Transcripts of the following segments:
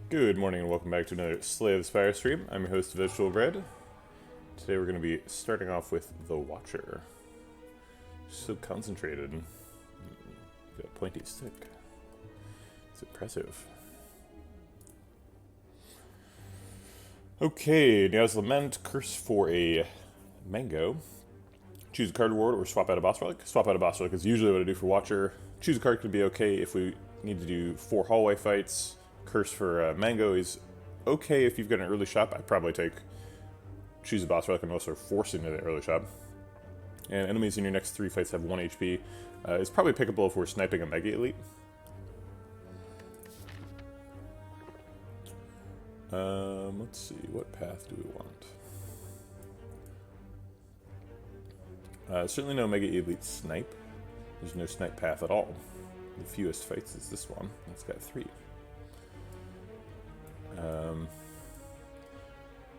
Good morning and welcome back to another Slay the Spire stream. I'm your host, Vegetable Bread. Today we're going to be starting off with the Watcher. So concentrated. Got a pointy stick. It's impressive. Okay, now's Lament, Curse for a Mango. Choose a card reward or swap out a boss relic. Swap out a boss relic is usually what I do for Watcher. Choose a card could be okay if we need to do 4 hallway fights. Curse for Mango is okay if you've got an early shop. I'd probably take choose a boss relic and also force into the early shop. And enemies in your next 3 fights have 1 HP. It's probably pickable if we're sniping a Mega Elite. Let's see, what path do we want? Certainly no Mega Elite snipe. There's no snipe path at all. The fewest fights is this one. It's got 3.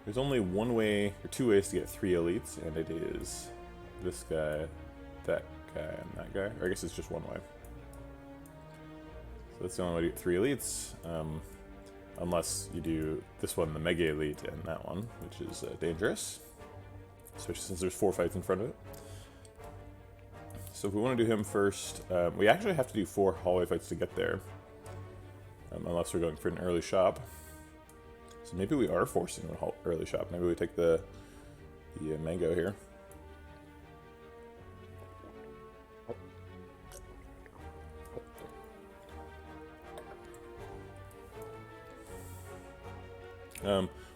There's only one way, or 2 ways to get 3 elites, and it is this guy, that guy, and that guy. Or I guess it's just one way. So that's the only way to get 3 elites, unless you do this one, the Mega Elite, and that one, which is dangerous, especially since there's 4 fights in front of it. So if we want to do him first, we actually have to do 4 hallway fights to get there, unless we're going for an early shop. So maybe we are forcing an early shop. Maybe we take the mango here.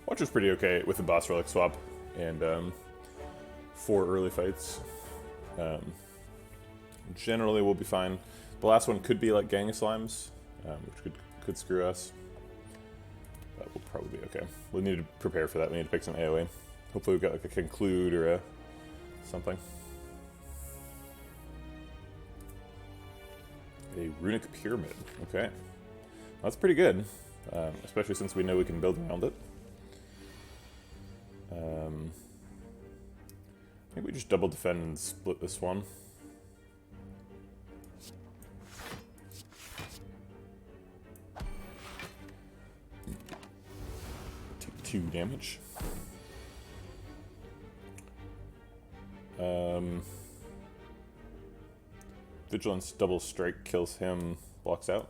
Watcher's pretty okay with the boss relic swap and 4 early fights. Generally we'll be fine. The last one could be like Gang of Slimes, which could screw us. But we'll probably be okay. We'll need to prepare for that. We need to pick some AoE. Hopefully we've got like a conclude or a something. A runic pyramid. Okay. That's pretty good. Especially since we know we can build around it. I think we just double defend and split this one. Take 2 damage. Vigilance double strike kills him, blocks out.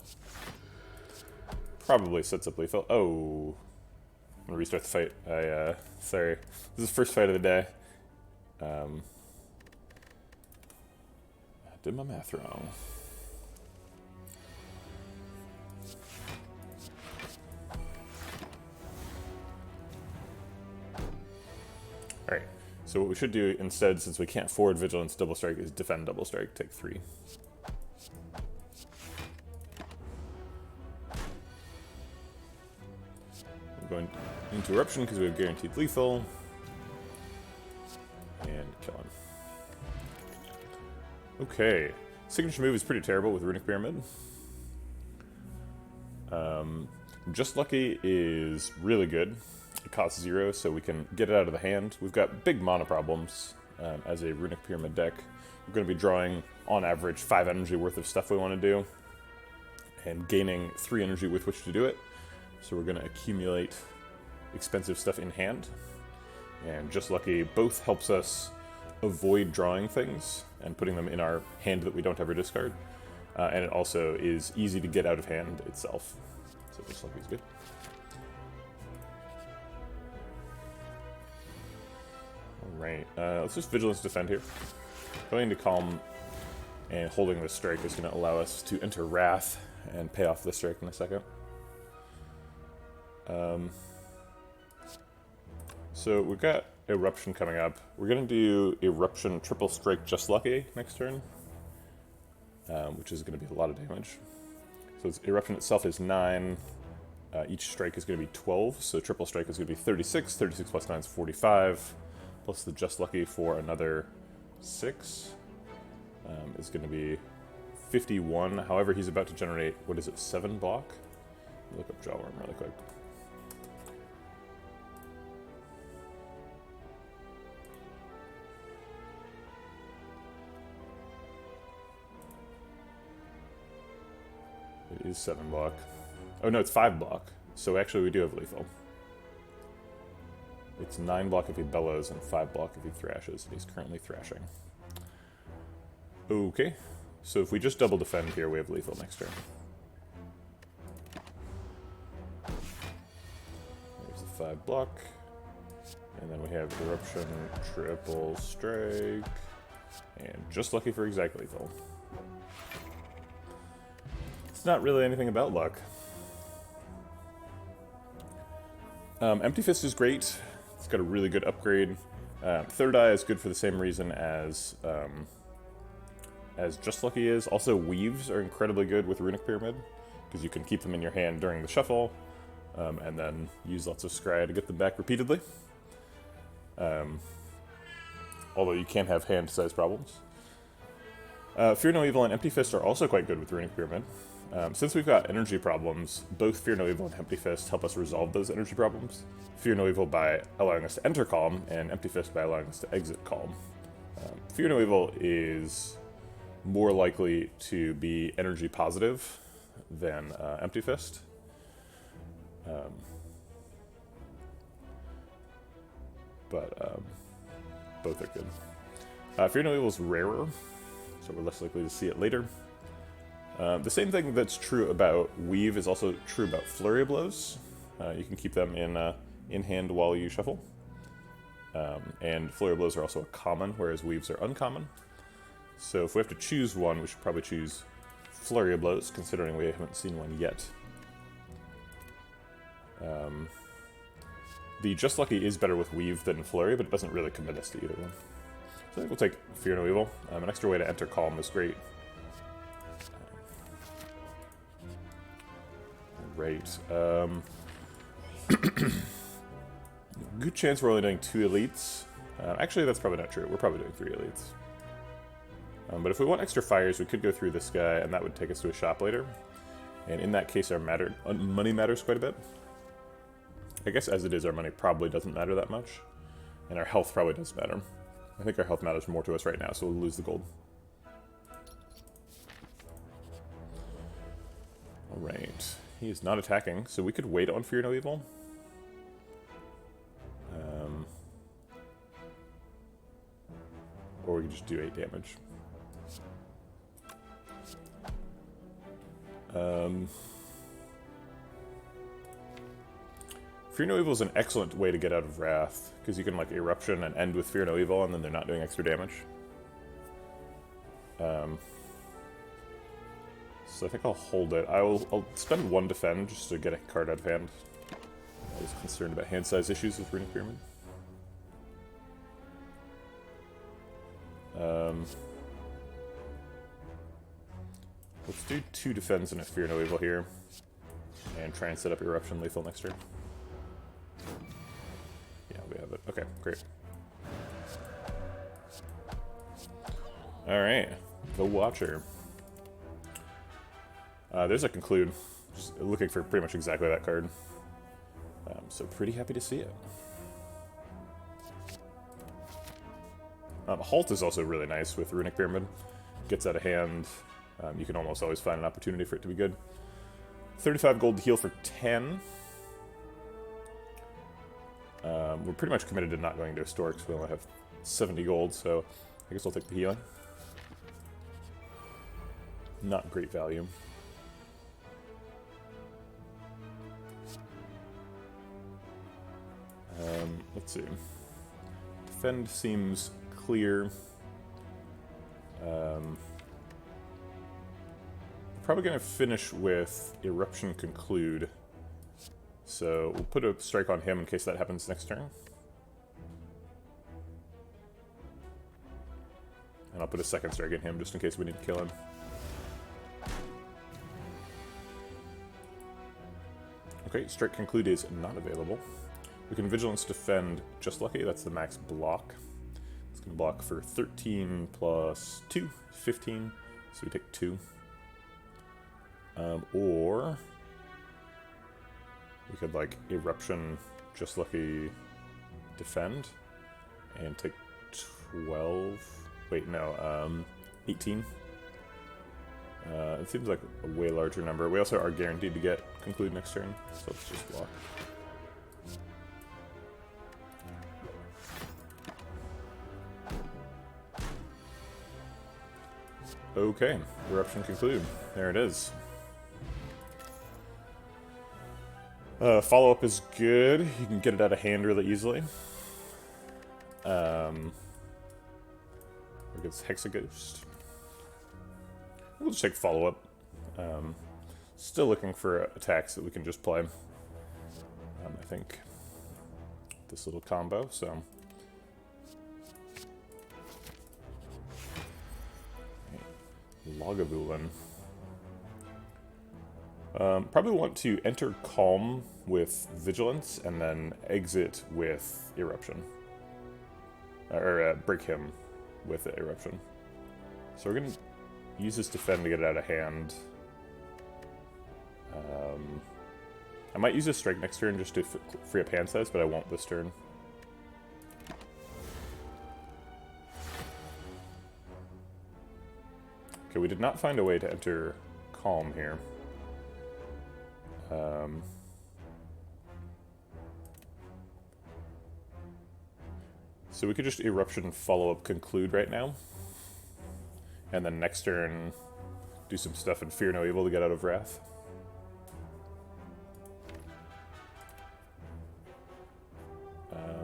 Probably sets up lethal. Oh, I'm gonna restart the fight. Sorry, this is the first fight of the day. I did my math wrong. Alright, so what we should do instead, since we can't forward Vigilance double strike, is defend double strike, take 3. We're going into Eruption because we have guaranteed lethal. And kill him. Okay, signature move is pretty terrible with Runic Pyramid. Just Lucky is really good. It costs 0, so we can get it out of the hand. We've got big mana problems as a Runic Pyramid deck. We're going to be drawing, on average, 5 energy worth of stuff we want to do, and gaining 3 energy with which to do it. So we're going to accumulate expensive stuff in hand. And Just Lucky both helps us avoid drawing things and putting them in our hand that we don't ever discard. And it also is easy to get out of hand itself. So Just Lucky's good. Alright, let's just Vigilance defend here. Going to Calm and holding the strike is going to allow us to enter Wrath and pay off the strike in a second. So we've got Eruption coming up. We're going to do Eruption triple strike Just Lucky next turn, which is going to be a lot of damage. So Eruption itself is 9. Each strike is going to be 12, so triple strike is going to be 36. 36 plus 9 is 45. Plus the Just Lucky for another 6 is going to be 51. However, he's about to generate, what is it, 7 block? Look up Jawworm really quick. It is 7 block. Oh no, it's 5 block. So actually we do have lethal. It's 9 block if he bellows and 5 block if he thrashes, and he's currently thrashing. Okay, so if we just double defend here, we have lethal next turn. There's the 5 block. And then we have Eruption, Triple Strike, and just lucky for exact lethal. It's not really anything about luck. Empty Fist is great. It's got a really good upgrade. Third Eye is good for the same reason as Just Lucky is. Also, Weaves are incredibly good with Runic Pyramid, because you can keep them in your hand during the shuffle, and then use lots of Scry to get them back repeatedly. Although you can have hand-size problems. Fear No Evil and Empty Fist are also quite good with Runic Pyramid. Since we've got energy problems, both Fear No Evil and Empty Fist help us resolve those energy problems. Fear No Evil by allowing us to enter Calm, and Empty Fist by allowing us to exit Calm. Fear No Evil is more likely to be energy positive than Empty Fist. But both are good. Fear No Evil is rarer, so we're less likely to see it later. The same thing that's true about Weave is also true about Flurry of Blows. You can keep them in hand while you shuffle. And Flurry of Blows are also a common, whereas Weaves are uncommon. So if we have to choose one, we should probably choose Flurry of Blows, considering we haven't seen one yet. The Just Lucky is better with Weave than Flurry, but it doesn't really commit us to either one. So I think we'll take Fear No Evil. An extra way to enter Calm is great. Right. Good chance we're only doing 2 elites. Actually, that's probably not true. We're probably doing 3 elites. But if we want extra fires, we could go through this guy, and that would take us to a shop later. And in that case, our money matters quite a bit. I guess as it is, our money probably doesn't matter that much. And our health probably does matter. I think our health matters more to us right now, so we'll lose the gold. Alright. He is not attacking, so we could wait on Fear No Evil. Or we could just do 8 damage. Fear No Evil is an excellent way to get out of Wrath, because you can like Eruption and end with Fear No Evil, and then they're not doing extra damage. So I think I'll hold it. I'll spend 1 defend just to get a card out of hand. I was concerned about hand size issues with Runic Pyramid. Let's do 2 defends and a Fear No Evil here, and try and set up Eruption lethal next turn. Yeah, we have it. Okay, great. Alright, the Watcher. There's a Conclude. Just looking for pretty much exactly that card. So pretty happy to see it. Halt is also really nice with Runic Pyramid. Gets out of hand. You can almost always find an opportunity for it to be good. 35 gold to heal for 10. We're pretty much committed to not going to a store because we only have 70 gold, so I guess I'll take the healing. Not great value. Let's see. Defend seems clear. Probably going to finish with Eruption Conclude. So we'll put a strike on him in case that happens next turn. And I'll put a second strike on him just in case we need to kill him. Okay, Strike Conclude is not available. We can Vigilance Defend Just Lucky, that's the max block. It's going to block for 13 plus 2, 15, so we take 2. Or we could like Eruption Just Lucky Defend and take 12. Wait, no, 18. It seems like a way larger number. We also are guaranteed to get conclude next turn, so let's just block. Okay, Eruption conclude. There it is. Follow-up is good. You can get it out of hand really easily. Against Hexaghost. We'll just take follow-up. Still looking for attacks that we can just play. I think this little combo, so... Lagavulin. Probably want to enter Calm with Vigilance, and then exit with Eruption. Or break him with Eruption. So we're going to use this Defend to get it out of hand. I might use a Strike next turn just to free up hand size, but I won't this turn. Okay, we did not find a way to enter Calm here. So we could just Eruption, follow-up, conclude right now. And then next turn, do some stuff and Fear No Evil to get out of Wrath.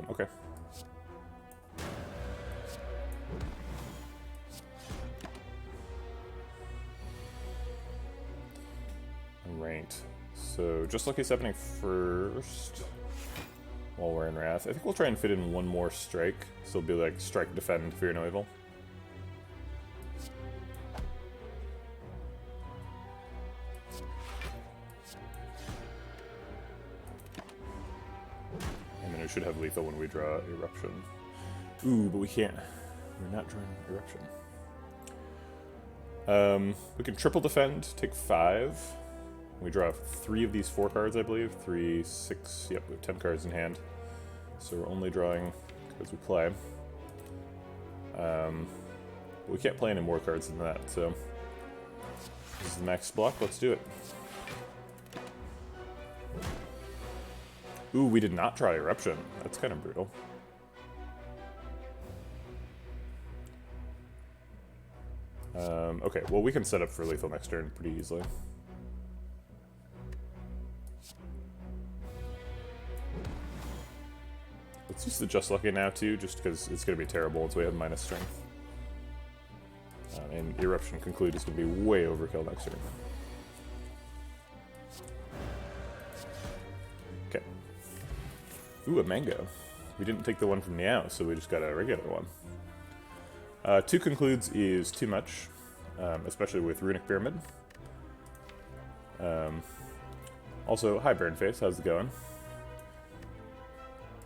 Okay. Right. So, just Lucky's happening first while we're in Wrath. I think we'll try and fit in one more Strike. So it'll be like Strike, Defend, Fear No Evil. And then we should have lethal when we draw Eruption. Ooh, but we can't. We're not drawing Eruption. We can triple defend, take 5. We draw 3 of these 4 cards, I believe. 3, 6, yep, we have 10 cards in hand. So we're only drawing cards we play. But we can't play any more cards than that, so... This is the max block, let's do it. Ooh, we did not draw Eruption. That's kind of brutal. Okay, well we can set up for lethal next turn pretty easily. Let's use the Just Lucky now too, just because it's going to be terrible once we have minus strength. And Eruption conclude is going to be way overkill next turn. Okay. Ooh, a mango. We didn't take the one from Meow, so we just got a regular one. 2 concludes is too much, especially with Runic Pyramid. Also, hi Burnface, how's it going?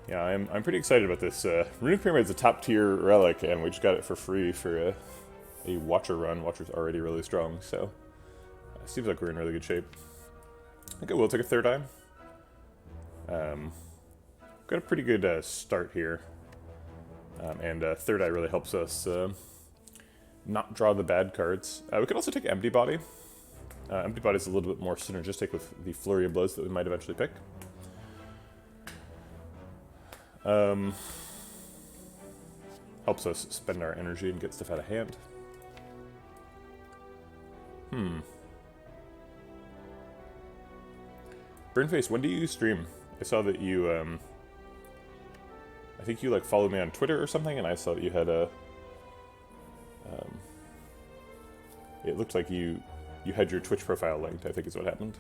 Yeah, I'm pretty excited about this. Runic Pyramid is a top tier relic, and we just got it for free for a Watcher run. Watcher's already really strong, so seems like we're in really good shape. Okay, we'll take a third eye. Got a pretty good start here. And third eye really helps us not draw the bad cards. We could also take Empty Body. Empty Body is a little bit more synergistic with the Flurry of Blows that we might eventually pick. Helps us spend our energy and get stuff out of hand. Burnface, when do you stream? I saw that you, I think you like followed me on Twitter or something, and I saw that you had a, it looked like you had your Twitch profile linked, I think is what happened.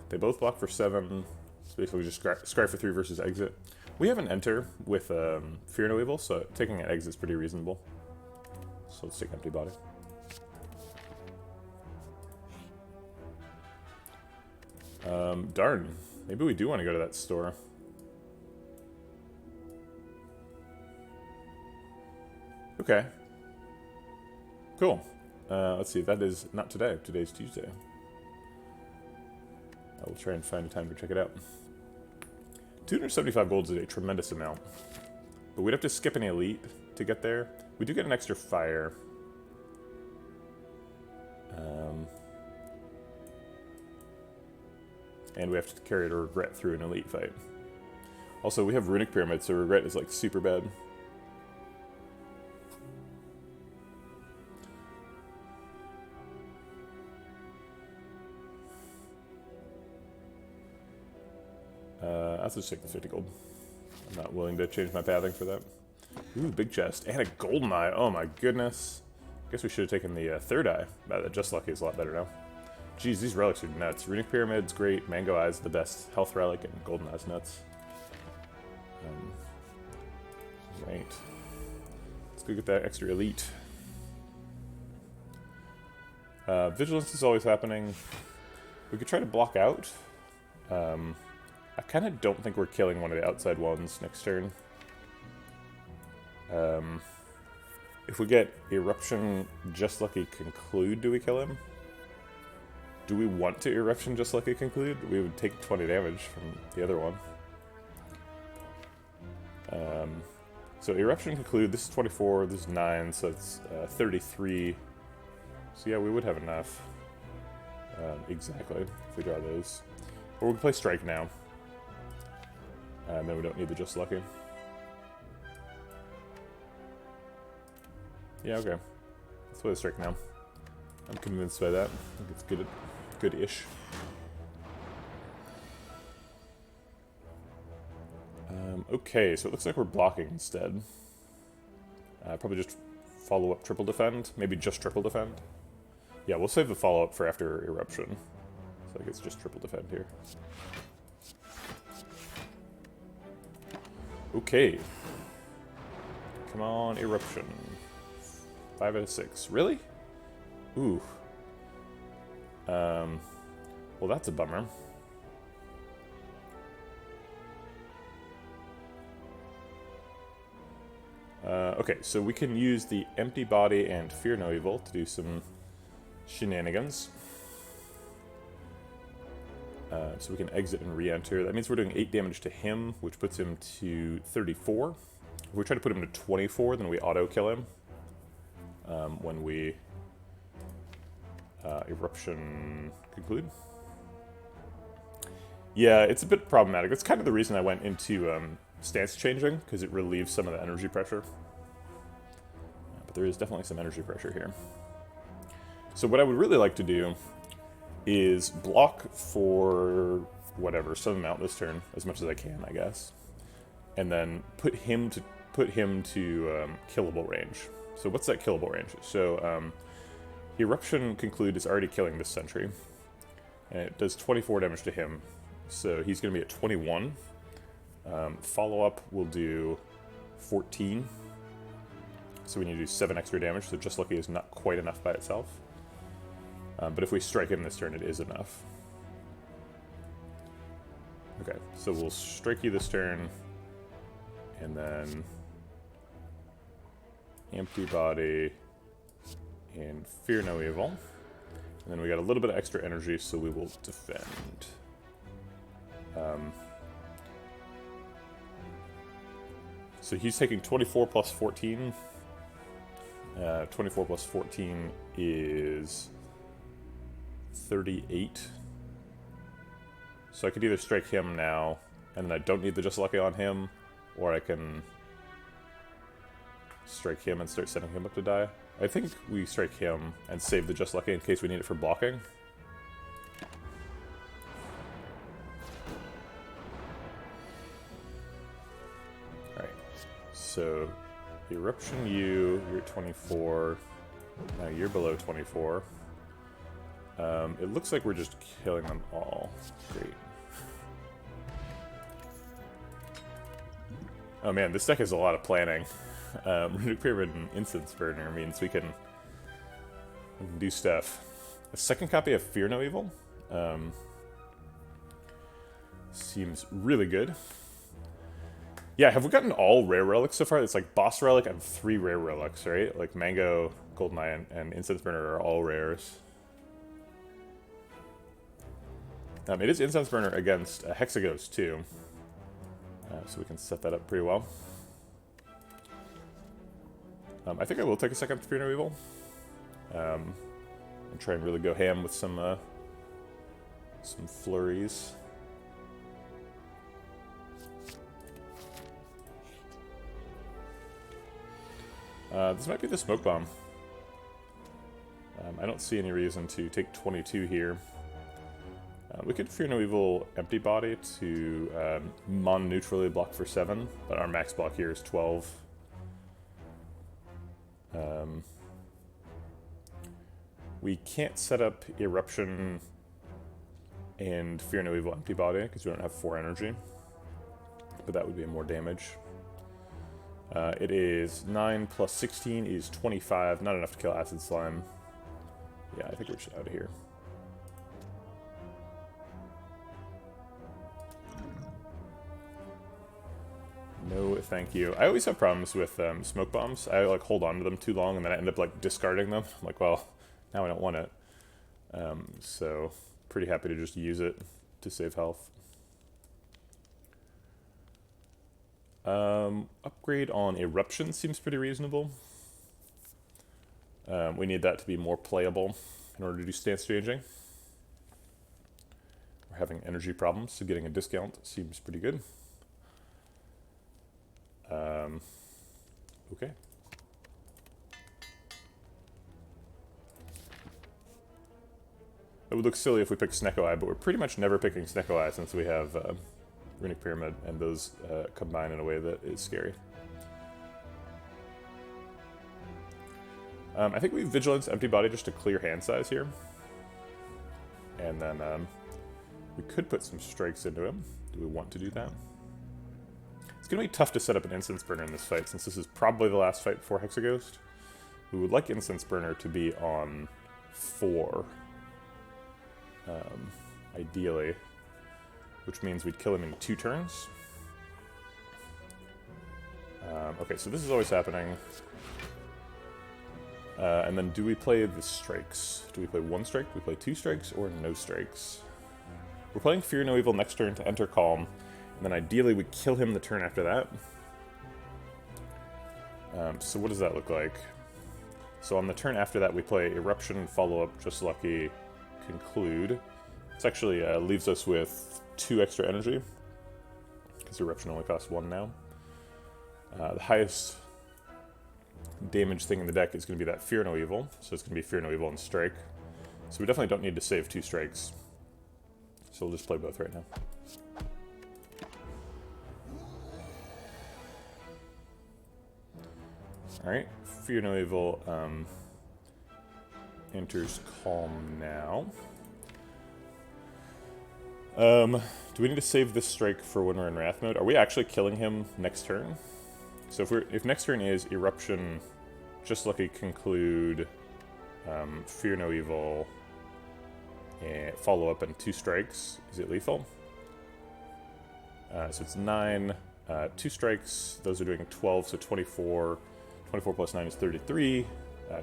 They both block for 7. It's basically just scry for 3 versus exit. We have an enter with Fear No Evil, so taking an exit is pretty reasonable. So let's take Empty Body. Darn. Maybe we do want to go to that store. Okay. Cool. Let's see, that is not today. Today's Tuesday. I will try and find a time to check it out. 275 gold is a tremendous amount. But we'd have to skip an elite, to get there. We do get an extra fire. And we have to carry a regret through an elite fight. Also, we have runic pyramid, so regret is like super bad. Let's just take the 50 gold. I'm not willing to change my pathing for that. Ooh, big chest. And a golden eye. Oh my goodness. Guess we should have taken the third eye. That just lucky is a lot better now. Jeez, these relics are nuts. Runic pyramid's great. Mango eye's the best health relic, and golden eye's nuts. Right. Let's go get that extra elite. Vigilance is always happening. We could try to block out. I kind of don't think we're killing one of the outside ones next turn. If we get Eruption Just Lucky Conclude, do we kill him? Do we want to Eruption Just Lucky Conclude? We would take 20 damage from the other one. So Eruption Conclude, this is 24, this is 9, so it's 33. So yeah, we would have enough. Exactly, if we draw those. Or we can play Strike now. And then we don't need the Just Lucky. Yeah, okay. Let's play the Strike now. I'm convinced by that. I think it's good, good-ish. Okay, so it looks like we're blocking instead. Probably just follow up triple defend. Maybe just triple defend. Yeah, we'll save the follow-up for after Eruption. So I guess just triple defend here. Okay. Come on, Eruption. 5 out of 6. Really? Ooh. Well, that's a bummer. Okay, so we can use the Empty Body and Fear No Evil to do some shenanigans. So we can exit and re-enter. That means we're doing 8 damage to him, which puts him to 34. If we try to put him to 24, then we auto-kill him. When we Eruption Conclude. Yeah, it's a bit problematic. That's kind of the reason I went into stance changing, because it relieves some of the energy pressure. But there is definitely some energy pressure here. So what I would really like to do is block for whatever, some amount this turn, as much as I can, I guess. And then put him to killable range. So what's that killable range? So Eruption Conclude is already killing this sentry. And it does 24 damage to him. So he's going to be at 21. Follow-up will do 14. So we need to do 7 extra damage, so Just Lucky is not quite enough by itself. But if we strike him this turn, it is enough. Okay, so we'll strike you this turn, and then Empty Body and Fear No Evil. And then we got a little bit of extra energy, so we will defend. So he's taking 24 plus 14. 24 plus 14 is 38. So I could either strike him now, and then I don't need the Just Lucky on him, or I can strike him and start setting him up to die. I think we strike him and save the Just Lucky in case we need it for blocking. Alright, so Eruption you're 24, now you're below 24. It looks like we're just killing them all. Great. Oh man, this deck has a lot of planning. Runic Pyramid and Incense Burner means we can do stuff. A second copy of Fear No Evil seems really good. Yeah, have we gotten all rare relics so far? It's like Boss Relic and 3 rare relics, right? Like Mango, Golden Eye, and Incense Burner are all rares. It is Incense Burner against Hexaghost too. So we can set that up pretty well. I think I will take a second Fear No Evil. And try and really go ham with some flurries. This might be the Smoke Bomb. I don't see any reason to take 22 here. We could Fear No Evil Empty Body to mon-neutrally block for 7, but our max block here is 12. We can't set up Eruption and Fear No Evil Empty Body because we don't have 4 energy, but that would be more damage. It is 9 plus 16 is 25, not enough to kill Acid Slime. Yeah, I think we're just out of here. No, thank you. I always have problems with smoke bombs. I like hold on to them too long and then I end up like discarding them. I'm like, well, now I don't want it. So pretty happy to just use it to save health. Upgrade on Eruption seems pretty reasonable. We need that to be more playable in order to do stance changing. We're having energy problems, so getting a discount seems pretty good. Okay. It would look silly if we picked Snecko Eye, but we're pretty much never picking Snecko Eye since we have Runic Pyramid, and those combine in a way that is scary. I think we Vigilance Empty Body just to clear hand size here. And then we could put some strikes into him. Do we want to do that? It's going to be tough to set up an Incense Burner in this fight, since this is probably the last fight before Hexaghost. We would like Incense Burner to be on 4. Ideally. Which means we'd kill him in 2 turns. Okay, so this is always happening. And then do we play the strikes? Do we play 1 strike, do we play 2 strikes, or no strikes? We're playing Fear No Evil next turn to enter Calm, and then ideally we kill him the turn after that. So what does that look like? So on the turn after that we play Eruption, Follow Up, Just Lucky, Conclude. This actually leaves us with 2 extra energy, because Eruption only costs 1 now. The highest damage thing in the deck is going to be that Fear No Evil, so it's going to be Fear No Evil and Strike. So we definitely don't need to save 2 strikes. So we'll just play both right now. Alright, Fear No Evil enters Calm now. Do we need to save this strike for when we're in Wrath mode? Are we actually killing him next turn? So if next turn is Eruption, Just Lucky, Conclude, Fear No Evil, and Follow Up, and 2 strikes, is it lethal? So it's 9, 2 strikes, those are doing 12, so 24. 24 plus 9 is 33.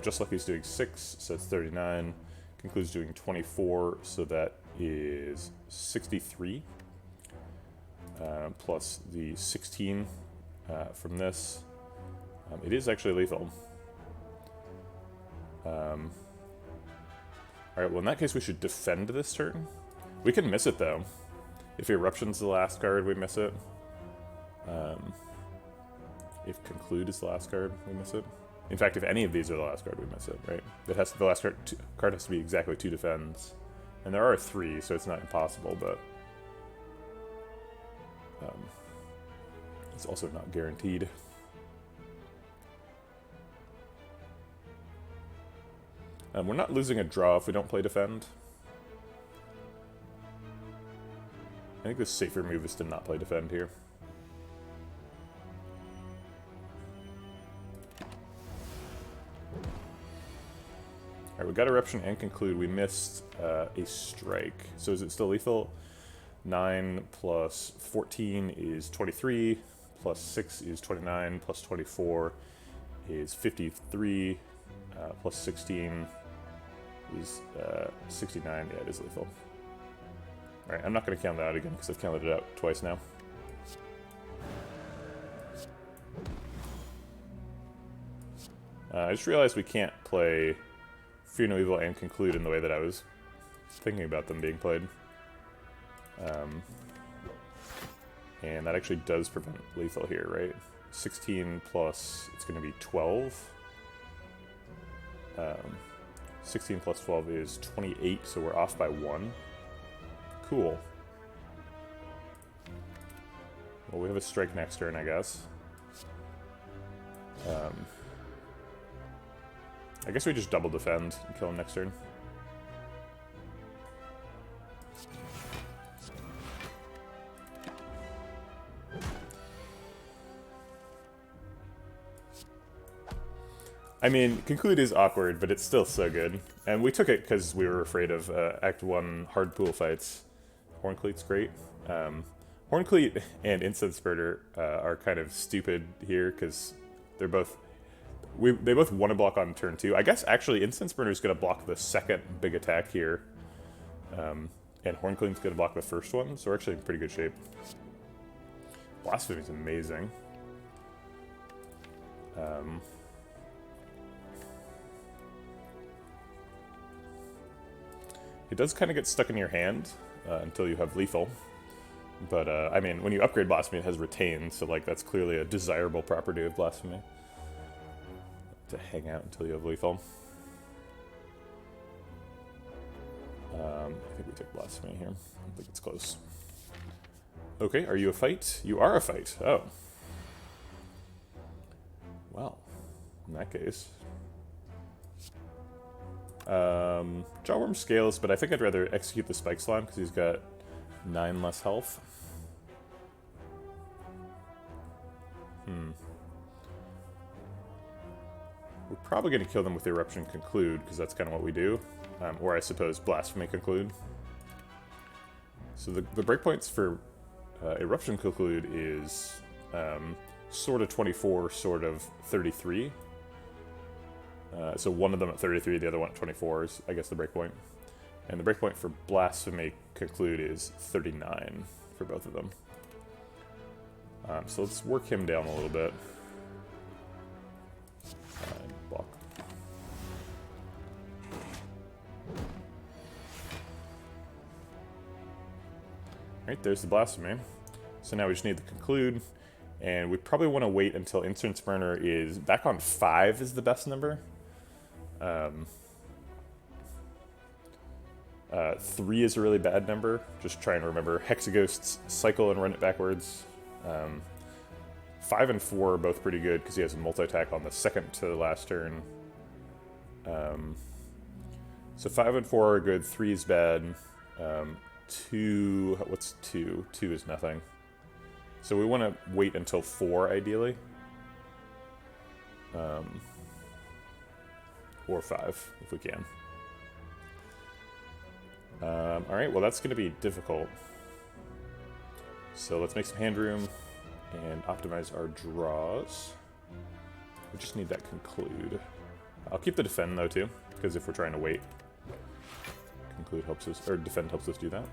Just Lucky's doing 6, so it's 39. Conclude's doing 24, so that is 63. Plus the 16 from this. It is actually lethal. Alright, well in that case we should defend this turn. We can miss it though. If Eruption's the last card, we miss it. If Conclude is the last card, we miss it. In fact, if any of these are the last card, we miss it, right? It has the last card has to be exactly 2 defends. And there are 3, so it's not impossible, but it's also not guaranteed. We're not losing a draw if we don't play defend. I think the safer move is to not play defend here. Alright, we got Eruption and Conclude. We missed a strike. So is it still lethal? 9 plus 14 is 23, plus 6 is 29, plus 24 is 53, plus 16 is 69. Yeah, it is lethal. Alright, I'm not going to count that out again because I've counted it out twice now. I just realized we can't play Fear No Evil and Conclude in the way that I was thinking about them being played. And that actually does prevent lethal here, right? 16 plus, it's going to be 12. 16 plus 12 is 28, so we're off by 1. Cool. Well, we have a strike next turn, I guess. I guess we just double defend and kill him next turn. I mean, Conclude is awkward, but it's still so good. And we took it because we were afraid of Act 1 hard pool fights. Horncleat's great. Horncleat and Incense Burner are kind of stupid here because they're both... they both want to block on turn 2. I guess actually Incense Burner is going to block the second big attack here. And Horncleat's going to block the first one, so we're actually in pretty good shape. Blasphemy is amazing. It does kind of get stuck in your hand until you have lethal. But, I mean, when you upgrade Blasphemy, it has Retain, so, like, that's clearly a desirable property of Blasphemy. To hang out until you have lethal. I think we take Blasphemy here. I don't think it's close. Okay, are you a fight? You are a fight. Oh. Well, in that case... Jawworm scales, but I think I'd rather execute the Spike Slime because he's got 9 less health. We're probably going to kill them with Eruption Conclude because that's kind of what we do. Or I suppose Blasphemy Conclude. So the breakpoints for Eruption Conclude is sort of 24, sort of 33. So one of them at 33, the other one at 24 is, I guess, the breakpoint. And the breakpoint for Blasphemy Conclude is 39 for both of them. So let's work him down a little bit. Block. Alright, there's the Blasphemy. So now we just need the Conclude. And we probably want to wait until Incense Burner is back on 5 is the best number. 3 is a really bad number. Just trying to remember. Hexaghost's cycle and run it backwards. 5 and 4 are both pretty good because he has a multi-attack on the second to the last turn. So 5 and 4 are good. 3 is bad. 2, what's 2? 2 is nothing. So we want to wait until 4, ideally. Or 5, if we can. Alright, well that's going to be difficult. So let's make some hand room and optimize our draws. We just need that Conclude. I'll keep the Defend, though, too, because if we're trying to wait, Conclude helps us, or Defend helps us do that.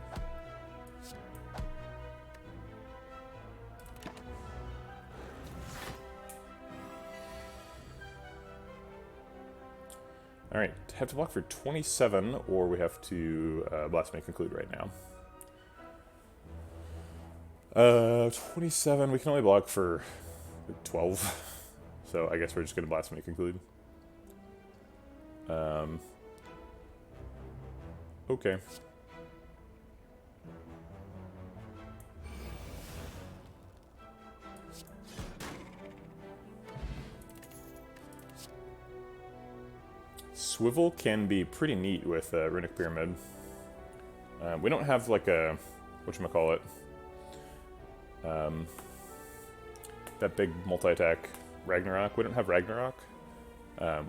Alright, have to block for 27, or we have to Blasphemy Conclude right now. 27, we can only block for 12, so I guess we're just going to Blasphemy Conclude. Okay. Swivel can be pretty neat with Runic Pyramid. We don't have like a, whatchamacallit, that big multi-attack Ragnarok. We don't have Ragnarok,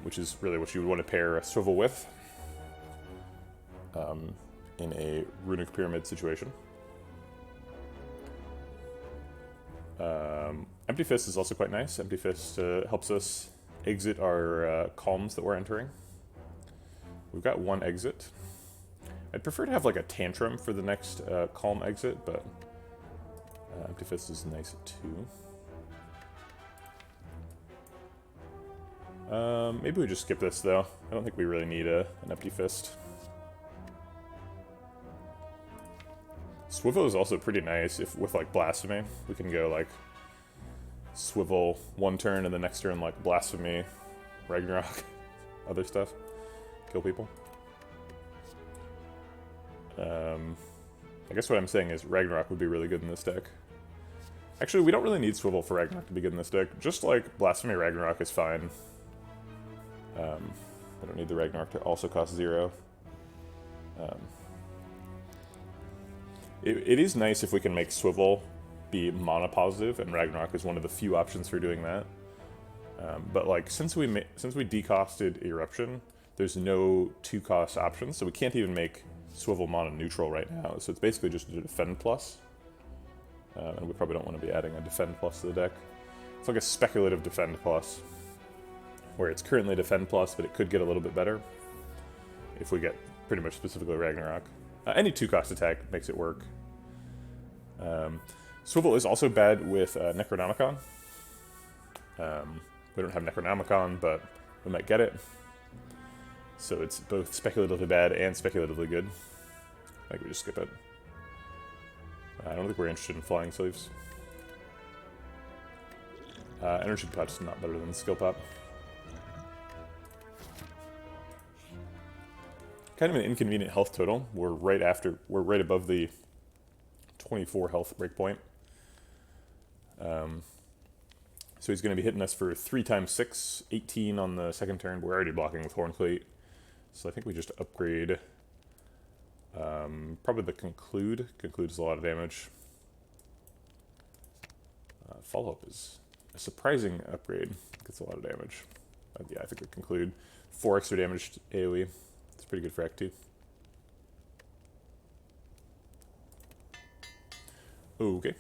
which is really what you would want to pair a Swivel with in a Runic Pyramid situation. Empty Fist is also quite nice. Empty Fist helps us exit our calms that we're entering. We've got 1 exit. I'd prefer to have like a Tantrum for the next calm exit, but Empty Fist is nice too. Maybe we just skip this, though. I don't think we really need an empty fist. Swivel is also pretty nice if with, like, Blasphemy. We can go, like, Swivel one turn and the next turn, like, Blasphemy, Ragnarok, other stuff. Kill people. I guess what I'm saying is Ragnarok would be really good in this deck. Actually, we don't really need Swivel for Ragnarok to be good in this deck. Just like Blasphemy Ragnarok is fine. I don't need the Ragnarok to also cost 0. It is nice if we can make Swivel be mana positive, and Ragnarok is one of the few options for doing that. But like since we decosted Eruption, there's no 2-cost options, so we can't even make Swivel mana neutral right now. So it's basically just a Defend plus. And we probably don't want to be adding a Defend plus to the deck. It's like a speculative Defend plus, where it's currently Defend plus, but it could get a little bit better if we get pretty much specifically Ragnarok. Any 2-cost attack makes it work. Swivel is also bad with Necronomicon. We don't have Necronomicon, but we might get it. So it's both speculatively bad and speculatively good. I think we just skip it. I don't think we're interested in Flying Sleeves. Energy Pot's is not better than Skill Pop. Kind of an inconvenient health total. We're right above the 24 health breakpoint. So he's going to be hitting us for 3 times 6, 18 on the second turn. We're already blocking with Horncleat. So I think we just upgrade probably the Conclude. Conclude is a lot of damage. Follow-up is a surprising upgrade. Gets a lot of damage. Yeah, I think we Conclude. 4 extra damage to AoE. It's pretty good for Act 2. Okay.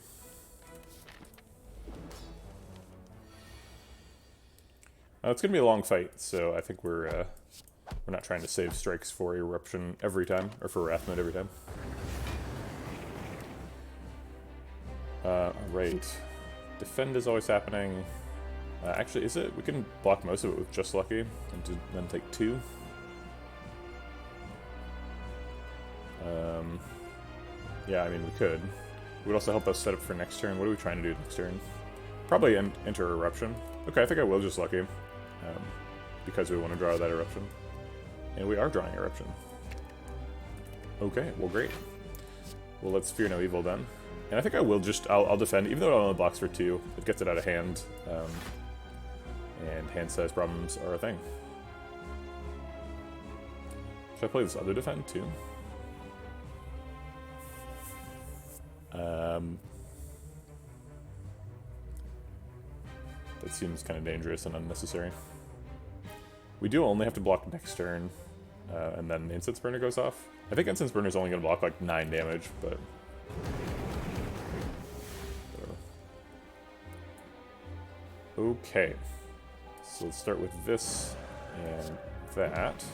It's going to be a long fight, so I think we're not trying to save strikes for Eruption every time, or for Wrath Mode every time. Alright. Defend is always happening. Actually, is it? We can block most of it with Just Lucky, and then take 2. Yeah, I mean, we could. It would also help us set up for next turn. What are we trying to do next turn? Probably enter Eruption. Okay, I think I will Just Lucky. Because we want to draw that Eruption. And we are drawing Eruption. Okay, well great. Well, let's Fear No Evil then. And I think I will just, I'll defend, even though it only blocks for 2. It gets it out of hand. And hand size problems are a thing. Should I play this other defend too? That seems kind of dangerous and unnecessary. We do only have to block next turn, and then Incense Burner goes off. I think Incense Burner is only going to block like 9 damage, but... Okay. So let's start with this and that.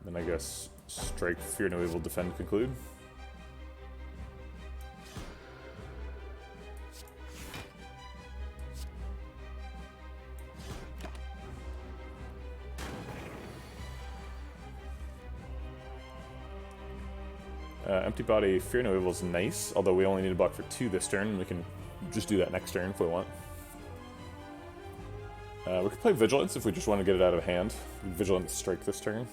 Then I guess strike, Fear No Evil, defend, conclude. Empty Body, Fear No Evil is nice, although we only need to block for 2 this turn. We can just do that next turn if we want. We could play Vigilance if we just want to get it out of hand. Vigilance strike this turn.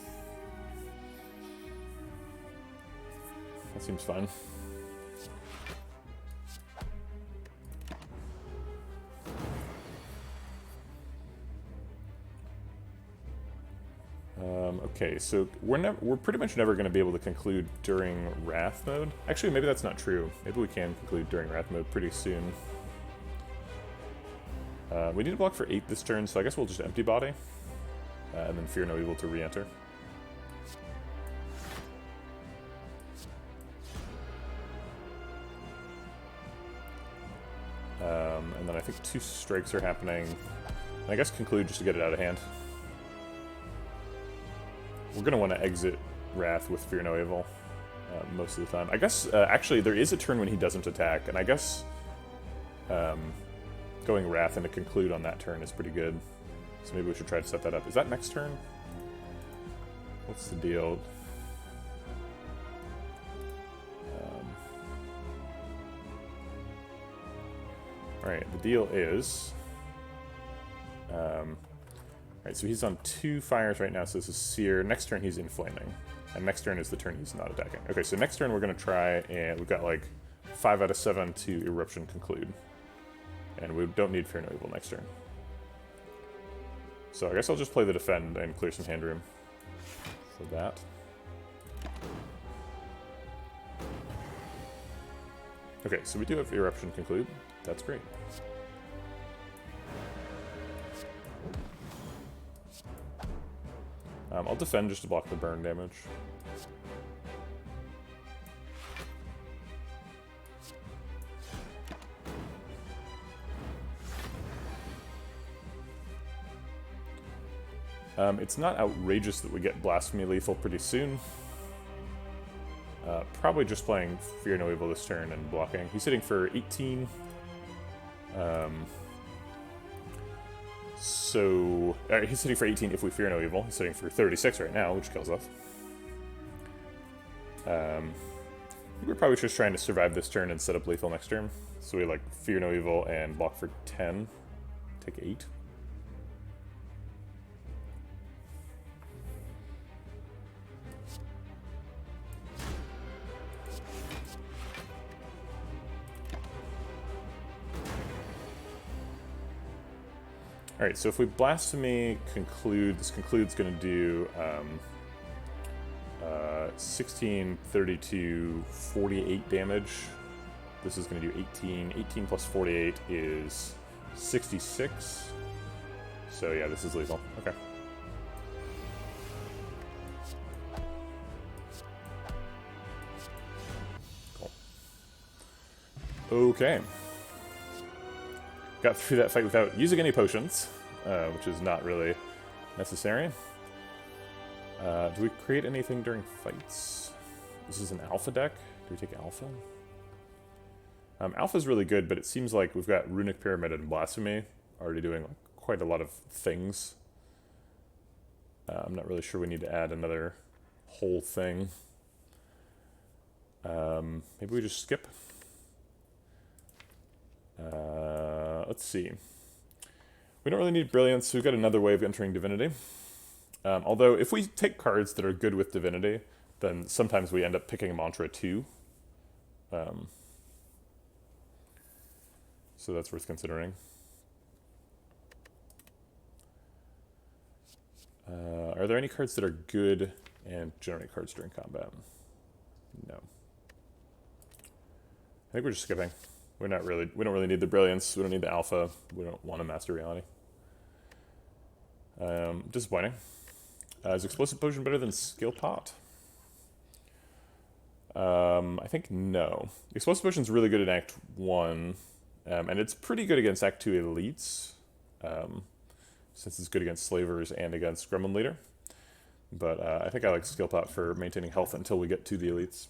That seems fine. Okay, so we're pretty much never going to be able to conclude during Wrath Mode. Actually, maybe that's not true. Maybe we can conclude during Wrath Mode pretty soon. We need to block for 8 this turn, so I guess we'll just Empty Body. And then Fear No Evil to re-enter. And then I think 2 strikes are happening. And I guess conclude just to get it out of hand. We're going to want to exit Wrath with Fear No Evil. most of the time. I guess, actually, there is a turn when he doesn't attack, and I guess going Wrath into Conclude on that turn is pretty good. So maybe we should try to set that up. Is that next turn? What's the deal? Alright, the deal is... Alright, so he's on 2 fires right now, so this is Sear. Next turn he's Inflaming. And next turn is the turn he's not attacking. Okay, so next turn we're going to try, and we've got like 5 out of 7 to Eruption Conclude. And we don't need Fear No Evil next turn. So I guess I'll just play the Defend and clear some hand room for that. Okay, so we do have Eruption Conclude. That's great. I'll defend just to block the burn damage. It's not outrageous that we get Blasphemy lethal pretty soon. Probably just playing Fear No Evil this turn and blocking. He's hitting for 18. He's hitting for 18 if we Fear No Evil. He's hitting for 36 right now, which kills us. We're probably just trying to survive this turn and set up lethal next turn. So we like Fear No Evil and block for 10. Take 8. Alright, so if we Blasphemy Conclude, this Conclude's going to do 16, 32, 48 damage. This is going to do 18. 18 plus 48 is 66. So yeah, this is lethal. Okay. Cool. Okay. Got through that fight without using any potions, which is not really necessary. Do we create anything during fights? This is an alpha deck. Do we take alpha? Alpha's really good, but it seems like we've got Runic Pyramid and Blasphemy already doing like quite a lot of things. I'm not really sure we need to add another whole thing. Maybe we just skip. Let's see. We don't really need Brilliance, so we've got another way of entering Divinity. Although, if we take cards that are good with Divinity, then sometimes we end up picking Mantra too. So that's worth considering. Are there any cards that are good and generate cards during combat? No. I think we're just skipping. We don't really need the Brilliance. We don't need the Alpha. We don't want to Master Reality. Disappointing. Is Explosive Potion better than Skill Pot? I think no. Explosive Potion's really good in Act 1, and it's pretty good against Act 2 elites, since it's good against Slavers and against Gremlin Leader. But I think I like Skill Pot for maintaining health until we get to the elites.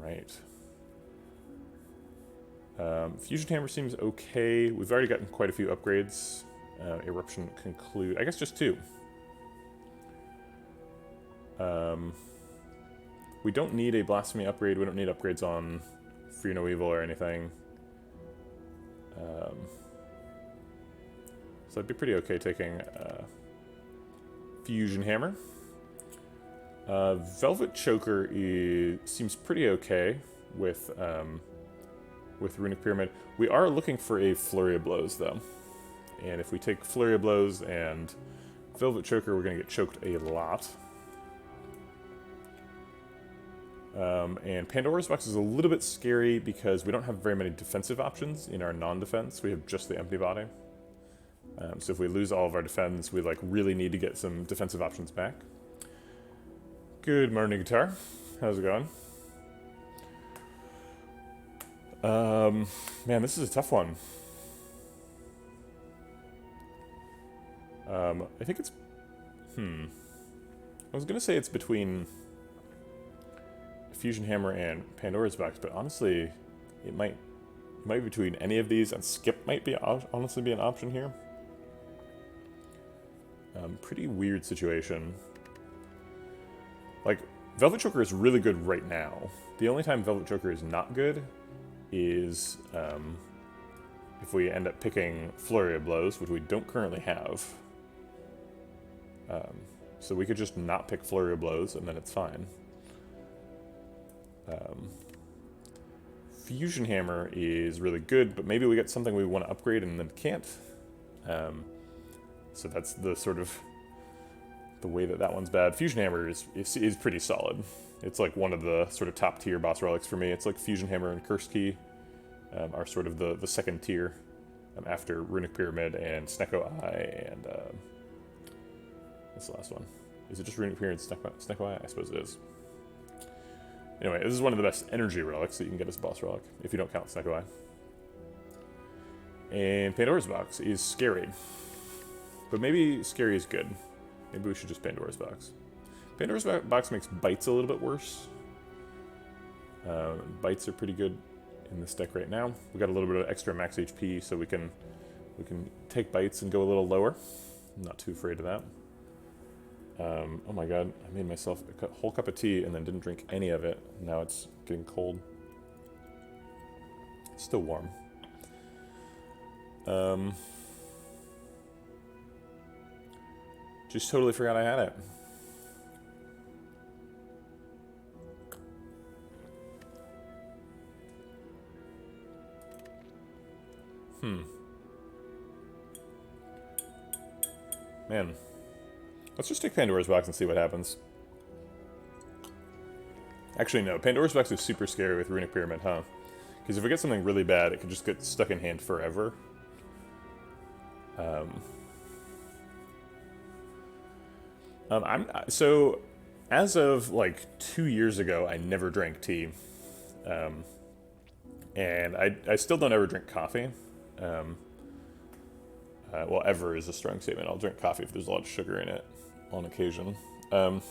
Alright. Fusion Hammer seems okay. We've already gotten quite a few upgrades. Eruption Conclude. I guess just 2. We don't need a Blasphemy upgrade. We don't need upgrades on Fear No Evil or anything. So I'd be pretty okay taking Fusion Hammer. Velvet Choker seems pretty okay with Runic Pyramid. We are looking for a Flurry of Blows, though. And if we take Flurry of Blows and Velvet Choker, we're going to get choked a lot. And Pandora's Box is a little bit scary because we don't have very many defensive options in our non-defense. We have just the Empty Body. So if we lose all of our defense, we like really need to get some defensive options back. Good morning, Guitar. How's it going? Man, this is a tough one. I think it's... I was gonna say it's between Fusion Hammer and Pandora's Box, but honestly, it might be between any of these, and Skip might be honestly be an option here. Pretty weird situation. Like, Velvet Choker is really good right now. The only time Velvet Choker is not good is if we end up picking Flurry of Blows, which we don't currently have. So we could just not pick Flurry of Blows, and then it's fine. Fusion Hammer is really good, but maybe we get something we want to upgrade and then can't. So that's the sort of the way that one's bad. Fusion Hammer is pretty solid. It's like one of the sort of top tier boss relics for me. It's like Fusion Hammer and Curse Key are sort of the second tier after Runic Pyramid and Snecko Eye and what's the last one? Is it just Runic Pyramid and Snecko Eye? I suppose it is. Anyway, this is one of the best energy relics that you can get as a boss relic, if you don't count Snecko Eye. And Pandora's Box is scary. But maybe scary is good. Maybe we should just Pandora's Box. Pandora's Box makes bites a little bit worse. Bites are pretty good in this deck right now. We got a little bit of extra max HP, so we can take bites and go a little lower. I'm not too afraid of that. Oh my god, I made myself a whole cup of tea and then didn't drink any of it. Now it's getting cold. It's still warm. Just totally forgot I had it. Man. Let's just take Pandora's Box and see what happens. Actually, no. Pandora's Box is super scary with Runic Pyramid, huh? Because if we get something really bad, it could just get stuck in hand forever. So, as of, like, 2 years ago, I never drank tea. And I still don't ever drink coffee. Well, ever is a strong statement. I'll drink coffee if there's a lot of sugar in it on occasion. So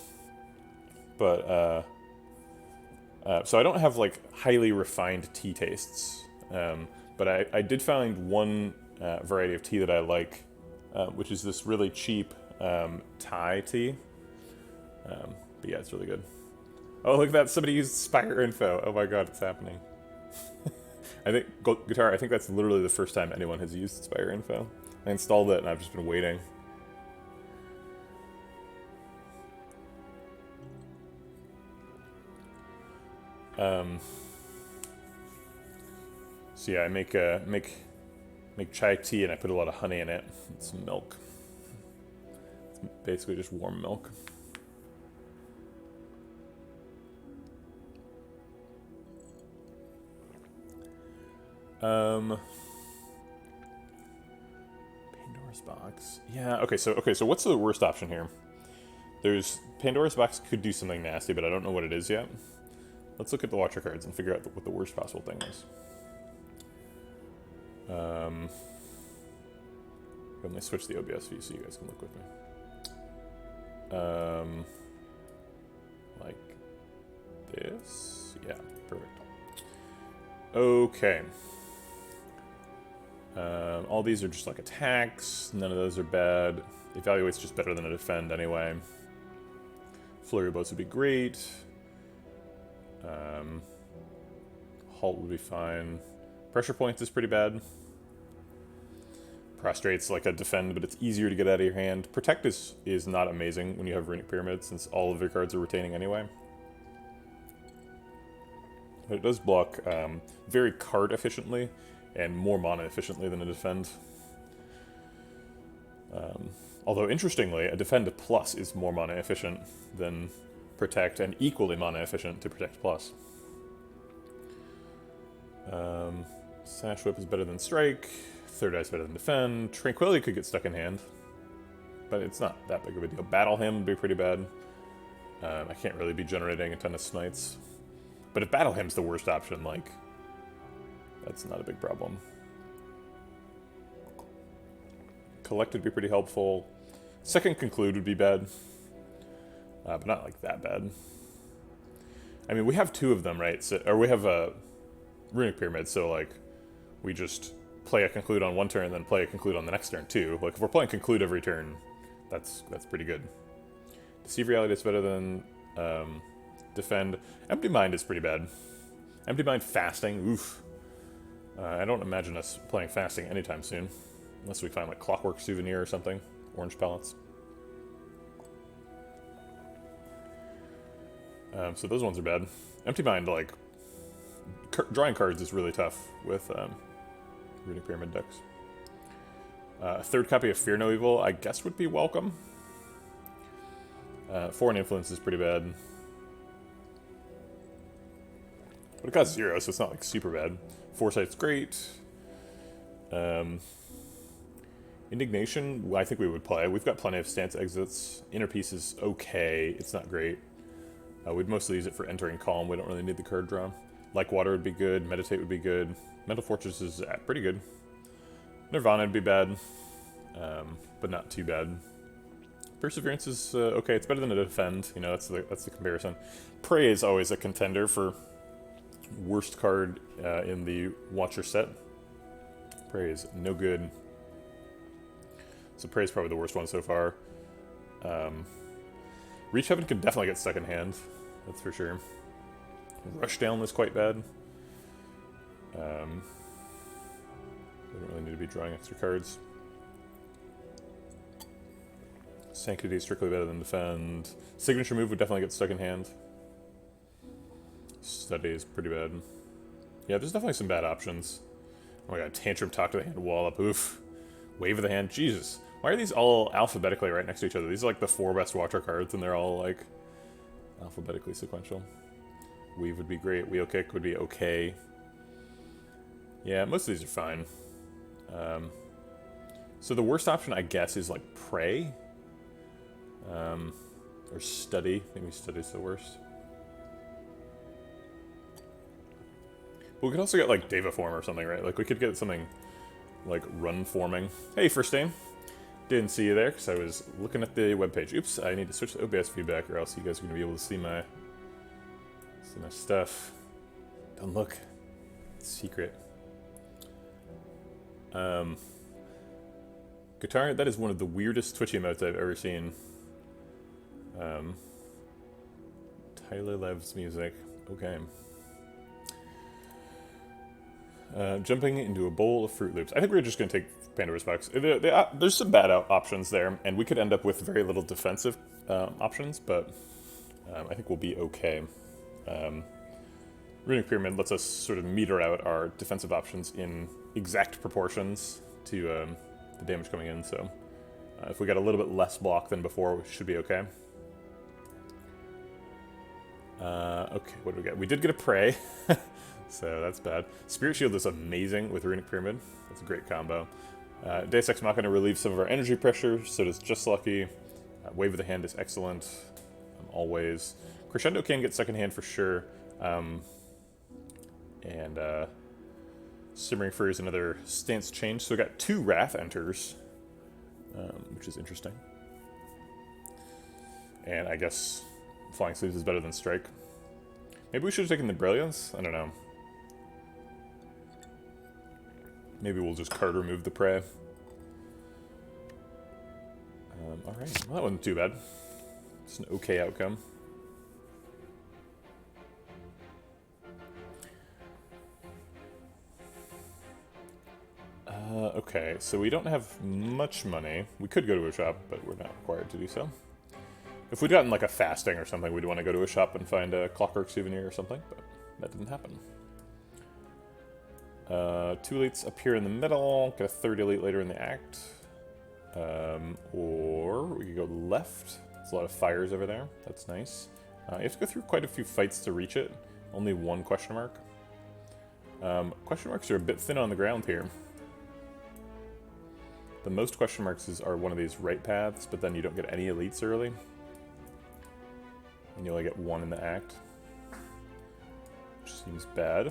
I don't have, like, highly refined tea tastes. But I did find one variety of tea that I like, which is this really cheap Thai tea. But yeah, it's really good. Oh, look at that. Somebody used Spire info. Oh my god, it's happening. I think, Guitar, I think that's literally the first time anyone has used Spire info. I installed it and I've just been waiting. So yeah, I make chai tea and I put a lot of honey in it and some milk. It's basically just warm milk. Pandora's Box. Yeah, okay, so what's the worst option here? There's Pandora's Box could do something nasty, but I don't know what it is yet. Let's look at the watcher cards and figure out what the worst possible thing is. Let me switch the OBS view so you guys can look with me. Like this? Yeah, perfect. Okay. All these are just like attacks. None of those are bad. Evaluate's just better than a defend anyway. Flurry of Blows would be great. Halt would be fine. Pressure Points is pretty bad. Prostrate's like a defend, but it's easier to get out of your hand. Protect is not amazing when you have Runic Pyramid, since all of your cards are retaining anyway. But it does block very card efficiently, and more mana efficiently than a defend. Although, interestingly, a defend plus is more mana efficient than protect, and equally mana efficient to protect plus. Sash Whip is better than strike. Third Eye is better than defend. Tranquility could get stuck in hand, but it's not that big of a deal. Battle Hymn would be pretty bad. I can't really be generating a ton of smites. But if Battle Hymn's the worst option, like, that's not a big problem. Collect would be pretty helpful. Second Conclude would be bad. But not like that bad. I mean, we have two of them, right? So, or we have a Runic Pyramid, so, like, we just play a Conclude on one turn and then play a Conclude on the next turn, too. Like, if we're playing Conclude every turn, that's pretty good. Deceive Reality is better than Defend. Empty Mind is pretty bad. Empty Mind Fasting, oof. I don't imagine us playing Fasting anytime soon. Unless we find, like, Clockwork Souvenir or something. Orange pellets. So those ones are bad. Empty Mind, like, drawing cards is really tough with Runic Pyramid decks. A third copy of Fear No Evil, I guess, would be welcome. Foreign Influence is pretty bad. But it costs 0, so it's not, like, super bad. Foresight's great. Indignation, I think we would play. We've got plenty of stance exits. Inner Peace is okay. It's not great. We'd mostly use it for entering Calm. We don't really need the card draw. Like Water would be good. Meditate would be good. Mental Fortress is pretty good. Nirvana would be bad, but not too bad. Perseverance is okay. It's better than a Defend. You know, that's the comparison. Prey is always a contender for worst card in the Watcher set. Prey is no good. So Prey is probably the worst one so far. Reach Heaven could definitely get stuck in hand. That's for sure. Rushdown is quite bad. We don't really need to be drawing extra cards. Sanctity is strictly better than Defend. Signature Move would definitely get stuck in hand. Study is pretty bad. Yeah, there's definitely some bad options. Oh my god, Tantrum, Talk to the Hand, Wall Up, oof. Wave of the Hand, Jesus. Why are these all alphabetically right next to each other? These are like the 4 best Watcher cards, and they're all like alphabetically sequential. Weave would be great. Wheel Kick would be okay. Yeah, most of these are fine. So the worst option, I guess, is like Prey. Or Study. Maybe Study's the worst. But we could also get like Deva Form or something, right? Like we could get something like Run Forming. Hey, First Name. Didn't see you there because I was looking at the webpage. Oops, I need to switch to OBS feedback or else you guys are going to be able to see my stuff. Don't look. It's secret. Guitar, that is one of the weirdest Twitch emotes I've ever seen. Tyler Lev's music. Okay. Jumping into a bowl of Fruit Loops. I think we're just going to take Pandora's Box. There's some bad options there, and we could end up with very little defensive options, but I think we'll be okay. Runic Pyramid lets us sort of meter out our defensive options in exact proportions to the damage coming in, so if we got a little bit less block than before, we should be okay. Okay, what do we get? We did get a Prey, so that's bad. Spirit Shield is amazing with Runic Pyramid. That's a great combo. Deus Ex Machina relieves some of our energy pressure, so does Just Lucky. Wave of the Hand is excellent, always. Crescendo can get second hand for sure. And Simmering Fury is another stance change, so we got 2 Wrath Enters, which is interesting. And I guess Flying Sleeves is better than Strike. Maybe we should have taken the Brilliance? I don't know. Maybe we'll just card remove the Prey. Alright, well that wasn't too bad. It's an okay outcome. Okay, so we don't have much money. We could go to a shop, but we're not required to do so. If we'd gotten like a fasting or something, we'd want to go to a shop and find a Clockwork Souvenir or something, but that didn't happen. 2 elites up here in the middle, get a 3rd elite later in the act. Or we could go left. There's a lot of fires over there. That's nice. You have to go through quite a few fights to reach it. Only 1 question mark. Question marks are a bit thin on the ground here. The most question marks are one of these right paths, but then you don't get any elites early. And you only get 1 in the act. Which seems bad.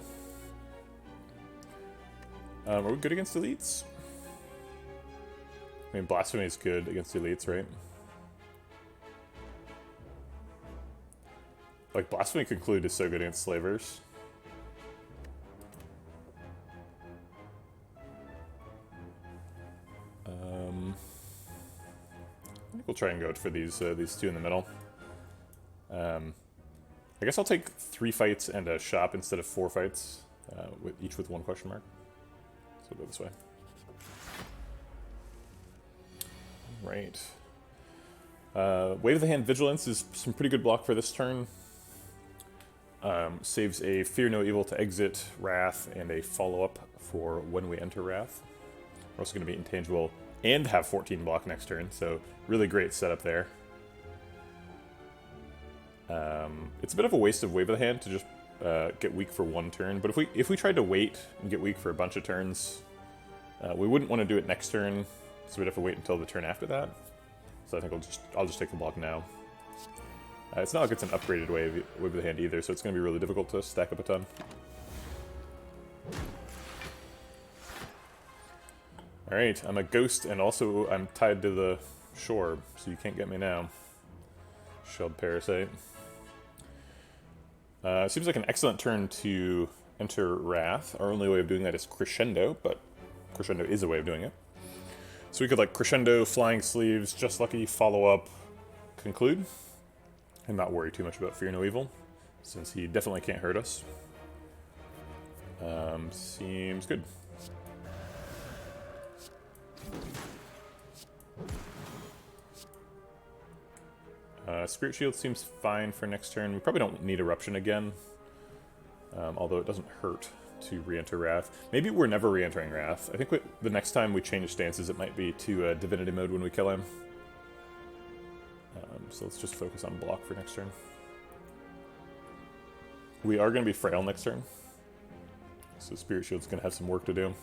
Are we good against elites? I mean, Blasphemy is good against elites, right? Like, Blasphemy Conclude is so good against slavers. I think we'll try and go for these two in the middle. I guess I'll take 3 fights and a shop instead of 4 fights, each with 1 question mark. So we'll go this way. Right. Wave of the Hand Vigilance is some pretty good block for this turn. Saves a Fear No Evil to exit Wrath and a follow-up for when we enter Wrath. We're also going to be intangible and have 14 block next turn, so really great setup there. It's a bit of a waste of Wave of the Hand to just get weak for 1 turn, but if we tried to wait and get weak for a bunch of turns, we wouldn't want to do it next turn, so we'd have to wait until the turn after that. So I think I'll just take the block now. It's not like it's an upgraded Wave of the Hand either, so it's going to be really difficult to stack up a ton. Alright, I'm a ghost, and also I'm tied to the shore, so you can't get me now. Shelled Parasite. Seems like an excellent turn to enter Wrath. Our only way of doing that is Crescendo, but Crescendo is a way of doing it. So we could like Crescendo, Flying Sleeves, Just Lucky, Follow Up, Conclude, and not worry too much about Fear No Evil, since he definitely can't hurt us. Seems good. Spirit Shield seems fine for next turn. We probably don't need Eruption again, although it doesn't hurt to re-enter Wrath. Maybe we're never re-entering Wrath. I think the next time we change stances, it might be to Divinity Mode when we kill him. So let's just focus on block for next turn. We are going to be Frail next turn, so Spirit Shield's going to have some work to do.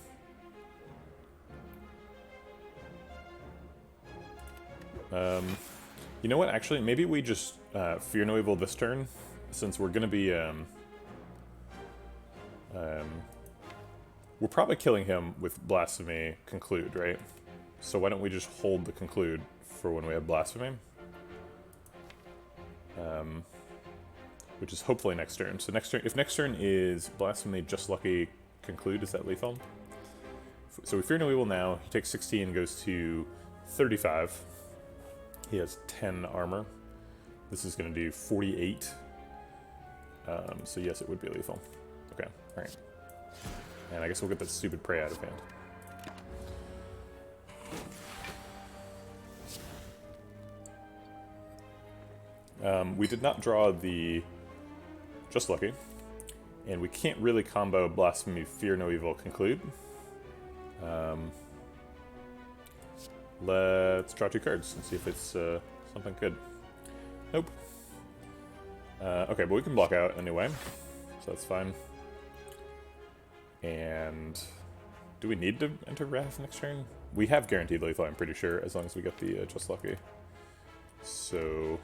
You know what, actually, maybe we just Fear No Evil this turn, since we're going to be, we're probably killing him with Blasphemy Conclude, right? So why don't we just hold the Conclude for when we have Blasphemy? Which is hopefully next turn. So next turn, if next turn is Blasphemy, Just Lucky, Conclude, is that lethal? So we Fear No Evil now, he takes 16, goes to 35. He has 10 armor. This is going to do 48. So yes, it would be lethal. Okay, alright. And I guess we'll get that stupid prey out of hand. We did not draw the Just Lucky, and we can't really combo Blasphemy, Fear No Evil, Conclude. Let's draw 2 cards and see if it's something good. Nope. Okay, but we can block out anyway, so that's fine. And do we need to enter Wrath next turn? We have guaranteed lethal, I'm pretty sure, as long as we get the Just Lucky. So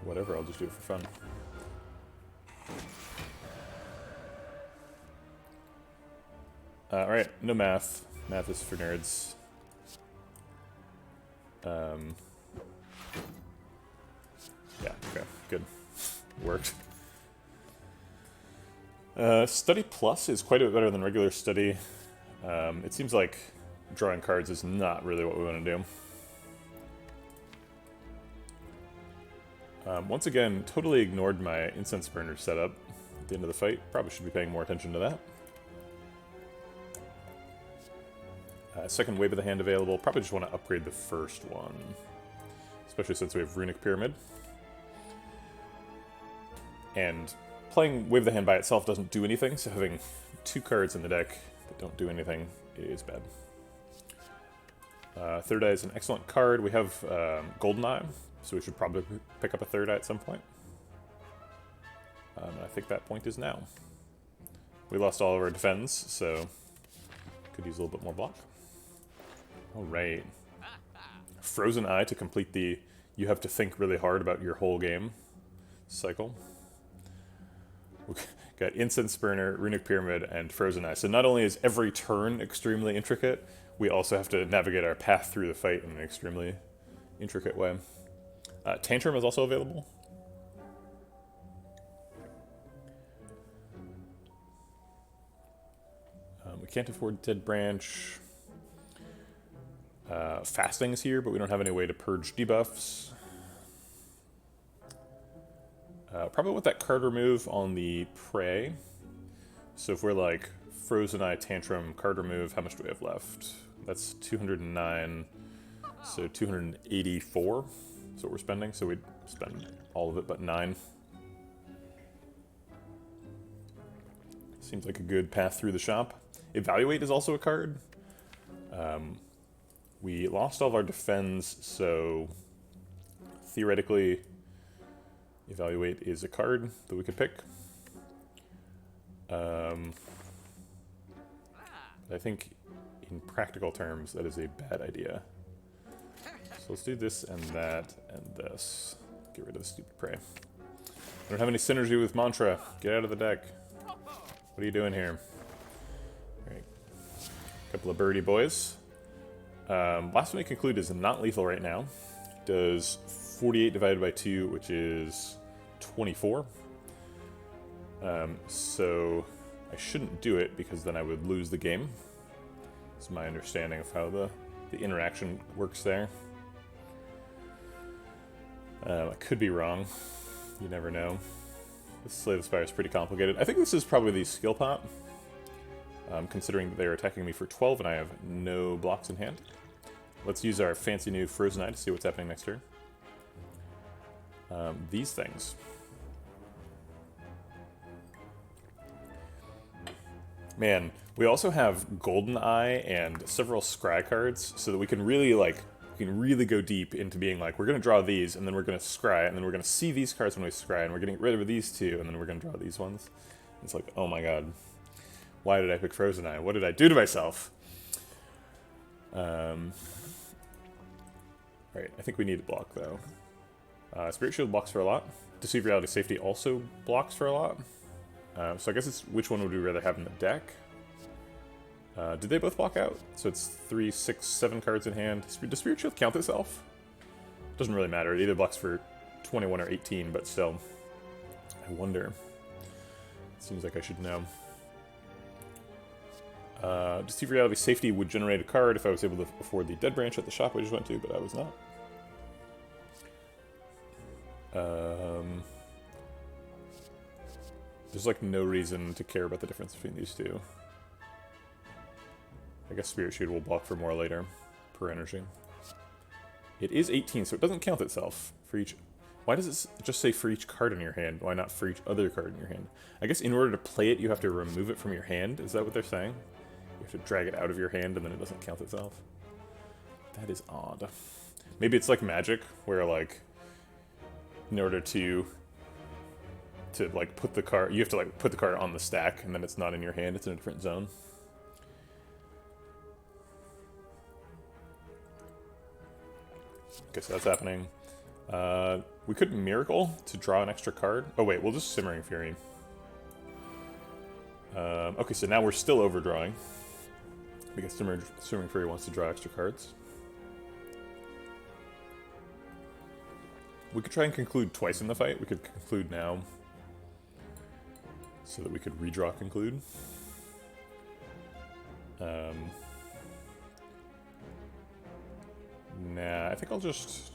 whatever, I'll just do it for fun. Alright, no math. Math is for nerds. Yeah, okay, good. Worked. Study Plus is quite a bit better than regular study. It seems like drawing cards is not really what we want to do. Once again, totally ignored my Incense Burner setup at the end of the fight. Probably should be paying more attention to that. Second Wave of the Hand available. Probably just want to upgrade the first one, especially since we have Runic Pyramid. And playing Wave of the Hand by itself doesn't do anything, so having 2 cards in the deck that don't do anything is bad. Third Eye is an excellent card. We have Golden Eye, so we should probably pick up a Third Eye at some point. I think that point is now. We lost all of our defense, so could use a little bit more block. Alright. Frozen Eye to complete the you have to think really hard about your whole game cycle. We got Incense Burner, Runic Pyramid, and Frozen Eye. So not only is every turn extremely intricate, we also have to navigate our path through the fight in an extremely intricate way. Tantrum is also available. We can't afford Dead Branch. Fasting is here, but we don't have any way to purge debuffs. Probably want that card remove on the Prey. So if we're like Frozen Eye, Tantrum, card remove, how much do we have left? That's 209, so 284 is what we're spending. So we'd spend all of it but 9. Seems like a good path through the shop. Evaluate is also a card. We lost all of our defense, so theoretically, Evaluate is a card that we could pick. I think in practical terms, that is a bad idea. So let's do this and that and this. Get rid of the stupid Prey. I don't have any synergy with Mantra. Get out of the deck. What are you doing here? Alright. Couple of birdie boys. Last one to conclude is not lethal right now. Does 48 divided by 2, which is 24. So I shouldn't do it because then I would lose the game. That's my understanding of how the interaction works there. I could be wrong. You never know. This Slay the Spire is pretty complicated. I think this is probably the skill pot, considering that they're attacking me for 12 and I have no blocks in hand. Let's use our fancy new Frozen Eye to see what's happening next turn. These things. Man, we also have Golden Eye and several Scry cards, so that we can really go deep into being like, we're going to draw these, and then we're going to scry, and then we're going to see these cards when we scry, and we're getting rid of these two, and then we're going to draw these ones. It's like, oh my god. Why did I pick Frozen Eye? What did I do to myself? Alright, I think we need a block, though. Spirit Shield blocks for a lot. Deceive Reality Safety also blocks for a lot. So I guess it's which one would we rather have in the deck? Did they both block out? So it's 3, 6, 7 cards in hand. Does Spirit Shield count itself? Doesn't really matter. It either blocks for 21 or 18, but still. I wonder. Seems like I should know. Deceive Reality Safety would generate a card if I was able to afford the Dead Branch at the shop I just went to, but I was not. There's like no reason to care about the difference between these two. I guess Spirit Shield will block for more later, per energy. It is 18, so it doesn't count itself for each... Why does it just say for each card in your hand? Why not for each other card in your hand? I guess in order to play it, you have to remove it from your hand? Is that what they're saying? You have to drag it out of your hand and then it doesn't count itself? That is odd. Maybe it's like Magic, where like, in order to like put the card, you have to like put the card on the stack and then it's not in your hand, it's in a different zone. Okay, so that's happening. We could Miracle to draw an extra card. Oh wait, we'll just Simmering Fury. Okay, so now we're still overdrawing, because Simmering Fury wants to draw extra cards. We could try and conclude twice in the fight. We could conclude now, so that we could redraw conclude. Nah, I think I'll just...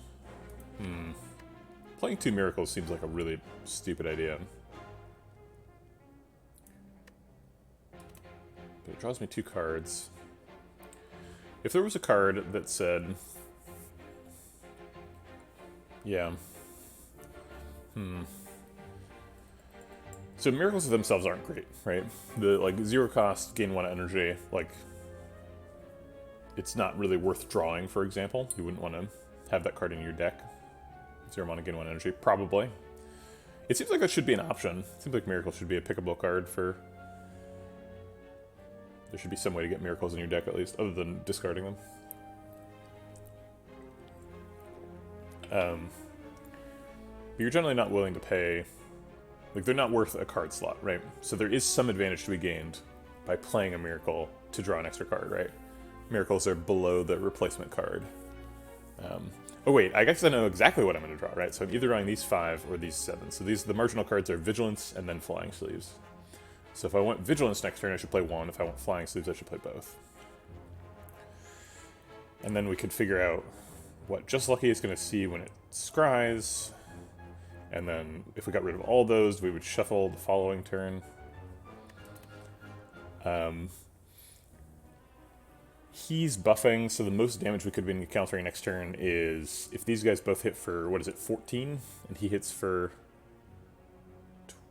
Playing 2 Miracles seems like a really stupid idea. But it draws me 2 cards. If there was a card that said... Yeah. So Miracles themselves aren't great, right? The, like, 0 cost, gain 1 energy, like... It's not really worth drawing, for example. You wouldn't want to have that card in your deck. 0 mana, gain 1 energy. Probably. It seems like that should be an option. It seems like Miracle should be a pickable card for... There should be some way to get Miracles in your deck, at least, other than discarding them. But you're generally not willing to pay... Like, they're not worth a card slot, right? So there is some advantage to be gained by playing a Miracle to draw an extra card, right? miracles are below the replacement card. Oh wait, I guess I know exactly what I'm going to draw, right? So I'm either drawing these 5 or these 7. So the marginal cards are Vigilance and then Flying Sleeves. So if I want Vigilance next turn, I should play 1. If I want Flying Sleeves, I should play both. And then we could figure out what Just Lucky is going to see when it scries. And then if we got rid of all those, we would shuffle the following turn. He's buffing, so the most damage we could be encountering next turn is if these guys both hit for, 14? And he hits for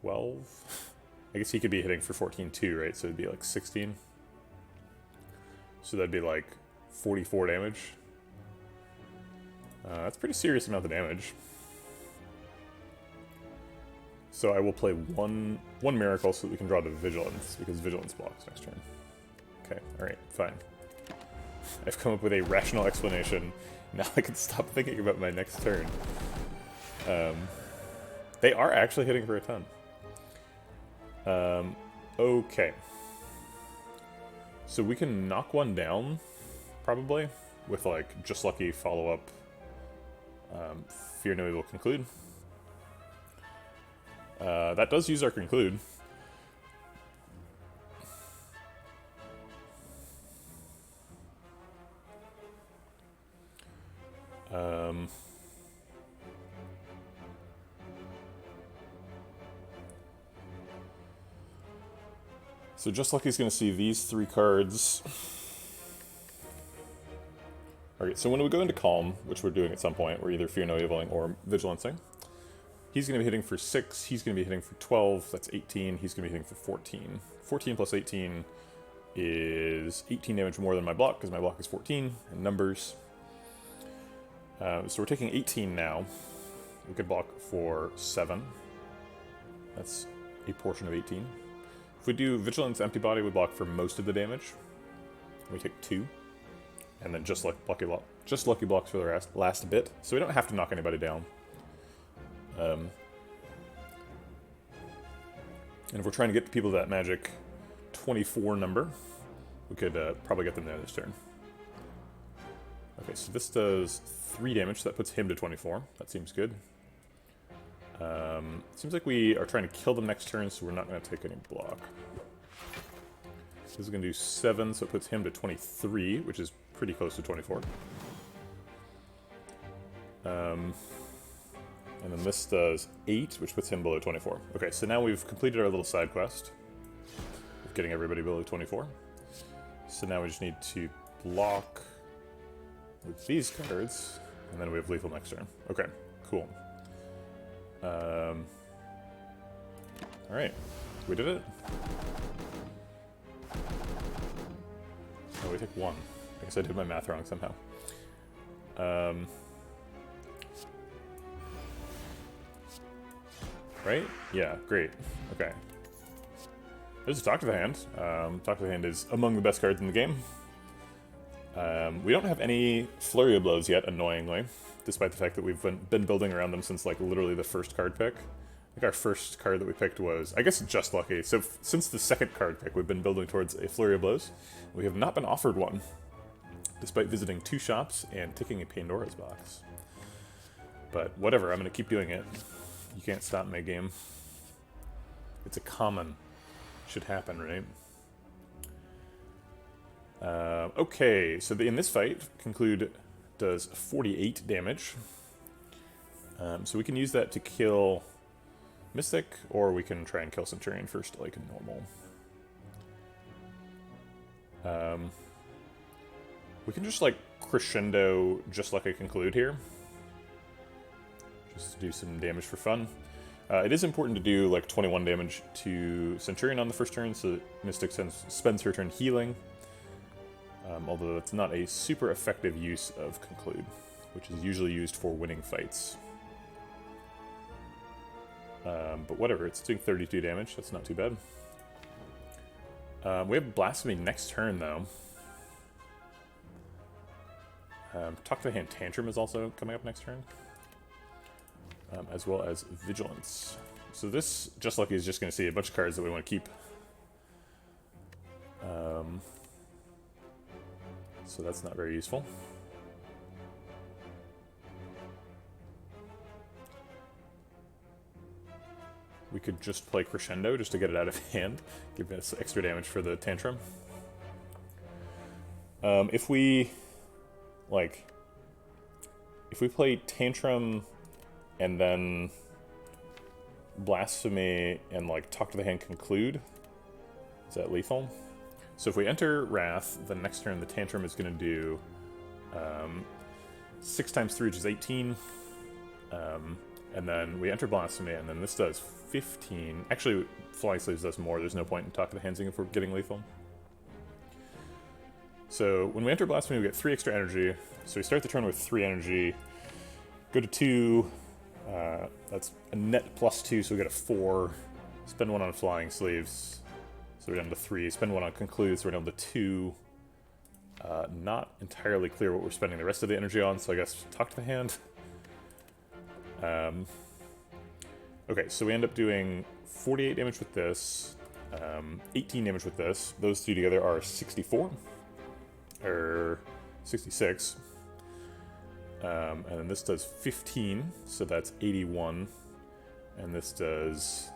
12? I guess he could be hitting for 14 too, right? So it'd be like 16. So that'd be like 44 damage. That's a pretty serious amount of damage. So I will play one miracle so that we can draw the Vigilance, because Vigilance blocks next turn. Okay, alright, fine. I've come up with a rational explanation. Now I can stop thinking about my next turn. They are actually hitting for a ton. Okay. So we can knock one down, probably, with like Just Lucky follow-up, Fear No Evil Conclude. That does use our Conclude. So Just Lucky's going to see these 3 cards. Alright, so when we go into Calm, which we're doing at some point, we're either Fear No Eviling or Vigilancing. He's going to be hitting for 6, he's going to be hitting for 12, that's 18, he's going to be hitting for 14. 14 plus 18 is 18 damage more than my block, because my block is 14 in numbers. So we're taking 18 now. We could block for 7. That's a portion of 18. If we do Vigilance Empty Body, we block for most of the damage. We take 2. And then Just Lucky blocks for the last bit. So we don't have to knock anybody down. And if we're trying to get people to that magic 24 number, we could probably get them there this turn. Okay, so this does 3 damage, so that puts him to 24. That seems good. Seems like we are trying to kill them next turn, so we're not going to take any block. This is going to do 7, so it puts him to 23, which is pretty close to 24. And then this does 8, which puts him below 24. Okay, so now we've completed our little side quest of getting everybody below 24. So now we just need to block with these cards, and then we have lethal next turn. Okay, cool. Alright, we did it. Oh, we take 1. I guess I did my math wrong somehow. Right? Yeah, great. Okay. There's a Talk to the Hand. Talk to the Hand is among the best cards in the game. We don't have any Flurry of Blows yet, annoyingly, despite the fact that we've been building around them since, like, literally the first card pick. I think our first card that we picked was, I guess, Just Lucky. So since the second card pick, we've been building towards a Flurry of Blows. We have not been offered one, despite visiting 2 shops and ticking a Pandora's box. But whatever, I'm going to keep doing it. You can't stop me, game. It's a common. Should happen, right? Okay, so in this fight, Conclude does 48 damage. So we can use that to kill Mystic, or we can try and kill Centurion first, like normal. We can just, like, crescendo Just Like I Conclude here. Just do some damage for fun. It is important to do, like, 21 damage to Centurion on the first turn, so that Mystic spends her turn healing. Although that's not a super effective use of Conclude, which is usually used for winning fights. But whatever, it's doing 32 damage, that's not too bad. We have Blasphemy next turn, though. Talk to the Hand Tantrum is also coming up next turn. As well as Vigilance. So this, Just Lucky, is just going to see a bunch of cards that we want to keep. so that's not very useful. We could just play Crescendo just to get it out of hand, give us extra damage for the Tantrum. If we play Tantrum and then Blasphemy and like Talk to the Hand conclude, is that lethal? So if we enter Wrath, the next turn the Tantrum is going to do 6 times 3, which is 18. And then we enter Blasphemy, and then this does 15. Actually, Flying Sleeves does more. There's no point in Talk to the Handsing if we're getting lethal. So when we enter Blasphemy, we get 3 extra energy. So we start the turn with 3 energy. Go to 2. That's a net +2, so we get a 4. Spend 1 on Flying Sleeves. So we're down to 3. Spend 1 on Conclude, so we're down to 2. Not entirely clear what we're spending the rest of the energy on, so I guess Talk to the Hand. Okay, so we end up doing 48 damage with this, 18 damage with this. Those two together are 64, or 66. And then this does 15, so that's 81. And this does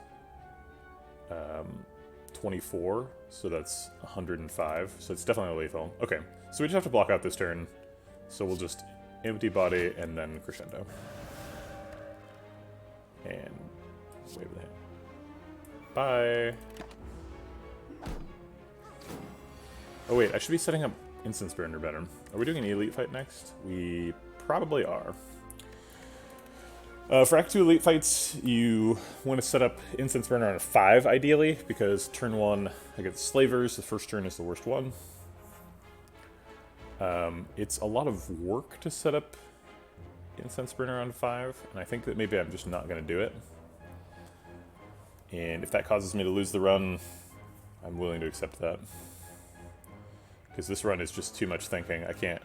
24, so that's 105. So it's definitely lethal. Okay, so we just have to block out this turn. So we'll just Empty Body and then Crescendo. And wave the hand. Bye! Oh wait, I should be setting up Instance Burner better. Are we doing an Elite fight next? We probably are. For Act 2 Elite fights, you want to set up Instance Burner on a 5, ideally, because turn 1 against Slavers, the first turn is the worst one. It's a lot of work to set up Incense Burner on 5, and I think that maybe I'm just not going to do it. And if that causes me to lose the run, I'm willing to accept that. Because this run is just too much thinking. I can't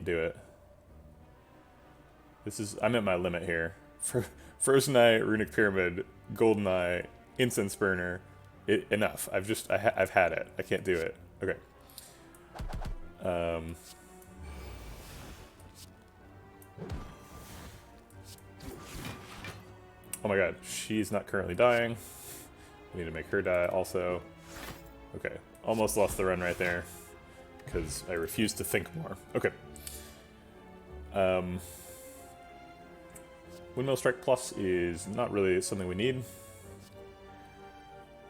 do it. I'm at my limit here. Frozen Eye, Runic Pyramid, Golden Eye, Incense Burner, enough. I've had it. I can't do it. Okay. Oh my god, she's not currently dying. We need to make her die also. Okay, almost lost the run right there. Because I refuse to think more. Okay. Windmill Strike Plus is not really something we need.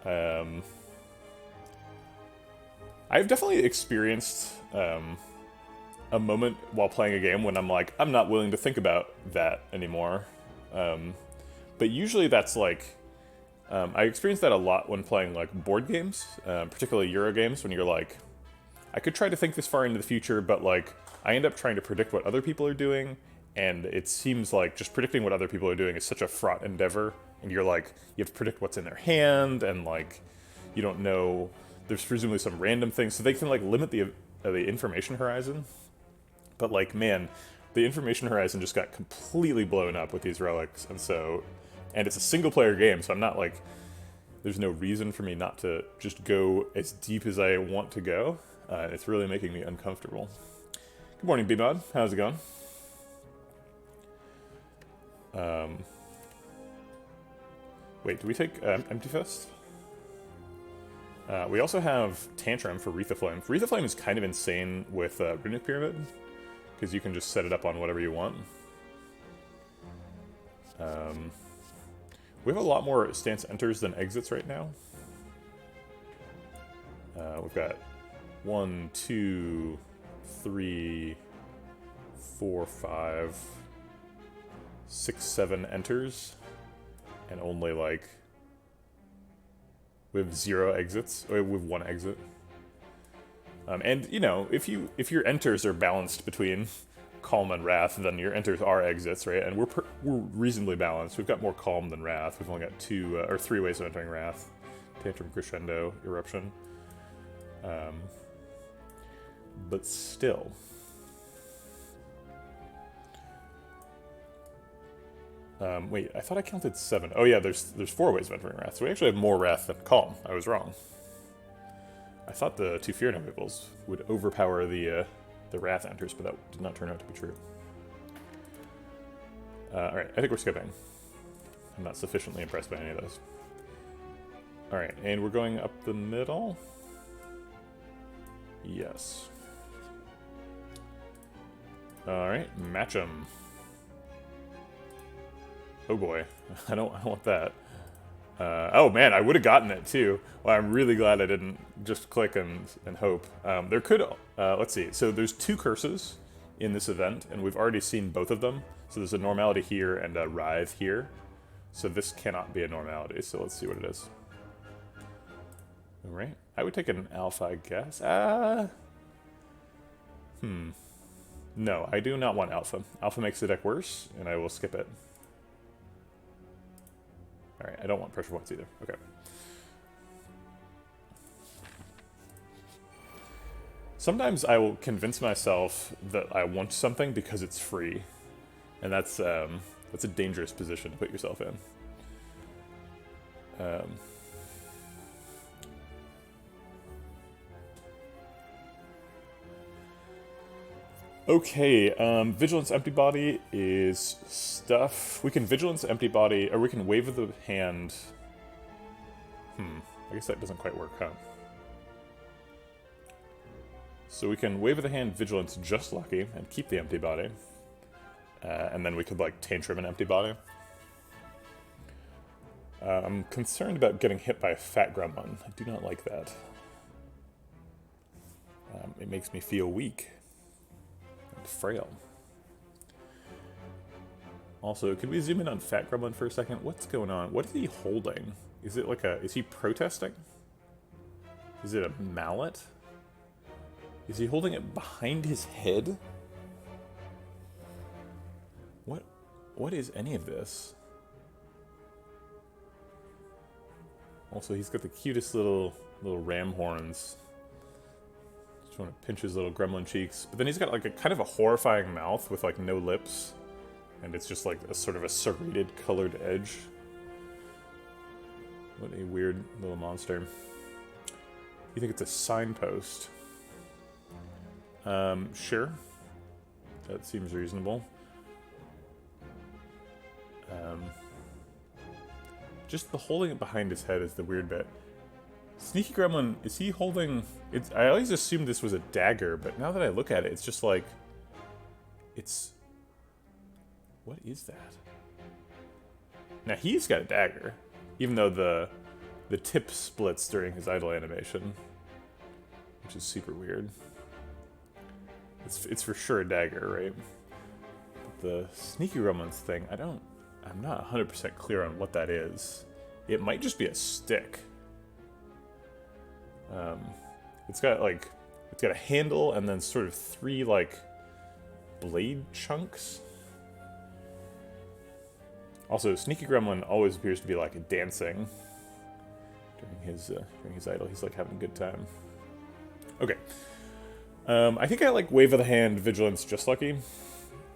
I've definitely experienced a moment while playing a game when I'm like, I'm not willing to think about that anymore. But usually that's like, I experience that a lot when playing like board games, particularly Euro games, when you're like, I could try to think this far into the future, but like, I end up trying to predict what other people are doing, and it seems like just predicting what other people are doing is such a fraught endeavor, and you're like, you have to predict what's in their hand, and like, you don't know, there's presumably some random things, so they can like limit the information horizon. But like, man, the information horizon just got completely blown up with these relics, and it's a single player game, so I'm not like, there's no reason for me not to just go as deep as I want to go. It's really making me uncomfortable. Good morning, B-Mod. How's it going? Wait, do we take Empty Fist? We also have Tantrum for Wreath of Flame. Wreath of Flame is kind of insane with Runic Pyramid, because you can just set it up on whatever you want. We have a lot more stance enters than exits right now. We've got 1, 2, 3, 4, 5, 6, 7 enters, and only like, we have 0 exits. We have 1 exit. And you know, if your enters are balanced between Calm and Wrath, then your enters are exits, right? And we're reasonably balanced. We've got more Calm than Wrath. We've only got 2 or 3 ways of entering Wrath: Tantrum, Crescendo, Eruption. But still. Wait, I thought I counted 7. Oh yeah, there's 4 ways of entering Wrath. So we actually have more Wrath than Calm. I was wrong. I thought the 2 Fear Notables would overpower the the Wrath enters, but that did not turn out to be true. Alright, I think we're skipping. I'm not sufficiently impressed by any of those. Alright, and we're going up the middle? Yes. Alright, match 'em. Oh boy, I don't want that. Oh man, I would have gotten it too. Well, I'm really glad I didn't just click and hope. There could, let's see, so there's 2 curses in this event, and we've already seen both of them. So there's a normality here and a writhe here. So this cannot be a normality, so let's see what it is. Alright, I would take an alpha, I guess. No, I do not want alpha. Alpha makes the deck worse, and I will skip it. Alright, I don't want pressure points either. Okay. Sometimes I will convince myself that I want something because it's free. And that's a dangerous position to put yourself in. Okay, Vigilance Empty Body is stuff. We can Vigilance Empty Body, or we can Wave the Hand. I guess that doesn't quite work, huh? So we can Wave the Hand Vigilance Just Lucky and keep the Empty Body. And then we could, like, Tantrum an Empty Body. I'm concerned about getting hit by a Fat Gremlin. I do not like that. It makes me feel weak. Frail. Also, could we zoom in on Fat Gremlin for a second? What's going on? What is he holding? Is it like is he protesting? Is it a mallet? Is he holding it behind his head? What is any of this? Also, he's got the cutest little ram horns. Just want to pinch his little gremlin cheeks. But then he's got like a kind of a horrifying mouth with like no lips. And it's just like a sort of a serrated colored edge. What a weird little monster. You think it's a signpost? Sure. That seems reasonable. Just the holding it behind his head is the weird bit. Sneaky Gremlin, is he holding... I always assumed this was a dagger, but now that I look at it, it's just like... It's... What is that? Now he's got a dagger, even though the tip splits during his idle animation, which is super weird. It's for sure a dagger, right? But the Sneaky Gremlins thing, I'm not 100% clear on what that is. It might just be a stick. It's got a handle and then sort of 3 like blade chunks. Also, Sneaky Gremlin always appears to be like dancing during his idle. He's like having a good time. Okay. I think I like Wave of the Hand Vigilance Just Lucky.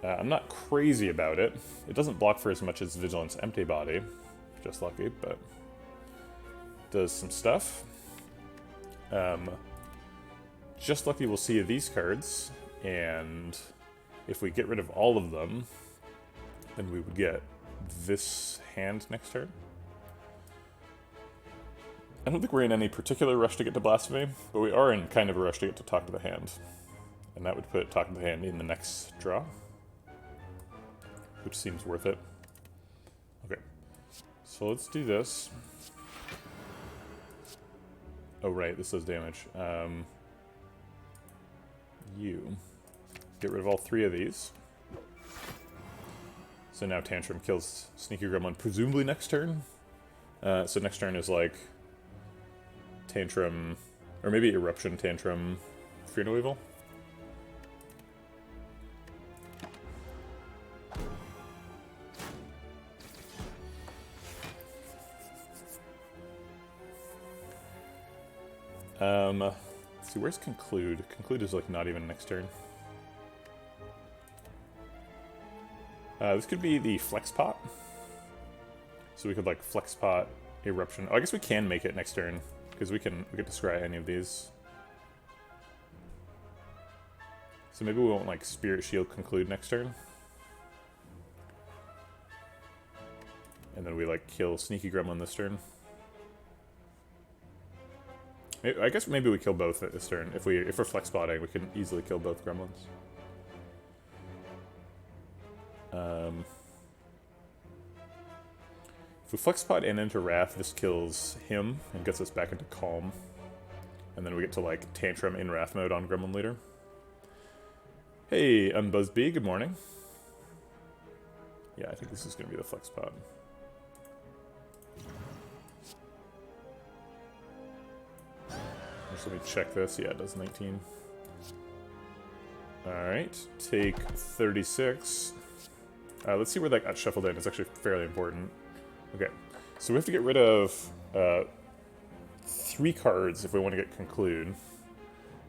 I'm not crazy about it. It doesn't block for as much as Vigilance Empty Body. Just Lucky, but does some stuff. Just Lucky will see these cards, and if we get rid of all of them, then we would get this hand next turn. I don't think we're in any particular rush to get to Blasphemy, but we are in kind of a rush to get to Talk to the Hand. And that would put Talk to the Hand in the next draw, which seems worth it. Okay, so let's do this. Oh right, this does damage. You get rid of all 3 of these. So now Tantrum kills Sneaky Gremlin, presumably next turn. So next turn is like Tantrum, or maybe Eruption, Tantrum, Fear No Evil. Let's see, where's Conclude? Conclude is like not even next turn. This could be the Flex Pot. So we could like Flex Pot, Eruption. Oh, I guess we can make it next turn, because we can descry any of these. So maybe we won't like Spirit Shield conclude next turn. And then we like kill Sneaky Gremlin this turn. I guess maybe we kill both at this turn. If we're flex spotting, we can easily kill both gremlins. If we flex spot and enter Wrath, this kills him and gets us back into Calm. And then we get to like Tantrum in Wrath mode on Gremlin Leader. Hey, Unbuzzbee, good morning. Yeah, I think this is going to be the flex spot. Just let me check this. Yeah, it does 19. Alright, take 36. Let's see where that got shuffled in. It's actually fairly important. Okay, so we have to get rid of 3 cards if we want to get Conclude.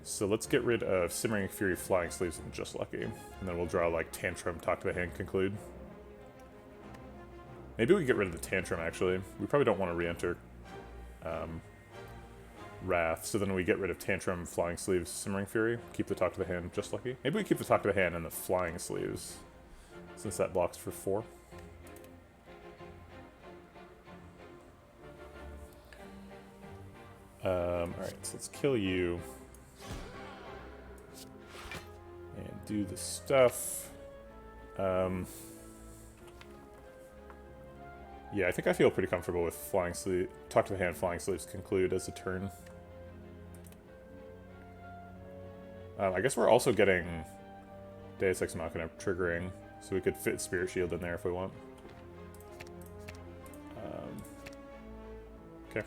So let's get rid of Simmering Fury, Flying Sleeves, and Just Lucky. And then we'll draw like Tantrum, Talk to the Hand, Conclude. Maybe we get rid of the Tantrum, actually. We probably don't want to re-enter Wrath, so then we get rid of Tantrum, Flying Sleeves, Simmering Fury, keep the Talk to the Hand, Just Lucky. Maybe we keep the Talk to the Hand and the Flying Sleeves, since that blocks for 4. Alright, so let's kill you. And do the stuff. Yeah, I think I feel pretty comfortable with Flying Sleeve, Talk to the Hand, Flying Sleeves conclude as a turn. I guess we're also getting Deus Ex Machina triggering, so we could fit Spirit Shield in there if we want. Okay.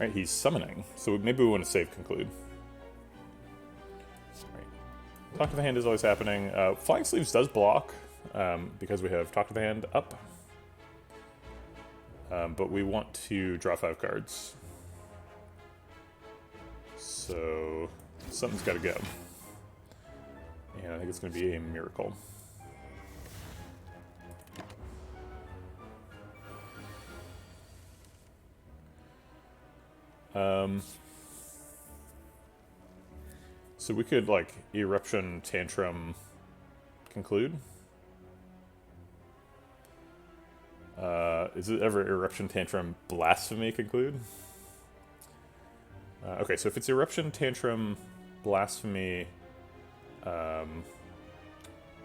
Alright, he's summoning, so maybe we want to save conclude. Alright. Talk to the Hand is always happening. Flying Sleeves does block, because we have Talk to the Hand up. But we want to draw 5 cards. So something's got to go. And I think it's going to be a Miracle. So we could like Eruption, Tantrum, conclude. Is it ever Eruption, Tantrum, Blasphemy conclude? Okay, so if it's Eruption, Tantrum, Blasphemy,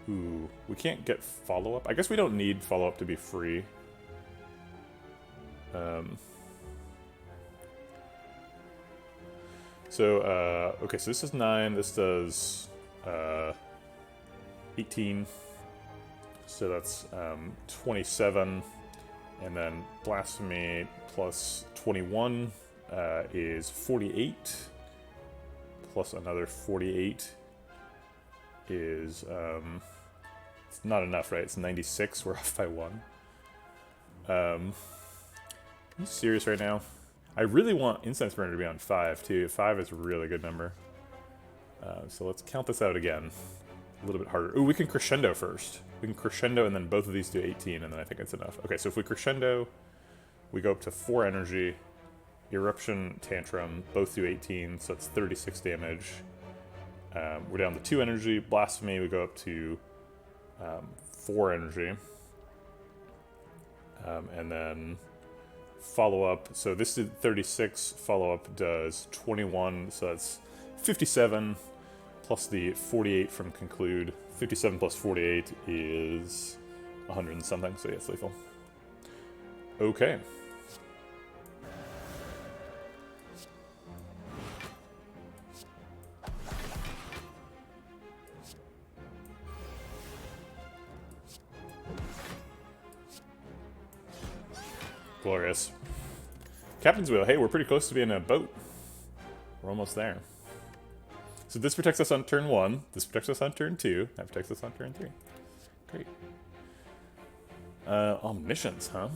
ooh, we can't get follow-up. I guess we don't need follow-up to be free. Okay, so this is 9, this does 18. So that's 27, and then Blasphemy plus 21 is 48, plus another 48 is, it's not enough, right? It's 96, we're off by 1. Are you serious right now? I really want Incense Burner to be on 5, too. 5 is a really good number. So let's count this out again. A little bit harder. Ooh, we can Crescendo first. We can Crescendo and then both of these do 18, and then I think it's enough. Okay, so if we Crescendo, we go up to 4 energy. Eruption, Tantrum, both do 18, so that's 36 damage. We're down to 2 energy. Blasphemy, we go up to 4 energy. And then follow-up, so this did 36, follow-up does 21, so that's 57, plus the 48 from conclude. 57 plus 48 is 100 and something, so yeah, it's lethal. Okay. Glorious. Captain's Wheel. Hey, we're pretty close to being a boat. We're almost there. So this protects us on turn 1. This protects us on turn 2. That protects us on turn 3. Great. Omniscience, huh?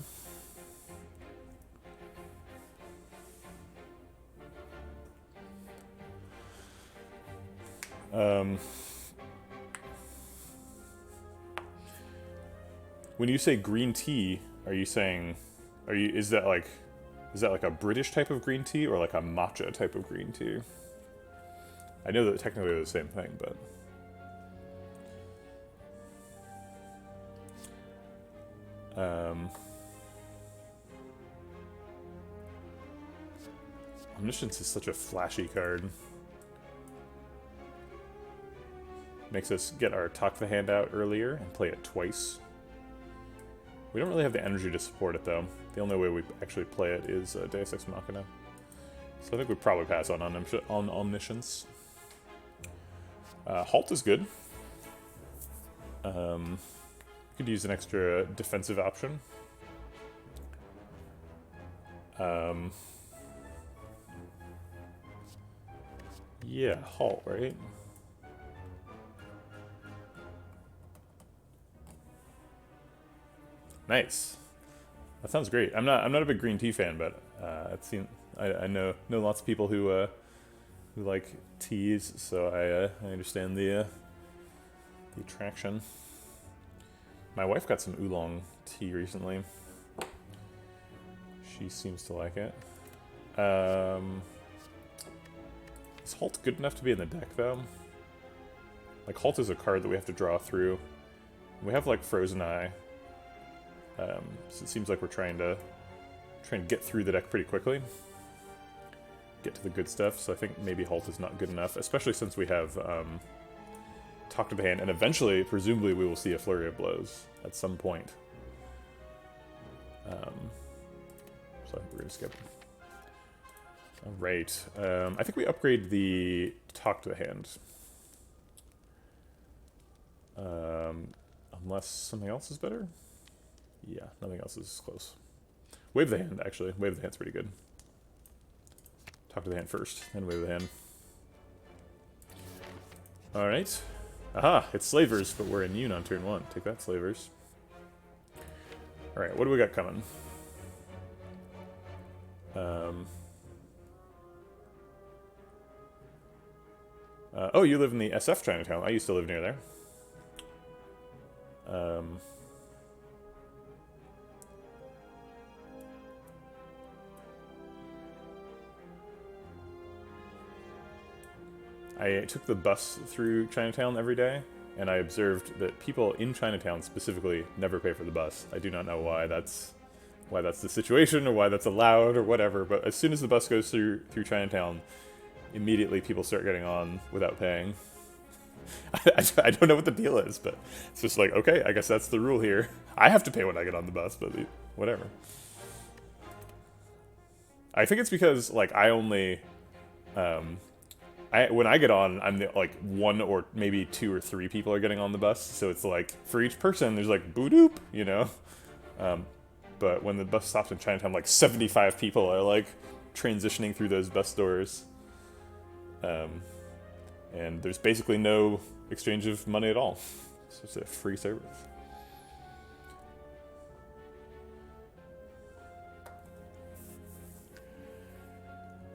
When you say green tea, are you saying... is Is that like a British type of green tea or like a matcha type of green tea? I know that technically they're the same thing, but... Omniscience is such a flashy card. Makes us get our Talk the Hand out earlier and play it twice. We don't really have the energy to support it, though. The only way we actually play it is Deus Ex Machina. So I think we'd probably pass on Omniscience. Halt is good. Could use an extra defensive option. Yeah, Halt, right? Nice. That sounds great. I'm not a big green tea fan, but I know lots of people who like teas, so I understand the attraction. My wife got some oolong tea recently. She seems to like it. Is Halt good enough to be in the deck, though? Like, Halt is a card that we have to draw through. We have, like, Frozen Eye. So it seems like we're trying to get through the deck pretty quickly. Get to the good stuff, so I think maybe Halt is not good enough, especially since we have Talk to the Hand, and eventually, presumably, we will see a Flurry of Blows at some point. So I think we're going to skip. Alright, I think we upgrade the Talk to the Hand. Unless something else is better? Yeah, nothing else is close. Wave the Hand, actually. Wave the Hand's pretty good. Talk to the Hand first, then Wave the Hand. Alright. Aha, it's Slavers, but we're immune on turn 1. Take that, Slavers. Alright, what do we got coming? Oh, you live in the SF Chinatown. I used to live near there. I took the bus through Chinatown every day, and I observed that people in Chinatown specifically never pay for the bus. I do not know why that's the situation, or why that's allowed, or whatever, but as soon as the bus goes through Chinatown, immediately people start getting on without paying. I don't know what the deal is, but it's just like, okay, I guess that's the rule here. I have to pay when I get on the bus, but whatever. I think it's because, like, I only... when I get on, I'm the, like, one or maybe 2 or 3 people are getting on the bus, so it's like, for each person, there's like, boo-doop, you know? But when the bus stops in Chinatown, like, 75 people are, like, transitioning through those bus doors. And there's basically no exchange of money at all. It's just a free service.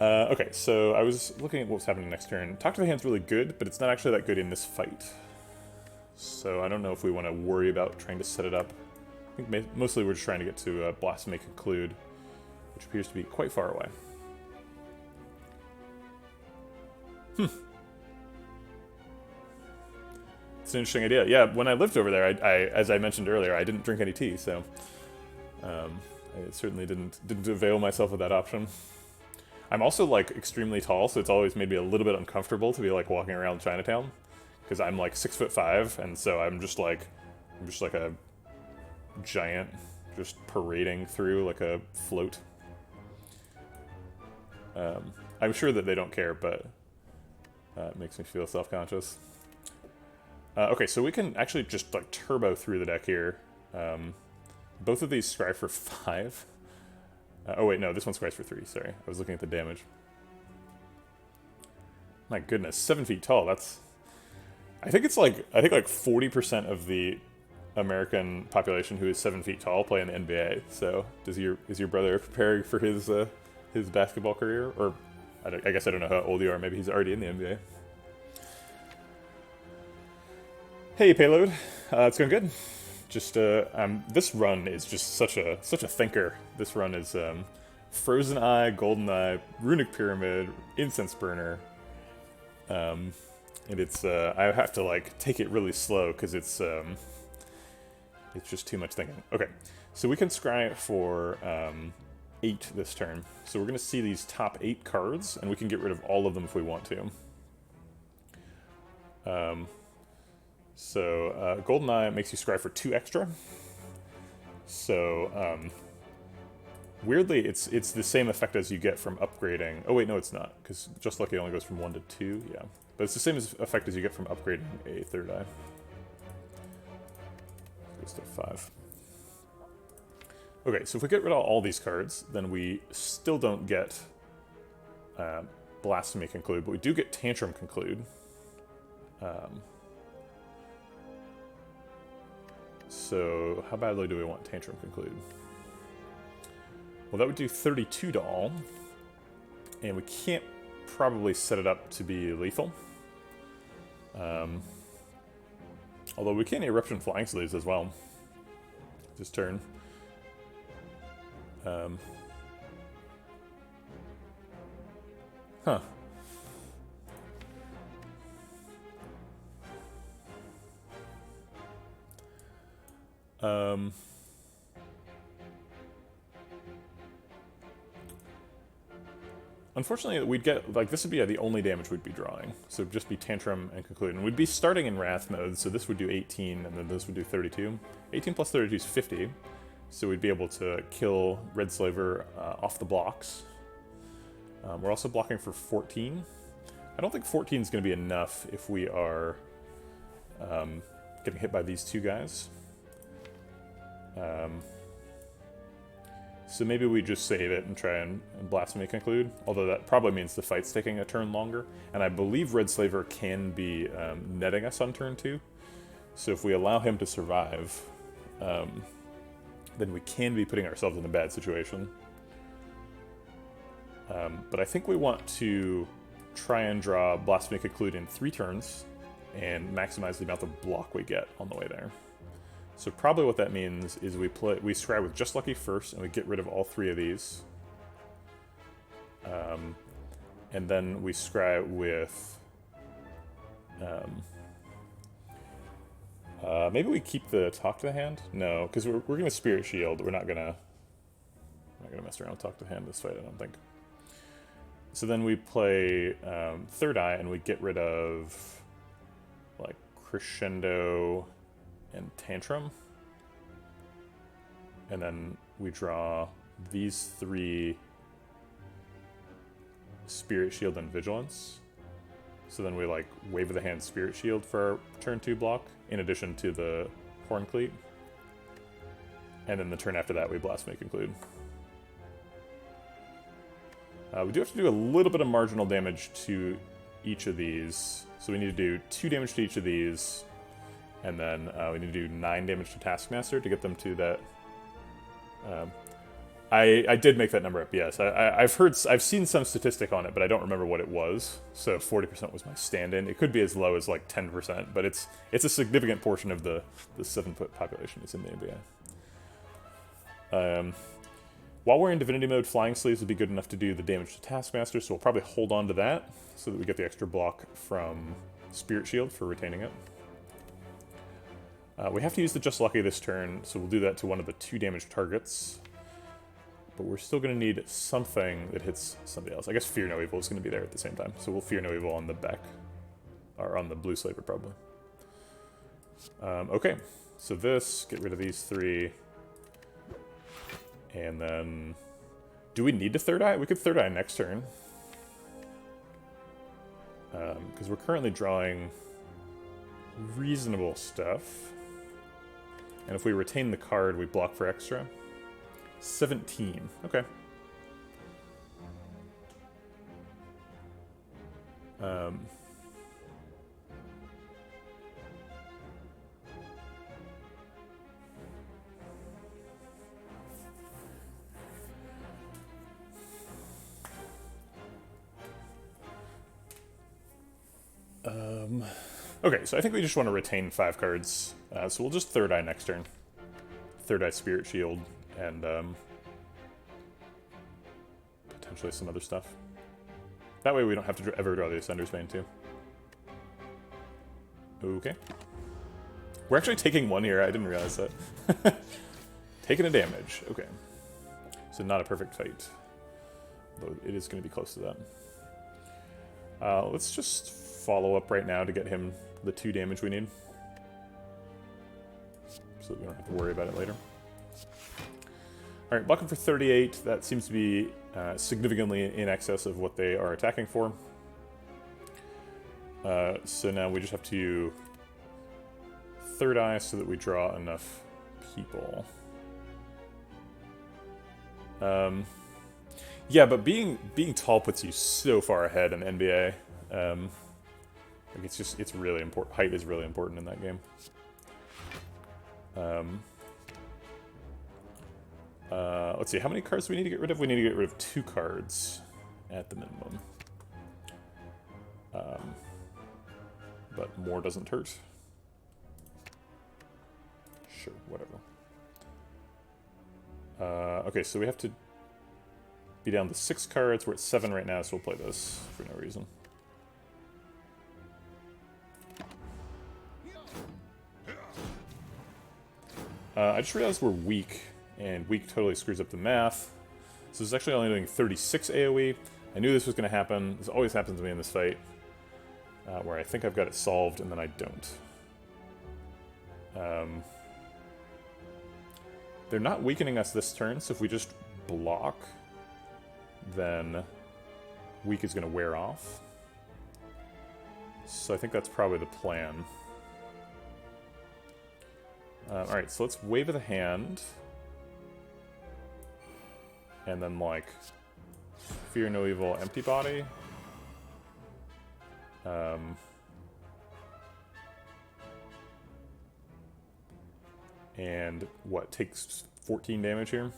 Okay, so I was looking at what's happening next turn. Talk to the Hand's really good, but it's not actually that good in this fight. So I don't know if we want to worry about trying to set it up. I think mostly we're just trying to get to Blasphemy Conclude, which appears to be quite far away. It's an interesting idea. Yeah, when I lived over there, I as I mentioned earlier, I didn't drink any tea, so I certainly didn't avail myself of that option. I'm also, like, extremely tall, so it's always made me a little bit uncomfortable to be, like, walking around Chinatown, because I'm, like, 6'5", and so I'm just like a giant, just parading through like a float. I'm sure that they don't care, but it makes me feel self-conscious. Okay, so we can actually just, like, turbo through the deck here. Both of these scry for 5. Oh wait, no, this one scries for 3, sorry. I was looking at the damage. My goodness, 7 feet tall, that's... I think like 40% of the American population who is 7 feet tall play in the NBA, so is your brother preparing for his basketball career? Or, I guess I don't know how old you are, maybe he's already in the NBA. Hey, Payload. It's going good. Just, this run is just such a thinker. This run is Frozen Eye, Golden Eye, Runic Pyramid, Incense Burner. And it's, I have to, like, take it really slow, because it's just too much thinking. Okay, so we can scry for 8 this turn. So we're going to see these top 8 cards, and we can get rid of all of them if we want to. Golden Eye makes you scry for 2 extra. So, weirdly, it's the same effect as you get from upgrading. Oh wait, no it's not, because Just Lucky only goes from 1 to 2, yeah. But it's the same effect as you get from upgrading a 3rd eye. Goes to 5. Okay, so if we get rid of all these cards, then we still don't get Blasphemy Conclude, but we do get Tantrum Conclude. So how badly do we want Tantrum Conclude? Well, that would do 32 to all, and we can't probably set it up to be lethal. Although we can Eruption Flying Sleeves as well this turn. Huh. Unfortunately, we'd get, like, this would be the only damage we'd be drawing. So it'd just be Tantrum and Conclude. And we'd be starting in Wrath mode, so this would do 18, and then this would do 32. 18 plus 32 is 50. So we'd be able to kill Red Slaver off the blocks. We're also blocking for 14. I don't think 14 is going to be enough if we are getting hit by these 2 guys. So maybe we just save it and try and Blasphemy Conclude, although that probably means the fight's taking a turn longer. And I believe Red Slaver can be netting us on turn 2. So if we allow him to survive, then we can be putting ourselves in a bad situation. But I think we want to try and draw Blasphemy Conclude in 3 turns and maximize the amount of block we get on the way there. So probably what that means is we scry with Just Lucky first, and we get rid of all 3 of these. And then we scry with... maybe we keep the Talk to the Hand? No, because we're going to Spirit Shield. We're not going to mess around with Talk to the Hand this fight, I don't think. So then we play 3rd Eye, and we get rid of, like, Crescendo and Tantrum. And then we draw these 3 Spirit Shield and Vigilance. So then we, like, Wave of the Hand Spirit Shield for our turn 2 block, in addition to the Horn Cleat. And then the turn after that we Blasphemy Conclude. We do have to do a little bit of marginal damage to each of these. So we need to do 2 damage to each of these, and then we need to do 9 damage to Taskmaster to get them to that. I did make that number up, yes. I've seen some statistic on it, but I don't remember what it was. So 40% was my stand-in. It could be as low as like 10%, but it's a significant portion of the 7-foot population is in the NBA. While we're in Divinity mode, Flying Sleeves would be good enough to do the damage to Taskmaster, so we'll probably hold on to that so that we get the extra block from Spirit Shield for retaining it. We have to use the Just Lucky this turn, so we'll do that to one of the 2 damaged targets. But we're still going to need something that hits somebody else. I guess Fear No Evil is going to be there at the same time, so we'll Fear No Evil on the back, or on the Blue Slaver probably. Okay, so this, get rid of these 3. And then, do we need to 3rd Eye? We could 3rd Eye next turn. Because we're currently drawing reasonable stuff. And if we retain the card, we block for extra. 17. Okay. Okay, so I think we just want to retain 5 cards. So we'll just 3rd Eye next turn. 3rd Eye Spirit Shield, and potentially some other stuff. That way we don't have to ever draw the Ascender's Bane too. Okay. We're actually taking one here, I didn't realize that. Taking a damage, okay. So not a perfect fight. Though it is going to be close to that. Let's just follow up right now to get him the 2 damage we need. So that we don't have to worry about it later. Alright, blocking for 38. That seems to be significantly in excess of what they are attacking for. So now we just have to third eye so that we draw enough people. Yeah, but being tall puts you so far ahead in the NBA. Like it's really important. Height is really important in that game. Let's see, how many cards do we need to get rid of? We need to get rid of 2 cards at the minimum. But more doesn't hurt. Sure, whatever. Okay, so we have to be down to 6 cards. We're at 7 right now, so we'll play this for no reason. I just realized we're weak, and weak totally screws up the math. So it's actually only doing 36 AoE. I knew this was going to happen. This always happens to me in this fight, where I think I've got it solved, and then I don't. They're not weakening us this turn, so if we just block, then weak is going to wear off. So I think that's probably the plan. Alright, so let's wave of the hand. And then, like, Fear No Evil, Empty Body. And what, takes 14 damage here?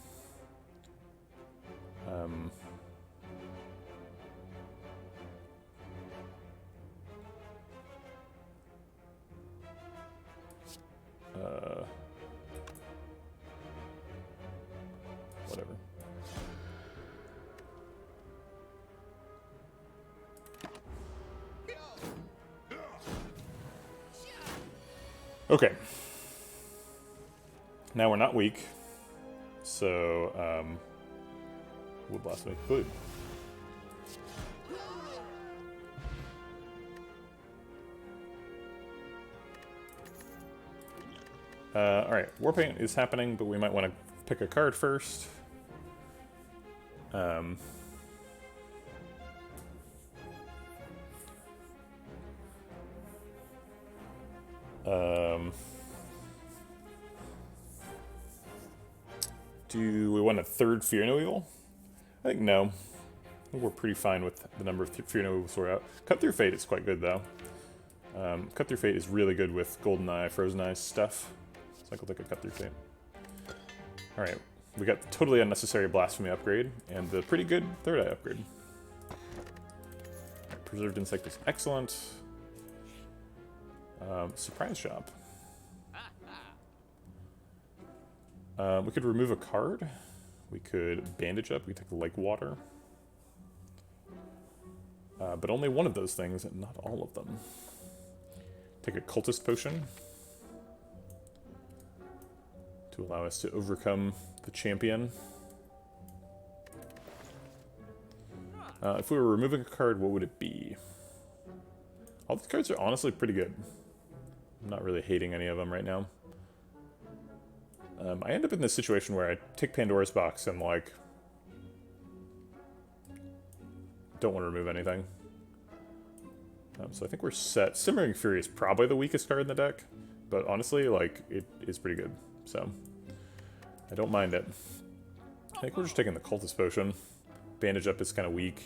Whatever. Okay. Now we're not weak, so we'll blast me. Good. Alright, Warpaint is happening, but we might want to pick a card first. Do we want a 3rd Fear No Evil? I think no. I think we're pretty fine with the number of Fear No Evils we're out. Cut Through Fate is quite good, though. Cut Through Fate is really good with Golden Eye, Frozen Eyes stuff. So I could take a Cut Through Fate. Alright, we got the totally unnecessary Blasphemy upgrade, and the pretty good 3rd Eye upgrade. Right, Preserved Insect is excellent. Surprise Shop. We could remove a card. We could Bandage Up. We could take Like Water. But only one of those things, and not all of them. Take a Cultist Potion to allow us to overcome the champion. If we were removing a card, what would it be? All these cards are honestly pretty good. I'm not really hating any of them right now. I end up in this situation where I take Pandora's Box and, like, don't want to remove anything. So I think we're set. Simmering Fury is probably the weakest card in the deck, but honestly, like, it is pretty good. So I don't mind it. I think we're just taking the Cultist Potion. Bandage Up is kind of weak.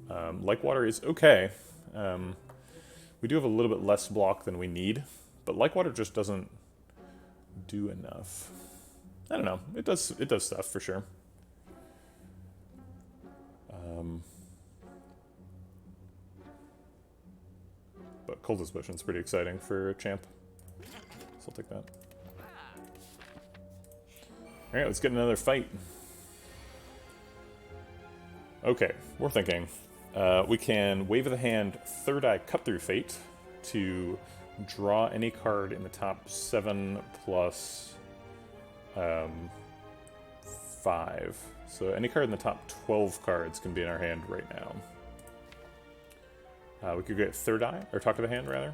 Like Water is okay. We do have a little bit less block than we need, but Like Water just doesn't do enough. I don't know. It does stuff for sure. But Cultist Potion's pretty exciting for a champ. So I'll take that. Alright, let's get another fight. Okay, we're thinking. We can Wave of the Hand, Third Eye, Cut Through Fate to draw any card in the top 7 plus 5. So any card in the top 12 cards can be in our hand right now. We could get Third Eye, or Talk to the Hand, rather.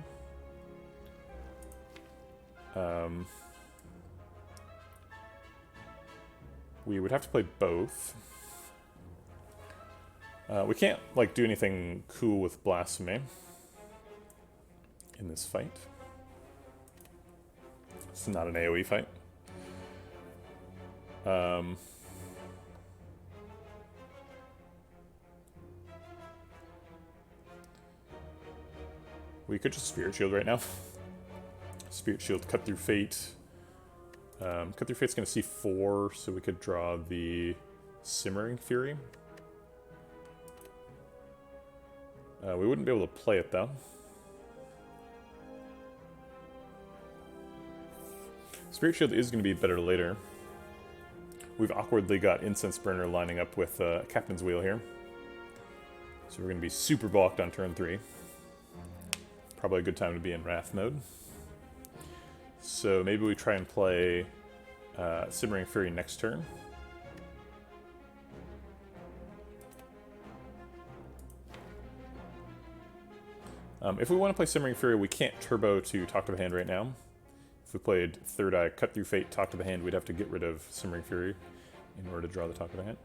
We would have to play both. We can't, like, do anything cool with Blasphemy in this fight. It's not an AoE fight. We could just Spirit Shield right now. Spirit Shield, Cut Through Fate. Cut Through Fate's going to see 4, so we could draw the Simmering Fury. We wouldn't be able to play it, though. Spirit Shield is going to be better later. We've awkwardly got Incense Burner lining up with Captain's Wheel here. So we're going to be super balked on turn 3. Probably a good time to be in Wrath mode. So maybe we try and play Simmering Fury next turn. If we want to play Simmering Fury, we can't turbo to Talk to the Hand right now. If we played Third Eye, Cut Through Fate, Talk to the Hand, we'd have to get rid of Simmering Fury in order to draw the Talk to the Hand.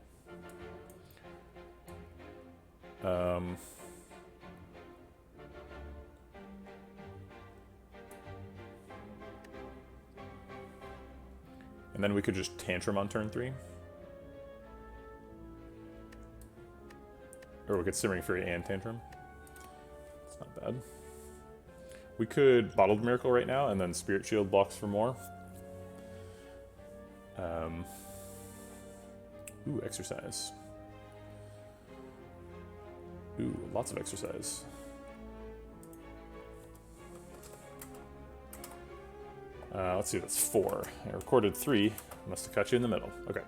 And then we could just Tantrum on turn 3. Or we could Simmering Fury and Tantrum. It's not bad. We could Bottled Miracle right now, and then Spirit Shield blocks for more. Ooh, Exercise. Ooh, lots of Exercise. Let's see, that's 4. I recorded 3. Must have caught you in the middle. Okay.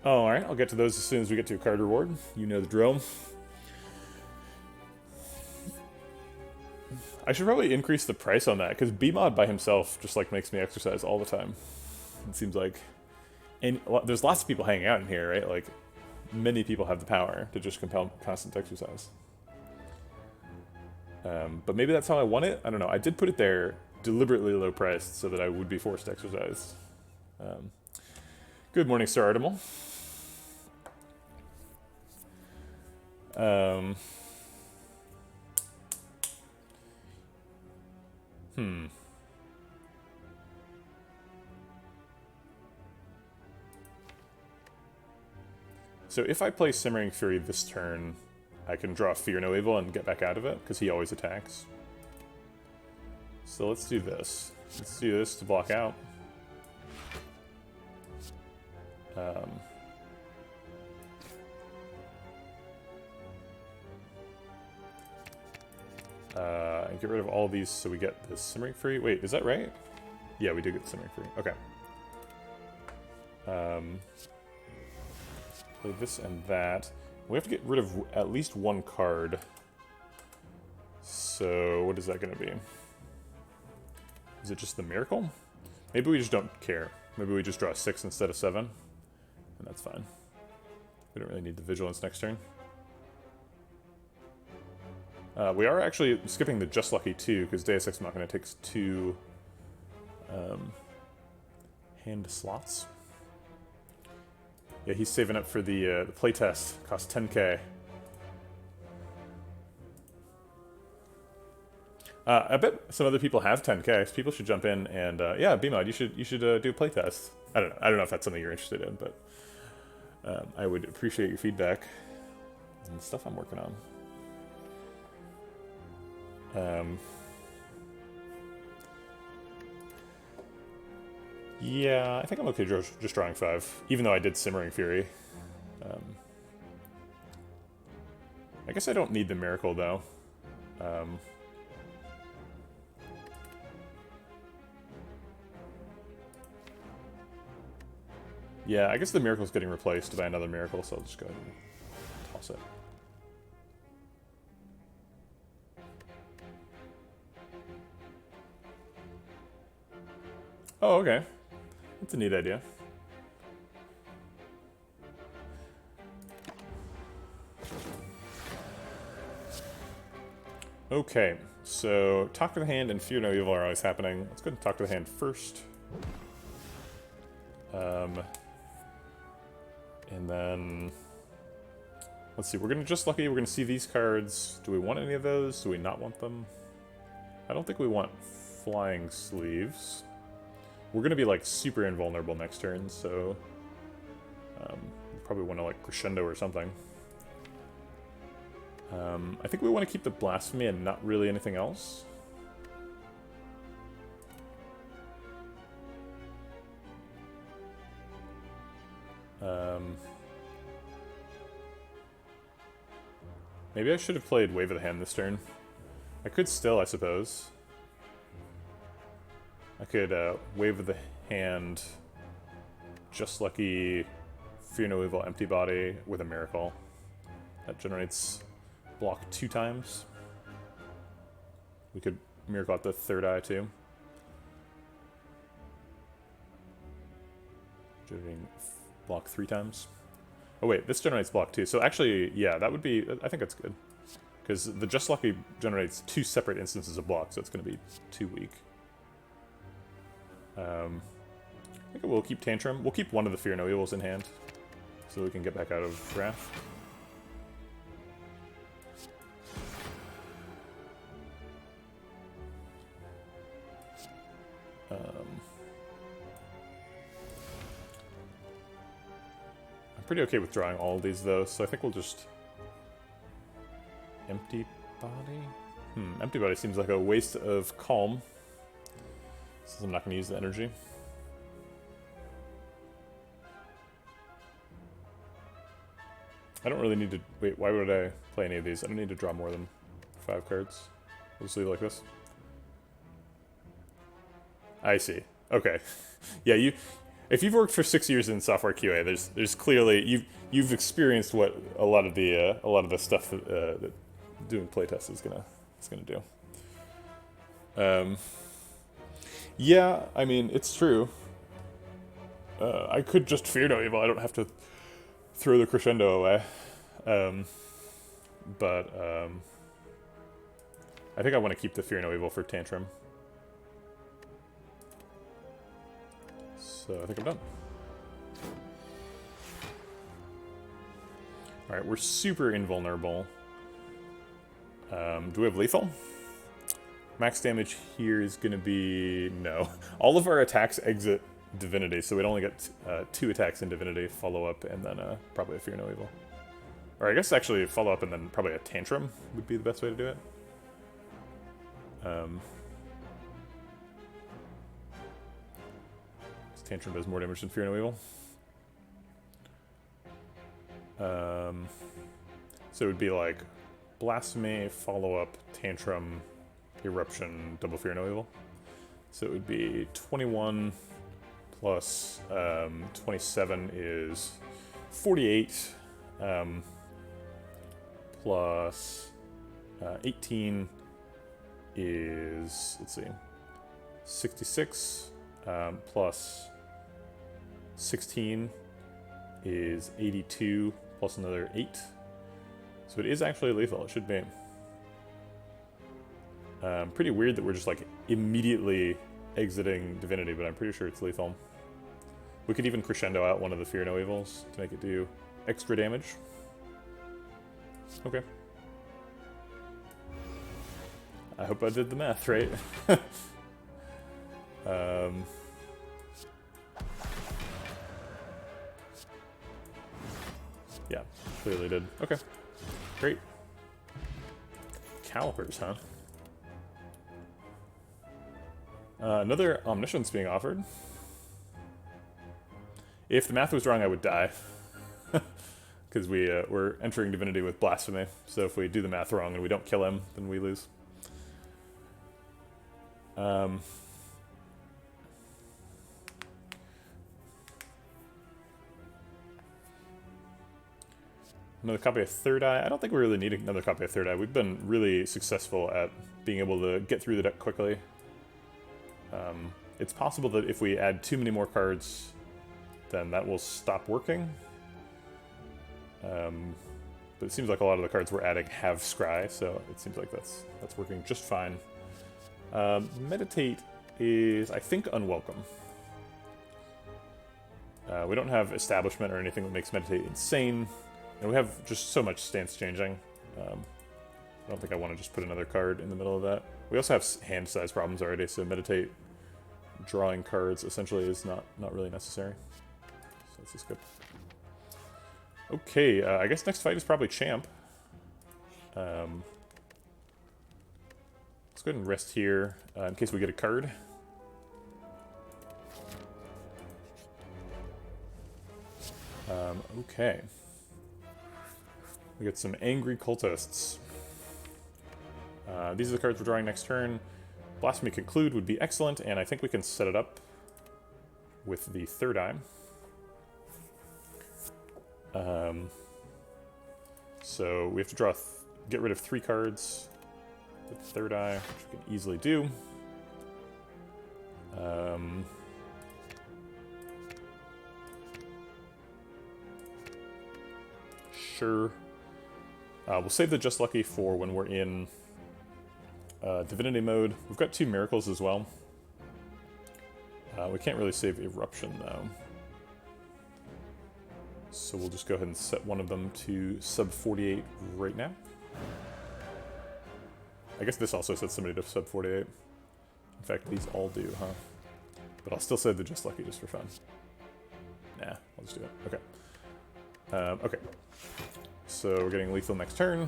Oh, alright, I'll get to those as soon as we get to a card reward. You know the drill. I should probably increase the price on that, because B-Mod by himself just, like, makes me exercise all the time. It seems like... And there's lots of people hanging out in here, right? Like, many people have the power to just compel constant exercise. But maybe that's how I want it? I don't know. I did put it there deliberately low priced so that I would be forced to exercise. Good morning, Sir Artemal. So if I play Simmering Fury this turn, I can draw Fear No Evil and get back out of it, because he always attacks. So let's do this. Let's do this to block out. And get rid of all these so we get the Simmering Fury. Wait, is that right? Yeah, we do get the Simmering Fury. Okay. Play this and that. We have to get rid of at least one card. So what is that going to be? Is it just the Miracle? Maybe we just don't care. Maybe we just draw 6 instead of 7. And that's fine. We don't really need the Vigilance next turn. We are actually skipping the Just Lucky 2, because Deus Ex Machina takes 2 hand slots. Yeah, he's saving up for the playtest. Costs 10k. I bet some other people have 10k, so people should jump in and yeah, B-Mod, you should do a playtest. I don't know if that's something you're interested in, but I would appreciate your feedback and the stuff I'm working on. Yeah, I think I'm okay just drawing 5, even though I did Simmering Fury. I guess I don't need the Miracle, though. Yeah, I guess the Miracle's getting replaced by another Miracle, so I'll just go ahead and it. Oh, okay. That's a neat idea. Okay, so Talk to the Hand and Fear No Evil are always happening. Let's go and Talk to the Hand first. And then... Let's see, we're gonna Just Lucky, we're gonna see these cards. Do we want any of those? Do we not want them? I don't think we want Flying Sleeves. We're gonna be like super invulnerable next turn, so... probably want to like Crescendo or something. I think we want to keep the Blasphemy and not really anything else. Maybe I should have played Wave of the Hand this turn. I could still, I suppose. I could Wave of the Hand, Just Lucky, Fear No Evil, Empty Body with a Miracle. That generates block 2 times. We could Miracle out the third eye too. Generating block 3 times. Oh wait, this generates block 2. So actually, yeah, that would be... I think that's good. Because the Just Lucky generates 2 separate instances of block, so it's going to be too weak. I think we'll keep Tantrum. We'll keep one of the Fear No Evils in hand, so we can get back out of Wrath. I'm pretty okay with drawing all of these though, so I think we'll just... Empty Body? Empty Body seems like a waste of Calm, since I'm not going to use the energy. I don't really need to... Wait, why would I play any of these? I don't need to draw more than 5 cards. We'll just leave it like this. I see. Okay. Yeah, if you've worked for 6 years in software QA, there's clearly you've experienced what a lot of the stuff that doing playtests is gonna do. Yeah, I mean it's true. I could just Fear No Evil. I don't have to throw the Crescendo away. But I think I want to keep the Fear No Evil for Tantrum. So I think I'm done. Alright, we're super invulnerable. Do we have lethal? Max damage here is going to be... no. All of our attacks exit Divinity, so we'd only get 2 attacks in Divinity, follow up, and then probably a Fear No Evil. Or I guess actually follow up and then probably a Tantrum would be the best way to do it. Tantrum does more damage than Fear No Evil. So it would be like Blasphemy, follow up, Tantrum, Eruption, double Fear No Evil. So it would be 21 plus 27 is 48, plus 18 is, let's see, 66, plus 16 is 82 plus another 8. So it is actually lethal, it should be. Pretty weird that we're just like immediately exiting Divinity, but I'm pretty sure it's lethal. We could even Crescendo out one of the Fear No Evils to make it do extra damage. Okay. I hope I did the math right. Yeah, clearly did. Okay, great. Calipers, huh? Another Omniscience being offered. If the math was wrong, I would die. Because we're entering Divinity with Blasphemy, so if we do the math wrong and we don't kill him, then we lose. Another copy of Third Eye. I don't think we really need another copy of Third Eye. We've been really successful at being able to get through the deck quickly. It's possible that if we add too many more cards, then that will stop working. But it seems like a lot of the cards we're adding have Scry, so it seems like that's working just fine. Meditate is, I think, unwelcome. We don't have Establishment or anything that makes Meditate insane. And we have just so much stance changing. I don't think I want to just put another card in the middle of that. We also have hand size problems already, so Meditate drawing cards essentially is not really necessary. So let's just skip. Okay, I guess next fight is probably Champ. Let's go ahead and rest here in case we get a card. Okay. We get some Angry Cultists. These are the cards we're drawing next turn. Blasphemy Conclude would be excellent, and I think we can set it up with the Third Eye. So we have to draw, get rid of 3 cards with the Third Eye, which we can easily do. Sure. We'll save the Just Lucky for when we're in Divinity mode. We've got 2 Miracles as well. We can't really save Eruption, though. So we'll just go ahead and set one of them to sub 48 right now. I guess this also sets somebody to sub 48. In fact, these all do, huh? But I'll still save the Just Lucky just for fun. Nah, I'll just do it. Okay. Okay. So we're getting lethal next turn.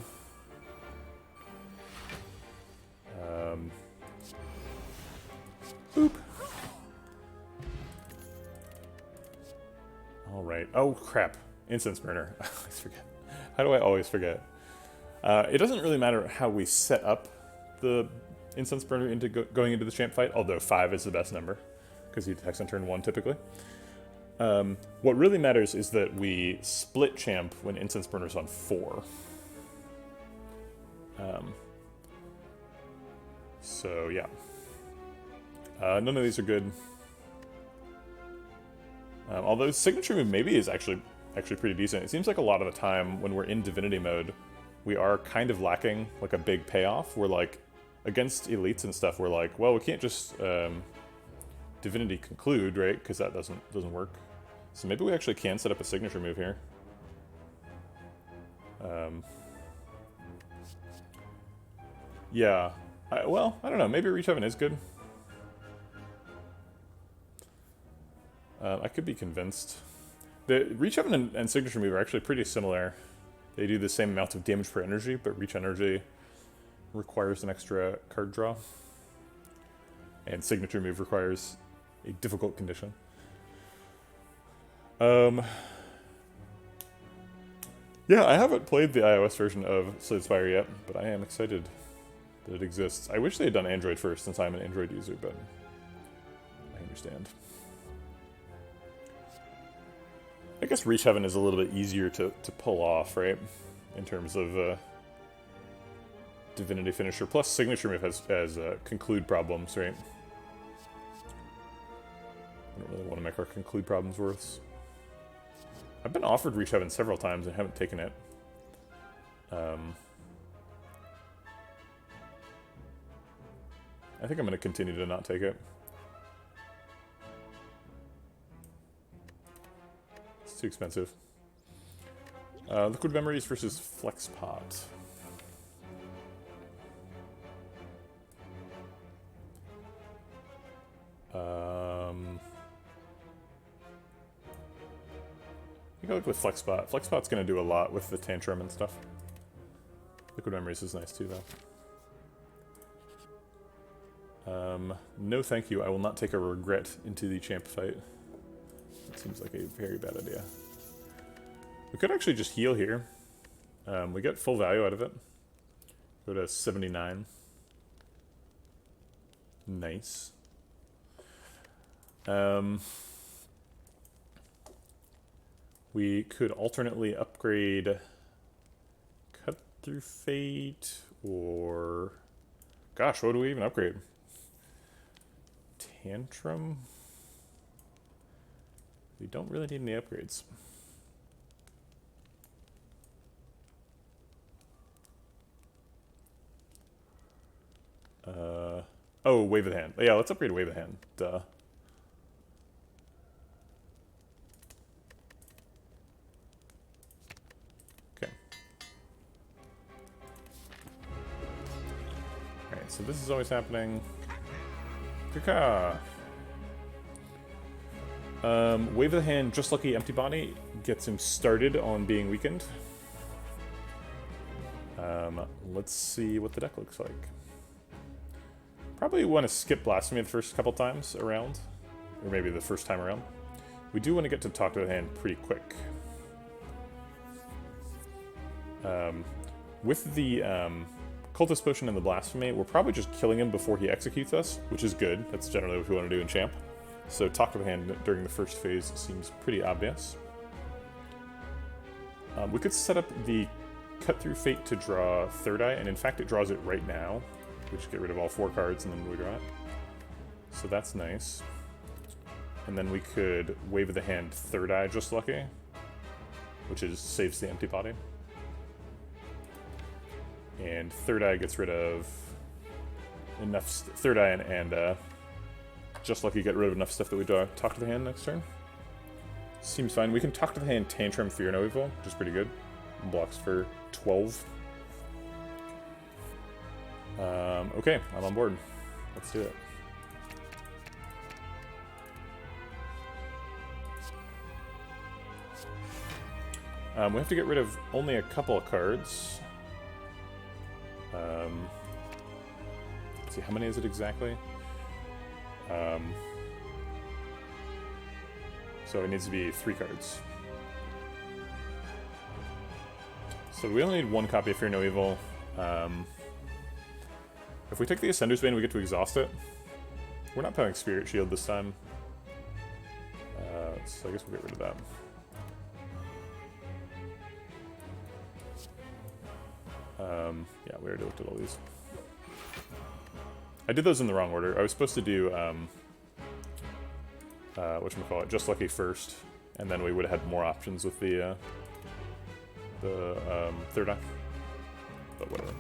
Boop. Alright. Oh, crap. Incense Burner. I always forget. How do I always forget? It doesn't really matter how we set up the Incense Burner into going into the Champ fight, although 5 is the best number, because he attacks on turn 1 typically. What really matters is that we split Champ when Incense Burner's on 4. So, yeah. None of these are good. Although Signature Move maybe is actually pretty decent. It seems like a lot of the time when we're in Divinity mode, we are kind of lacking like a big payoff. We're like, against elites and stuff, we're like, well, we can't just Divinity Conclude, right? Because that doesn't work. So maybe we actually can set up a Signature Move here. Yeah. Well, I don't know. Maybe Reach Heaven is good. I could be convinced. The Reach Heaven and Signature Move are actually pretty similar. They do the same amount of damage per energy, but Reach Energy requires an extra card draw. And Signature Move requires a difficult condition. Yeah, I haven't played the iOS version of Slay the Spire yet, but I am excited that it exists. I wish they had done Android first, since I'm an Android user, but I understand. I guess Reach Heaven is a little bit easier to pull off, right? In terms of Divinity Finisher. Plus, Signature Move has Conclude problems, right? I don't really want to make our Conclude problems worse. I've been offered Reach Heaven several times and haven't taken it. I think I'm going to continue to not take it. It's too expensive. Liquid Memories versus Flexpot. I think I'll look with Flexpot. Flexpot's going to do a lot with the Tantrum and stuff. Liquid Memories is nice too, though. No thank you, I will not take a regret into the Champ fight. That seems like a very bad idea. We could actually just heal here. We get full value out of it. Go to 79. Nice. We could alternately upgrade through Fate, or... Gosh, what do we even upgrade? Tantrum? We don't really need any upgrades. Oh, Wave of the Hand. Yeah, let's upgrade Wave of the Hand. Duh. Okay. Alright, so this is always happening. Kaka! Wave of the Hand, Just Lucky Empty Body gets him started on being weakened. Let's see what the deck looks like. Probably want to skip Blasphemy the first couple times around, or maybe the first time around. We do want to get to Talk to the Hand pretty quick. With the Cultist Potion and the Blasphemy, we're probably just killing him before he executes us, which is good. That's generally what we want to do in Champ. So Talk to the Hand during the first phase seems pretty obvious. We could set up the Cut Through Fate to draw Third Eye, and in fact it draws it right now. We just get rid of all 4 cards and then we draw it. So that's nice. And then we could Wave of the Hand Third Eye Just Lucky, which is saves the empty body. And Third Eye gets rid of enough Third Eye and Just Lucky get rid of enough stuff that we draw Talk to the Hand next turn. Seems fine. We can Talk to the Hand Tantrum Fear No Evil, which is pretty good. Blocks for 12. Okay, I'm on board. Let's do it. We have to get rid of only a couple of cards. Let's see, how many is it exactly? So it needs to be 3 cards. So we only need 1 copy of Fear No Evil. If we take the Ascender's Bane, we get to exhaust it. We're not playing Spirit Shield this time. So I guess we'll get rid of that. Yeah, we already looked at all these. I did those in the wrong order. I was supposed to do, whatchamacallit, Just Lucky first, and then we would have had more options with the Third Eye. But whatever.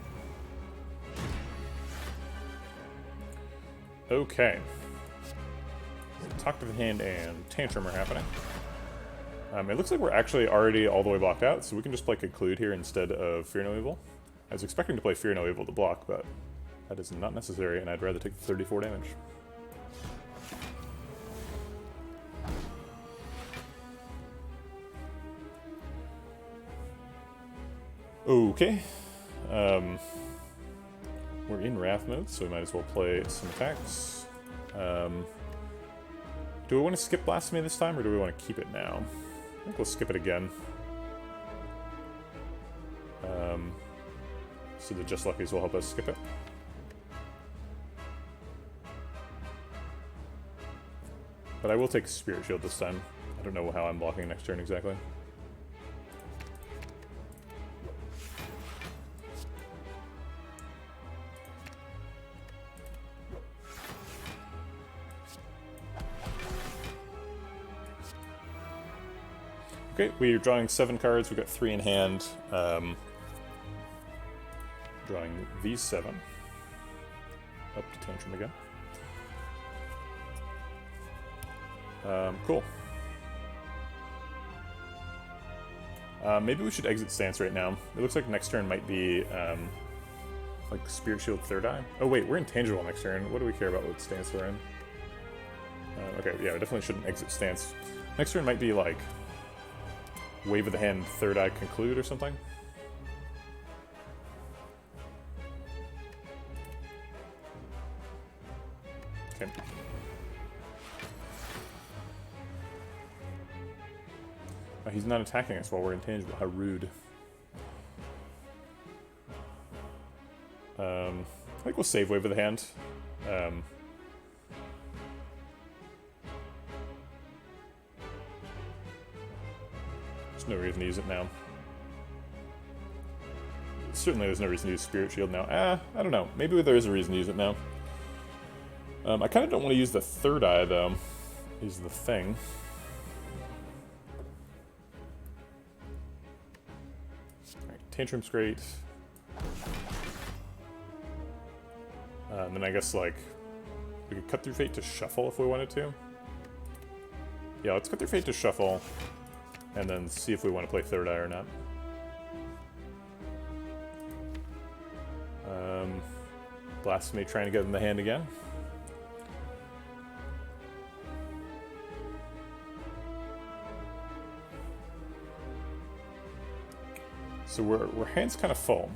Okay. Talk to the Hand and Tantrum are happening. It looks like we're actually already all the way blocked out, so we can just play Conclude here instead of Fear No Evil. I was expecting to play Fear No Evil to block, but that is not necessary, and I'd rather take the 34 damage. Okay. We're in Wrath mode, so we might as well play some attacks. Do we want to skip Blasphemy this time, or do we want to keep it now? I think we'll skip it again. So the Just Luckies will help us skip it. But I will take Spirit Shield this time. I don't know how I'm blocking next turn exactly. Okay, we're drawing 7 cards. We've got 3 in hand. Drawing these 7. Up to Tantrum again. Cool. Maybe we should exit stance right now. It looks like next turn might be like Spirit Shield Third Eye. Oh wait, we're intangible next turn. What do we care about what stance we're in? Okay, yeah, we definitely shouldn't exit stance. Next turn might be like Wave of the Hand Third Eye Conclude or something. Okay. Oh, he's not attacking us while we're intangible. How rude. I think we'll save Wave of the Hand. There's no reason to use it now. certainly there's no reason to use Spirit Shield now. I don't know. Maybe there is a reason to use it now. I kind of don't want to use the third eye, though, is the thing. Alright, Tantrum's great. And then I guess, like, we could cut through Fate to shuffle if we wanted to. Yeah, let's cut through Fate to shuffle, and then see if we want to play third eye or not. Blasphemy trying to get in the hand again. So we're hands kind of full.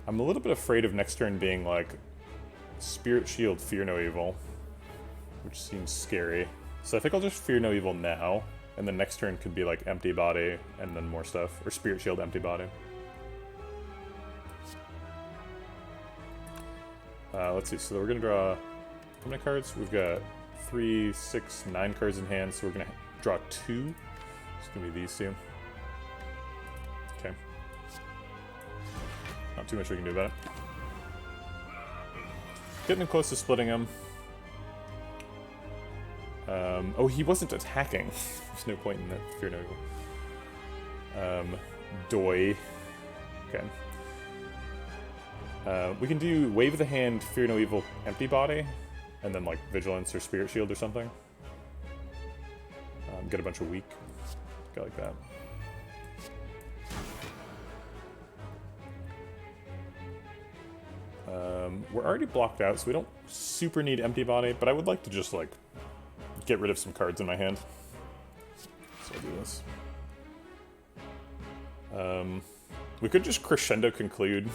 I'm a little bit afraid of next turn being like Spirit Shield, Fear No Evil, which seems scary. So I think I'll just Fear No Evil now, and then next turn could be like Empty Body and then more stuff, or Spirit Shield, Empty Body. Let's see. So we're gonna draw how many cards? We've got 3, 6, 9 cards in hand. So we're gonna draw 2. It's gonna be these two. Okay. Not too much we can do about it. Getting close to splitting him. Oh, he wasn't attacking. There's no point in that. Fear No Evil. Doi. Okay. We can do Wave of the Hand, Fear No Evil, Empty Body, and then like Vigilance or Spirit Shield or something. Get a bunch of weak. Go like that. We're already blocked out, so we don't super need Empty Body, but I would like to just like get rid of some cards in my hand. So I'll do this. We could just Crescendo Conclude.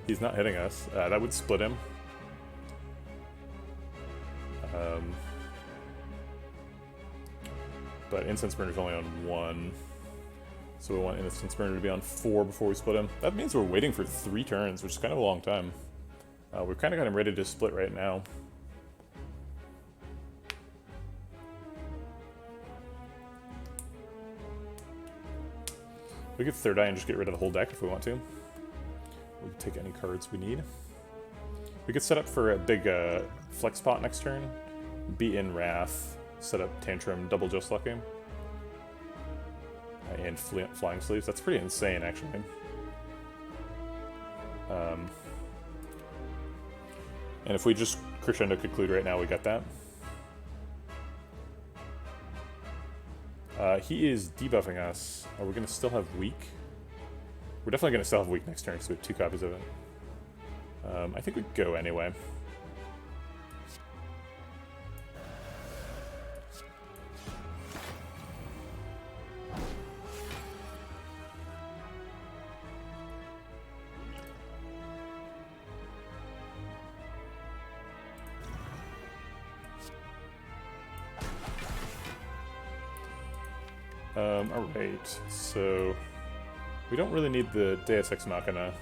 He's not hitting us. That would split him. But Incense Burner's only on 1. So we want Incense Burner to be on 4 before we split him. That means we're waiting for 3 turns, which is kind of a long time. We've kind of got him ready to split right now. We could third eye and just get rid of the whole deck if we want to. We can take any cards we need. We could set up for a big flex pot next turn. Be in Wrath, set up Tantrum, double Just Lucky. And Flying Sleeves. That's pretty insane, actually. And if we just Crescendo Conclude right now, we got that. He is debuffing us. Are we going to still have Weak? We're definitely going to still have Weak next turn because we have 2 copies of it. I think we'd go anyway. Alright, so we don't really need the Deus Ex Machina.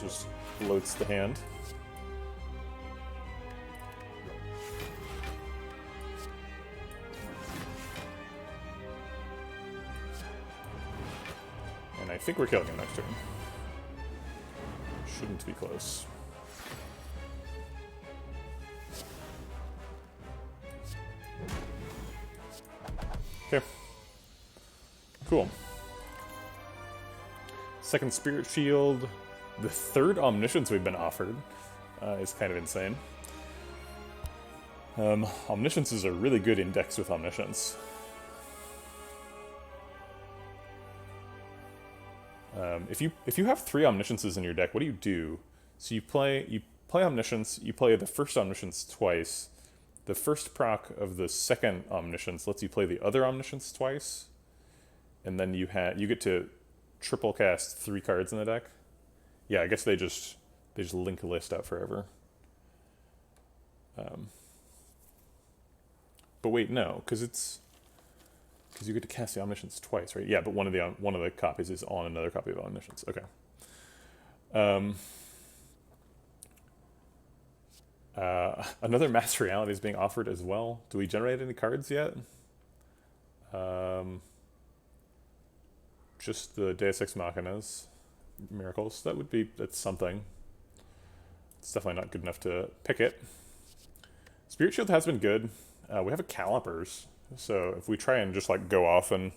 Just bloats the hand. And I think we're killing him next turn. Shouldn't be close. Okay. Cool. Second Spirit Shield. The third Omniscience we've been offered is kind of insane. Omniscience is a really good index with Omniscience. If you have 3 Omnisciences in your deck, what do you do? So you play Omniscience, you play the first Omniscience twice. The first proc of the second Omniscience lets you play the other Omniscience twice, and then you get to triple cast 3 cards in the deck. Yeah, I guess they just link a list out forever. But wait, no, because you get to cast the Omniscience twice, right? Yeah, but one of the copies is on another copy of Omniscience. Okay. Another Mass Reality is being offered as well. Do we generate any cards yet? Just the Deus Ex Machinas. Miracles. That's something. It's definitely not good enough to pick it. Spirit Shield has been good. We have a Calipers, so if we try and just like go off and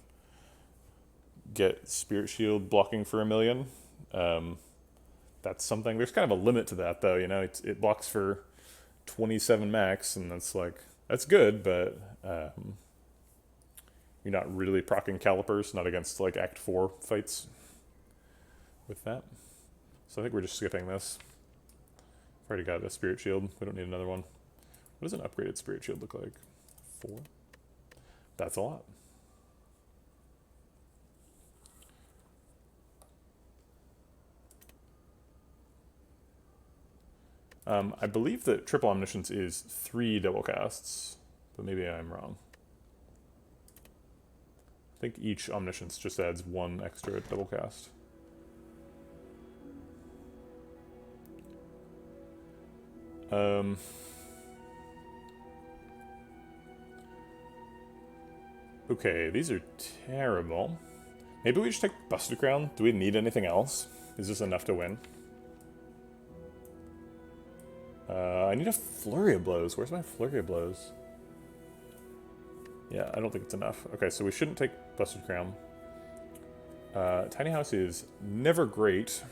get Spirit Shield blocking for 1,000,000, that's something. There's kind of a limit to that, though. You know, it blocks for 27 max, and that's good, but you're not really proccing Calipers, not against like Act 4 fights with that. So I think we're just skipping this. I've already got a Spirit Shield. We don't need another one. What does an upgraded Spirit Shield look like? 4? That's a lot. I believe that Triple Omniscience is 3 double casts, but maybe I'm wrong. I think each Omniscience just adds 1 extra double cast. Okay, these are terrible. Maybe we just take Busted Crown. Do we need anything else? Is this enough to win? I need a Flurry of Blows. Where's my Flurry of Blows? Yeah, I don't think it's enough. Okay, so we shouldn't take Busted Crown. Tiny House is never great,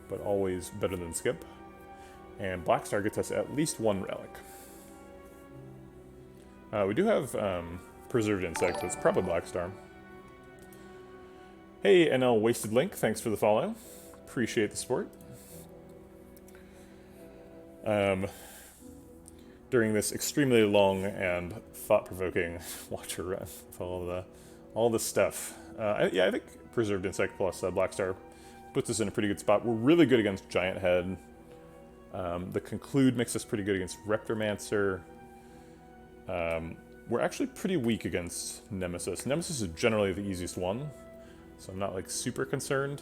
but always better than Skip. And Black Star gets us at least 1 relic. We do have Preserved Insect, so it's probably Black Star. Hey, NL Wasted Link, thanks for the follow. Appreciate the support. During this extremely long and thought-provoking watch her run with all the stuff. Yeah, I think Preserved Insect plus Black Star puts us in a pretty good spot. We're really good against Giant Head. The Conclude makes us pretty good against Reptomancer. We're actually pretty weak against Nemesis. Nemesis is generally the easiest one, so I'm not like super concerned.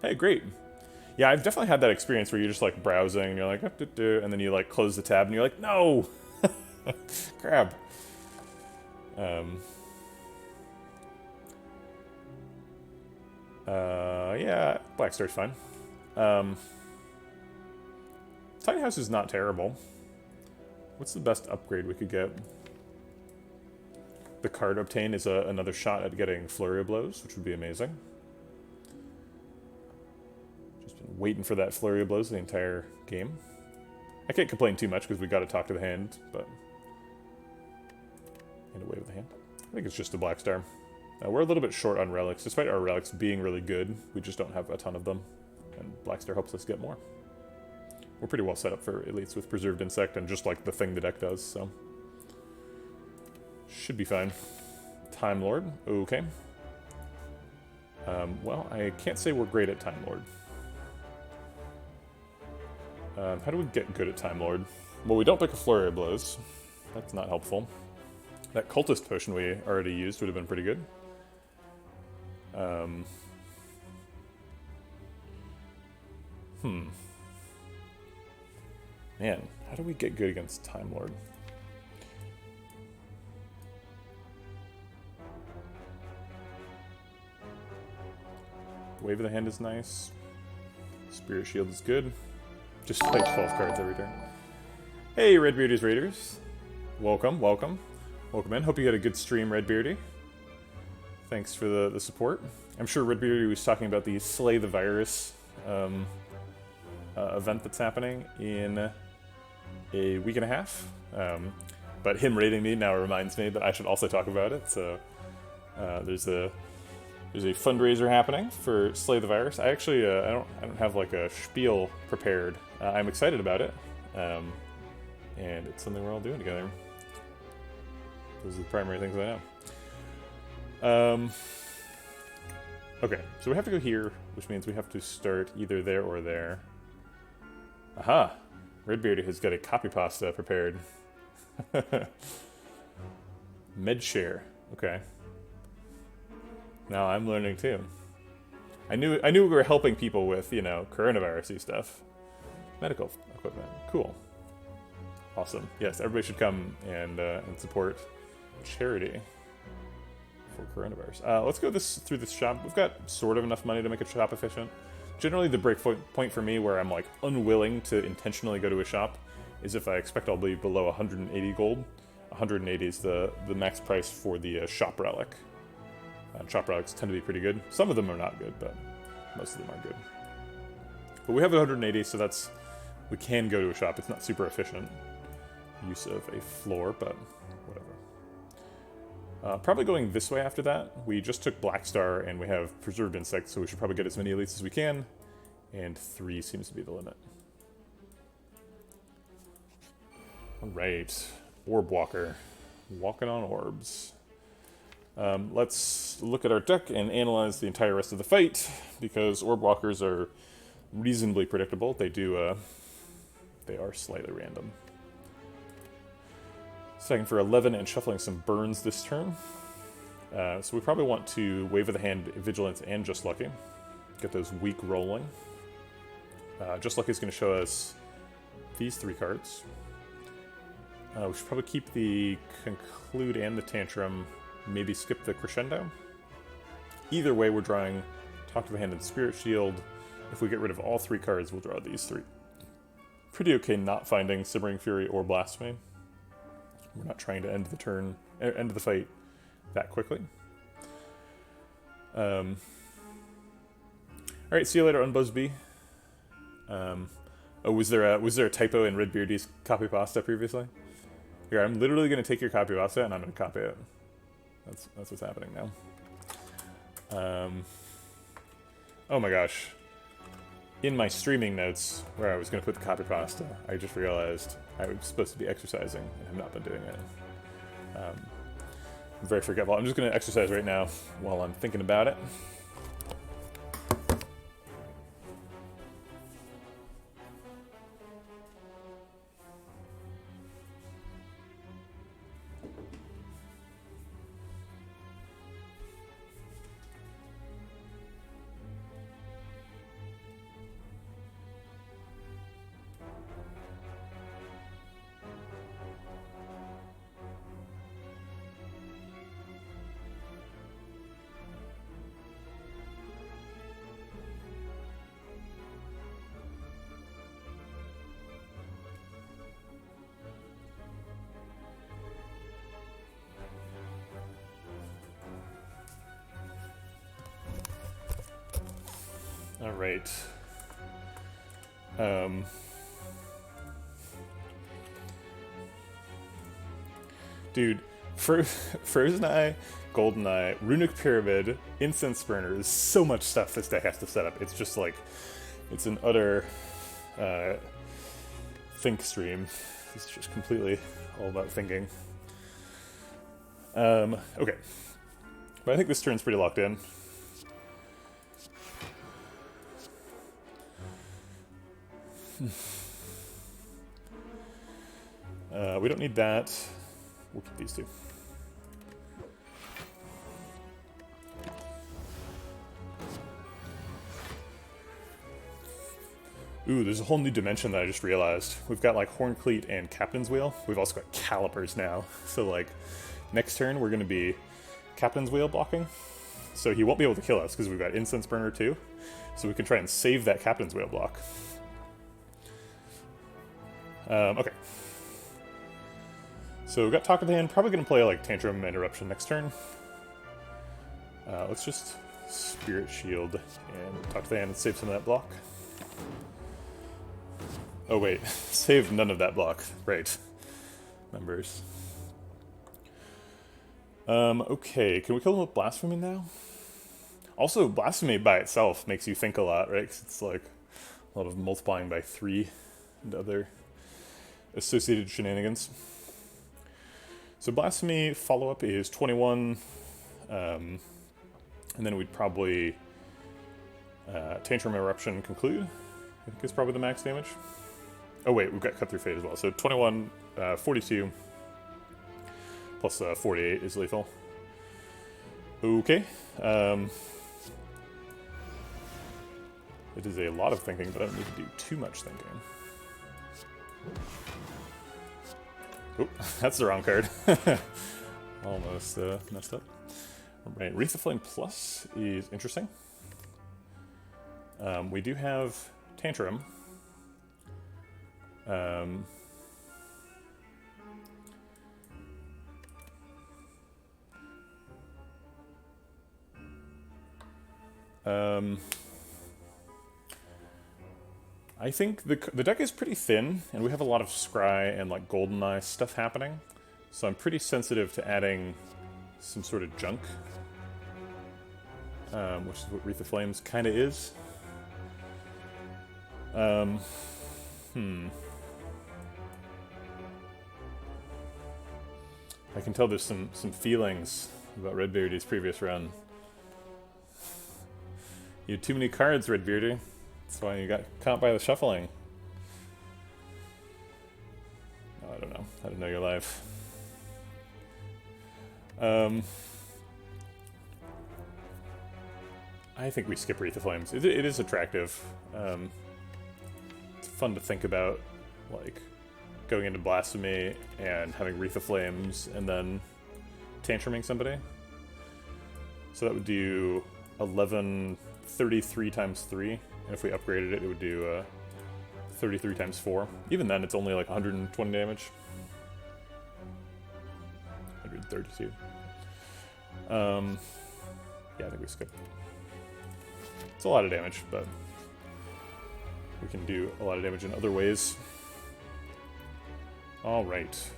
Hey, great. Yeah, I've definitely had that experience where you're just like browsing and you're like, and then you like close the tab and you're like, no, crap. Yeah, Black Star's fine. Tiny House is not terrible. What's the best upgrade we could get? The card obtain is another shot at getting Flurry of Blows, which would be amazing. Just been waiting for that Flurry of Blows the entire game. I can't complain too much because we got to talk to the hand, but and away with the hand. I think it's just a Black Star. We're a little bit short on relics. Despite our relics being really good, we just don't have a ton of them, and Black Star helps us get more. We're pretty well set up for elites with Preserved Insect and just like the thing the deck does, so should be fine. Time Lord, okay. Well, I can't say we're great at Time Lord. How do we get good at Time Lord? Well, we don't pick a Flurry of Blows. That's not helpful. That Cultist Potion we already used would have been pretty good. Man, how do we get good against Time Lord? Wave of the Hand is nice. Spirit Shield is good. Just play 12 cards every turn. Hey, Redbeardy's Raiders. Welcome, welcome. Welcome in. Hope you had a good stream, Redbeardy. Thanks for the support. I'm sure Redbeardy was talking about the Slay the Virus event that's happening in a week and a half. But him rating me now reminds me that I should also talk about it. So there's a fundraiser happening for Slay the Virus. I actually I don't have like a spiel prepared. I'm excited about it, and it's something we're all doing together. Those are the primary things I know. Okay, so we have to go here, which means we have to start either there or there. Aha! Redbeardy has got a copy pasta prepared. Medshare. Okay. Now I'm learning too. I knew we were helping people with, you know, coronavirus-y stuff. Medical equipment. Cool. Awesome. Yes, everybody should come and support charity for coronavirus. Let's go through this shop. We've got sort of enough money to make a shop efficient. Generally, the break point for me where I'm like unwilling to intentionally go to a shop is if I expect I'll be below 180 gold. 180 is the max price for the shop relic. Shop relics tend to be pretty good. Some of them are not good, but most of them are good. But we have 180, so that's... We can go to a shop. It's not super efficient use of a floor, but whatever. Probably going this way after that. We just took Black Star, and we have Preserved Insects, so we should probably get as many elites as we can. And 3 seems to be the limit. Alright. Orb Walker. Walking on orbs. Let's look at our deck and analyze the entire rest of the fight, because Orb Walkers are reasonably predictable. They are slightly random. Second for 11 and shuffling some burns this turn. So we probably want to Wave of the Hand, Vigilance, and Just Lucky. Get those weak rolling. Just Lucky is going to show us these 3 cards. We should probably keep the Conclude and the Tantrum. Maybe skip the Crescendo. Either way, we're drawing Talk to the Hand and Spirit Shield. If we get rid of all 3 cards, we'll draw these 3. Pretty okay not finding Simmering Fury or Blasphemy. We're not trying to end the fight that quickly. Alright, see you later, Unbuzzbee. Oh, was there a typo in Red Beardy's copy pasta previously? Here, I'm literally going to take your copy pasta and I'm going to copy it. That's what's happening now. Oh my gosh. In my streaming notes, where I was going to put the copy pasta, I just realized I was supposed to be exercising, and have not been doing it. I'm very forgetful. I'm just going to exercise right now while I'm thinking about it. All right. Dude, Frozen Eye, Golden Eye, Runic Pyramid, Incense Burner. There's so much stuff this deck has to set up. It's just like, it's an utter think stream. It's just completely all about thinking. Okay. But I think this turn's pretty locked in. We don't need that. We'll keep these 2. Ooh, there's a whole new dimension that I just realized. We've got like Horn Cleat and Captain's Wheel. We've also got Calipers now. So like, next turn we're going to be Captain's Wheel blocking. So he won't be able to kill us because we've got Incense Burner too. So we can try and save that Captain's Wheel block. Okay. So we've got Talk of the Hand. Probably going to play like Tantrum Interruption next turn. Let's just Spirit Shield and Talk to the Hand and save some of that block. Oh wait, save none of that block. Right. Numbers. Okay, can we kill him with Blasphemy now? Also, Blasphemy by itself makes you think a lot, right? 'Cause it's like a lot of multiplying by 3 and other associated shenanigans. So Blasphemy follow-up is 21, and then we'd probably Tantrum Eruption Conclude, I think is probably the max damage. Oh wait, we've got Cut Through Fate as well. So 21, 42, plus 48 is lethal. Okay. It is a lot of thinking, but I don't need to do too much thinking. Oh, that's the wrong card. Almost messed up. Alright, Wreath of Flame Plus is interesting. We do have Tantrum. I think the deck is pretty thin, and we have a lot of Scry and like Goldeneye stuff happening, so I'm pretty sensitive to adding some sort of junk, which is what Wreath of Flames kind of is. I can tell there's some feelings about Redbeardy's previous run. You had too many cards, Redbeardy. That's why you got caught by the shuffling. Oh, I don't know. I didn't know your life. I think we skip Wreath of Flames. It is attractive. It's fun to think about, like, going into Blasphemy and having Wreath of Flames and then tantruming somebody. So that would do 33 times 3. And if we upgraded it, it would do 33 times 4. Even then, it's only like 120 damage. 132. Yeah, I think we skip. It's a lot of damage, but we can do a lot of damage in other ways. Alright.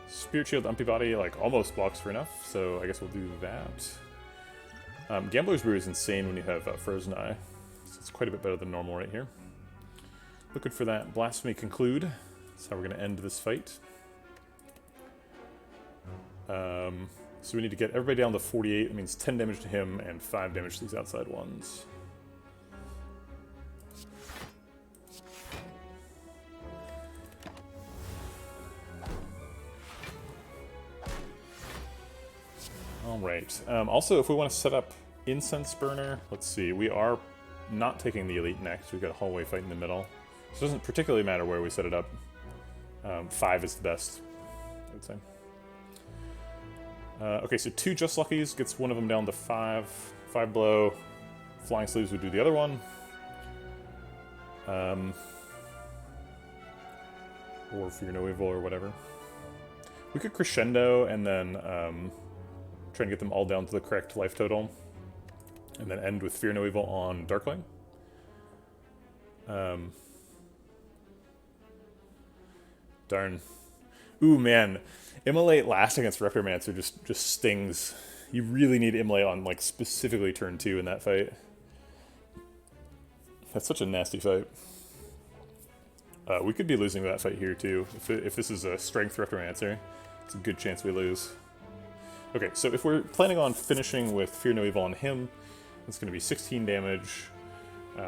Spirit Shield Antibody, like, almost blocks for enough, so I guess we'll do that. Gambler's Brew is insane when you have Frozen Eye, so it's quite a bit better than normal right here. Looking for that Blasphemy Conclude. That's how we're going to end this fight. So we need to get everybody down to 48. That means 10 damage to him and 5 damage to these outside ones. Alright. Also, if we want to set up Incense Burner, let's see. We are not taking the Elite next. We've got a hallway fight in the middle. So it doesn't particularly matter where we set it up. 5 is the best, I would say. Okay, so 2 Just Luckies gets one of them down to 5. 5 blow. Flying Sleeves would do the other one. Or Fear No Evil or whatever. We could Crescendo and then try and get them all down to the correct life total. And then end with Fear No Evil on Darkling. Darn. Ooh, man. Immolate last against Recromancer just stings. You really need Immolate on, like, specifically turn 2 in that fight. That's such a nasty fight. We could be losing that fight here, too. If this is a Strength Recromancer, it's a good chance we lose. Okay, so if we're planning on finishing with Fear No Evil on him, it's going to be 16 damage,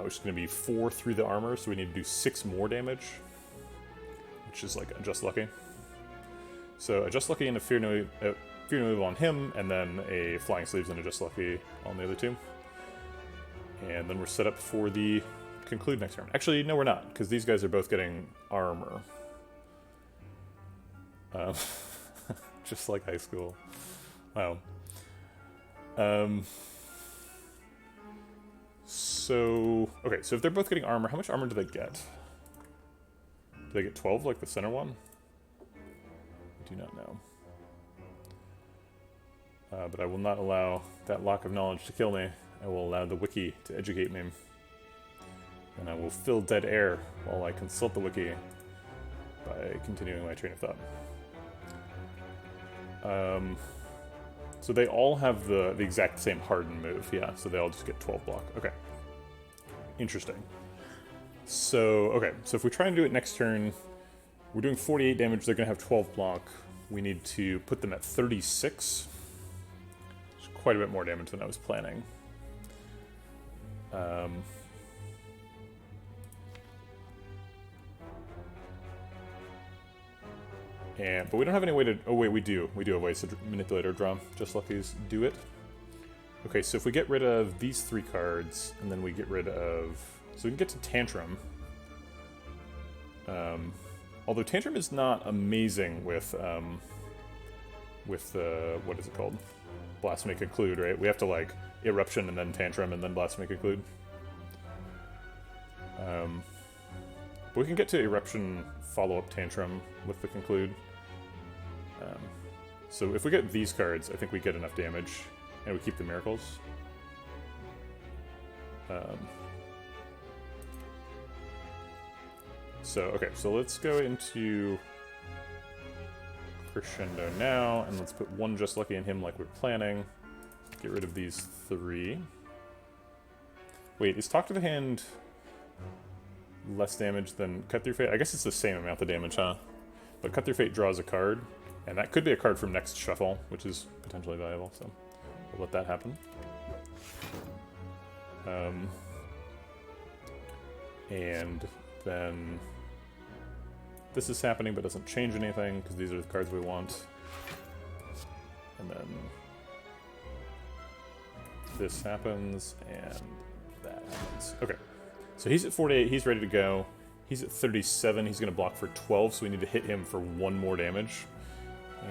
which is going to be 4 through the armor, so we need to do 6 more damage, which is like a Just Lucky. So a Just Lucky and a Fear No Evil on him, and then a Flying Sleeves and a Just Lucky on the other 2. And then we're set up for the Conclude next turn. Actually, no, we're not, because these guys are both getting armor. Just like high school. Wow. So, okay, so if they're both getting armor, how much armor do they get? Do they get 12 like the center one? I do not know. But I will not allow that lock of knowledge to kill me. I will allow the wiki to educate me. And I will fill dead air while I consult the wiki by continuing my train of thought. So they all have the exact same hardened move, yeah, so they all just get 12 block. Okay. Interesting. So, okay, so if we try and do it next turn, we're doing 48 damage, they're going to have 12 block. We need to put them at 36. It's quite a bit more damage than I was planning. But we don't have any way to... Oh wait, we do. We do have ways to manipulate our draw. Just Luckies do it. Okay, so if we get rid of these 3 cards, and then we get rid of... So we can get to Tantrum. Although Tantrum is not amazing with what is it called? Blasphemy Conclude, right? We have to, like, Eruption and then Tantrum and then Blasphemy Conclude. But we can get to Eruption, follow up Tantrum with the Conclude. So if we get these cards, I think we get enough damage, and we keep the Miracles. Okay, so let's go into Crescendo now, and let's put 1 Just Lucky in him like we're planning. Get rid of these 3. Wait, is Talk to the Hand less damage than Cut Through Fate? I guess it's the same amount of damage, huh? But Cut Through Fate draws a card, and that could be a card from next shuffle, which is potentially valuable, so we'll let that happen. And then this is happening but doesn't change anything because these are the cards we want. And then this happens and that happens. Okay, so he's at 48, he's ready to go. He's at 37, he's going to block for 12, so we need to hit him for 1 more damage.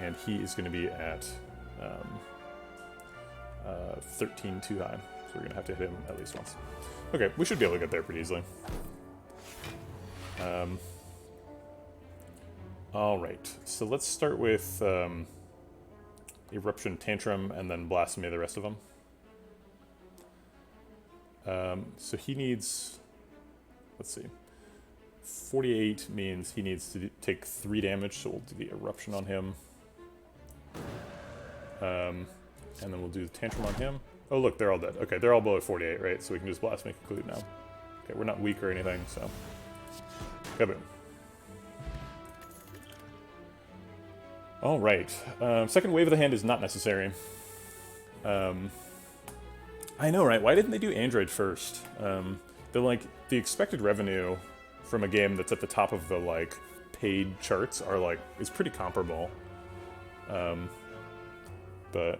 And he is going to be at 13 too high, so we're going to have to hit him at least once. Okay, we should be able to get there pretty easily. Alright, so let's start with Eruption, Tantrum, and then Blasphemy, the rest of them. So he needs, let's see, 48 means he needs to take 3 damage, so we'll do the Eruption on him. And then we'll do the Tantrum on him. Oh look, they're all dead. Okay, they're all below 48, right? So we can just Blasphemy Conclude now. Okay, we're not weak or anything, so... Kaboom. Alright, second wave of the hand is not necessary. I know, right? Why didn't they do Android first? They're like, the expected revenue from a game that's at the top of the, like, paid charts are, like, is pretty comparable. But,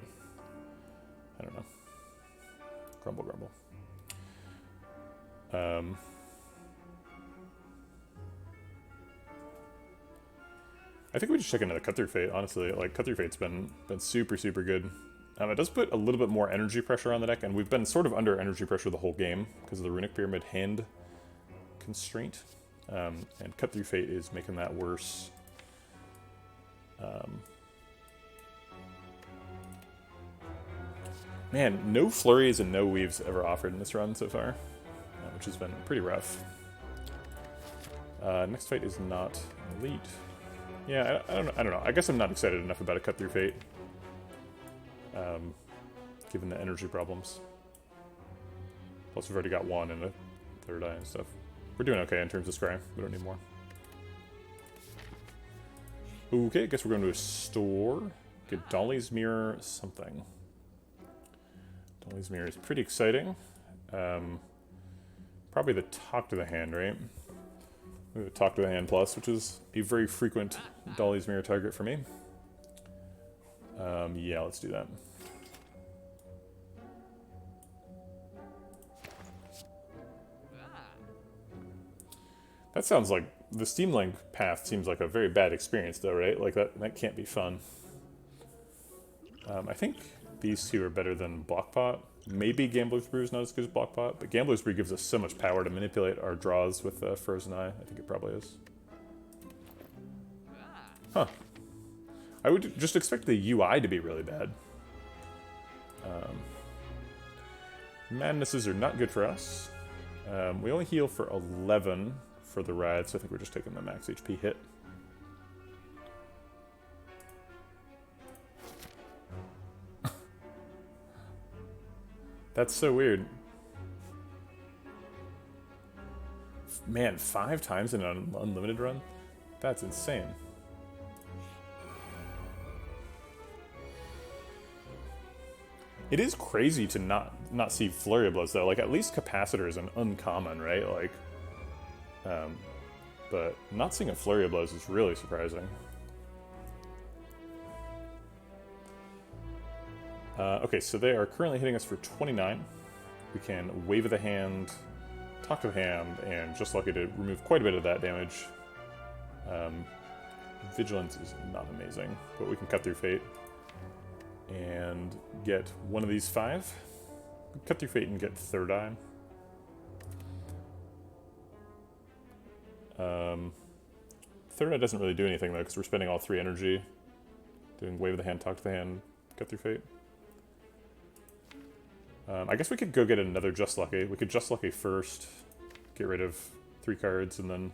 I don't know. Grumble, grumble. I think we just check into the Cut Through Fate, honestly. Like, Cut Through Fate's been super, super good. It does put a little bit more energy pressure on the deck, and we've been sort of under energy pressure the whole game because of the Runic Pyramid hand constraint. And Cut Through Fate is making that worse. Man, no flurries and no weaves ever offered in this run so far, which has been pretty rough. Next fight is not elite. Yeah, I don't know. I guess I'm not excited enough about a Cut Through Fate, given the energy problems. Plus, we've already got 1 and a 3rd eye and stuff. We're doing okay in terms of scry. We don't need more. Okay, I guess we're going to a store. Get Dolly's Mirror something. Dolly's Mirror is pretty exciting. Probably the Talk to the Hand, right? We have a Talk to the Hand Plus, which is a very frequent Dolly's Mirror target for me. Yeah, let's do that. That sounds like the Steam Link path seems like a very bad experience, though, right? Like that can't be fun. I think these two are better than Blockpot. Maybe Gambler's Brew is not as good as Blockpot, but Gambler's Brew gives us so much power to manipulate our draws with Frozen Eye. I think it probably is. Huh. I would just expect the UI to be really bad. Madnesses are not good for us. We only heal for 11 for the ride, so I think we're just taking the max HP hit. That's so weird. Man, 5 times in an unlimited run? That's insane. It is crazy to not see Flurry of Blows, though. Like, at least Capacitor is an uncommon, right? Like, but not seeing a Flurry of Blows is really surprising. Okay, so they are currently hitting us for 29. We can Wave of the Hand, Talk to the Hand, and just lucky to remove quite a bit of that damage. Vigilance is not amazing, but we can cut through Fate and get one of these 5. Cut through Fate and get Third Eye. Third Eye doesn't really do anything though, because we're spending all 3 energy doing Wave of the Hand, Talk to the Hand, Cut through Fate. I guess we could go get another Just Lucky. We could Just Lucky first, get rid of 3 cards, and then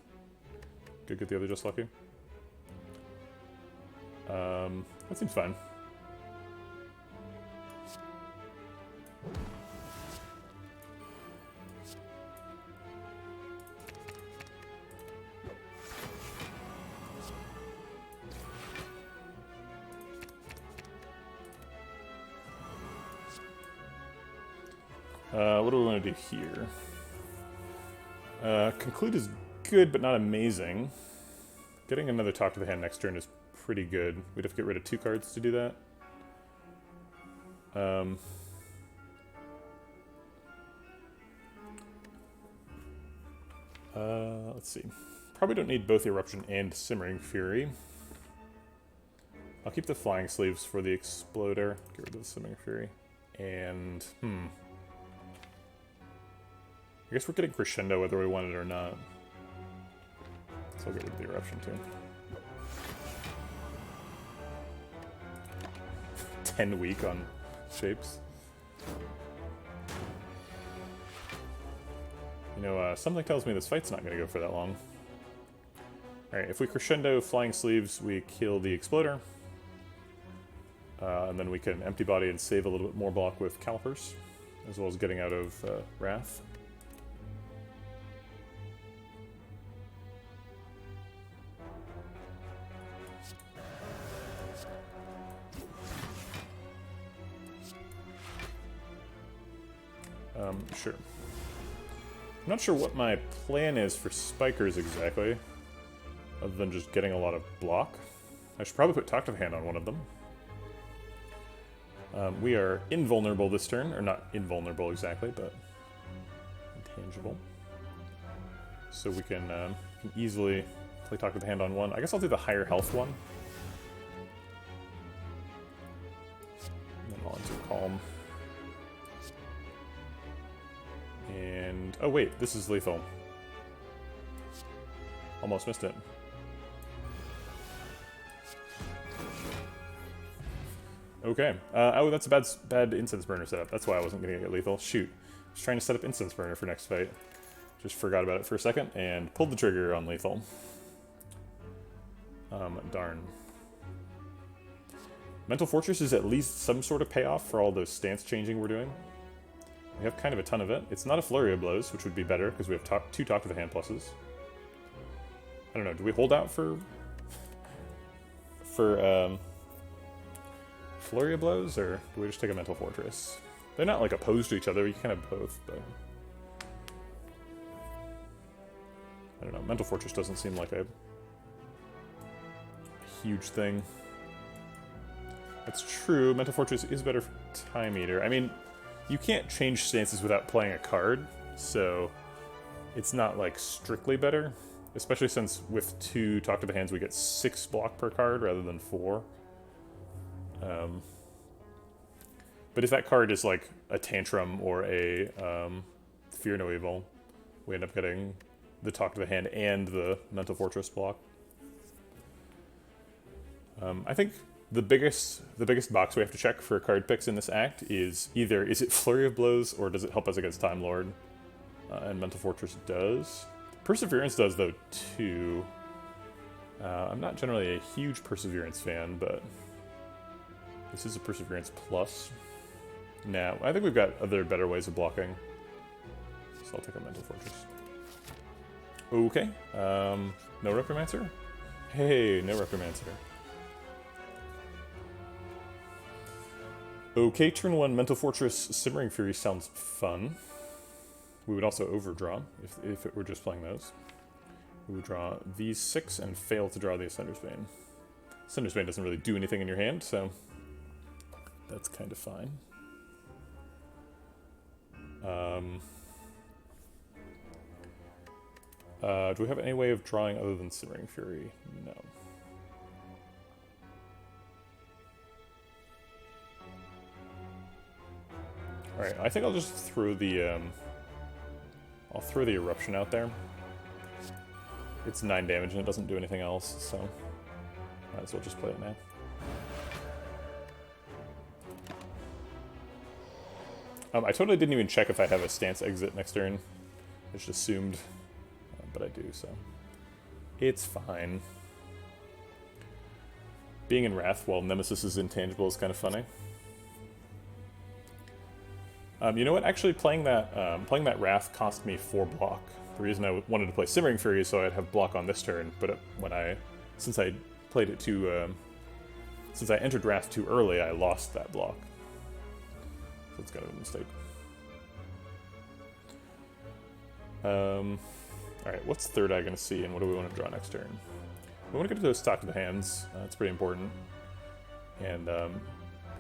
go get the other Just Lucky. That seems fine. What do we want to do here? Conclude is good, but not amazing. Getting another Talk to the Hand next turn is pretty good. We'd have to get rid of 2 cards to do that. Let's see. Probably don't need both Eruption and Simmering Fury. I'll keep the Flying Sleeves for the Exploder. Get rid of the Simmering Fury. And, I guess we're getting Crescendo whether we want it or not. So I'll get rid of the Eruption too. 10 weak on shapes. You know, something tells me this fight's not going to go for that long. Alright, if we Crescendo Flying Sleeves, we kill the Exploder. And then we can Empty Body and save a little bit more block with Calipers, as well as getting out of Wrath. Sure. I'm not sure what my plan is for Spikers exactly, other than just getting a lot of block. I should probably put Talk to the Hand on one of them. We are invulnerable this turn, or not invulnerable exactly, but intangible. So we can easily play Talk to the Hand on one. I guess I'll do the higher health one. And then I'll enter Calm. And, oh wait, this is lethal. Almost missed it. Okay. Oh, that's a bad Incense Burner setup. That's why I wasn't going to get lethal. Shoot. I was trying to set up Incense Burner for next fight. Just forgot about it for a second and pulled the trigger on lethal. Darn. Mental Fortress is at least some sort of payoff for all the stance changing we're doing. We have kind of a ton of it. It's not a Flurry of Blows, which would be better, because we have 2 Talk to the Hand pluses. I don't know, do we hold out for Flurry of Blows, or do we just take a Mental Fortress? They're not, like, opposed to each other, you can have both, but... I don't know, Mental Fortress doesn't seem like a huge thing. That's true, Mental Fortress is better for Time Eater. I mean... You can't change stances without playing a card, so it's not, like, strictly better. Especially since with 2 Talk to the Hands we get 6 block per card rather than 4. But if that card is, like, a Tantrum or a Fear No Evil, we end up getting the Talk to the Hand and the Mental Fortress block. I think... The biggest box we have to check for card picks in this act is either is it Flurry of Blows or does it help us against Time Lord? And Mental Fortress does. Perseverance does though too. I'm not generally a huge Perseverance fan, but this is a Perseverance plus. Nah, I think we've got other better ways of blocking. So I'll take a Mental Fortress. Okay. No Reprimancer? Hey, no Reprimancer. Okay, turn 1, Mental Fortress, Simmering Fury sounds fun. We would also overdraw, if it were just playing those. We would draw these 6 and fail to draw the Ascender's Bane. Ascender's Bane doesn't really do anything in your hand, so that's kind of fine. Do we have any way of drawing other than Simmering Fury? No. Alright, I think I'll just throw the, I'll throw the Eruption out there. It's 9 damage and it doesn't do anything else, so might as well just play it now. I totally didn't even check if I have a stance exit next turn. I just assumed, but I do, so it's fine. Being in Wrath while Nemesis is intangible is kind of funny. You know what? Actually, playing that Wrath cost me 4 block. The reason I wanted to play Simmering Fury is so I'd have block on this turn, but since I played it since I entered Wrath too early, I lost that block. So it's kind of a mistake. Alright, what's Third Eye going to see, and what do we want to draw next turn? We want to get to those stock to the hands. That's pretty important. And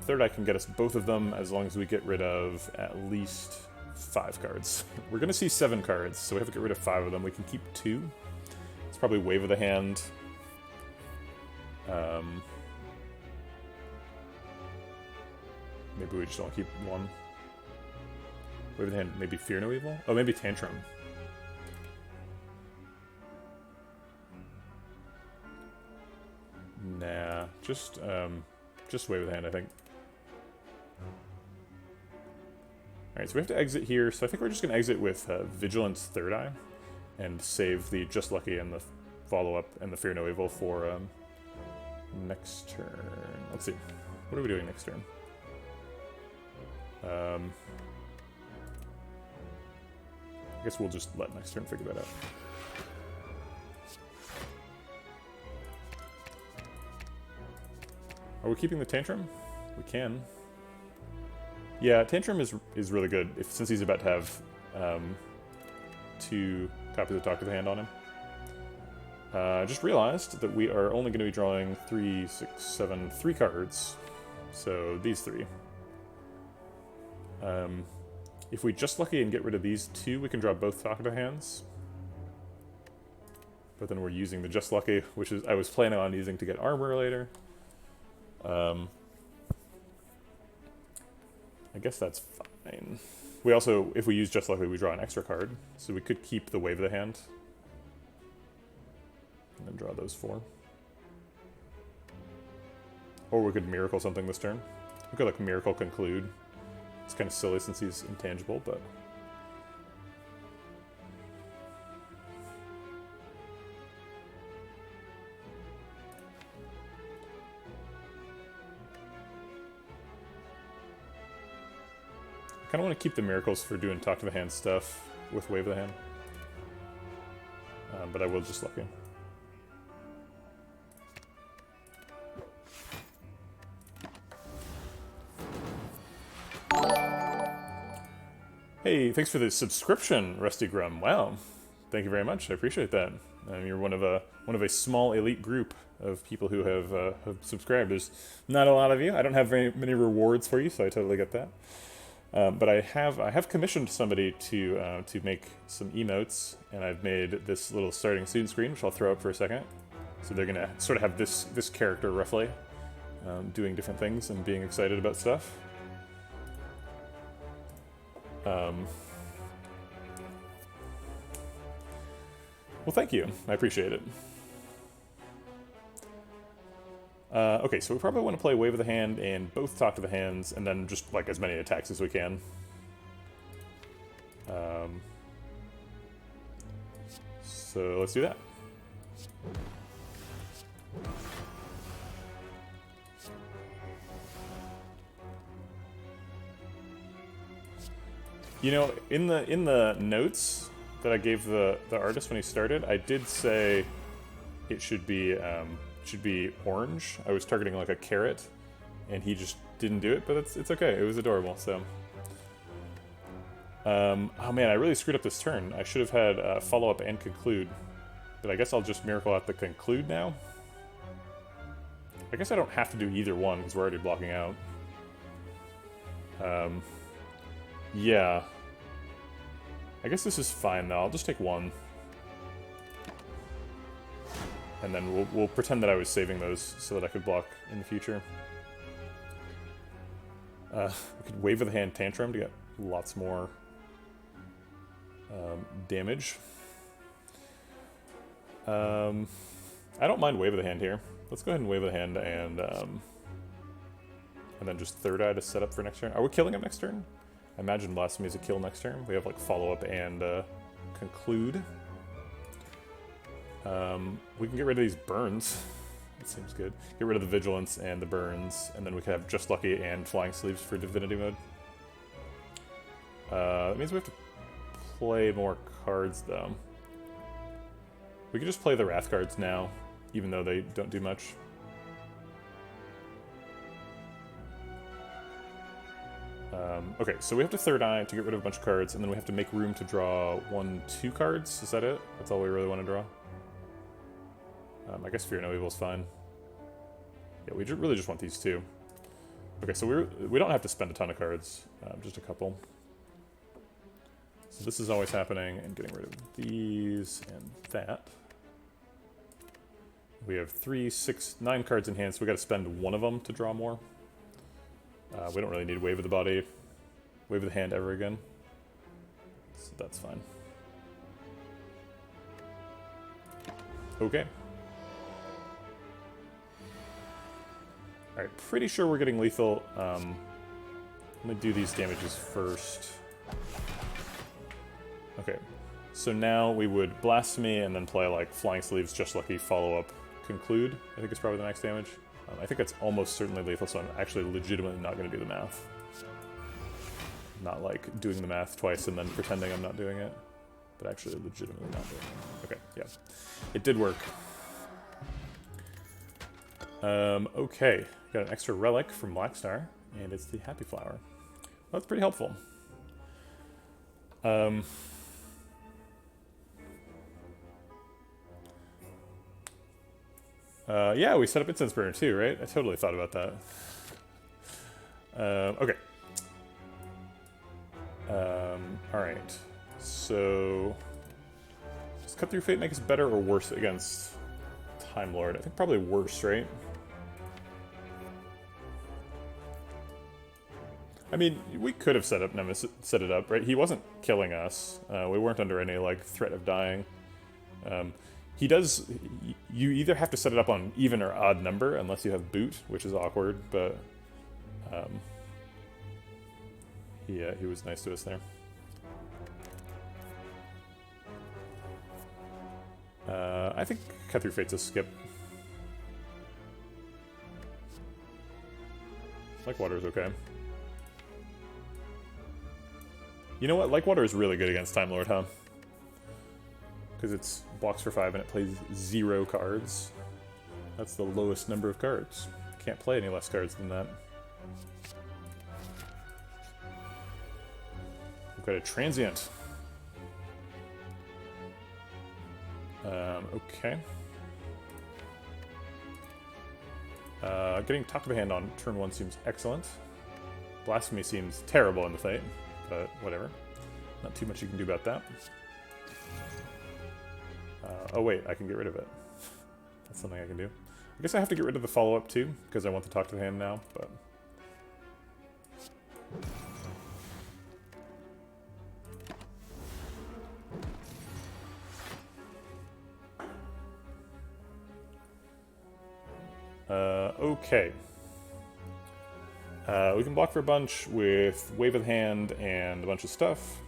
Third Eye can get us both of them as long as we get rid of at least 5 cards. We're going to see 7 cards, so we have to get rid of 5 of them. We can keep 2. It's probably Wave of the Hand. Maybe we just don't keep 1. Wave of the Hand, maybe Fear No Evil? Oh, maybe Tantrum. Nah, just Wave of the Hand, I think. Alright, so we have to exit here, so I think we're just going to exit with Vigilance Third Eye, and save the Just Lucky and the follow-up and the Fear No Evil for next turn. Let's see, what are we doing next turn? I guess we'll just let next turn figure that out. Are we keeping the Tantrum? We can. Yeah, Tantrum is really good since he's about to have 2 copies of Talk to the Hand on him. I just realized that we are only going to be drawing 3, 6, 7, 3 cards. So these 3. If we Just Lucky and get rid of these 2, we can draw both Talk to the Hands. But then we're using the Just Lucky, which is I was planning on using to get armor later. I guess that's fine. We also, if we use Just Lucky, we draw an extra card. So we could keep the Wave of the Hand. And then draw those 4. Or we could Miracle something this turn. We could like Miracle Conclude. It's kind of silly since he's intangible, but... I kind of want to keep the Miracles for doing Talk to the Hand stuff with Wave of the Hand. But I will Just Lucky. Hey, thanks for the subscription, Rusty Grum. Wow, thank you very much. I appreciate that. You're one of a small elite group of people who have subscribed. There's not a lot of you. I don't have very many rewards for you, so I totally get that. But I have commissioned somebody to make some emotes, and I've made this little starting student screen, which I'll throw up for a second. So they're gonna sort of have this character roughly, doing different things and being excited about stuff. Well, thank you. I appreciate it. Okay, so we probably want to play Wave of the Hand and both Talk to the Hands, and then just like as many attacks as we can. So let's do that. You know, in the notes that I gave the artist when he started, I did say it should be orange. I was targeting like a carrot, and he just didn't do it, but it's okay. It was adorable. So, oh man, I really screwed up this turn. I should have had follow up and conclude, but I guess I'll just miracle out the conclude now. I guess I don't have to do either one because we're already blocking out. Yeah. I guess this is fine though. I'll just take one. And then we'll pretend that I was saving those so that I could block in the future. We could Wave of the Hand Tantrum to get lots more damage. I don't mind Wave of the Hand here. Let's go ahead and Wave of the Hand and then just Third Eye to set up for next turn. Are we killing him next turn? I imagine Blasphemy is a kill next turn. We have like follow-up and conclude. We can get rid of these burns. That seems good. Get rid of the Vigilance and the burns, and then we can have Just Lucky and Flying Sleeves for Divinity mode. That means we have to play more cards, though. We can just play the Wrath cards now, even though they don't do much. Okay, so we have to Third Eye to get rid of a bunch of cards, and then we have to make room to draw 1-2 cards. Is that it? That's all we really want to draw? I guess Fear No Evil is fine. Yeah, we really just want these two. Okay, so we don't have to spend a ton of cards, just a couple. So this is always happening, and getting rid of these and that. We have 3, 6, 9 cards in hand, so we got to spend one of them to draw more. We don't really need Wave of the Body, Wave of the Hand ever again, so that's fine. Okay. Alright, pretty sure we're getting lethal. Let me do these damages first. Okay, so now we would Blasphemy and then play like Flying Sleeves, Just Lucky, Follow-Up, Conclude. I think it's probably the max damage. I think it's almost certainly lethal, so I'm actually legitimately not going to do the math. Not like doing the math twice and then pretending I'm not doing it, but actually legitimately not doing it. Okay, yeah. It did work. Okay, got an extra relic from Blackstar, and it's the Happy Flower. Well, that's pretty helpful. Yeah, we set up Incense Burner too, right? I totally thought about that. Okay. Alright. So... does Cut Through Fate make us better or worse against Time Lord? I think probably worse, right? I mean, we could have set it up, right? He wasn't killing us. We weren't under any, like, threat of dying. He does... you either have to set it up on even or odd number, unless you have boot, which is awkward, but... he was nice to us there. I think Cut Through Fate's a skip. Like Water's okay. You know what? Like Water is really good against Time Lord, huh? Because it's blocks for 5 and it plays 0 cards. That's the lowest number of cards. Can't play any less cards than that. We've got a Transient. Okay. Getting top of the hand on turn 1 seems excellent. Blasphemy seems terrible in the fight, but whatever. Not too much you can do about that. Oh wait, I can get rid of it. That's something I can do. I guess I have to get rid of the follow-up too, because I want to talk to the hand now, but... okay. We can block for a bunch with Wave of the Hand and a bunch of stuff.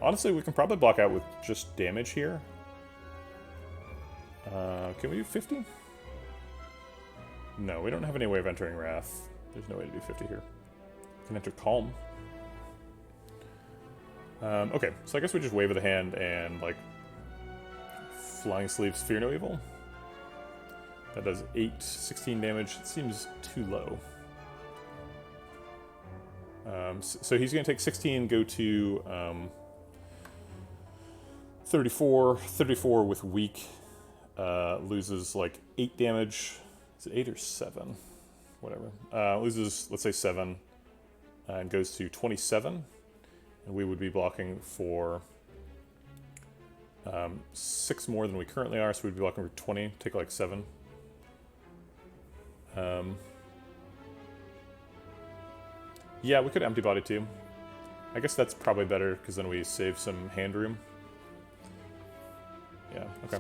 Honestly, we can probably block out with just damage here. Can we do 50? No, we don't have any way of entering Wrath. There's no way to do 50 here. We can enter Calm. Okay, so I guess we just Wave of the Hand and, like, Flying Sleeves, Fear No Evil. That does 16 damage. It seems too low. So he's going to take 16, go to 34. 34 with weak. Loses like 8 damage. Is it 8 or 7? Whatever. Loses, let's say 7. and goes to 27. And we would be blocking for 6 more than we currently are, so we'd be blocking for 20, take like 7. Yeah, we could empty body too. I guess that's probably better, because then we save some hand room. Yeah, okay.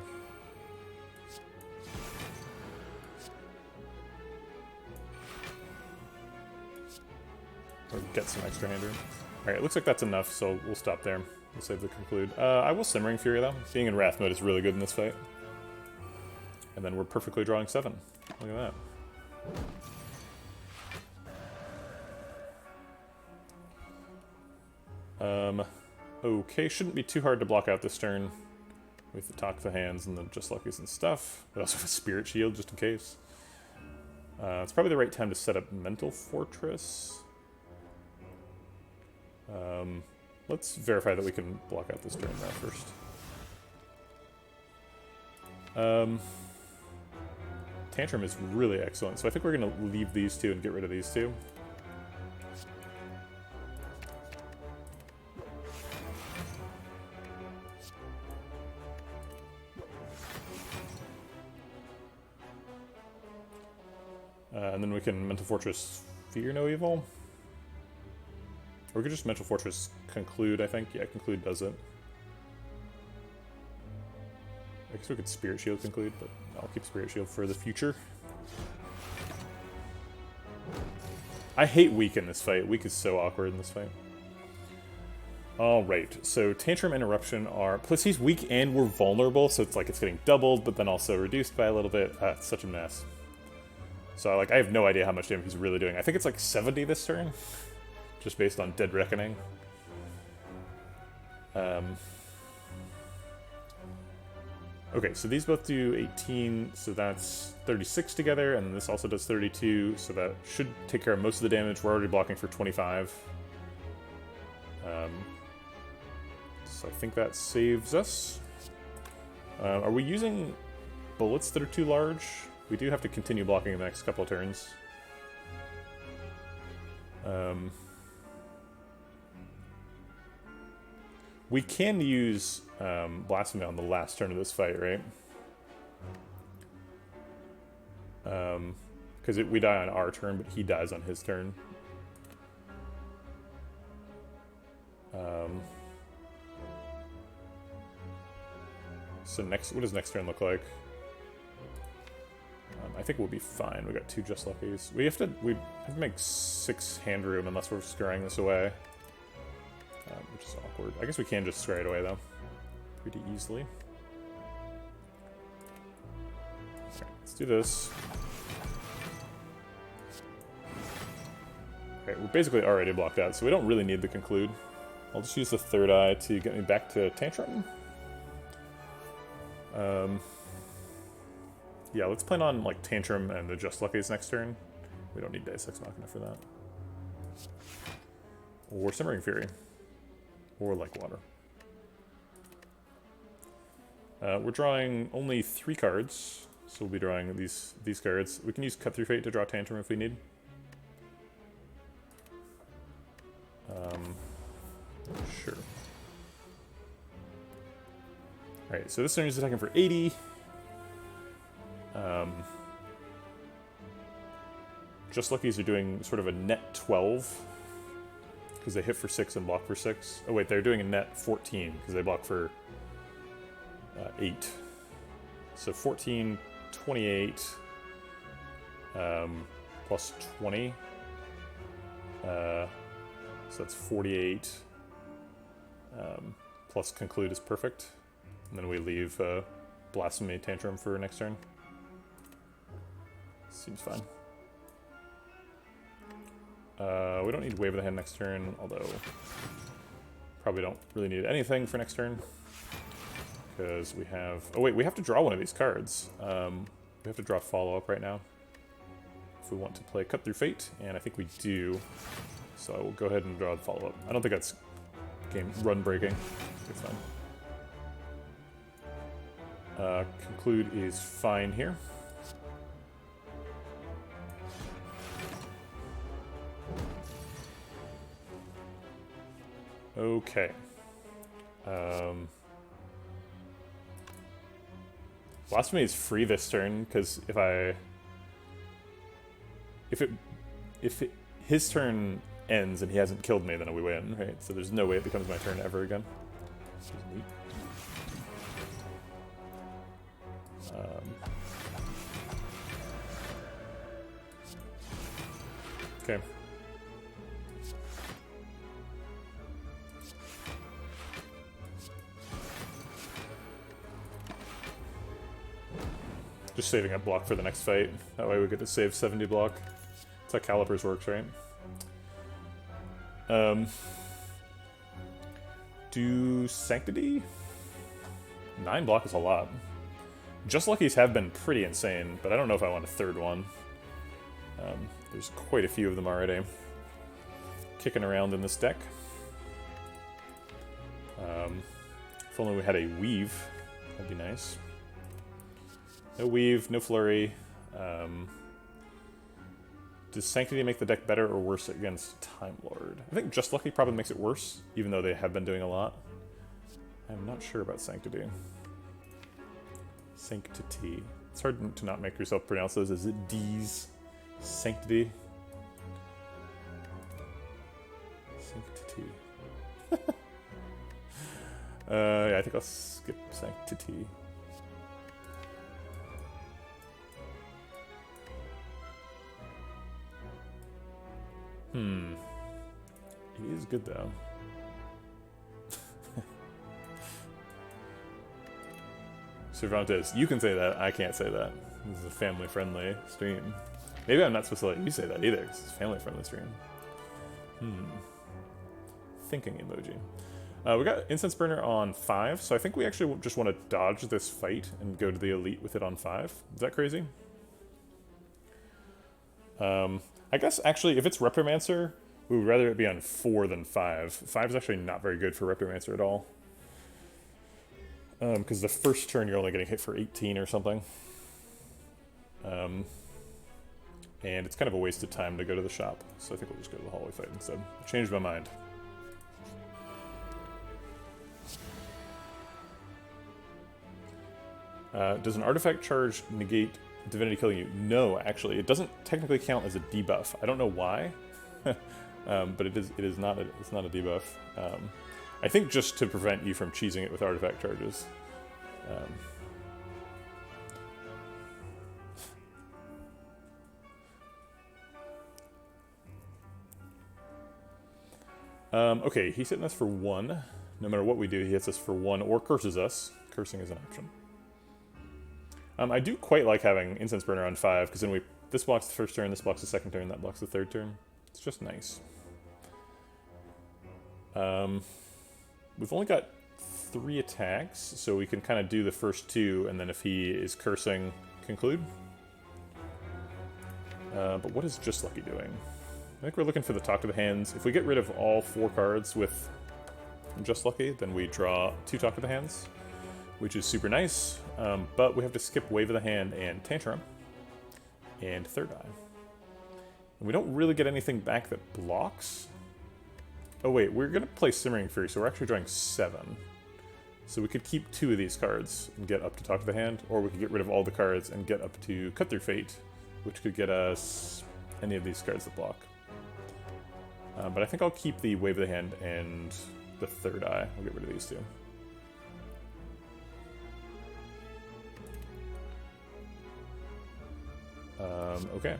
Or get some extra hand room. Alright, it looks like that's enough, so we'll stop there. We'll save the conclude. I will Simmering Fury, though. Being in Wrath mode is really good in this fight. And then we're perfectly drawing 7. Look at that. Okay, shouldn't be too hard to block out this turn with the Talk the Hands and the Just Luckies and stuff, but also with Spirit Shield just in case. It's probably the right time to set up Mental Fortress. Let's verify that we can block out this turn now first. Tantrum is really excellent, so I think we're going to leave these two and get rid of these two. And then we can Mental Fortress Fear No Evil. Or we could just Mental Fortress Conclude, I think. Yeah, Conclude does it. I guess we could Spirit Shield Conclude, but I'll keep Spirit Shield for the future. I hate Weak in this fight. Weak is so awkward in this fight. Alright, so Tantrum and Eruption are... Plus he's weak and we're vulnerable, so it's like it's getting doubled, but then also reduced by a little bit. It's such a mess. So like I have no idea how much damage he's really doing. I think it's like 70 this turn, just based on Dead Reckoning. Okay, so these both do 18, so that's 36 together, and this also does 32, so that should take care of most of the damage. We're already blocking for 25. So I think that saves us. Are we using bullets that are too large? We do have to continue blocking the next couple of turns. We can use Blasphemy on the last turn of this fight, right? Because we die on our turn, but he dies on his turn. So next, what does next turn look like? I think we'll be fine. We got 2 Just Luckies. We have to make 6 hand room unless we're scurrying this away. Which is awkward. I guess we can just scurry it away, though. Pretty easily. Okay, let's do this. Okay, we're basically already blocked out, so we don't really need the Conclude. I'll just use the Third Eye to get me back to Tantrum. Yeah, let's plan on like Tantrum and the Just Luckies next turn. We don't need Deus Ex Machina for that. Or Simmering Fury. Or Like Water. We're drawing only 3 cards, so we'll be drawing these cards. We can use Cut Through Fate to draw Tantrum if we need. Sure. Alright, so this turn is attacking for 80. Just Luckies are doing sort of a net 12. Because they hit for 6 and block for 6. Oh wait, they're doing a net 14 because they block for 8. So 14, 28, plus 20. So that's 48. Plus Conclude is perfect. And then we leave Blasphemy Tantrum for next turn. Seems fine. We don't need Wave of the Hand next turn, although probably don't really need anything for next turn. Because we have... Oh wait, we have to draw one of these cards. We have to draw Follow-Up right now. If we want to play Cut Through Fate, and I think we do. So I will go ahead and draw the Follow-Up. I don't think that's game run breaking. It's fine. Conclude is fine here. Okay. Blasphemy is free this turn, because if his turn ends and he hasn't killed me, then we win, right? So there's no way it becomes my turn ever again. This is neat. Okay. Just saving up block for the next fight. That way we get to save 70 block. That's how Calipers works, right? Do Sanctity? 9 block is a lot. Just Luckies have been pretty insane, but I don't know if I want a third one. There's quite a few of them already kicking around in this deck. If only we had a Weave, that'd be nice. No Weave, no Flurry. Does Sanctity make the deck better or worse against Time Lord? I think Just Lucky probably makes it worse, even though they have been doing a lot. I'm not sure about Sanctity. Sanctity. It's hard to not make yourself pronounce those as D's. Sanctity. Sanctity. Yeah, I think I'll skip Sanctity. It is good though. Cervantes, you can say that, I can't say that. This is a family-friendly stream. Maybe I'm not supposed to let you say that either, because it's a family-friendly stream. Thinking emoji. We got Incense Burner on 5, so I think we actually just want to dodge this fight and go to the Elite with it on 5. Is that crazy? I guess, actually, if it's Repromancer, we would rather it be on 4 than 5. 5 is actually not very good for Repromancer at all. Because the first turn you're only getting hit for 18 or something. And it's kind of a waste of time to go to the shop, so I think we'll just go to the hallway fight instead. I changed my mind. Does an artifact charge negate divinity killing you? No, actually, it doesn't technically count as a debuff. I don't know why, but it's not a debuff. I think just to prevent you from cheesing it with artifact charges. Okay, he's hitting us for 1. No matter what we do, he hits us for 1 or curses us. Cursing is an option. I do quite like having Incense Burner on 5, because then this blocks the first turn, this blocks the second turn, that blocks the third turn. It's just nice. We've only got 3 attacks, so we can kind of do the first 2, and then if he is cursing, conclude. But what is Just Lucky doing? I think we're looking for the Talk to the Hands. If we get rid of all 4 cards with Just Lucky, then we draw 2 Talk to the Hands, which is super nice, but we have to skip Wave of the Hand and Tantrum, and Third Eye. And we don't really get anything back that blocks. Oh wait, we're going to play Simmering Fury, so we're actually drawing 7. So we could keep 2 of these cards and get up to Talk to the Hand, or we could get rid of all the cards and get up to Cut Through Fate, which could get us any of these cards that block. But I think I'll keep the Wave of the Hand and the Third Eye. We'll get rid of these 2. Okay.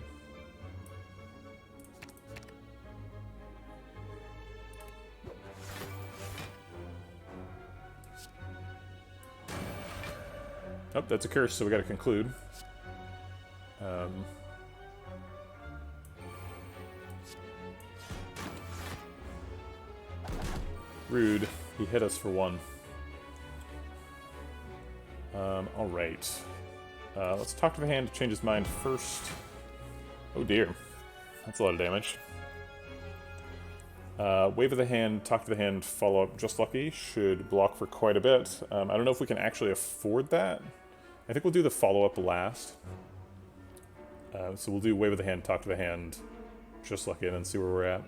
Oh, that's a curse, so we gotta conclude. Rude. He hit us for 1. Alright. Let's talk to the hand to change his mind first. Oh dear. That's a lot of damage. Wave of the Hand, Talk to the Hand, follow up Just Lucky should block for quite a bit. I don't know if we can actually afford that. I think we'll do the follow-up last. So we'll do Wave of the Hand, Talk to the Hand, Just Lucky, and then see where we're at.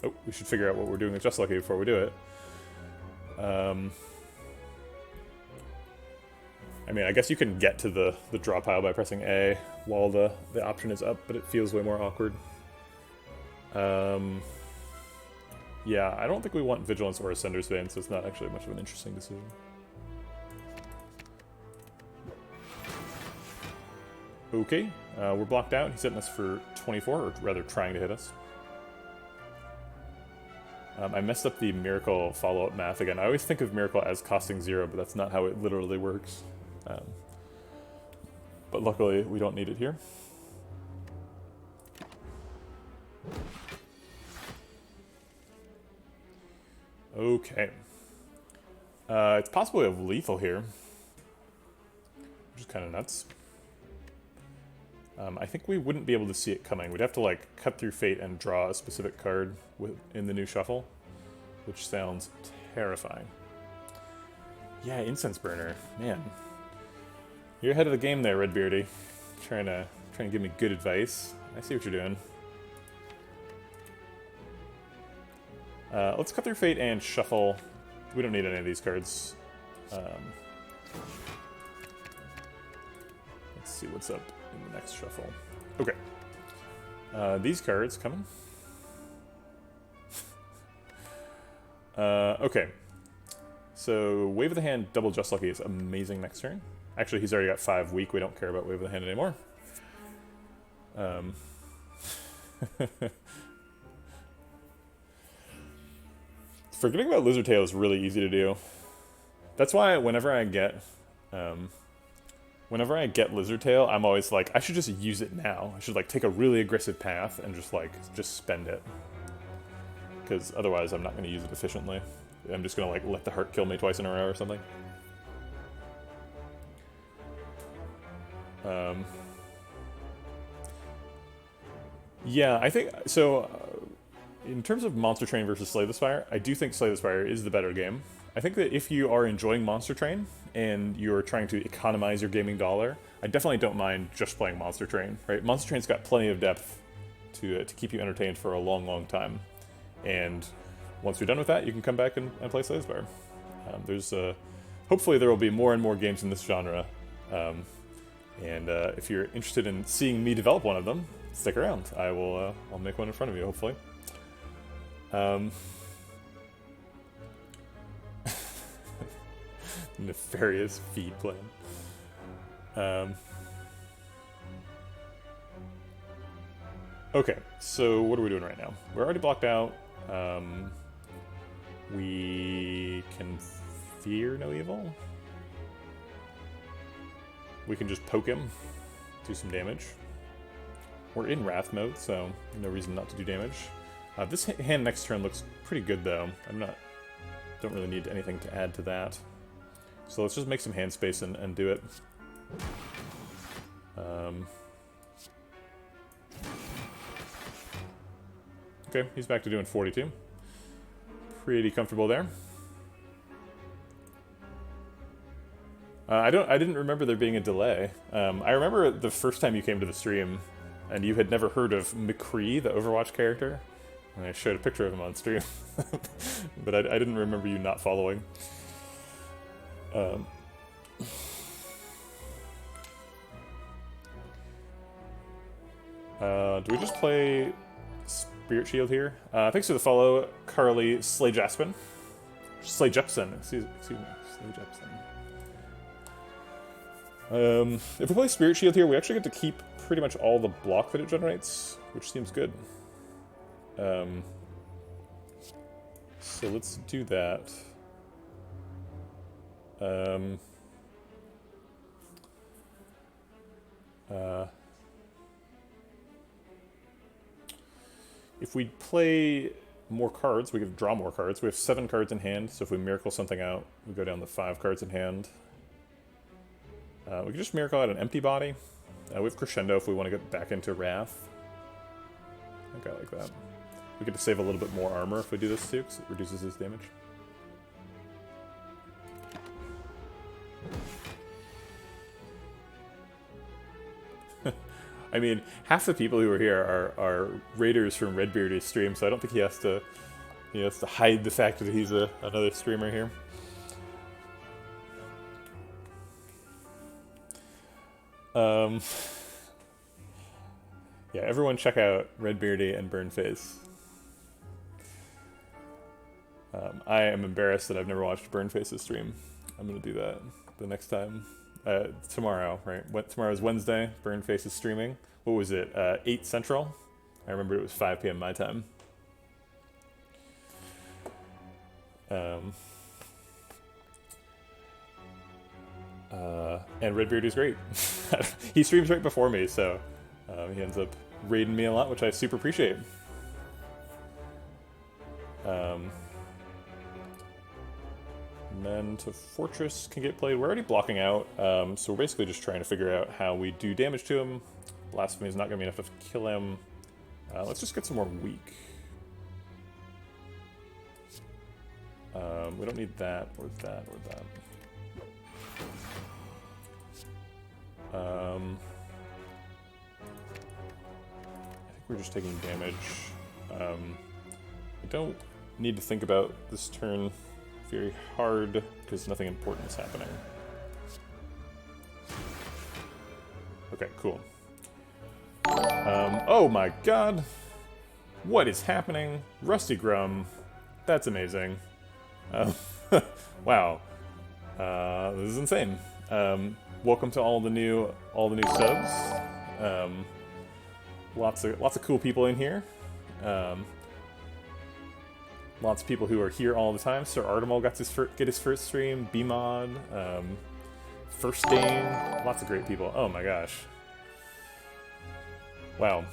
Oh, we should figure out what we're doing with Just Lucky before we do it. I mean, I guess you can get to the draw pile by pressing A while the option is up, but it feels way more awkward. Yeah, I don't think we want Vigilance or Ascender's Vein, so it's not actually much of an interesting decision. Okay, we're blocked out. He's hitting us for 24, or rather trying to hit us. I messed up the Miracle follow-up math again. I always think of Miracle as costing 0, but that's not how it literally works. But luckily, we don't need it here. Okay. It's possible we have lethal here, which is kind of nuts. I think we wouldn't be able to see it coming. We'd have to like cut through fate and draw a specific card in the new shuffle, which sounds terrifying. Yeah, Incense Burner, man. You're ahead of the game there, Redbeardy. Trying to give me good advice. I see what you're doing. Let's cut through fate and shuffle. We don't need any of these cards. Let's see what's up in the next shuffle. Okay. These cards coming. Okay. So, Wave of the Hand, double Just Lucky is amazing next turn. Actually, he's already got 5 weak. We don't care about Wave of the Hand anymore. Forgetting about Lizard Tail is really easy to do. That's why whenever I get Lizard Tail, I'm always like, I should just use it now. I should like take a really aggressive path and just spend it. Because otherwise I'm not going to use it efficiently. I'm just going to like let the heart kill me twice in a row or something. Yeah, I think so. In terms of Monster Train versus Slay the Spire, I do think Slay the Spire is the better game. I think that if you are enjoying Monster Train and you're trying to economize your gaming dollar, I definitely don't mind just playing Monster Train. Right? Monster Train's got plenty of depth to keep you entertained for a long, long time. And once you're done with that, you can come back and play Slay the Spire. Hopefully there will be more and more games in this genre. If you're interested in seeing me develop one of them, stick around. I'll make one in front of you, hopefully. Nefarious feed plan. Okay, so what are we doing right now? We're already blocked out. We can fear no evil. We can just poke him, do some damage. We're in Wrath mode, so no reason not to do damage. This hand next turn looks pretty good, though. Don't really need anything to add to that. So let's just make some hand space and do it. Okay, he's back to doing 42. Pretty comfortable there. I didn't remember there being a delay. I remember the first time you came to the stream, and you had never heard of McCree, the Overwatch character. And I showed a picture of him on stream. But I didn't remember you not following. Do we just play Spirit Shield here? Thanks for the follow, Carly Slay Jepsen. Slay Jepsen, excuse me. Slay Jepsen. If we play Spirit Shield here, we actually get to keep pretty much all the block that it generates, which seems good. So let's do that. If we play more cards, we can draw more cards. We have 7 cards in hand, so if we miracle something out, we go down to 5 cards in hand. We can just miracle out an empty body. We have Crescendo if we want to get back into Wrath. I think I like that. We get to save a little bit more armor if we do this too, because it reduces his damage. I mean, half the people who are here are raiders from Redbeardy's stream, so I don't think he has to hide the fact that he's another streamer here. Yeah, everyone check out Redbeardy and Burnface. I am embarrassed that I've never watched Burnface's stream. I'm gonna do that the next time. Tomorrow, right? Tomorrow's Wednesday. Burnface is streaming. What was it? 8 Central? I remember it was 5 p.m. my time. And Redbeardy's great. He streams right before me, so he ends up raiding me a lot, which I super appreciate. Men to Fortress can get played. We're already blocking out, so we're basically just trying to figure out how we do damage to him. Blasphemy is not going to be enough to kill him. Let's just get some more weak. We don't need that, or that, or that. I think we're just taking damage. We don't need to think about this turn very hard, because nothing important is happening. Okay, cool. Oh my god! What is happening? Rusty Grum. That's amazing. Wow. This is insane. Welcome to all the new subs. Lots of cool people in here. Lots of people who are here all the time. Sir Artemal got get his first stream. B-Mod, First Dane, lots of great people. Oh my gosh. Wow.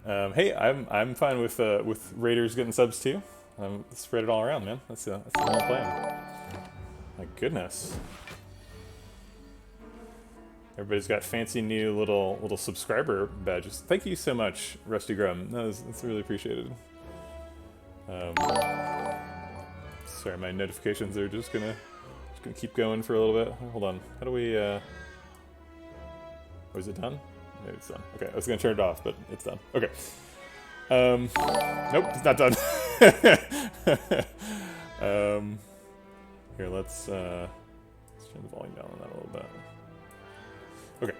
Hey, I'm fine with Raiders getting subs too. Spread it all around, man. That's the whole plan. My goodness. Everybody's got fancy new little subscriber badges. Thank you so much, Rusty Grum. That's really appreciated. Sorry, my notifications are just gonna keep going for a little bit. Hold on. How do we? Oh, is it done? Maybe it's done. Okay, I was gonna turn it off, but it's done. Okay. Nope, it's not done. Here, let's turn the volume down on that a little bit. Okay.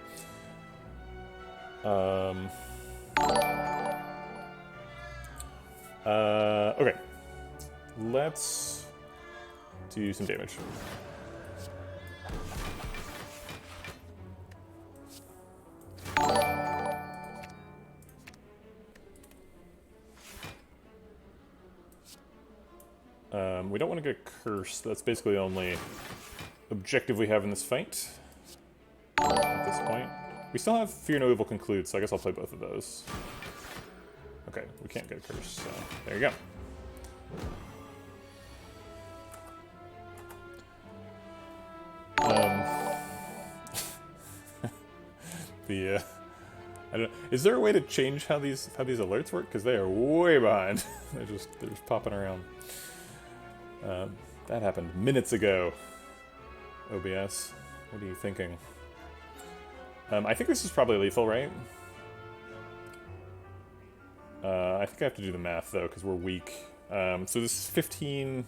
Okay. Let's do some damage. We don't want to get cursed. That's basically the only objective we have in this fight. At this point. We still have Fear No Evil Conclude, so I guess I'll play both of those. Okay, we can't get a curse, so there you go. I don't know, is there a way to change how these alerts work? Because they are way behind. they're just popping around. That happened minutes ago. OBS, what are you thinking? I think this is probably lethal, right? I think I have to do the math, though, because we're weak. So this is 15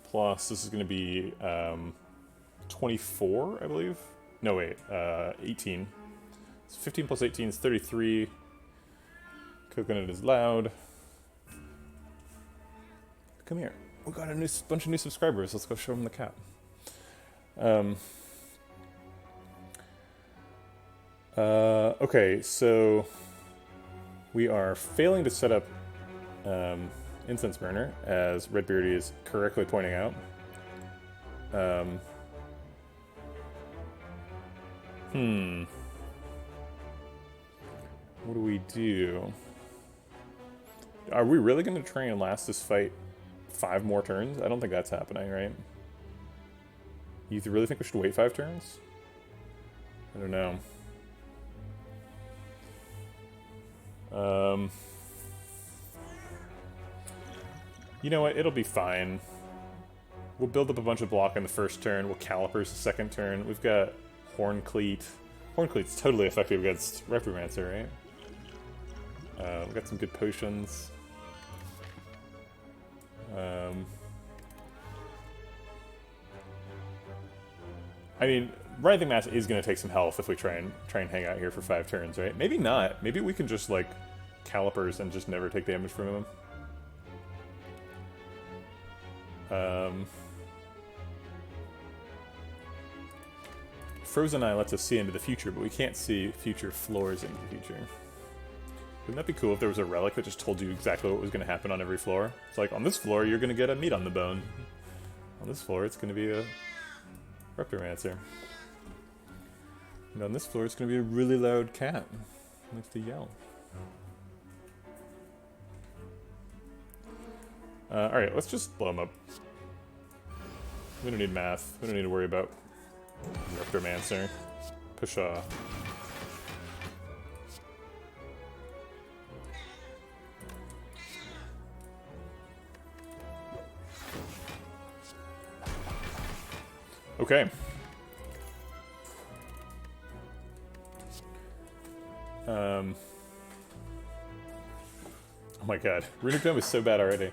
plus, this is going to be 24, I believe? No, wait, 18. So 15 plus 18 is 33. Coconut is loud. Come here. We got a bunch of new subscribers. Let's go show them the cat. Okay, so we are failing to set up Incense Burner, as Redbeardy is correctly pointing out. What do we do? Are we really going to try and last this fight 5 more turns? I don't think that's happening, right? You really think we should wait 5 turns? I don't know. You know what? It'll be fine. We'll build up a bunch of block in the first turn. We'll Calipers the second turn. We've got Horn Cleat. Horncleat's totally effective against Reptomancer, right? We've got some good potions. I mean, Writhing Mass is going to take some health if we try and hang out here for 5 turns, right? Maybe not. Maybe we can just, like, Calipers and just never take damage from him. Frozen Eye lets us see into the future, but we can't see future floors into the future. Wouldn't that be cool if there was a relic that just told you exactly what was going to happen on every floor? It's like, on this floor, you're going to get a meat on the bone. On this floor, it's going to be a Reptomancer. And on this floor, it's going to be a really loud cat. It likes to yell. Alright, let's just blow him up. We don't need math. We don't need to worry about Reptomancer. Pshaw. Okay. Oh my god. Runic Dome is so bad already.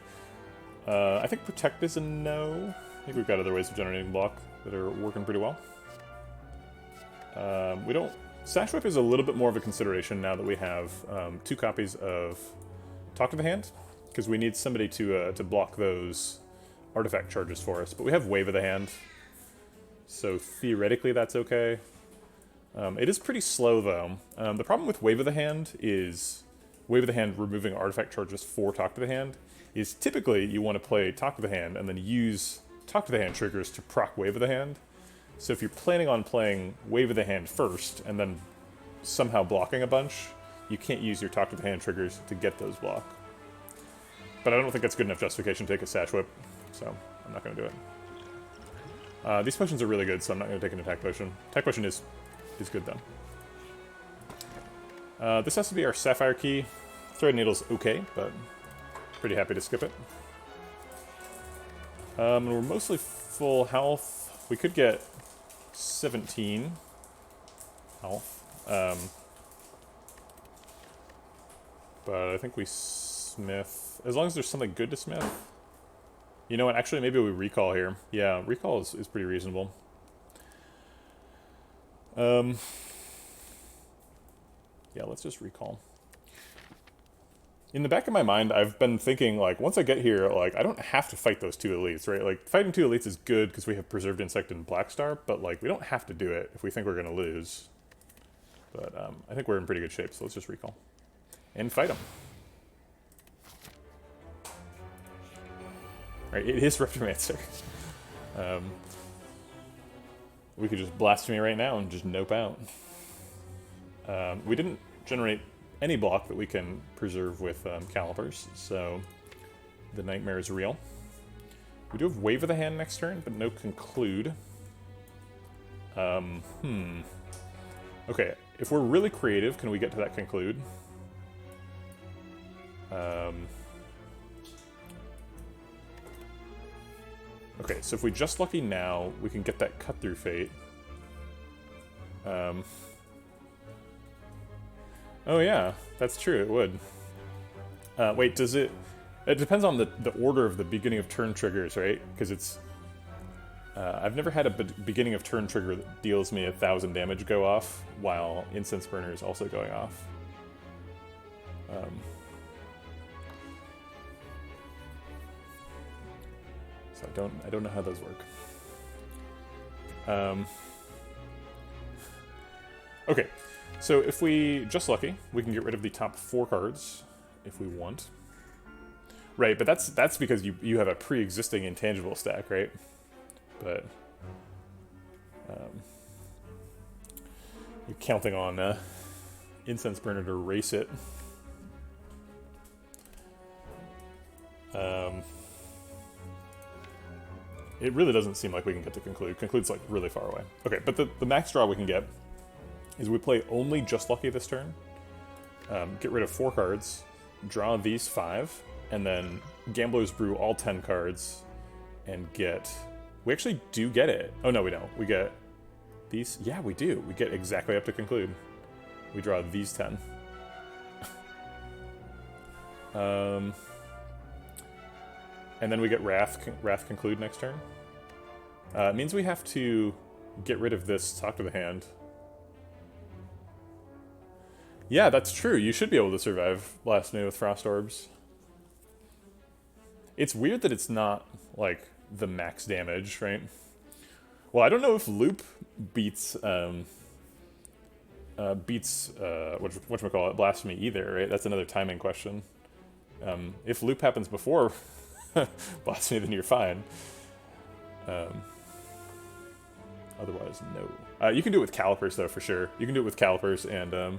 I think Protect is a no. I think we've got other ways of generating block that are working pretty well. We don't... Sash Whip is a little bit more of a consideration now that we have 2 copies of Talk to the Hand, because we need somebody to block those artifact charges for us. But we have Wave of the Hand, so theoretically that's okay. It is pretty slow though. The problem with Wave of the Hand is Wave of the Hand removing artifact charges for Talk to the Hand is typically you want to play Talk to the Hand and then use Talk to the Hand triggers to proc Wave of the Hand. So if you're planning on playing Wave of the Hand first and then somehow blocking a bunch, you can't use your Talk to the Hand triggers to get those block. But I don't think that's good enough justification to take a Sash Whip, so I'm not going to do it. These potions are really good, so I'm not going to take an attack potion. Attack potion is good though. This has to be our Sapphire Key. Thread Needle's okay, but pretty happy to skip it. And we're mostly full health. We could get 17 health. But I think we smith. As long as there's something good to smith. You know what, actually maybe we recall here. Yeah, recall is pretty reasonable. Yeah, let's just recall. In the back of my mind, I've been thinking, like, once I get here, like, I don't have to fight those 2 elites, right? Like, fighting 2 elites is good because we have Preserved Insect and Blackstar, but, like, we don't have to do it if we think we're going to lose. But, I think we're in pretty good shape, so let's just recall. And fight them. Right, it is Reptomancer. We could just blaspheme right now and just nope out. We didn't generate any block that we can preserve with Calipers, so the nightmare is real. We do have Wave of the Hand next turn, but no Conclude. Okay, if we're really creative, can we get to that Conclude? Okay, so if we just Lucky now, we can get that Cut Through Fate. Oh yeah, that's true, it would. Wait, does it... It depends on the order of the beginning of turn triggers, right? Because it's... I've never had a beginning of turn trigger that deals me 1,000 damage go off, while Incense Burner is also going off. So I don't know how those work. Okay, so if we just Lucky, we can get rid of the top 4 cards if we want. Right, but that's because you have a pre-existing intangible stack, right? But you're counting on Incense Burner to erase it. It really doesn't seem like we can get to Conclude. Conclude's like really far away. Okay, but the max draw we can get is we play only Just Lucky this turn, get rid of 4 cards, draw these 5, and then Gambler's Brew all 10 cards, and get... We actually do get it. Oh no, we don't. We get these? Yeah, we do. We get exactly up to conclude. We draw these 10. And then we get Wrath conclude next turn. It means we have to get rid of this talk to the hand. Yeah, that's true. You should be able to survive Blasphemy with Frost Orbs. It's weird that it's not, like, the max damage, right? Well, I don't know if Loop beats, whatchamacallit, Blasphemy either, right? That's another timing question. If Loop happens before Blasphemy, then you're fine. Otherwise, no. You can do it with Calipers, though, for sure. You can do it with Calipers and,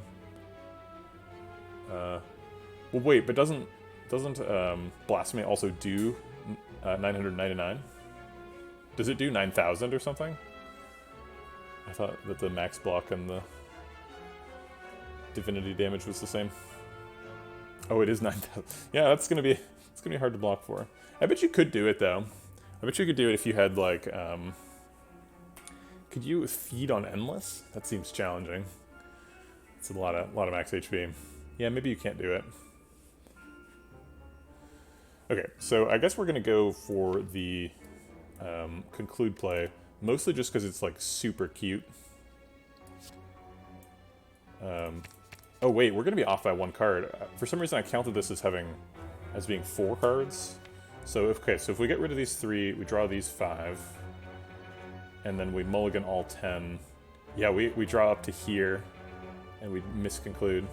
well, wait, but doesn't Blasphemy also do 999? Does it do 9,000 or something? I thought that the max block and the divinity damage was the same. Oh, it is 9,000. Yeah, it's gonna be hard to block for. I bet you could do it though. I bet you could do it if you had like, could you feed on Endless? That seems challenging. It's a lot of max HP. Yeah, maybe you can't do it. Okay, so I guess we're gonna go for the conclude play, mostly just because it's like super cute. Oh wait, we're gonna be off by 1 card. For some reason I counted this as being 4 cards. So if we get rid of these 3, we draw these 5, and then we mulligan all 10. Yeah, we draw up to here, and we misconclude.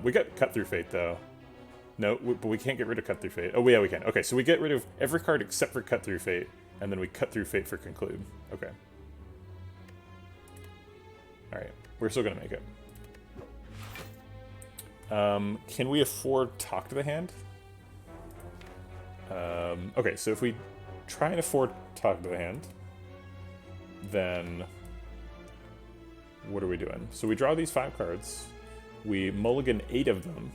We get Cut Through Fate though. No, but we can't get rid of Cut Through Fate. Oh yeah, we can. Okay, so we get rid of every card except for Cut Through Fate, and then we Cut Through Fate for conclude. Okay. Alright, we're still gonna make it. Can we afford Talk to the Hand? Okay, so if we try and afford Talk to the Hand, then what are we doing? So we draw these 5 cards, we mulligan 8 of them,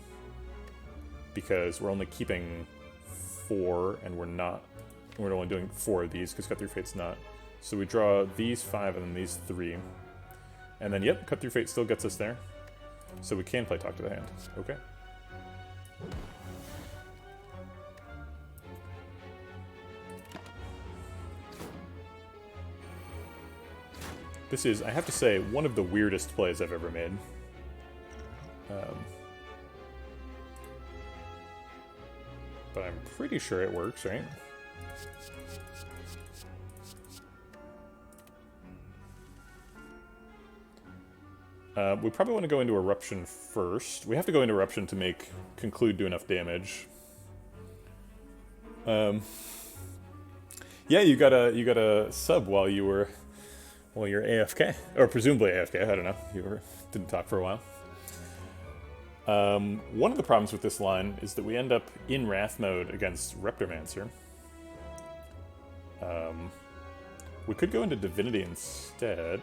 because we're only keeping 4, and we're only doing 4 of these, because Cut Through Fate's not. So we draw these 5 and then these 3. And then, yep, Cut Through Fate still gets us there. So we can play Talk to the Hand. Okay. This is, I have to say, one of the weirdest plays I've ever made. But I'm pretty sure it works, right? We probably want to go into Eruption first. We have to go into Eruption to make Conclude do enough damage. Yeah, you got a sub while you're AFK, or presumably AFK. I don't know. Didn't talk for a while. One of the problems with this line is that we end up in Wrath mode against Reptomancer. We could go into Divinity instead.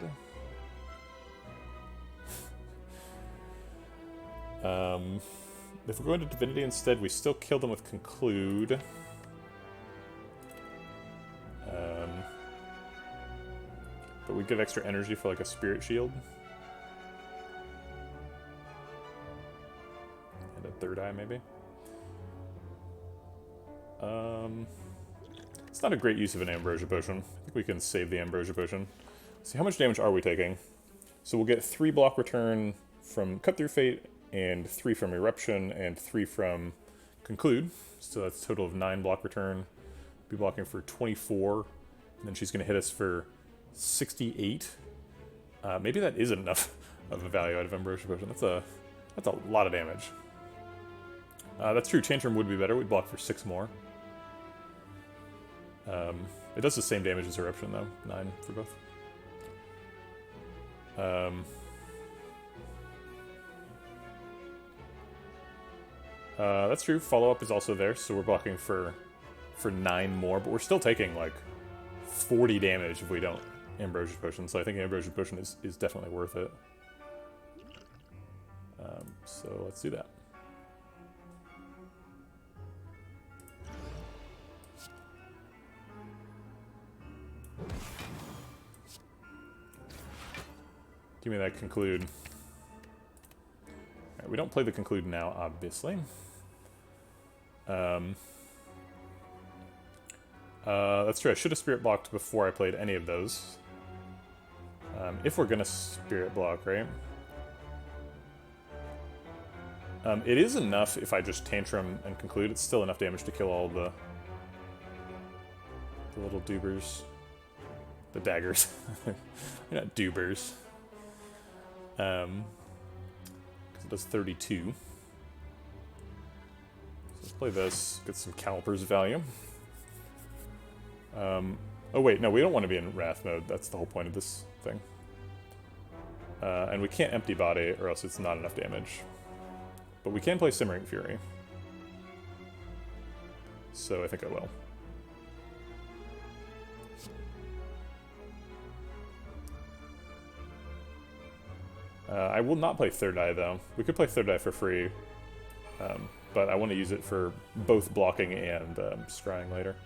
If we go into Divinity instead, we still kill them with Conclude. But we get extra energy for like a Spirit Shield. And a Third Eye, maybe. It's not a great use of an Ambrosia Potion. I think we can save the Ambrosia Potion. See, how much damage are we taking? So we'll get 3 block return from Cut Through Fate, and 3 from Eruption, and 3 from Conclude. So that's a total of 9 block return. Be blocking for 24, and then she's going to hit us for 68. Maybe that isn't enough of a value out of Ambrosia Potion. That's a lot of damage. That's true, Tantrum would be better. We'd block for 6 more. It does the same damage as Eruption, though. 9 for both. That's true. Follow-up is also there, so we're blocking for 9 more, but we're still taking, like, 40 damage if we don't Ambrosia Potion, so I think Ambrosia Potion is definitely worth it. So let's do that. Give me that conclude. Right, we don't play the conclude now, obviously. That's true, I should have spirit blocked before I played any of those. If we're gonna spirit block, right? It is enough if I just Tantrum and conclude. It's still enough damage to kill all the little doobers. The daggers. They're not doobers. Because it does 32. So let's play this, get some calipers value. Oh wait, no, we don't want to be in Wrath mode. That's the whole point of this thing. And we can't empty body, or else it's not enough damage. But we can play Simmering Fury. So I think I will. I will not play Third Eye, though. We could play Third Eye for free, but I want to use it for both blocking and scrying later.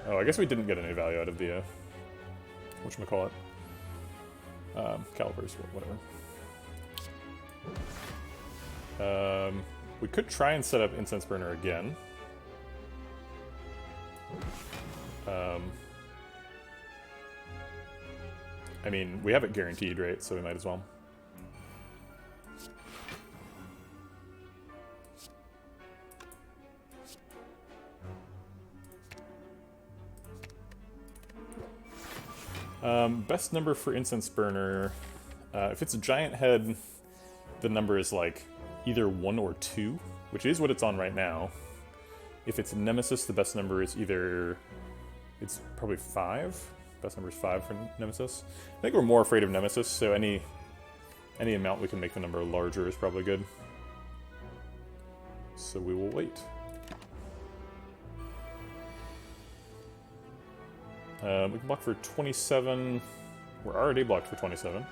Oh, I guess we didn't get any value out of the, whatchamacallit? Calipers, whatever. We could try and set up Incense Burner again. I mean, we have it guaranteed, right? So we might as well. Best number for Incense Burner. If it's a giant head, the number is like either 1 or 2, which is what it's on right now. If it's Nemesis, the best number is either... It's probably 5. Best number is 5 for Nemesis. I think we're more afraid of Nemesis, so any amount we can make the number larger is probably good. So we will wait. We can block for 27. We're already blocked for 27.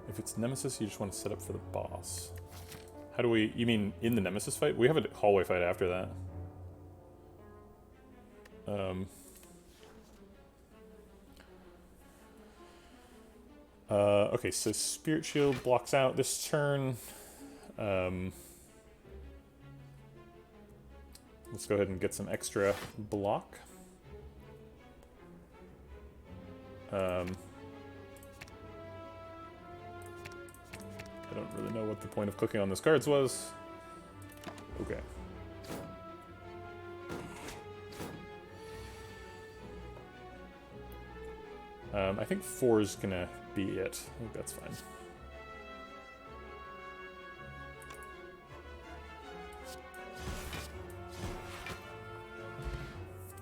If it's Nemesis, you just want to set up for the boss. How do we... You mean in the Nemesis fight? We have a hallway fight after that. Okay, so Spirit Shield blocks out this turn. Let's go ahead and get some extra block. I don't really know what the point of clicking on those cards was. Okay. I think 4 is gonna be it. I think that's fine.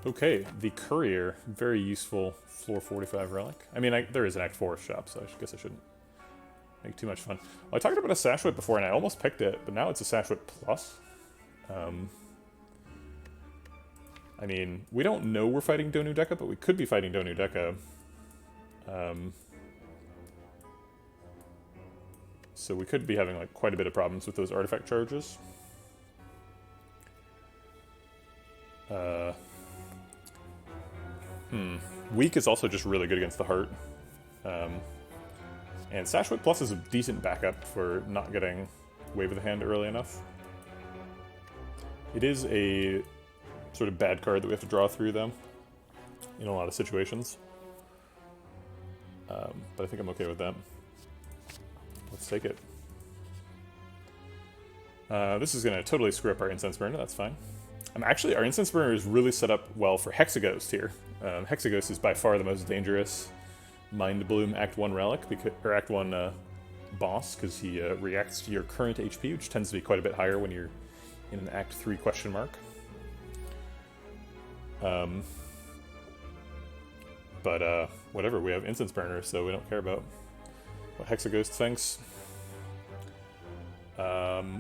Okay, the Courier, very useful floor 45 relic. I mean, there is an Act 4 shop, so I guess I shouldn't make too much fun. Well, I talked about a Sashwhip before, and I almost picked it, but now it's a Sashwhip Plus. I mean, we don't know we're fighting Donu Deka, but we could be fighting Donu Deka. So we could be having like quite a bit of problems with those artifact charges. Weak is also just really good against the heart. And Sashwhip Plus is a decent backup for not getting Wave of the Hand early enough. It is a sort of bad card that we have to draw through, though, in a lot of situations. But I think I'm okay with that. Let's take it. This is going to totally screw up our Incense Burner, that's fine. Actually, our Incense Burner is really set up well for Hexaghost here. Hexaghost is by far the most dangerous Mind Bloom Act 1 relic, or Act 1 boss, because he reacts to your current HP, which tends to be quite a bit higher when you're in an Act 3 question mark. But whatever, we have Incense Burner, so we don't care about what Hexaghost thinks.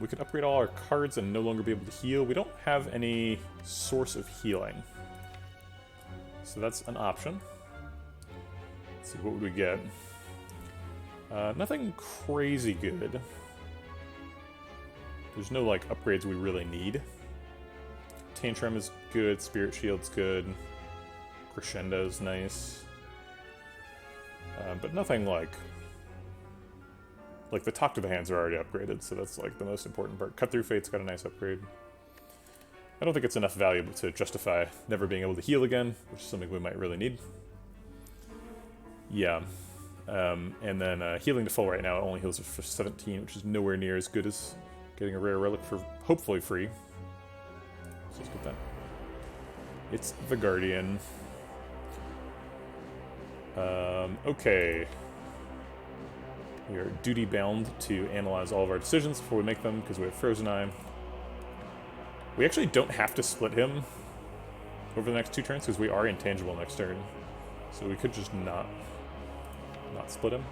We could upgrade all our cards and no longer be able to heal. We don't have any source of healing. So that's an option. Let's see, what would we get? Nothing crazy good. There's no, like, upgrades we really need. Tantrum is good, Spirit Shield's good, Crescendo's nice. But nothing like the Talk to the Hands are already upgraded, so that's like the most important part. Cut Through Fate's got a nice upgrade. I don't think it's enough value to justify never being able to heal again, which is something we might really need. Yeah. And then healing to full right now only heals us for 17, which is nowhere near as good as getting a rare relic for hopefully free. So let's get that. It's the Guardian. Okay. We are duty bound to analyze all of our decisions before we make them, because we have Frozen Eye. We actually don't have to split him over the next 2 turns, because we are intangible next turn. So we could just not split him.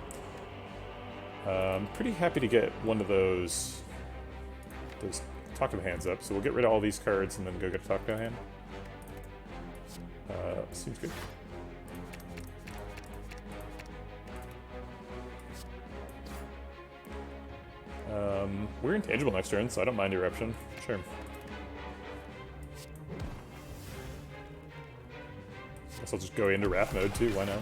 Pretty happy to get one of those Talk to the Hands up, so we'll get rid of all these cards and then go get a Talk to the Hand. Seems good. We're intangible next turn, so I don't mind Eruption. Sure. Guess I'll just go into Wrath mode too, why not?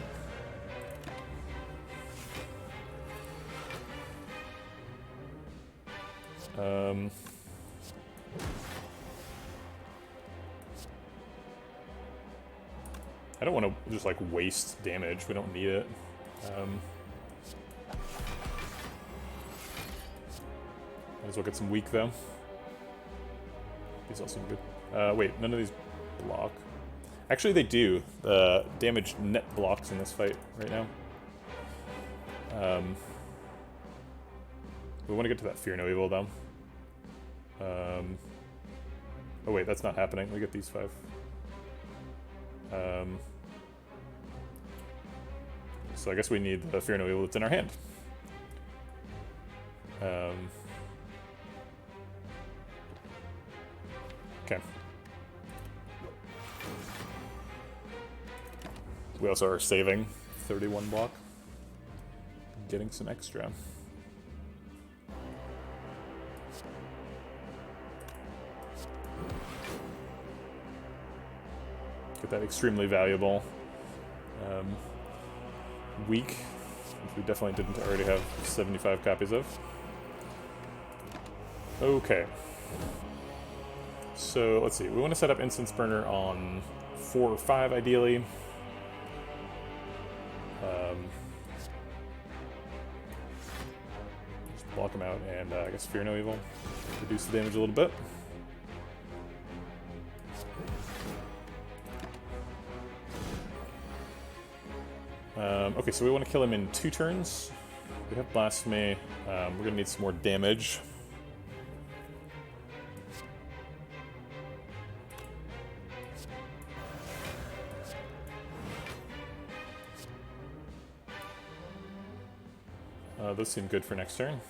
I don't want to just, like, waste damage. We don't need it. Might as well get some weak, though. These all seem good. Wait, none of these block. Actually, they do. The damage net blocks in this fight right now. We want to get to that Fear No Evil, though. Oh wait, that's not happening. We get these 5. So I guess we need the Fear No Evil that's in our hand. Okay. We also are saving 31 block. Getting some extra. Get that extremely valuable weak, which we definitely didn't already have 75 copies of. Okay. So let's see. We want to set up Instance Burner on 4 or 5 ideally. Just block them out and I guess Fear No Evil. Reduce the damage a little bit. Okay, so we want to kill him in 2 turns. We have Blasphemy. We're going to need some more damage. Those seem good for next turn.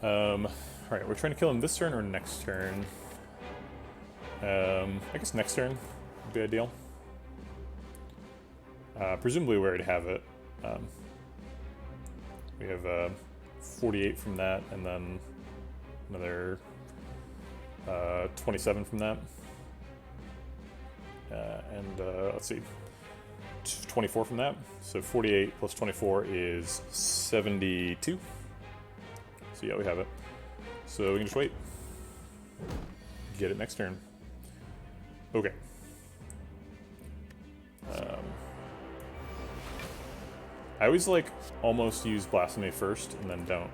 Alright, we're trying to kill him this turn or next turn? I guess next turn would be ideal. Presumably we already have it. We have 48 from that, and then another 27 from that. Let's see, 24 from that. So 48 plus 24 is 72. So yeah, we have it. So we can just wait. Get it next turn. Okay. I always almost use Blasphemy first and then don't.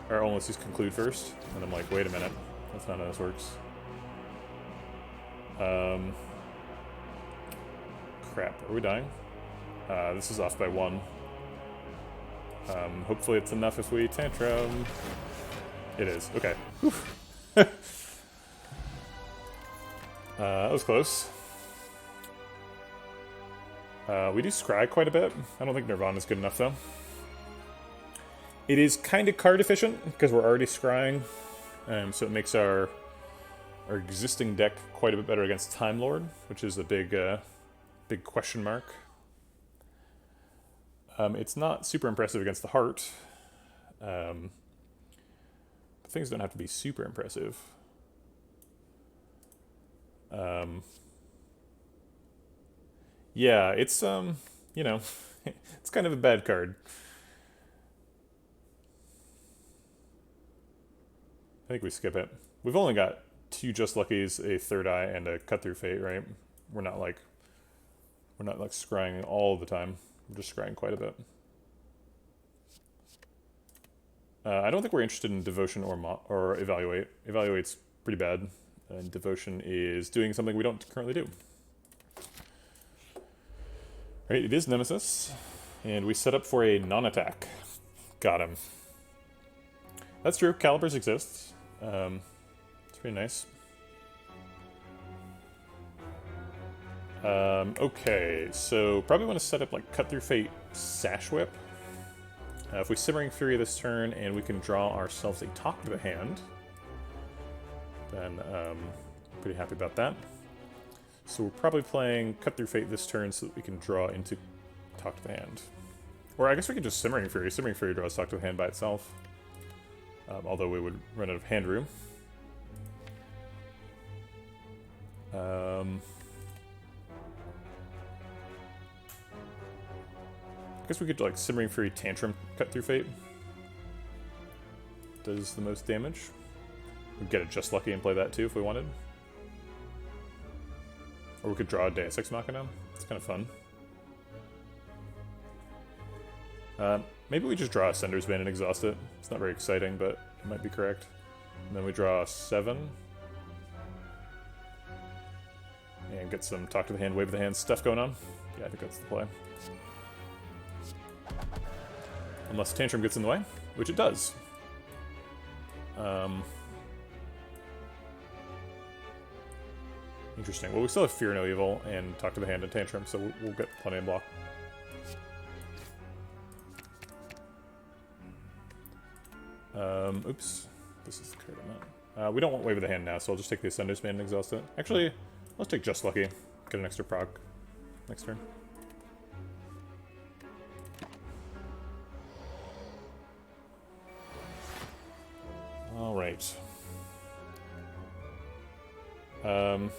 Or almost use Conclude first, and I'm like, wait a minute, that's not how this works. Crap, are we dying? This is off by 1. Hopefully it's enough if we Tantrum. It is, okay. That was close. We do Scry quite a bit. I don't think Nirvana's good enough, though. It is kind of card efficient because we're already scrying, so it makes our existing deck quite a bit better against Time Lord, which is a big question mark. It's not super impressive against the Heart. Things don't have to be super impressive. Yeah, it's you know, it's kind of a bad card. I think we skip it. We've only got 2 Just Luckies, a Third Eye, and a Cut Through Fate, right? We're not like scrying all the time. We're just scrying quite a bit. I don't think we're interested in Devotion or Evaluate. Evaluate's pretty bad, and Devotion is doing something we don't currently do. Right, it is Nemesis, and we set up for a non-attack. Got him. That's true, Calibers exist. It's pretty nice. Okay, so probably want to set up like Cut Through Fate, Sash Whip. If we Simmering Fury this turn and we can draw ourselves a top to the hand, then pretty happy about that. So we're probably playing Cut Through Fate this turn so that we can draw into Talk to the Hand. Or I guess we could just Simmering Fury. Simmering Fury draws Talk to the Hand by itself. Although we would run out of hand room. I guess we could like Simmering Fury Tantrum Cut Through Fate. Does the most damage. We'd get it Just Lucky and play that too if we wanted. Or we could draw a Deus Ex Machina. It's kind of fun. Maybe we just draw a Sender's Bane and exhaust it. It's not very exciting, but it might be correct. And then we draw 7. And get some Talk to the Hand, Wave of the Hand stuff going on. Yeah, I think that's the play. Unless Tantrum gets in the way, which it does. Interesting. Well, we still have Fear No Evil and Talk to the Hand and Tantrum, so we'll get plenty of block. Oops. This is the card I'm not. We don't want Wave of the Hand now, so I'll just take the Ascender's Bane and exhaust it. Actually, let's take Just Lucky. Get an extra proc next turn. Alright. So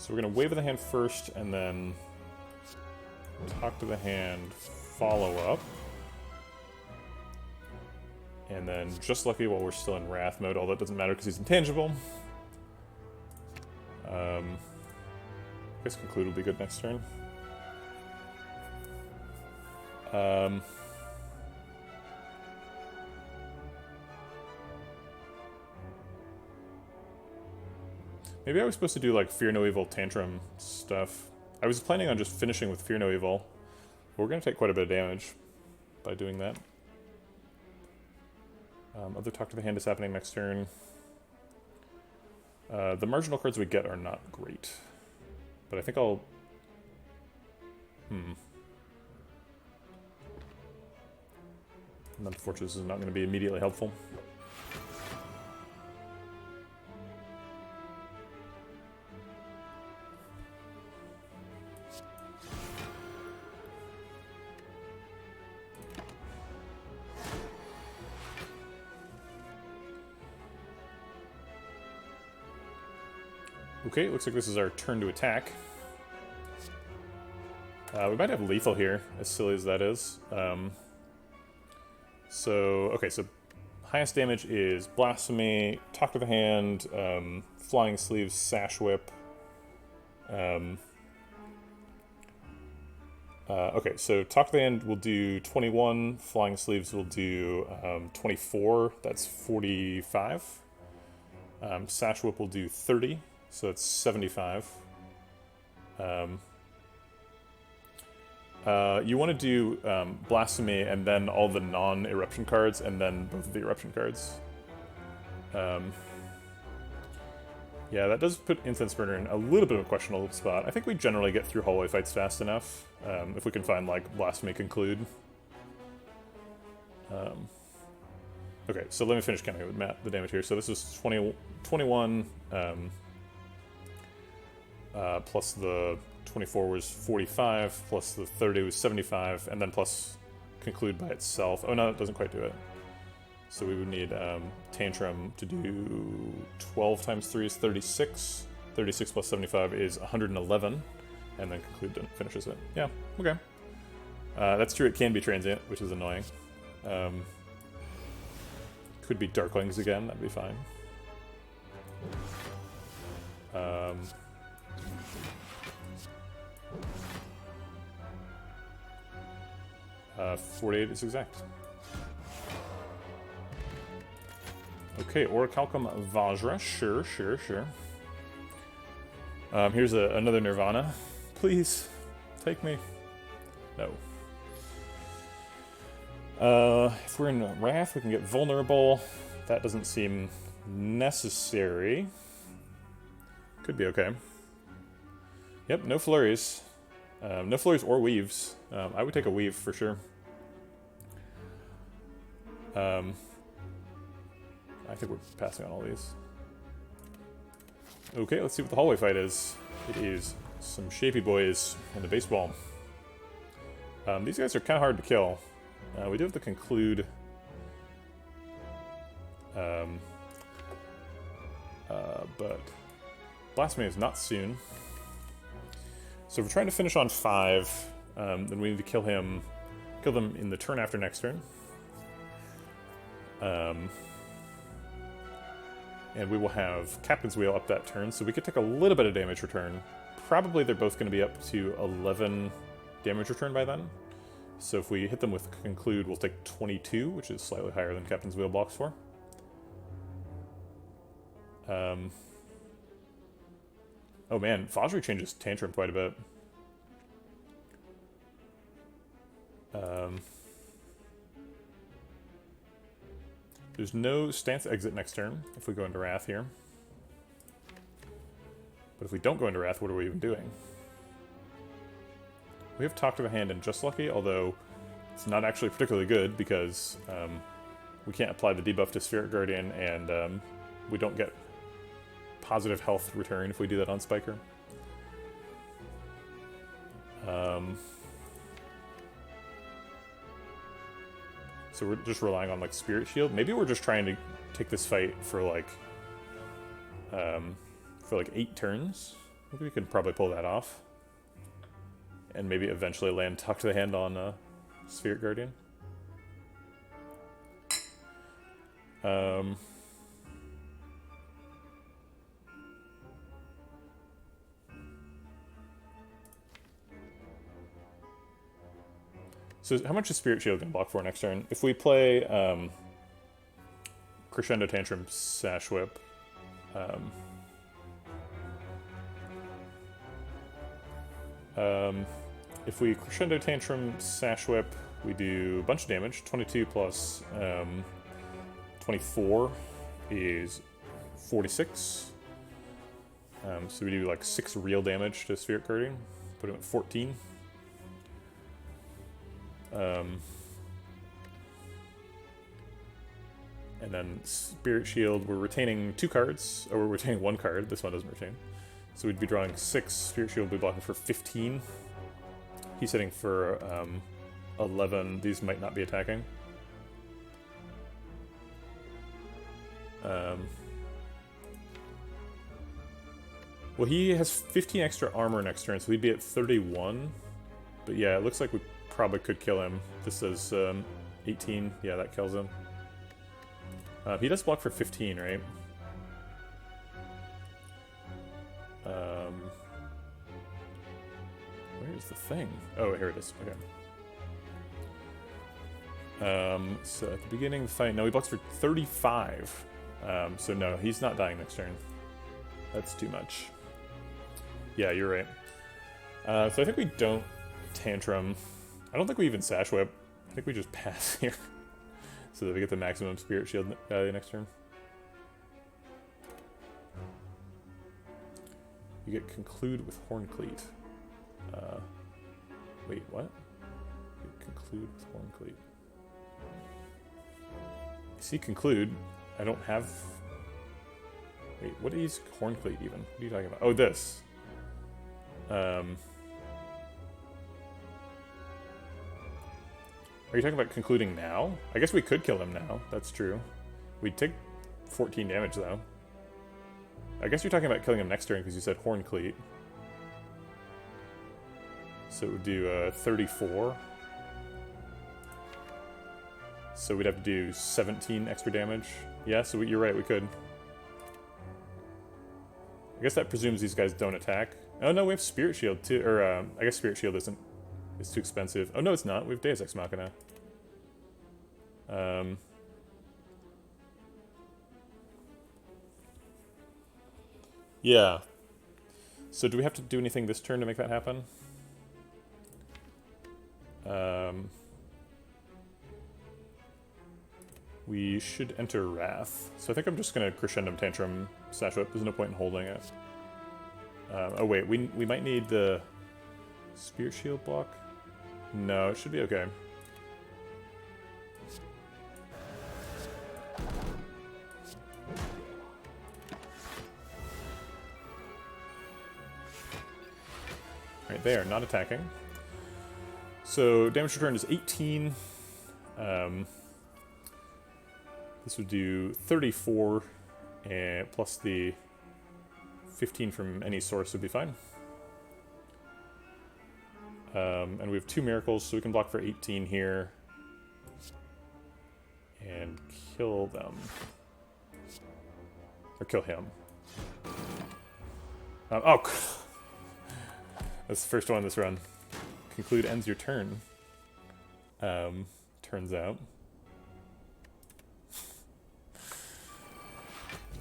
we're going to Wave of the Hand first, and then Talk to the Hand, follow up. And then Just Lucky while we're still in Wrath mode, although it doesn't matter because he's intangible. I guess Conclude will be good next turn. Maybe I was supposed to do like Fear No Evil Tantrum stuff. I was planning on just finishing with Fear No Evil, but we're going to take quite a bit of damage by doing that. Other Talk to the Hand is happening next turn. The marginal cards we get are not great, but I think I'll... Nut Fortress is not going to be immediately helpful. Okay, looks like this is our turn to attack. We might have lethal here, as silly as that is. So highest damage is Blasphemy, Talk to the Hand, Flying Sleeves, Sash Whip. Okay, so Talk to the Hand will do 21, Flying Sleeves will do 24, that's 45. Sash Whip will do 30. So it's 75. You want to do Blasphemy and then all the non-eruption cards and then both of the eruption cards. Yeah, Yeah, that does put Incense Burner in a little bit of a questionable spot. I think we generally get through hallway fights fast enough, if we can find, like, Blasphemy Conclude. Okay, so let me finish counting with Matt the damage here. So this is 21, plus the 24 was 45, plus the 30 was 75, and then plus Conclude by itself. Oh no, that doesn't quite do it. So we would need Tantrum to do 12 times 3 is 36. 36 plus 75 is 111, and then Conclude finishes it. Yeah, okay. That's true, it can be transient, which is annoying. Could be Darklings again, that'd be fine. 48 is exact. Okay, Orichalcum Vajra, sure. Here's another Nirvana. Please, take me. No. If we're in Wrath, we can get Vulnerable. That doesn't seem necessary. Could be okay. Yep, no flurries. No flurries or weaves. I would take a weave for sure. I think we're passing on all these. Okay, let's see what the hallway fight is. It is some shapy boys in the baseball. These guys are kind of hard to kill. We do have to conclude. But Blasphemy is not soon. So if we're trying to finish on 5, then we need to kill them in the turn after next turn. And we will have Captain's Wheel up that turn, so we could take a little bit of damage return. Probably they're both going to be up to 11 damage return by then. So if we hit them with Conclude, we'll take 22, which is slightly higher than Captain's Wheel blocks for. Oh man, Vajra changes Tantrum quite a bit. There's no stance exit next turn if we go into Wrath here. But if we don't go into Wrath, what are we even doing? We have Talk to the Hand and Just Lucky, although it's not actually particularly good because we can't apply the debuff to Spirit Guardian, and we don't get positive health return if we do that on Spiker. So we're just relying on, like, Spirit Shield. Maybe we're just trying to take this fight for, like 8 turns. Maybe we could probably pull that off. And maybe eventually land Talk to the Hand on Spirit Guardian. So how much is Spirit Shield going to block for next turn? If we play Crescendo Tantrum Sash Whip, if we Crescendo Tantrum Sash Whip, we do a bunch of damage. 22 plus 24 is 46. So we do like 6 real damage to Spirit Guardian. Put him at 14. And then Spirit Shield, we're retaining 2 cards, or we're retaining 1 card. This one doesn't retain. So we'd be drawing 6. Spirit Shield would be blocking for 15. He's hitting for 11. These might not be attacking. Well, he has 15 extra armor next turn, so he'd be at 31. But yeah, it looks like we probably could kill him. This says 18. Yeah, that kills him. He does block for 15, right? Where's the thing? Oh, here it is. Okay. So at the beginning of the fight, no, he blocks for 35. So no, he's not dying next turn. That's too much. Yeah, you're right. So I think we don't Tantrum. I don't think we even Sash Whip. I think we just pass here. So that we get the maximum Spirit Shield value next turn. You get Conclude with Horncleat. Wait, what? You conclude with Horncleat. See, Conclude. I don't have... Wait, what is Horncleat even? What are you talking about? Oh, this. Are you talking about concluding now? I guess we could kill him now. That's true. We'd take 14 damage, though. I guess you're talking about killing him next turn because you said Horncleat. So it would do 34. So we'd have to do 17 extra damage. Yeah, so you're right, we could. I guess that presumes these guys don't attack. Oh no, we have Spirit Shield too. Or, I guess Spirit Shield isn't... It's too expensive. Oh no, it's not. We have Deus Ex Machina. Yeah. So do we have to do anything this turn to make that happen? We should enter Wrath. So I think I'm just going to Crescendum Tantrum Satchel Whip. There's no point in holding it. Oh wait, we might need the Spirit Shield block? No, it should be okay. Right, they are not attacking. So damage return is 18. This would do 34, and plus the 15 from any source would be fine. And we have 2 miracles, so we can block for 18 here. And kill them. Or kill him. Oh! That's the first one in this run. Conclude ends your turn. Turns out.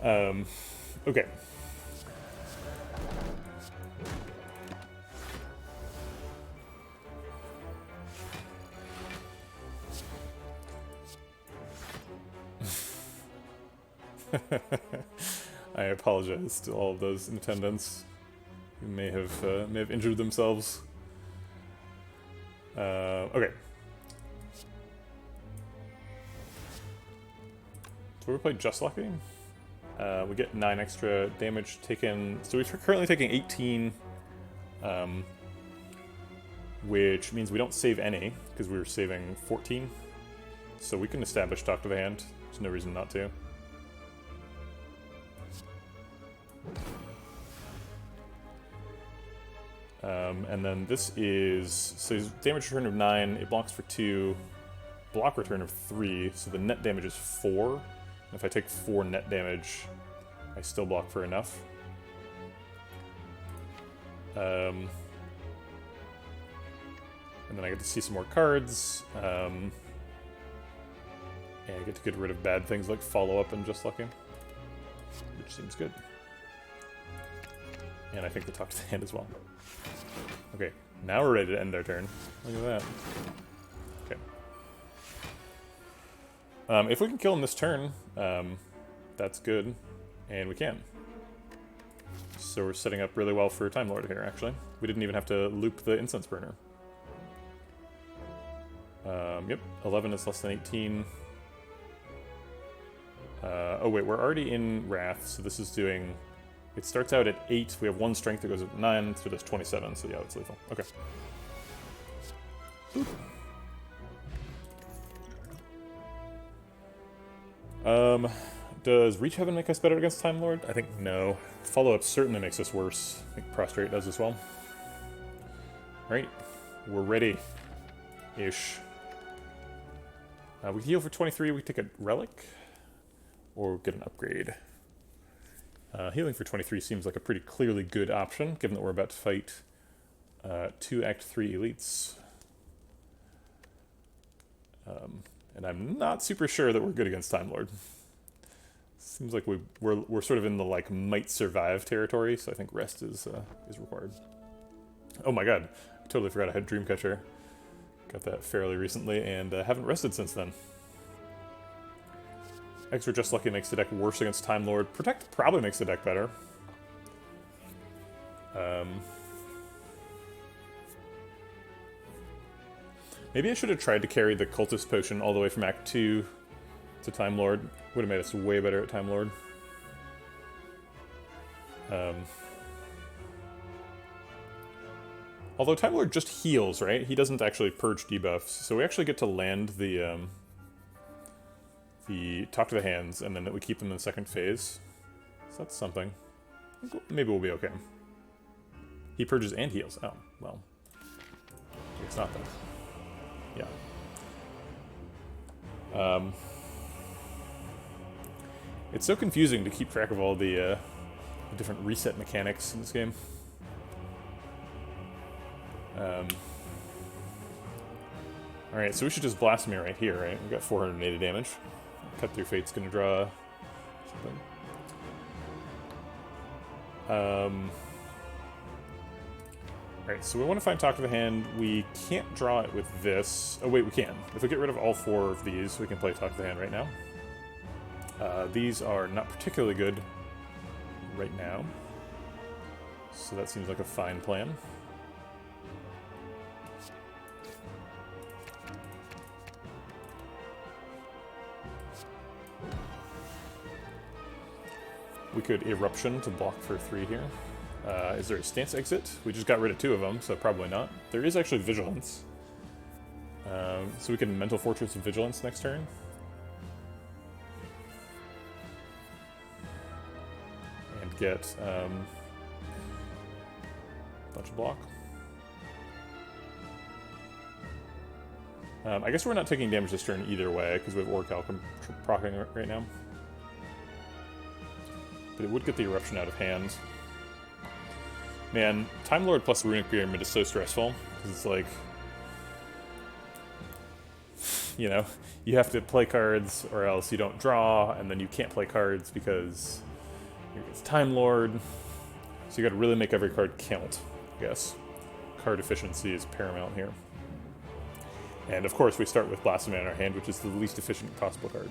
Okay. I apologize to all of those in attendance who may have injured themselves. Okay. So we play Just Lucky. We get 9 extra damage taken. So we're currently taking 18, which means we don't save any, because we were saving 14. So we can establish Talk to the Hand. There's no reason not to. And then this is, so damage return of 9, it blocks for 2, block return of 3, so the net damage is 4. If I take 4 net damage, I still block for enough. And then I get to see some more cards. And I get to get rid of bad things like Follow Up and Just Lucky, which seems good. And I think the Talk to the Hand as well. Okay, now we're ready to end their turn. Look at that. Okay. If we can kill him this turn, that's good, and we can. So we're setting up really well for Time Lord here, actually. We didn't even have to loop the Incense Burner. Yep, 11 is less than 18. Oh wait, we're already in Wrath, so this is doing... It starts out at 8, we have 1 strength that goes at 9, so that's 27, so yeah, it's lethal. Okay. Does Reach Heaven make us better against Time Lord? I think no. Follow-up certainly makes us worse. I think Prostrate does as well. Alright, we're ready-ish. We heal for 23, we take a Relic, or get an upgrade. Healing for 23 seems like a pretty clearly good option, given that we're about to fight 2 Act 3 elites. And I'm not super sure that we're good against Time Lord. Seems like we're sort of in the like might survive territory, so I think rest is required. Oh my god, I totally forgot I had Dreamcatcher. Got that fairly recently, and haven't rested since then. Extra Just Lucky makes the deck worse against Time Lord. Protect probably makes the deck better. Maybe I should have tried to carry the Cultist Potion all the way from Act 2 to Time Lord. Would have made us way better at Time Lord. Although Time Lord just heals, right? He doesn't actually purge debuffs, so we actually get to land the Talk to the Hands, and then we keep them in the second phase. So that's something. Maybe we'll be okay. He purges and heals. Oh, well. It's not that. Yeah. It's so confusing to keep track of all the different reset mechanics in this game. Alright, so we should just Blasphemy right here, right? We've got 480 damage. Cut Through Fate's gonna draw something. Alright, so we want to find Talk to the Hand. We can't draw it with this. Oh wait, we can. If we get rid of all 4 of these, we can play Talk to the Hand right now. These are not particularly good right now. So that seems like a fine plan. We could Eruption to block for 3 here. Is there a stance exit? We just got rid of 2 of them, so probably not. There is actually Vigilance. So we can Mental Fortress of Vigilance next turn. And get a bunch of block. I guess we're not taking damage this turn either way, because we have Orichalcum proccing right now. But it would get the Eruption out of hand. Man, Time Lord plus Runic Pyramid is so stressful, because it's like, you know, you have to play cards or else you don't draw, and then you can't play cards because it's Time Lord. So you gotta really make every card count, I guess. Card efficiency is paramount here. And of course we start with Blasphemy in our hand, which is the least efficient possible card.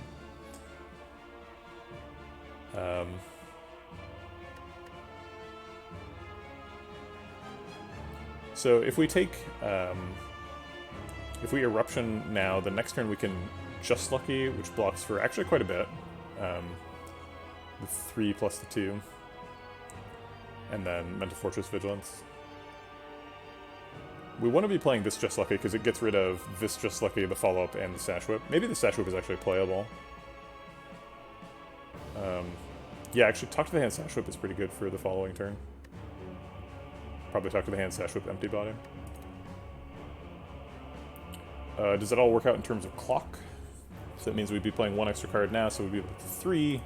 So if we take, if we Eruption now, the next turn we can Just Lucky, which blocks for actually quite a bit. The 3 plus the 2. And then Mental Fortress Vigilance. We want to be playing this Just Lucky because it gets rid of this Just Lucky, the follow-up, and the Sash Whip. Maybe the Sash Whip is actually playable. Yeah, actually, Talk to the Hand Sash Whip is pretty good for the following turn. Probably Talk to the Hand, Sash Whip, Empty Body. Does it all work out in terms of clock? So that means we'd be playing 1 extra card now, so we'd be up to 3.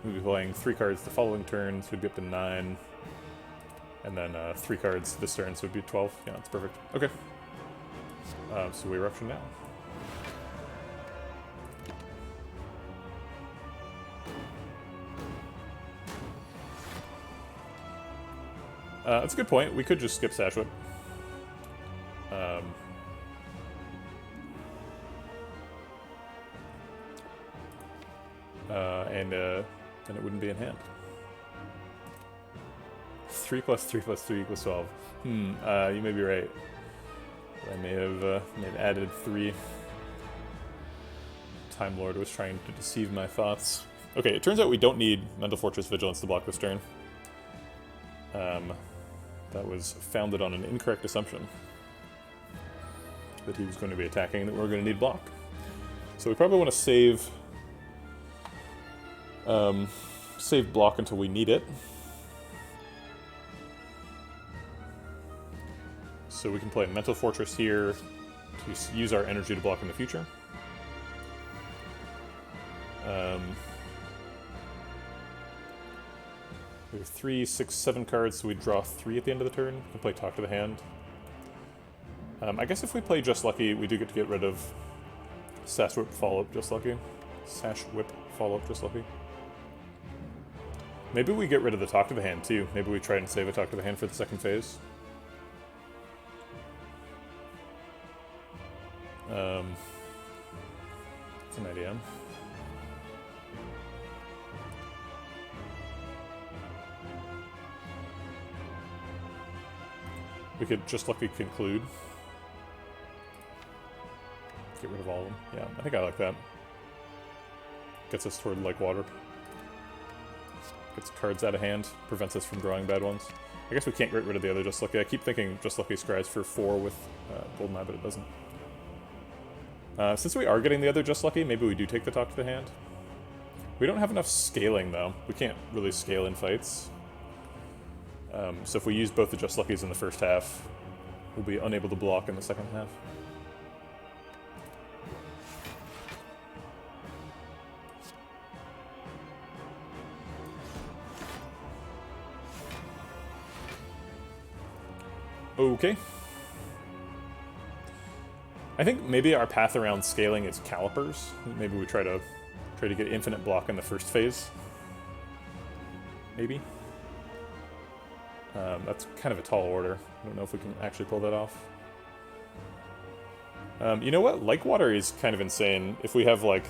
We'd be playing 3 cards the following turn, so we'd be up to 9. And then 3 cards this turn, so it'd be 12. Yeah, that's perfect. Okay. So we Eruption now. That's a good point. We could just skip Sash Whip. And then it wouldn't be in hand. 3 plus 3 plus 3 equals 12. You may be right. I may have added 3. Time Lord was trying to deceive my thoughts. Okay, it turns out we don't need Mental Fortress Vigilance to block this turn. That was founded on an incorrect assumption. That he was going to be attacking and that we were going to need block. So we probably want to save... save block until we need it. So we can play Mental Fortress here to use our energy to block in the future. We have 3, 6, 7 cards, so we draw 3 at the end of the turn. We can play Talk to the Hand. I guess if we play Just Lucky, we do get to get rid of Sash Whip follow-up Just Lucky. Sash Whip follow-up Just Lucky. Maybe we get rid of the Talk to the Hand too. Maybe we try and save a Talk to the Hand for the second phase. That's an idea. We could just lucky conclude. Get rid of all of them. Yeah, I think I like that. Gets us toward like water. Gets cards out of hand. Prevents us from drawing bad ones. I guess we can't get rid of the other Just Lucky. I keep thinking Just Lucky scries for 4 with Goldeneye, but it doesn't. Since we are getting the other Just Lucky, maybe we do take the Talk to the Hand. We don't have enough scaling, though. We can't really scale in fights. So if we use both the Just Luckies in the first half, we'll be unable to block in the second half. Okay. I think maybe our path around scaling is calipers. Maybe we try to get infinite block in the first phase. Maybe. That's kind of a tall order. I don't know if we can actually pull that off. You know what? Like Water is kind of insane. If we have like...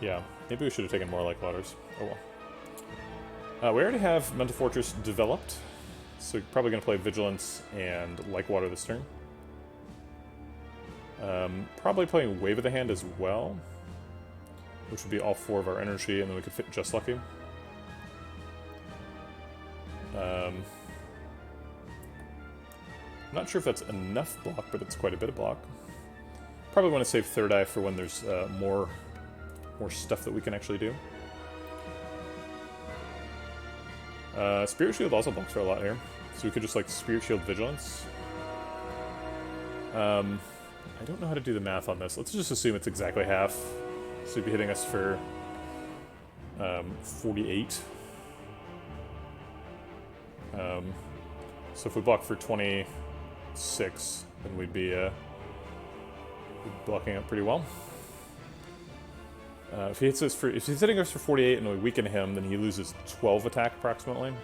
Yeah, maybe we should have taken more Like Waters. Oh well. We already have Mental Fortress developed. So probably going to play Vigilance and Like Water this turn. Probably playing Wave of the Hand as well, which would be all 4 of our energy, and then we could fit Just Lucky. I'm not sure if that's enough block, but it's quite a bit of block. Probably want to save Third Eye for when there's more stuff that we can actually do. Spirit Shield also blocks for a lot here, so we could just like Spirit Shield Vigilance. I don't know how to do the math on this. Let's just assume it's exactly half. So it'd be hitting us for 48. So if we block for 26, then we'd be blocking up pretty well. If he's hitting us for 48 and we weaken him, then he loses 12 attack approximately.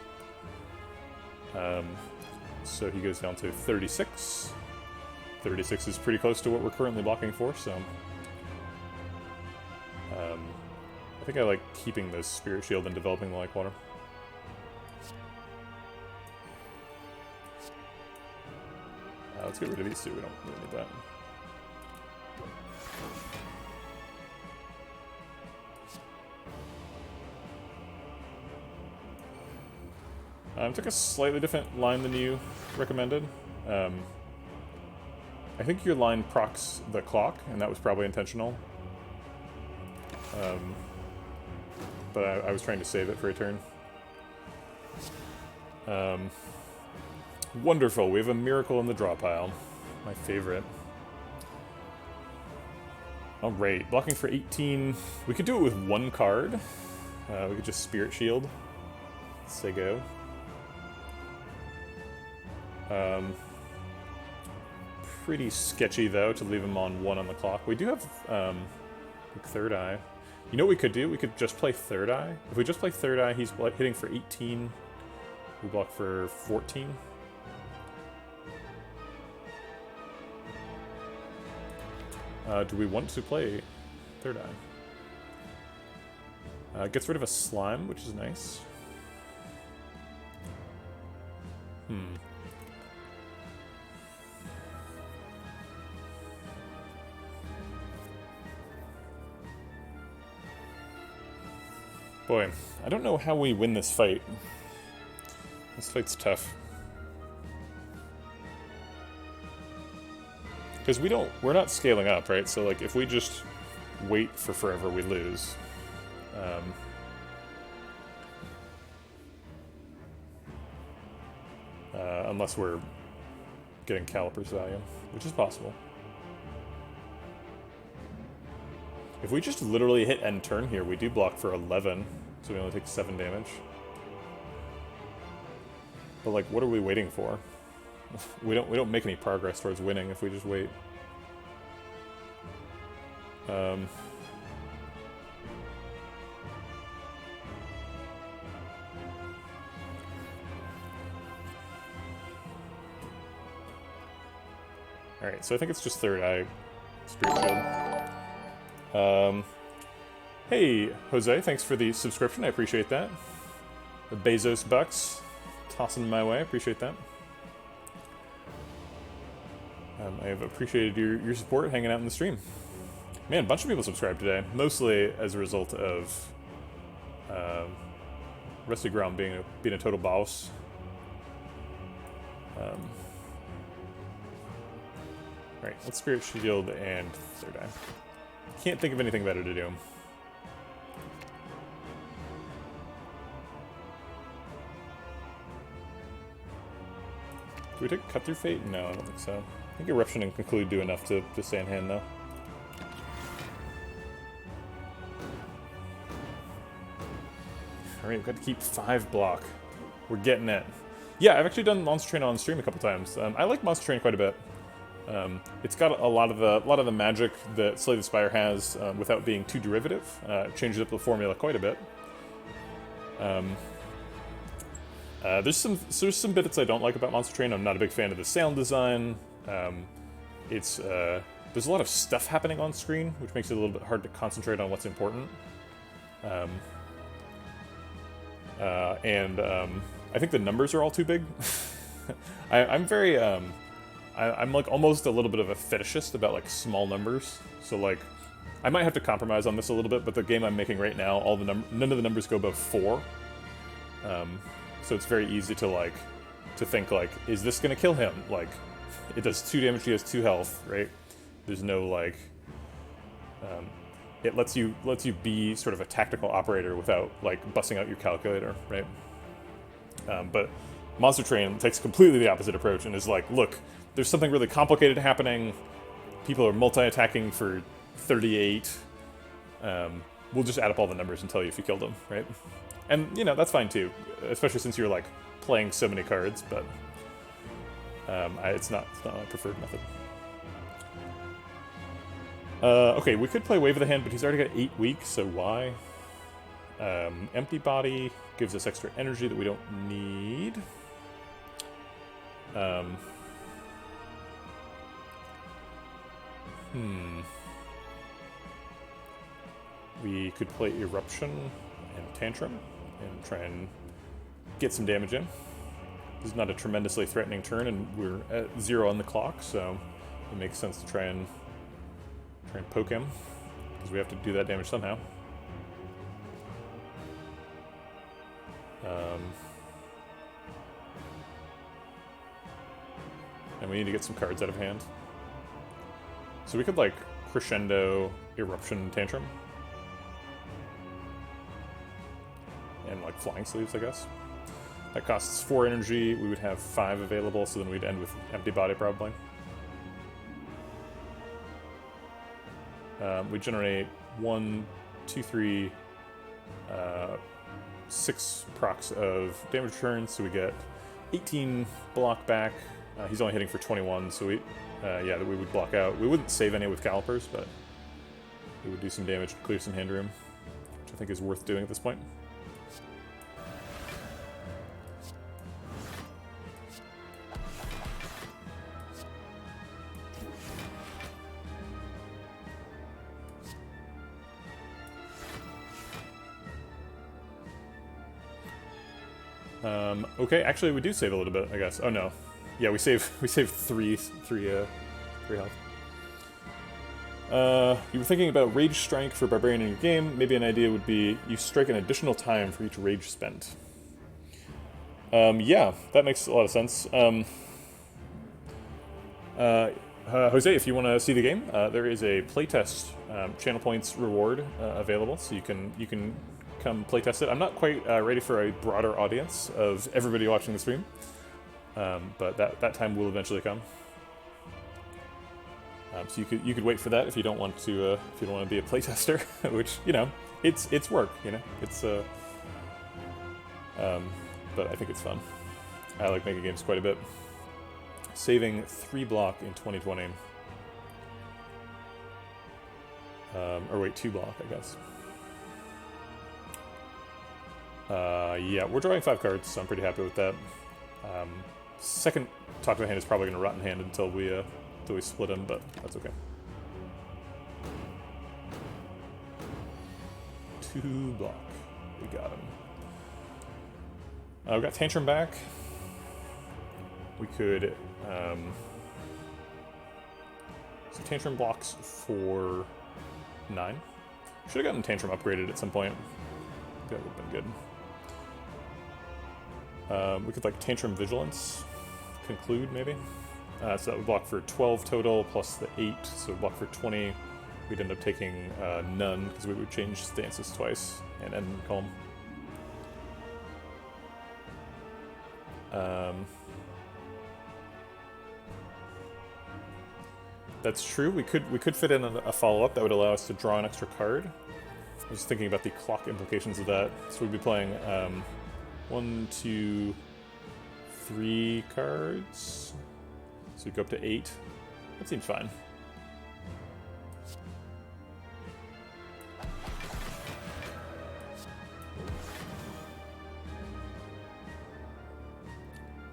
So he goes down to 36. 36 is pretty close to what we're currently blocking for, so... I think I like keeping this Spirit Shield and developing the Like Water. Let's get rid of these two, we don't really need that. Took a slightly different line than you recommended. I think your line procs the clock, and that was probably intentional. But I was trying to save it for a turn. Wonderful, we have a Miracle in the draw pile. My favorite. Alright, blocking for 18. We could do it with 1 card. We could just Spirit Shield. Say go. Pretty sketchy, though, to leave him on 1 on the clock. We do have Third Eye. You know what we could do? We could just play Third Eye. If we just play Third Eye, he's hitting for 18. We block for 14. Do we want to play Third Eye? Gets rid of a Slime, which is nice. Boy, I don't know how we win this fight. This fight's tough. Because we're not scaling up, right? So, like, if we just wait for forever, we lose. Unless we're getting Caliper's value, which is possible. If we just literally hit end turn here, we do block for 11, so we only take 7 damage. But, like, what are we waiting for? We don't make any progress towards winning if we just wait. Alright, so I think it's just Third Eye Spirit Shield. Hey, Jose, thanks for the subscription. I appreciate that. The Bezos bucks tossing my way. I appreciate that. I have appreciated your support hanging out in the stream. Man, a bunch of people subscribed today, mostly as a result of Rusty Grom being a total boss. Right, let's Spirit Shield and Third Eye. Can't think of anything better to do. Do we take Cut Through Fate? No, I don't think so. I think Eruption and Conclude do enough to stay in hand, though. Alright, we've got to keep 5 block. We're getting it. Yeah, I've actually done Monster Train on stream a couple times. I like Monster Train quite a bit. It's got a lot of the magic that Slay the Spire has without being too derivative. It changes up the formula quite a bit. There's some bits I don't like about Monster Train. I'm not a big fan of the sound design. There's a lot of stuff happening on screen, which makes it a little bit hard to concentrate on what's important. I think the numbers are all too big. I'm very I'm like almost a little bit of a fetishist about like small numbers. So like I might have to compromise on this a little bit, but the game I'm making right now, none of the numbers go above 4. So it's very easy to think like, is this gonna kill him? Like, it does 2 damage, he has 2 health, right? There's no like, it lets you be sort of a tactical operator without like busting out your calculator, right? But Monster Train takes completely the opposite approach and is like, look, there's something really complicated happening. People are multi-attacking for 38. We'll just add up all the numbers and tell you if you killed them, right? And, you know, that's fine too, especially since you're, like, playing so many cards, but it's not my preferred method. Okay, we could play Wave of the Hand, but he's already got 8 weeks, so why? Empty Body gives us extra energy that we don't need. We could play Eruption and Tantrum and try and get some damage in. This is not a tremendously threatening turn, and we're at 0 on the clock, so it makes sense to try and poke him, because we have to do that damage somehow. And we need to get some cards out of hand. So we could, like, Crescendo, Eruption, Tantrum. And, like, Flying Sleeves, I guess. That costs 4 energy. We would have 5 available, so then we'd end with Empty Body, probably. We generate 1, 2, 3, 6 procs of damage returns, so we get 18 block back. He's only hitting for 21, so we would block out. We wouldn't save any with Calipers, but we would do some damage and clear some hand room, which I think is worth doing at this point. Okay, actually we do save a little bit, I guess. Oh no. Yeah, we save 3 health. You were thinking about Rage Strike for Barbarian in your game. Maybe an idea would be you strike an additional time for each rage spent. Yeah, that makes a lot of sense. Jose, if you want to see the game, there is a playtest channel points reward available, so you can come playtest it. I'm not quite ready for a broader audience of everybody watching the stream, but that time will eventually come. So you could wait for that if you don't want to be a playtester, which, you know, it's work, you know, but I think it's fun. I like making games quite a bit. Saving 3 block in 2020. Or wait, 2 block, I guess. Yeah, we're drawing 5 cards, so I'm pretty happy with that. Second Talk to the Hand is probably going to rot in hand until we split him, but that's okay. 2 block. We got him. We got Tantrum back. We could So Tantrum blocks for 9. Should have gotten Tantrum upgraded at some point. That would have been good. We could like Tantrum Vigilance, conclude maybe. So that would block for 12 total plus the 8, so it would block for 20. We'd end up taking none because we would change stances twice and end calm. That's true. We could fit in a follow-up that would allow us to draw an extra card. I was thinking about the clock implications of that. So we'd be playing 1, 2, 3 cards. So we'd go up to 8. That seems fine.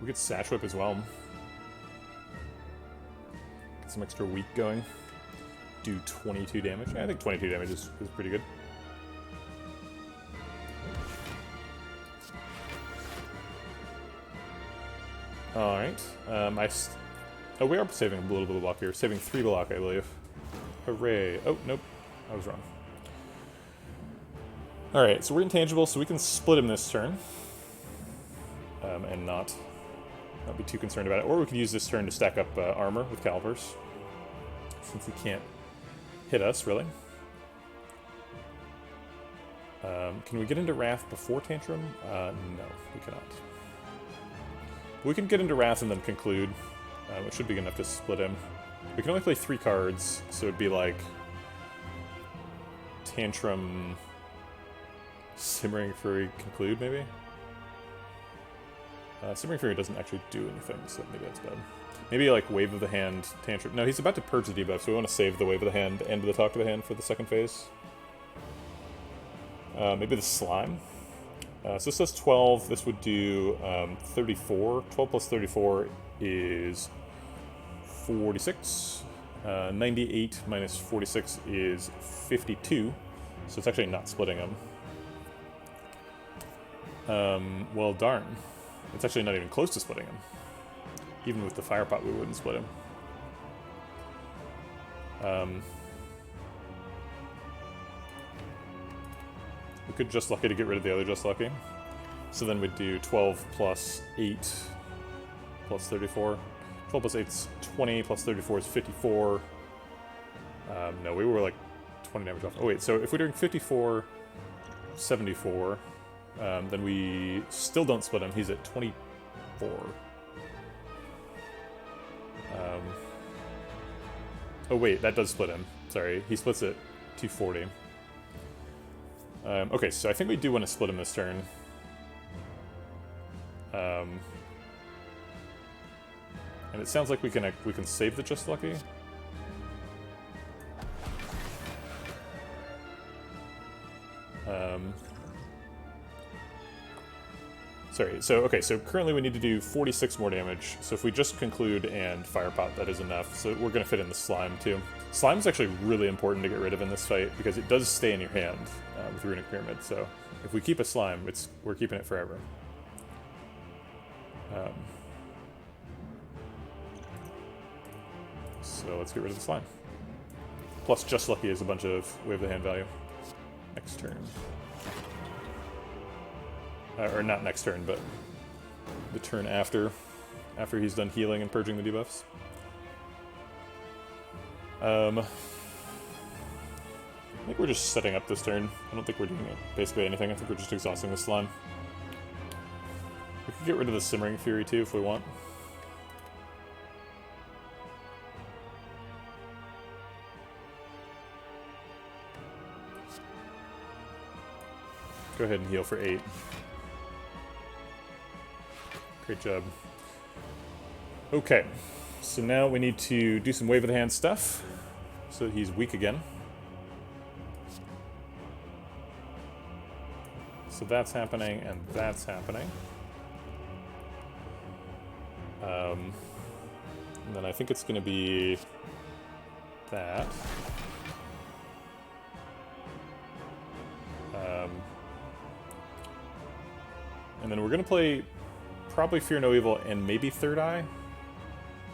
We could Satch Whip as well. Get some extra weak going. Do 22 damage. Yeah, I think 22 damage is pretty good. Alright. Oh, we are saving a little bit of block here. Saving 3 block, I believe. Hooray. Oh, nope. I was wrong. Alright, so we're intangible, so we can split him this turn. And not be too concerned about it. Or we could use this turn to stack up armor with calipers, since he can't hit us, really. Can we get into Wrath before Tantrum? No, we cannot. We can get into Wrath and then conclude, which should be good enough to split him. We can only play 3 cards, so it'd be like Tantrum, Simmering Fury, conclude, maybe? Simmering Fury doesn't actually do anything, so maybe that's bad. Maybe like Wave of the Hand, Tantrum. No, he's about to purge the debuff, so we want to save the Wave of the Hand and the Talk to the Hand for the second phase. Maybe the Slime. So this says 12, this would do 34. 12 plus 34 is 46. 98 minus 46 is 52, so it's actually not splitting them. Well, darn. It's actually not even close to splitting him. Even with the Fire Pot, we wouldn't split him. We could Just Lucky to get rid of the other Just Lucky. So then we'd do 12 plus 8 plus 34. 12 plus 8 is 20, plus 34 is 54. No, we were like 20 damage off. Oh wait, so if we're doing 54, 74, then we still don't split him. He's at 24. Oh wait, that does split him. Sorry, he splits at 240. Okay, so I think we do want to split him this turn. And it sounds like we can save the Just Lucky. Sorry, so currently we need to do 46 more damage, so if we just conclude and Fire Pot, that is enough. So we're going to fit in the Slime, too. Slime is actually really important to get rid of in this fight, because it does stay in your hand with Runic Pyramid, so if we keep a Slime, we're keeping it forever. So let's get rid of the Slime. Plus, Just Lucky is a bunch of Wave the Hand value. Next turn. Or not next turn, but the turn after he's done healing and purging the debuffs. I think we're just setting up this turn. I don't think we're doing basically anything. I think we're just exhausting the Slime. We could get rid of the Simmering Fury too if we want. Go ahead and heal for 8. Great job. Okay, so now we need to do some Wave of the Hand stuff, so that he's weak again. So that's happening, and that's happening. And then I think it's going to be that. And then we're going to play probably Fear No Evil and maybe Third Eye.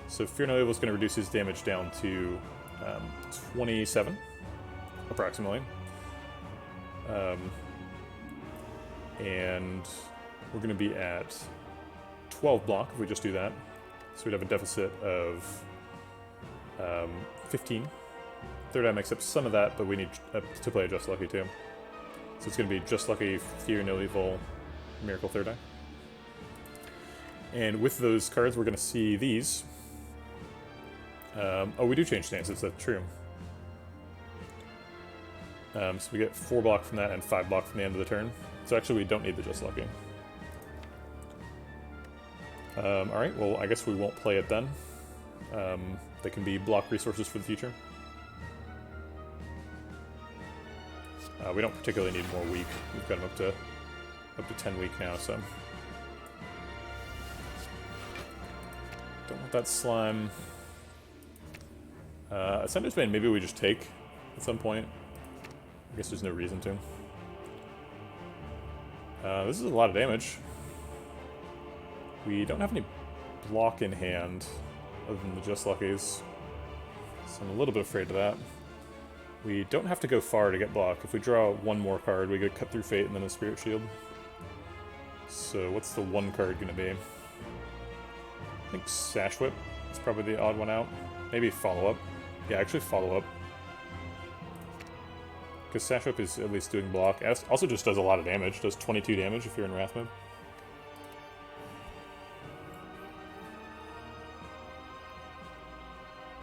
So Fear No Evil is going to reduce his damage down to 27, approximately. And we're going to be at 12 block if we just do that. So we'd have a deficit of 15. Third eye makes up some of that, but we need to play a Just Lucky too. So it's going to be Just Lucky, Fear No Evil, Miracle Third Eye. And with those cards, we're going to see these. Oh, we do change stances, that's true. So we get 4 block from that and 5 block from the end of the turn. So actually we don't need the Just Lucky. Alright, well I guess we won't play it then. They can be block resources for the future. We don't particularly need more weak. We've got them up to 10 weak now, so. Don't want that slime. Ascender's Bane, maybe we just take at some point. I guess there's no reason to. This is a lot of damage. We don't have any block in hand other than the Just Luckies, so I'm a little bit afraid of that. We don't have to go far to get block. If we draw one more card, we get Cut Through Fate and then a Spirit Shield. So what's the one card going to be? I think Sash Whip is probably the odd one out. Maybe Follow Up. Yeah, actually Follow Up. Because Sash Whip is at least doing block. Also just does a lot of damage. Does 22 damage if you're in Wrath mode.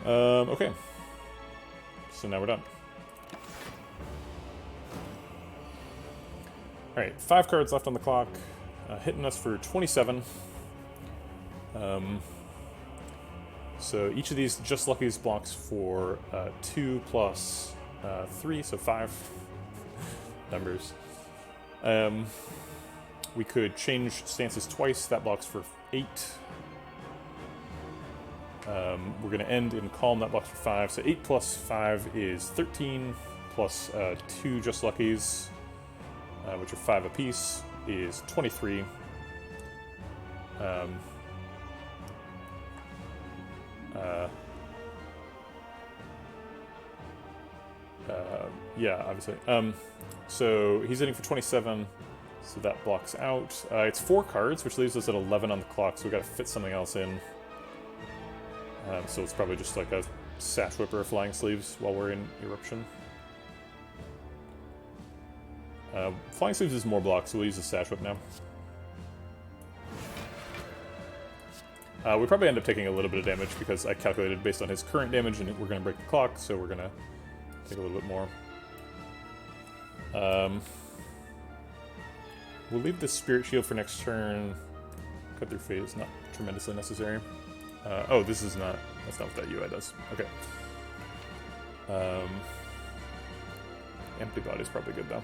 Okay. So now we're done. Alright, 5 cards left on the clock. Hitting us for 27. So each of these Just Luckies blocks for 2 plus 3, so 5 numbers. We could change stances twice, that blocks for 8. We're going to end in Calm, that blocks for 5, so 8 plus 5 is 13, plus 2 Just Luckies, which are 5 apiece, is 23. Yeah, obviously. So he's hitting for 27, so that blocks out. It's 4 cards, which leaves us at 11 on the clock, so we've got to fit something else in. So it's probably just like a Sash Whip or Flying Sleeves while we're in Eruption. Flying Sleeves is more block, so we'll use the Sash Whip now. We probably end up taking a little bit of damage because I calculated based on his current damage and we're going to break the clock, so we're going to take a little bit more. We'll leave the Spirit Shield for next turn. Cut Through Fate is not tremendously necessary. Oh, this is not... That's not what that UI does. Okay. Empty Body's probably good, though.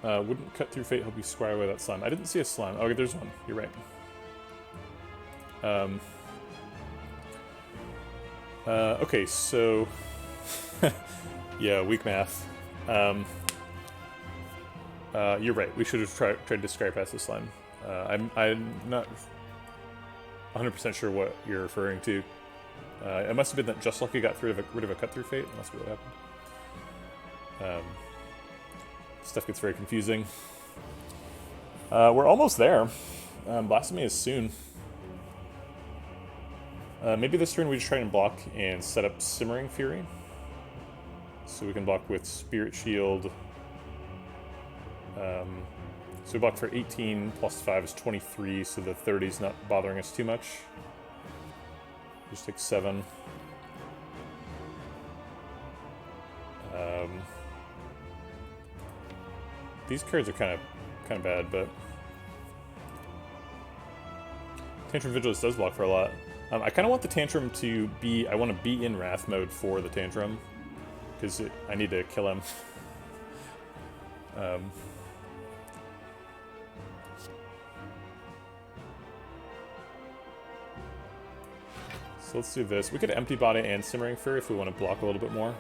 Wouldn't Cut Through Fate help you squire away that slime? I didn't see a slime. Oh, there's one. You're right. Okay, so... yeah, weak math. You're right. We should have tried to scry past the slime. I'm not 100% sure what you're referring to. It must have been that Just Lucky got rid of a Cut Through Fate. That must be what happened. Stuff gets very confusing. We're almost there. Blasphemy is soon. Maybe this turn we just try and block and set up Simmering Fury. So we can block with Spirit Shield. So we block for 18, plus 5 is 23, so the 30 is not bothering us too much. Just take 7. These cards are kind of bad, but Tantrum Vigilance does block for a lot. I kind of want the Tantrum to be... I want to be in Wrath mode for the Tantrum, because I need to kill him. So let's do this. We could Empty Body and Simmering Fury if we want to block a little bit more.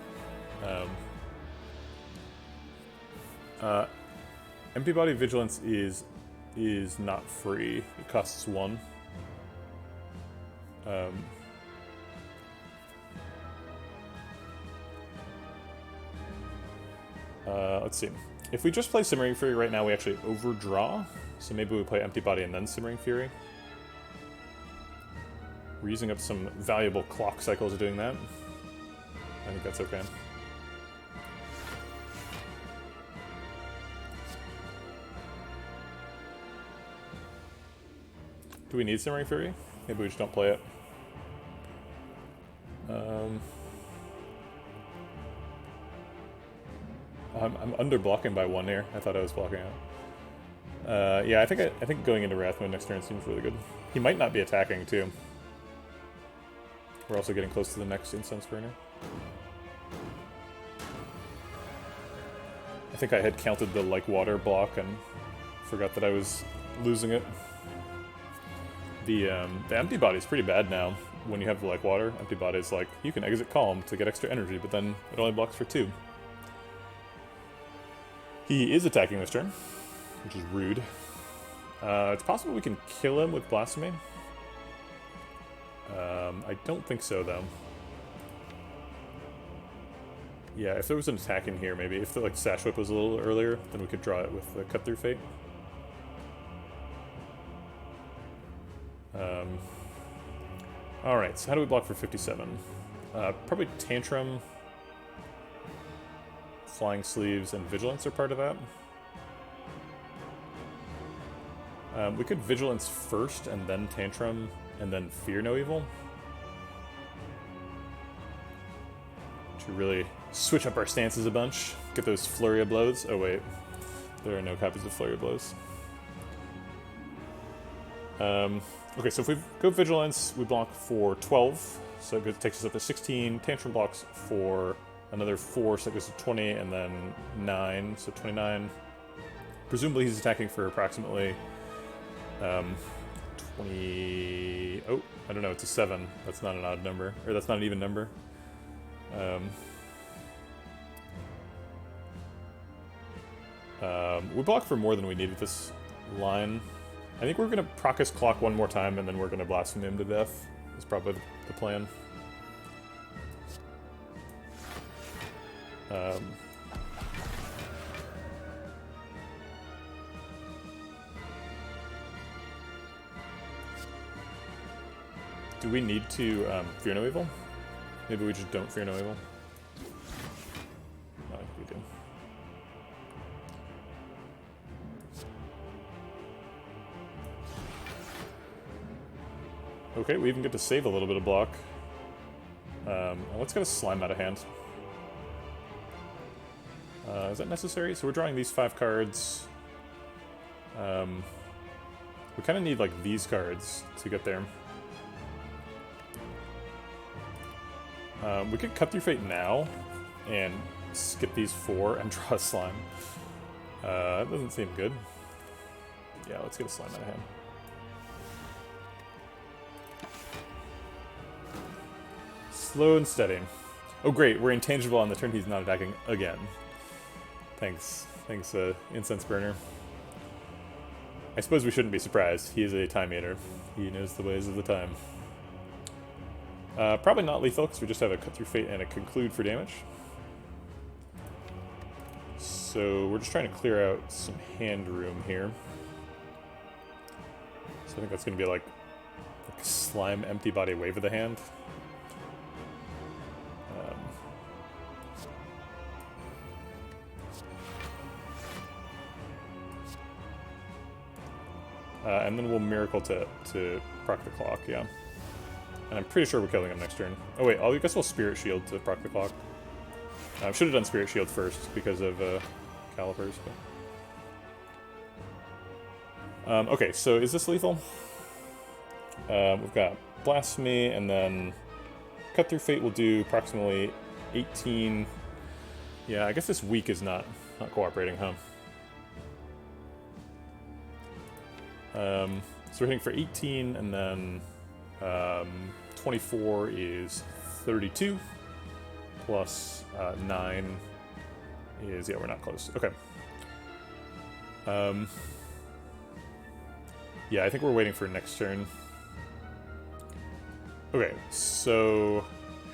Empty Body Vigilance is not free. It costs 1. Let's see. If we just play Simmering Fury right now, we actually overdraw. So maybe we play Empty Body and then Simmering Fury. We're using up some valuable clock cycles doing that. I think that's okay. Do we need Simmering Fury? Maybe we just don't play it. I'm under blocking by 1 here. I thought I was blocking out. Yeah, I think going into Wrathmoon next turn seems really good. He might not be attacking too. We're also getting close to the next Incense Burner. I think I had counted the like water block and forgot that I was losing it. The Empty Body is pretty bad now. When you have the like water, Empty Body is like, you can exit Calm to get extra energy, but then it only blocks for 2. He is attacking this turn, which is rude. It's possible we can kill him with Blasphemy. I don't think so, though. Yeah, if there was an attack in here, maybe. If the like Sash Whip was a little earlier, then we could draw it with the Cut Through Fate. Alright, so how do we block for 57? Probably Tantrum, Flying Sleeves, and Vigilance are part of that. We could Vigilance first, and then Tantrum, and then Fear No Evil. To really switch up our stances a bunch. Get those Flurry of Blows. Oh wait, there are no copies of Flurry of Blows. Okay, so if we go Vigilance, we block for 12, so it takes us up to 16. Tantrum blocks for another 4, so it goes to 20, and then 9, so 29. Presumably he's attacking for approximately 20... Oh, I don't know, it's a 7. That's not an odd number, or that's not an even number. We block for more than we need at this line. I think we're going to proc his clock one more time, and then we're going to blaspheme him to death. That's probably the plan. Do we need to Fear No Evil? Maybe we just don't Fear No Evil? No, I think we do. Okay, we even get to save a little bit of block. Let's get a Slime out of hand. Is that necessary? So we're drawing these 5 cards. We kind of need, like, these cards to get there. We could Cut Through Fate now and skip these 4 and draw a Slime. That doesn't seem good. Yeah, let's get a Slime out of hand. Slow and steady. Oh great, we're intangible on the turn he's not attacking again. Thanks, Incense Burner. I suppose we shouldn't be surprised. He is a Time Eater. He knows the ways of the time. Probably not lethal, because we just have a Cut Through Fate and a Conclude for damage. So we're just trying to clear out some hand room here. So I think that's going to be like Slime, Empty Body, Wave of the Hand. And then we'll Miracle to proc the clock, yeah. And I'm pretty sure we're killing him next turn. Oh wait, I guess we'll Spirit Shield to proc the clock. I should have done Spirit Shield first because of Calipers. But... okay, so is this lethal? We've got Blasphemy, and then Cut Through Fate will do approximately 18. Yeah, I guess this weak is not cooperating, huh? So we're hitting for 18, and then 24 is 32, plus 9 is, yeah, we're not close. Okay. Yeah, I think we're waiting for next turn. Okay, so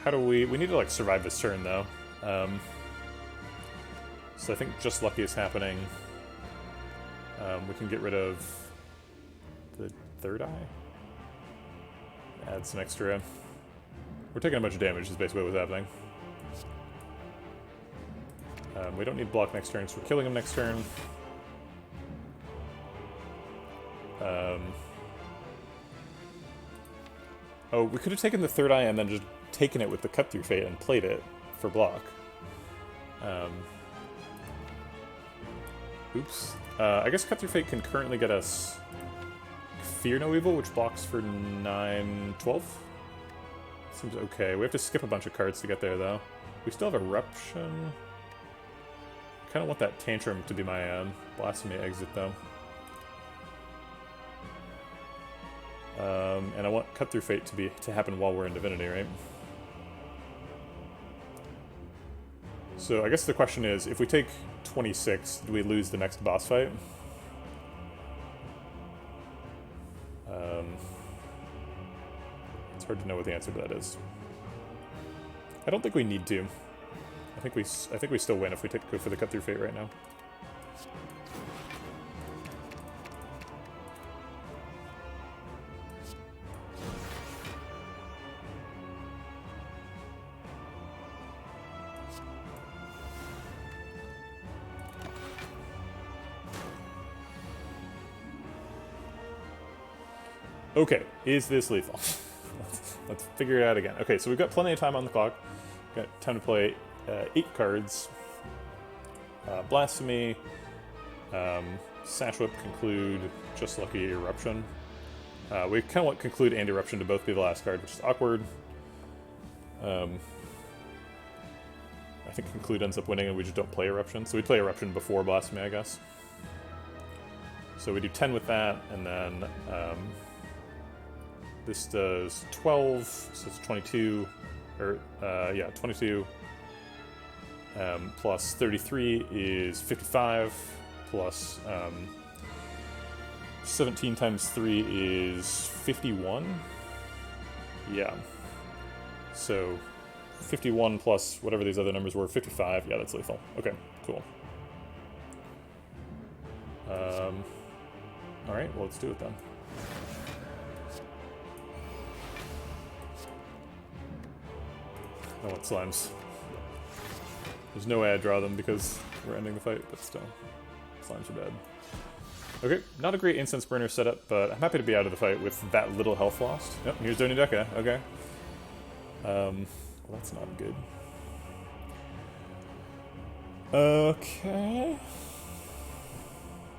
how do we need to like survive this turn though. So I think Just Lucky is happening. We can get rid of the third eye. Add some extra. We're taking a bunch of damage is basically what's happening. We don't need block next turn, so we're killing him next turn. Oh, we could have taken the third eye and then just taken it with the Cut Through Fate and played it for block. Oops. I guess Cut Through Fate can currently get us Fear No Evil, which blocks for 9, 12. Seems okay. We have to skip a bunch of cards to get there, though. We still have Eruption. Kind of want that Tantrum to be my Blasphemy exit, though. And I want Cut Through Fate to happen while we're in Divinity, right? So I guess the question is, if we take 26, do we lose the next boss fight? It's hard to know what the answer to that is. I don't think we need to. I think we still win if we go for the Cut Through Fate right now. Okay, is this lethal? Let's figure it out again. Okay, so we've got plenty of time on the clock. Got time to play 8 cards. Blasphemy, Sash Whip, Conclude, Just Lucky, Eruption. We kind of want Conclude and Eruption to both be the last card, which is awkward. I think Conclude ends up winning and we just don't play Eruption. So we play Eruption before Blasphemy, I guess. So we do 10 with that, and then this does 12, so it's 22, or, yeah, 22, plus 33 is 55, plus 17 times 3 is 51, yeah, so 51 plus whatever these other numbers were, 55, yeah, that's lethal. Okay, cool. Alright, well, let's do it then. I want slimes. There's no way I draw them because we're ending the fight, but still. Slimes are bad. Okay, not a great incense burner setup, but I'm happy to be out of the fight with that little health lost. Yep, here's Donideka, okay. Well, that's not good. Okay.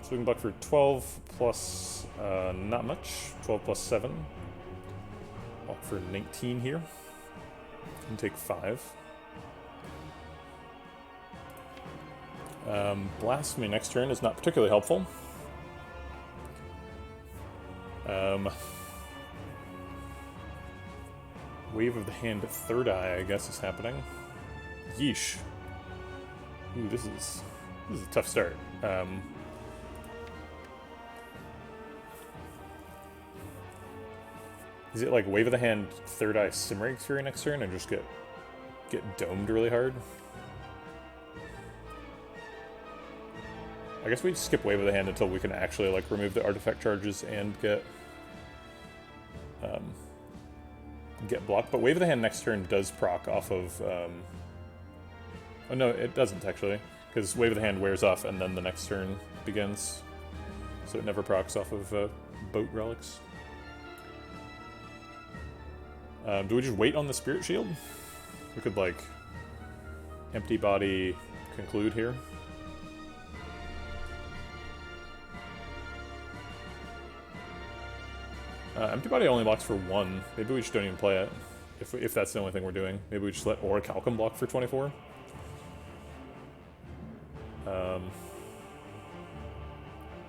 So we can block for 12 plus, not much. 12 plus 7. Block for 19 here. And take 5. Blasphemy next turn is not particularly helpful. Wave of the Hand, Third Eye, I guess, is happening. Yeesh. Ooh, this is a tough start. Is it like Wave of the Hand, Third Eye, Simmering Fury next turn, and just get domed really hard? I guess we skip Wave of the Hand until we can actually like remove the artifact charges and get blocked. But Wave of the Hand next turn does proc off of. Oh no, it doesn't actually, because Wave of the Hand wears off and then the next turn begins, so it never procs off of boat relics. Do we just wait on the Spirit Shield? We could, like, Empty Body Conclude here. Empty Body only blocks for 1. Maybe we just don't even play it, if that's the only thing we're doing. Maybe we just let Orichalcum block for 24.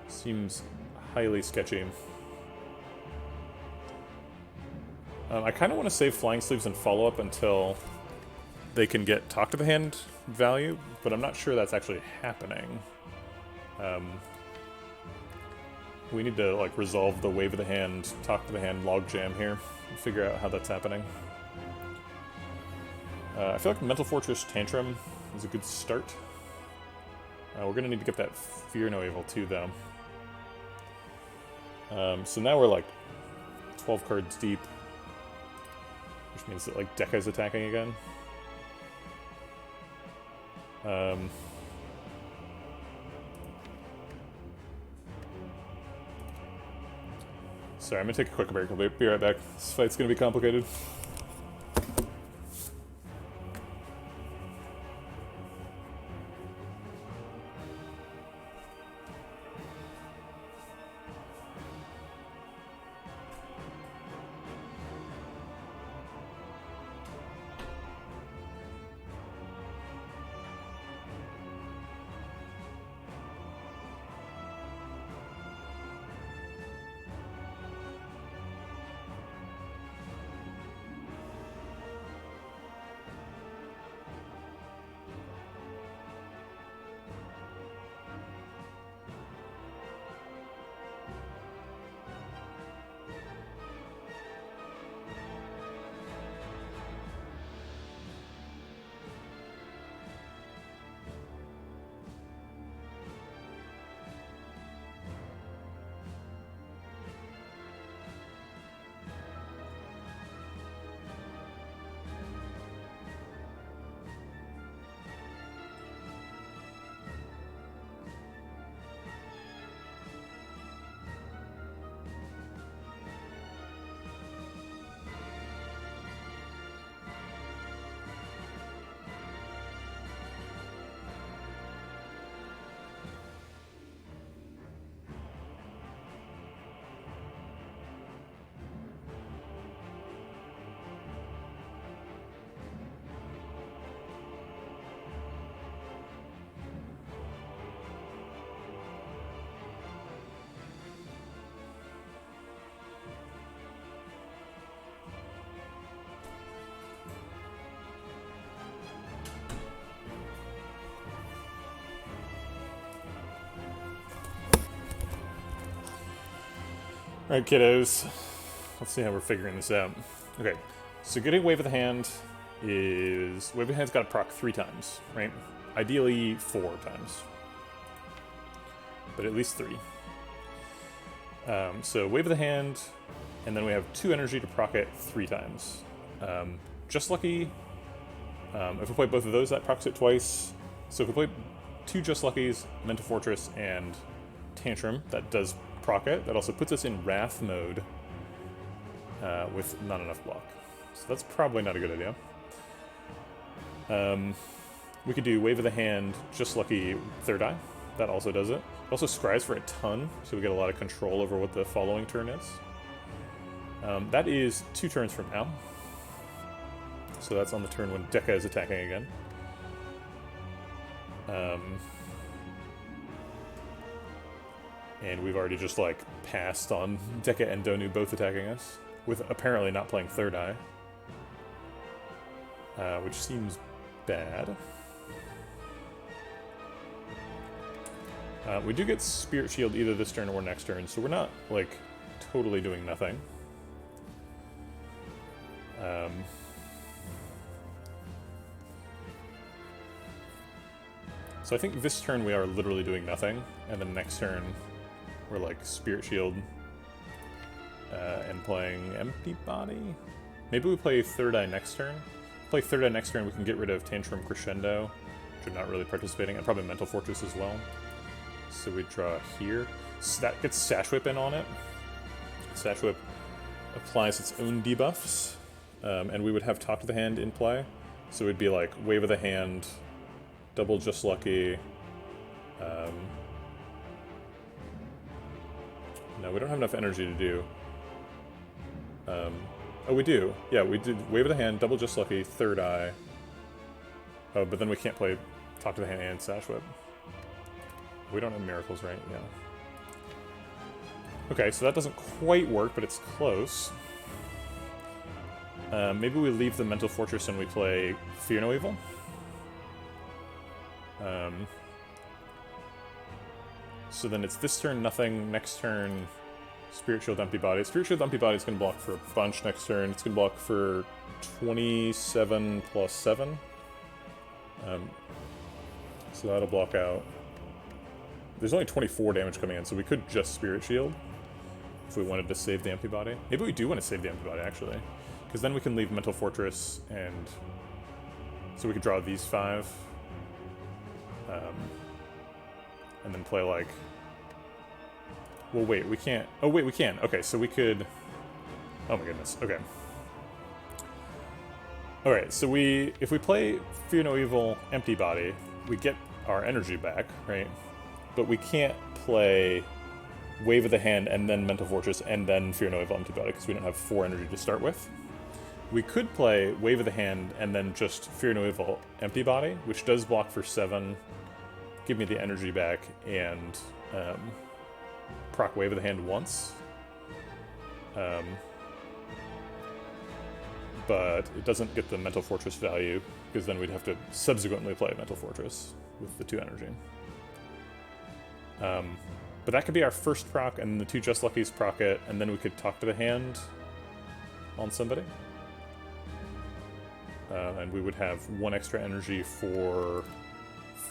Seems highly sketchy. I kind of want to save Flying Sleeves and follow up until they can get Talk to the Hand value, but I'm not sure that's actually happening. We need to like resolve the Wave of the Hand, Talk to the Hand logjam here, and figure out how that's happening. I feel like Mental Fortress Tantrum is a good start. We're gonna need to get that Fear No Evil too, though. So now we're like 12 cards deep, which means that like Dekka's attacking again. Sorry, I'm gonna take a quick break. I'll be right back. This fight's gonna be complicated. Alright, kiddos. Let's see how we're figuring this out. Okay, so getting Wave of the Hand is... Wave of the Hand's got to proc 3 times, right? Ideally 4 times. But at least 3. So Wave of the Hand, and then we have 2 energy to proc it 3 times. Just Lucky, if we play both of those, that procs it twice. So if we play 2 Just Luckies, Mental Fortress, and Tantrum, that does proc it. That also puts us in Wrath mode with not enough block. So that's probably not a good idea. We could do Wave of the Hand, Just Lucky, Third Eye. That also does it. It also scries for a ton, so we get a lot of control over what the following turn is. That is 2 turns from now. So that's on the turn when Dekka is attacking again. And we've already just, like, passed on Dekka and Donu both attacking us, with apparently not playing Third Eye. Which seems bad. We do get Spirit Shield either this turn or next turn, so we're not, like, totally doing nothing. So I think this turn we are literally doing nothing, and then next turn we're like Spirit Shield and playing Empty Body. Maybe we play Third Eye next turn. Play Third Eye next turn, we can get rid of Tantrum Crescendo, which are not really participating, and probably Mental Fortress as well. So we draw here. So that gets Sash Whip in on it. Sash Whip applies its own debuffs, and we would have Talk to the Hand in play. So it'd be like Wave of the Hand, double Just Lucky. No, we don't have enough energy to do. Oh, we do. Yeah, we did Wave of the Hand, double Just Lucky, Third Eye. Oh, but then we can't play Talk to the Hand and Sash Whip. We don't have Miracles, right? Yeah. Okay, so that doesn't quite work, but it's close. Maybe we leave the Mental Fortress and we play Fear No Evil. So then it's this turn, nothing. Next turn, Spirit Shield, Empty Body. Spirit Shield, Empty Body is going to block for a bunch next turn. It's going to block for 27 plus 7. So that'll block out. There's only 24 damage coming in, so we could just Spirit Shield if we wanted to save the Empty Body. Maybe we do want to save the Empty Body, actually. Because then we can leave Mental Fortress, and so we could draw these 5. And then play, like... Well, wait, we can't... Oh, wait, we can. Okay, so we could... Oh my goodness, okay. Alright, so if we play Fear No Evil, Empty Body, we get our energy back, right? But we can't play Wave of the Hand and then Mental Fortress and then Fear No Evil, Empty Body, because we don't have 4 energy to start with. We could play Wave of the Hand and then just Fear No Evil, Empty Body, which does block for 7, give me the energy back, and proc Wave of the Hand once. But it doesn't get the Mental Fortress value, because then we'd have to subsequently play Mental Fortress with the 2 energy. But that could be our first proc, and the 2 Just Luckies proc it, and then we could talk to the hand on somebody. And we would have 1 extra energy for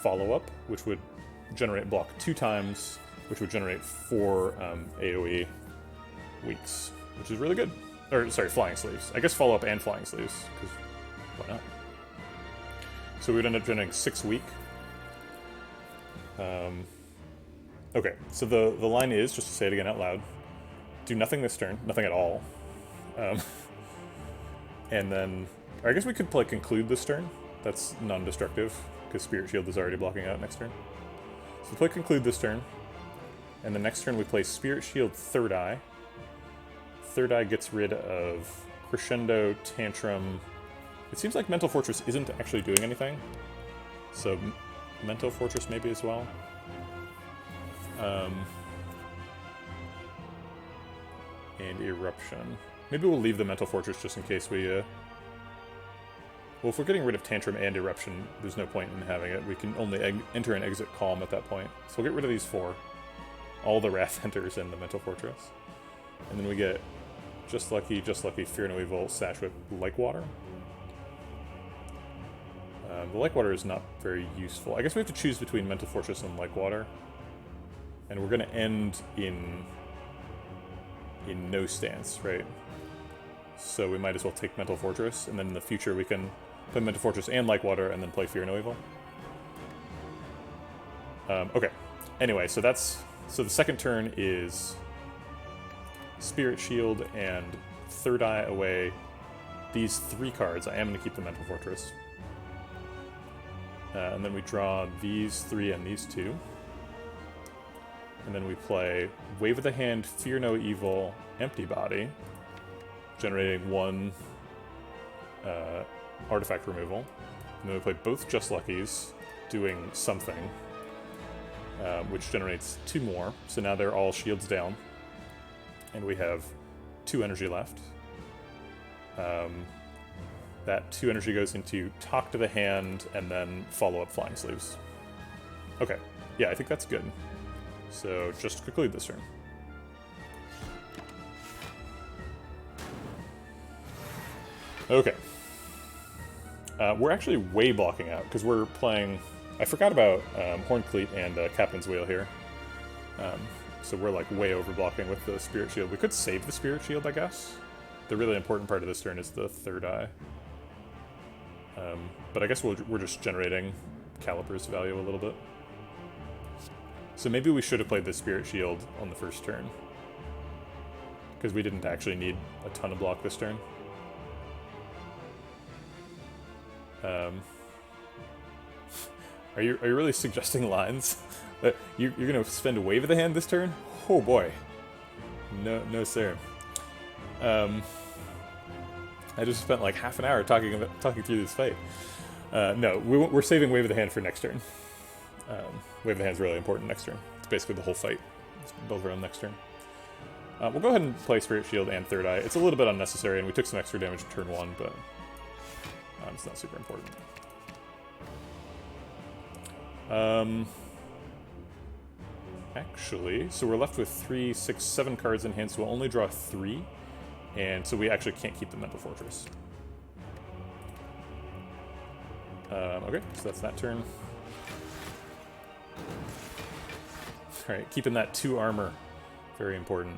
follow-up, which would generate block 2 times, which would generate 4 AoE weeks, which is really good. Or, sorry, Flying Sleeves. I guess follow-up and Flying Sleeves, because why not? So we would end up generating 6 week. Okay, so the line is, just to say it again out loud, do nothing this turn, nothing at all. And then, or I guess we could play Conclude this turn. That's non-destructive, because Spirit Shield is already blocking out next turn. So we play Conclude this turn, and the next turn we play Spirit Shield Third Eye. Third Eye gets rid of Crescendo, Tantrum. It seems like Mental Fortress isn't actually doing anything, so Mental Fortress maybe as well. And Eruption. Maybe we'll leave the Mental Fortress just in case we... Well, if we're getting rid of Tantrum and Eruption, there's no point in having it. We can only enter and exit Calm at that point. So we'll get rid of these 4. All the Wrath enters in the Mental Fortress. And then we get Just Lucky, Fear No Evil, Sash Whip, Like Water. The Like Water is not very useful. I guess we have to choose between Mental Fortress and Like Water. And we're going to end in no stance, right? So we might as well take Mental Fortress, and then in the future we can play Mental Fortress and Like Water, and then play Fear No Evil. Okay. Anyway, so the second turn is Spirit Shield and Third Eye away these 3 cards. I am going to keep the Mental Fortress. And then we draw these 3 and these 2. And then we play Wave of the Hand, Fear No Evil, Empty Body, generating 1 artifact removal. And then we play both Just Luckies, doing something, which generates 2 more. So now they're all shields down. And we have 2 energy left. That 2 energy goes into Talk to the Hand, and then follow-up Flying Sleeves. Okay, yeah, I think that's good. So, just conclude this turn. Okay. We're actually way blocking out, because we're playing... I forgot about Horn Cleat and Captain's Wheel here. So we're like way over blocking with the Spirit Shield. We could save the Spirit Shield, I guess. The really important part of this turn is the Third Eye. But I guess we're just generating Caliper's value a little bit. So maybe we should have played the Spirit Shield on the first turn, because we didn't actually need a ton of block this turn. Are you really suggesting lines? You're going to spend a Wave of the Hand this turn? Oh boy. No sir. I just spent like half an hour talking through this fight. No, we're saving Wave of the Hand for next turn. Wave of the Hand is really important next turn. It's basically the whole fight. It's built around next turn. We'll go ahead and play Spirit Shield and Third Eye. It's a little bit unnecessary, and we took some extra damage in turn 1, but it's not super important. Actually, so we're left with 3, 6, 7 cards in hand, so we'll only draw 3, and so we actually can't keep the Mental Fortress. Okay, so that's that turn. Alright, keeping that 2 armor. Very important.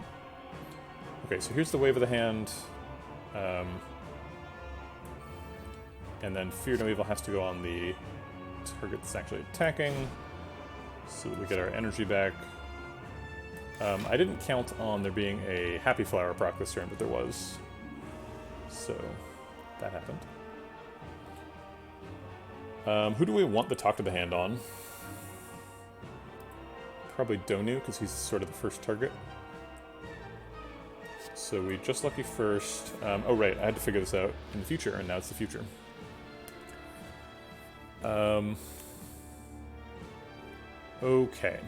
Okay, so here's the Wave of the Hand. And then Fear No Evil has to go on the target that's actually attacking, so that we get our energy back. I didn't count on there being a Happy Flower proc this turn, but there was. So, that happened. Who do we want the Talk to the Hand on? Probably Donu, because he's sort of the first target. So we Just Lucky first. Oh right, I had to figure this out in the future, and now it's the future. Okay.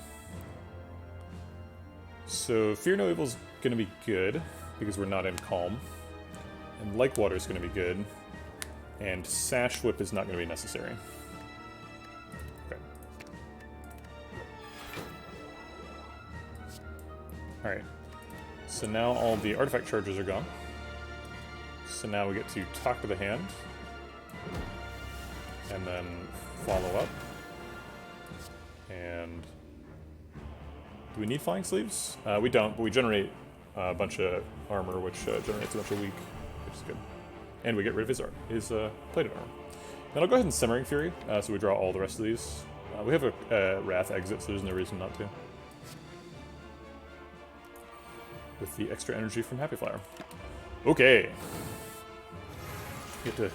So Fear No Evil's gonna be good, because we're not in Calm. And Like Water is gonna be good. And Sash Whip is not gonna be necessary. Okay. Alright. So now all the artifact charges are gone. So now we get to Talk to the Hand. And then follow up. And do we need Flying Sleeves? We don't, but we generate a bunch of armor, which generates a bunch of weak, which is good. And we get rid of his plated armor. Then I'll go ahead and Simmering Fury, so we draw all the rest of these. We have a Wrath exit, so there's no reason not to. With the extra energy from Happy Flower. Okay. You have to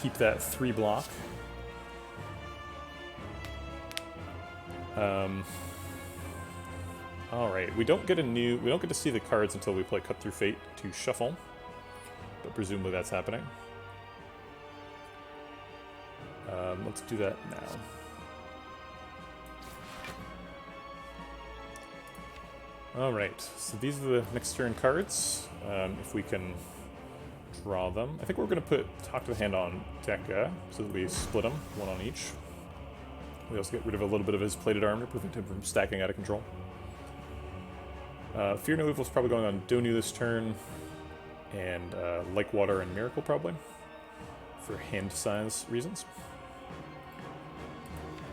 keep that 3 block. Alright, we don't get to see the cards until we play Cut Through Fate to shuffle. But presumably that's happening. Let's do that now. Alright, so these are the next turn cards, if we can draw them. I think we're going to put Talk to the Hand on Tekka, so that we split them, 1 on each. We also get rid of a little bit of his plated armor to prevent him from stacking out of control. Fear No Evil is probably going on Donu this turn, and Like Water and Miracle probably, for hand size reasons.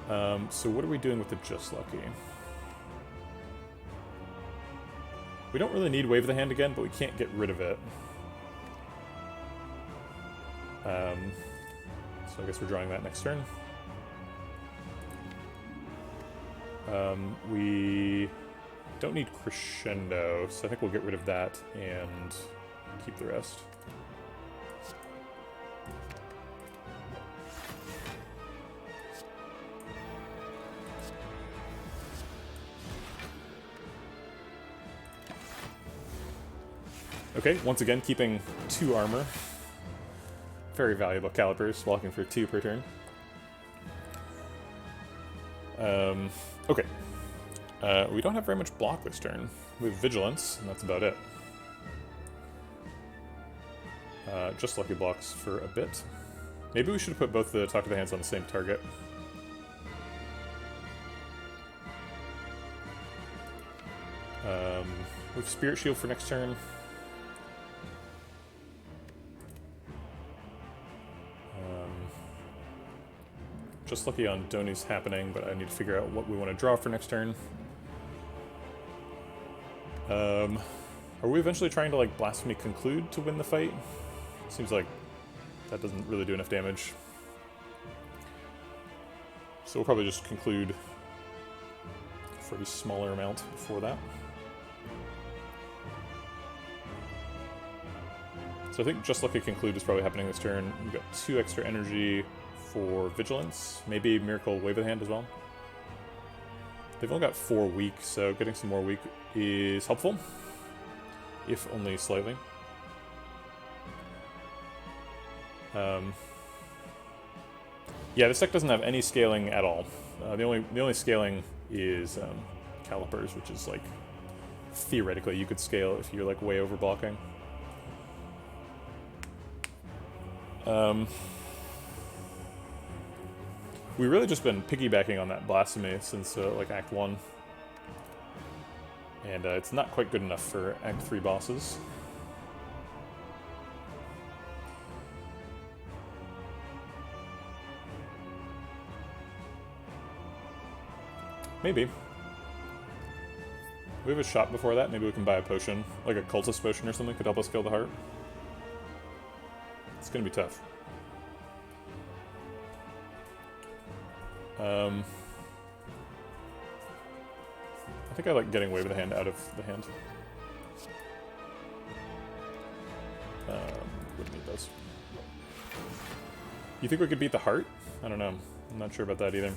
So what are we doing with the Just Lucky? We don't really need Wave of the Hand again, but we can't get rid of it. So I guess we're drawing that next turn. We don't need Crescendo, so I think we'll get rid of that and keep the rest. Okay, once again, keeping 2 armor. Very valuable calipers, walking for 2 per turn. Okay. We don't have very much block this turn. We have Vigilance, and that's about it. Just Lucky blocks for a bit. Maybe we should have put both the Talk to the Hands on the same target. We have Spirit Shield for next turn. Just Lucky on Donu's happening, but I need to figure out what we want to draw for next turn. Are we eventually trying to, like, Blasphemy Conclude to win the fight? Seems like that doesn't really do enough damage. So we'll probably just conclude for a smaller amount before that. So I think Just Lucky Conclude is probably happening this turn. We've got 2 extra energy for Vigilance, maybe Miracle Wave of the Hand as well. They've only got 4 weak, so getting some more weak is helpful, if only slightly. Yeah, this deck doesn't have any scaling at all. The only scaling is Calipers, which is like theoretically you could scale if you're like way over blocking. We've really just been piggybacking on that blasphemy since like Act 1. And it's not quite good enough for Act 3 bosses. Maybe. We have a shot before that. Maybe we can buy a potion, like a cultist potion or something, could help us kill the heart. It's gonna be tough. I think I like getting Wave of the Hand out of the hand. Wouldn't need those. You think we could beat the heart? I don't know. I'm not sure about that either.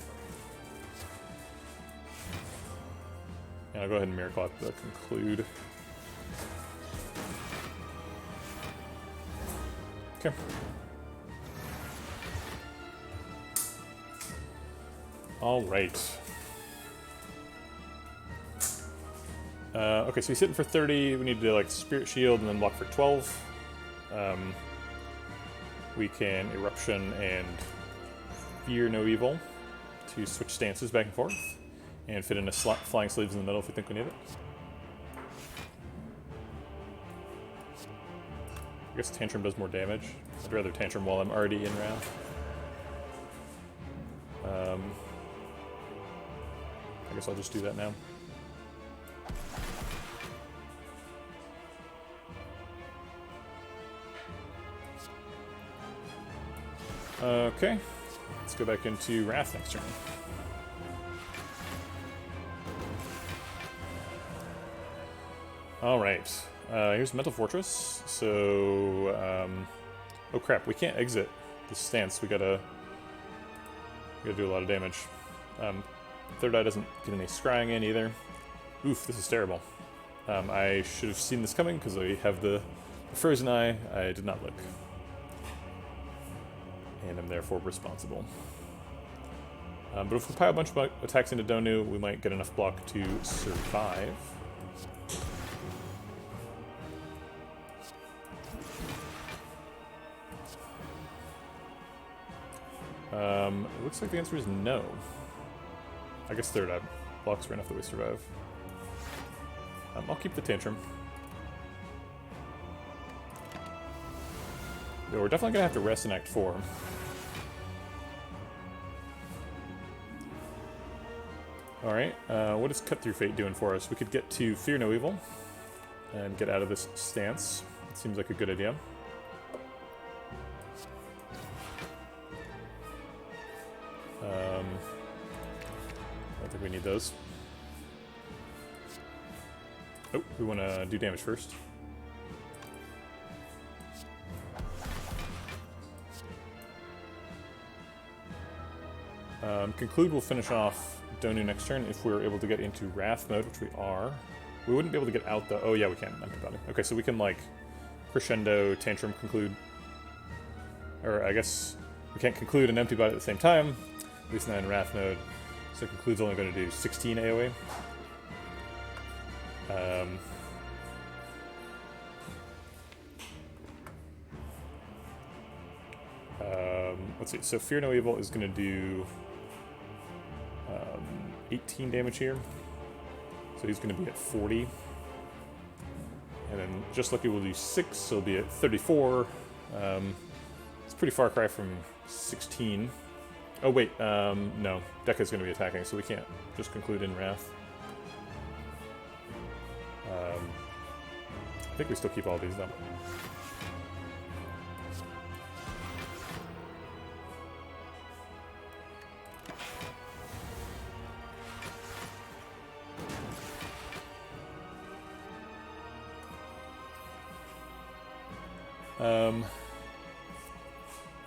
And I'll go ahead and Miracle at the conclude. Okay. All right. Okay, so he's hitting for 30. We need to like Spirit Shield and then block for 12. We can Eruption and Fear No Evil to switch stances back and forth, and fit in a Flying Sleeves in the middle if we think we need it. I guess Tantrum does more damage. I'd rather Tantrum while I'm already in Wrath. I guess I'll just do that now. Okay, let's go back into Wrath next turn. Alright, here's Mental Fortress. So, oh crap, we can't exit the stance. We gotta do a lot of damage. Third eye doesn't get any scrying in either. Oof, this is terrible. I should have seen this coming because I have the frozen eye. I did not look. And I'm therefore responsible. But if we pile a bunch of attacks into Donu, we might get enough block to survive. It looks like the answer is no. I guess third eye blocks are enough that we survive. I'll keep the Tantrum. Yeah, we're definitely gonna have to rest in Act 4. Alright, what is Cut Through Fate doing for us? We could get to Fear No Evil and get out of this stance. It seems like a good idea. I don't think we need those. Oh, we want to do damage first. Conclude will finish off Donu next turn if we're able to get into Wrath mode, which we are. We wouldn't be able to get out the... Oh yeah, we can. Empty Body. Okay, so we can like Crescendo, Tantrum, Conclude. Or I guess we can't Conclude and Empty Body at the same time. At least not in Wrath mode. So Conclude's only going to do 16 AoE. Let's see. So Fear No Evil is going to do 18 damage here. So he's going to be at 40. And then Just Lucky will do 6, so he'll be at 34. It's a pretty far cry from 16. Oh wait, no. Dekka's going to be attacking, so we can't just Conclude in Wrath. I think we still keep all these though.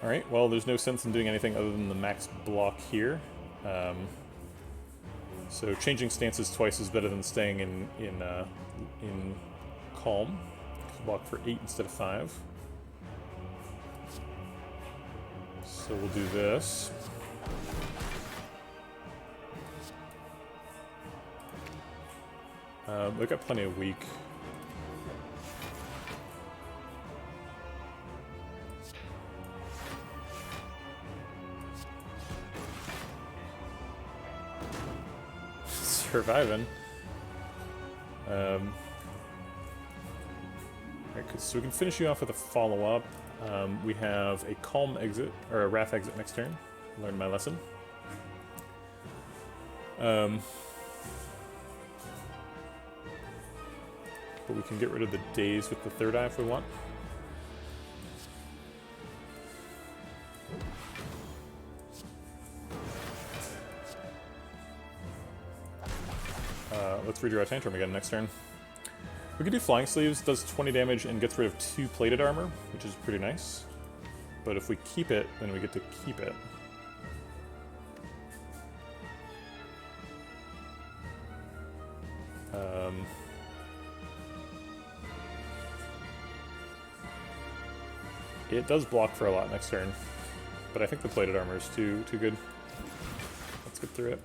Alright, well, there's no sense in doing anything other than the max block here. So changing stances twice is better than staying in Calm. Block for 8 instead of 5. So we'll do this. We've got plenty of weak. Surviving. Alright, so we can finish you off with a follow-up. We have a calm exit, or a wrath exit next turn. Learned my lesson. But we can get rid of the daze with the third eye if we want. Let's redraw Tantrum again next turn. We can do Flying Sleeves, does 20 damage and gets rid of 2 plated armor, which is pretty nice. But if we keep it, then we get to keep it. It does block for a lot next turn, but I think the plated armor is too good. Let's get through it.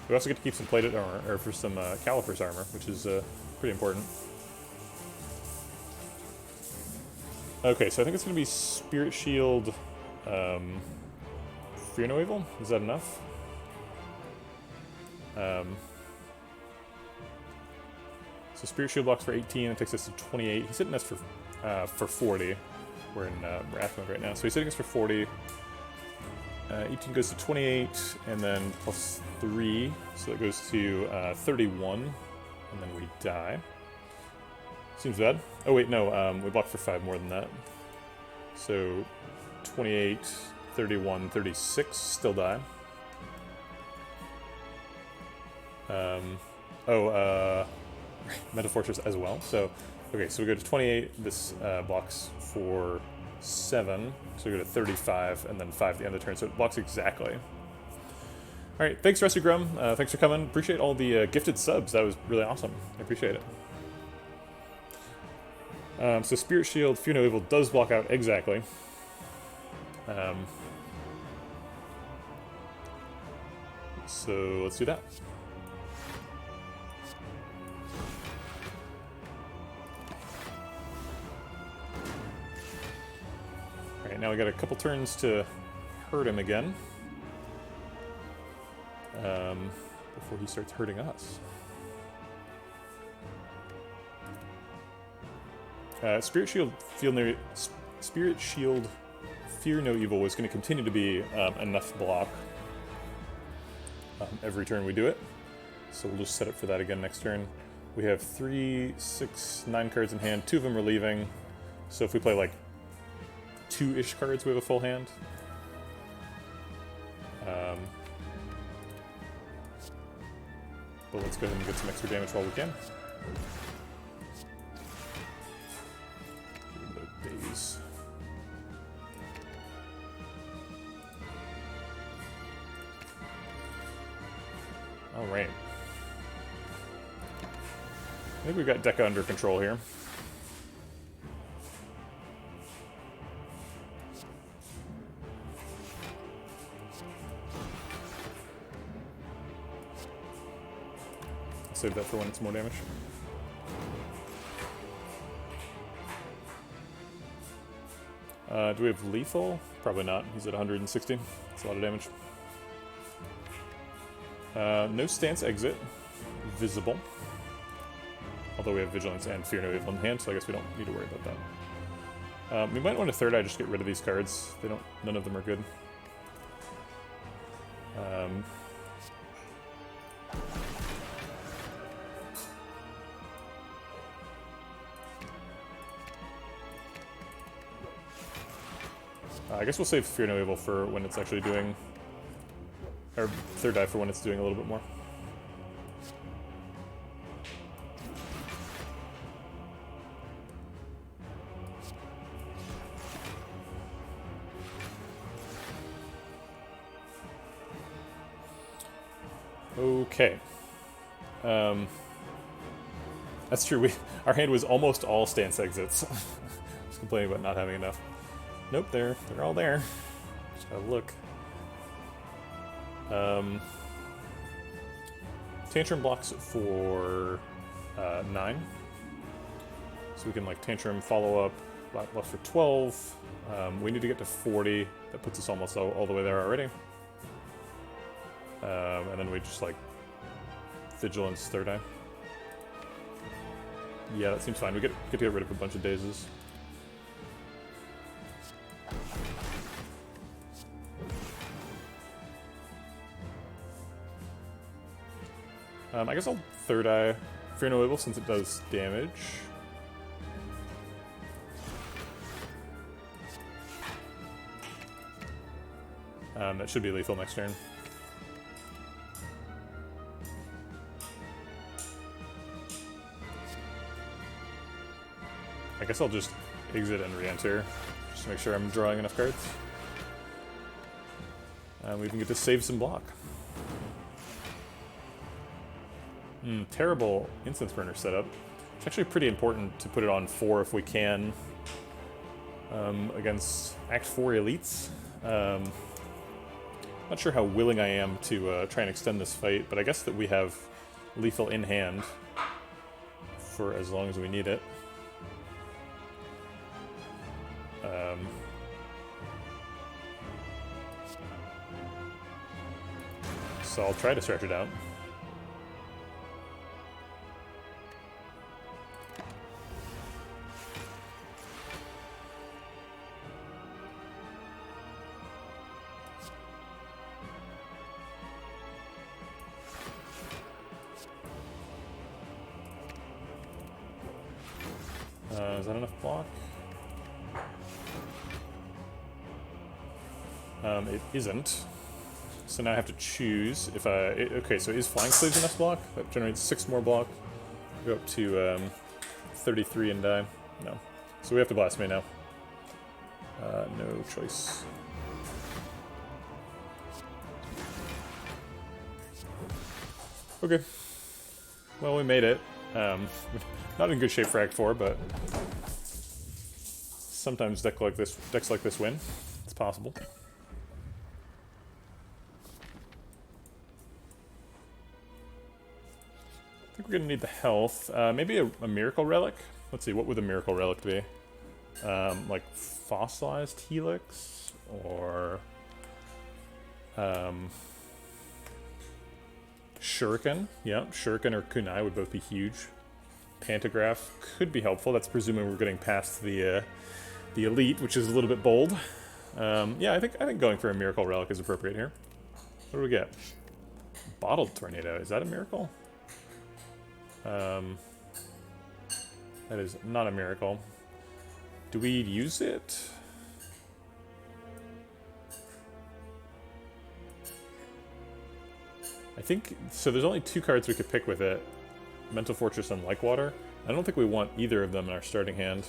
We also get to keep some plated armor, or for some Caliphers armor, which is pretty important. Okay, so I think it's going to be Spirit Shield, Fear No Evil. Is that enough? So Spirit Shield blocks for 18, it takes us to 28. He's hitting us for 40. We're in Wrath mode right now, so he's hitting us for 40. 18 goes to 28, and then plus 3, so that goes to 31, and then we die. Seems bad. Oh wait, no, we blocked for 5 more than that. So 28, 31, 36, still die. Metal Fortress as well. So, okay, so we go to 28, this blocks for 7, so we go to 35, and then 5 at the end of the turn, so it blocks exactly. Alright, thanks Rusty Grum, thanks for coming. Appreciate all the gifted subs, that was really awesome. I appreciate it. So Spirit Shield, Fear No Evil does block out exactly. So let's do that. Alright, now we got a couple turns to hurt him again. Before he starts hurting us. Spirit Shield, Fear No Evil is going to continue to be enough block every turn we do it. So we'll just set up for that again next turn. We have 3, 6, 9 cards in hand. 2 of them are leaving. So if we play like 2-ish cards, we have a full hand. But let's go ahead and get some extra damage while we can. Days. All right. I think we've got Deca under control here. Save that for when it's more damage. Do we have lethal? Probably not. He's at 160. That's a lot of damage. No stance exit. Visible. Although we have Vigilance and Fear No Evil in hand, so I guess we don't need to worry about that. We might want a third eye just to get rid of these cards. They don't. None of them are good. I guess we'll save Fear No Evil for when it's actually doing... Or third eye for when it's doing a little bit more. Okay. That's true, our hand was almost all stance exits. I was complaining about not having enough. Nope, they're all there. Just gotta look. Tantrum blocks for 9. So we can like Tantrum follow up, left for 12. We need to get to 40. That puts us almost all the way there already. And then we just like Vigilance third eye. Yeah, that seems fine. We get to get rid of a bunch of dazes. I guess I'll third eye Fear No Evil since it does damage. That should be lethal next turn. I guess I'll just exit and re-enter, just to make sure I'm drawing enough cards. And we even get to save some block. Terrible Instance Burner setup. It's actually pretty important to put it on 4 if we can against Act 4 elites. Not sure how willing I am to try and extend this fight, but I guess that we have lethal in hand for as long as we need it. So I'll try to stretch it out. Is that enough block? It isn't. So now I have to choose if okay, so is Flying Sleeves enough block? That generates 6 more block. Go up to 33 and die. No. So we have to Blast Me now. No choice. Okay. Well, we made it. Not in good shape for Act 4, but sometimes decks like this win. It's possible. I think we're gonna need the health. Maybe a Miracle Relic. Let's see, what would a Miracle Relic be? Like Fossilized Helix, or Shuriken. Yeah, Shuriken or Kunai would both be huge. Pantograph could be helpful. That's presuming we're getting past the elite, which is a little bit bold. Yeah, I think going for a Miracle Relic is appropriate here. What do we get? Bottled Tornado. Is that a miracle? That is not a miracle. Do we use it? I think so. There's only 2 cards we could pick with it. Mental Fortress and Like Water. I don't think we want either of them in our starting hand.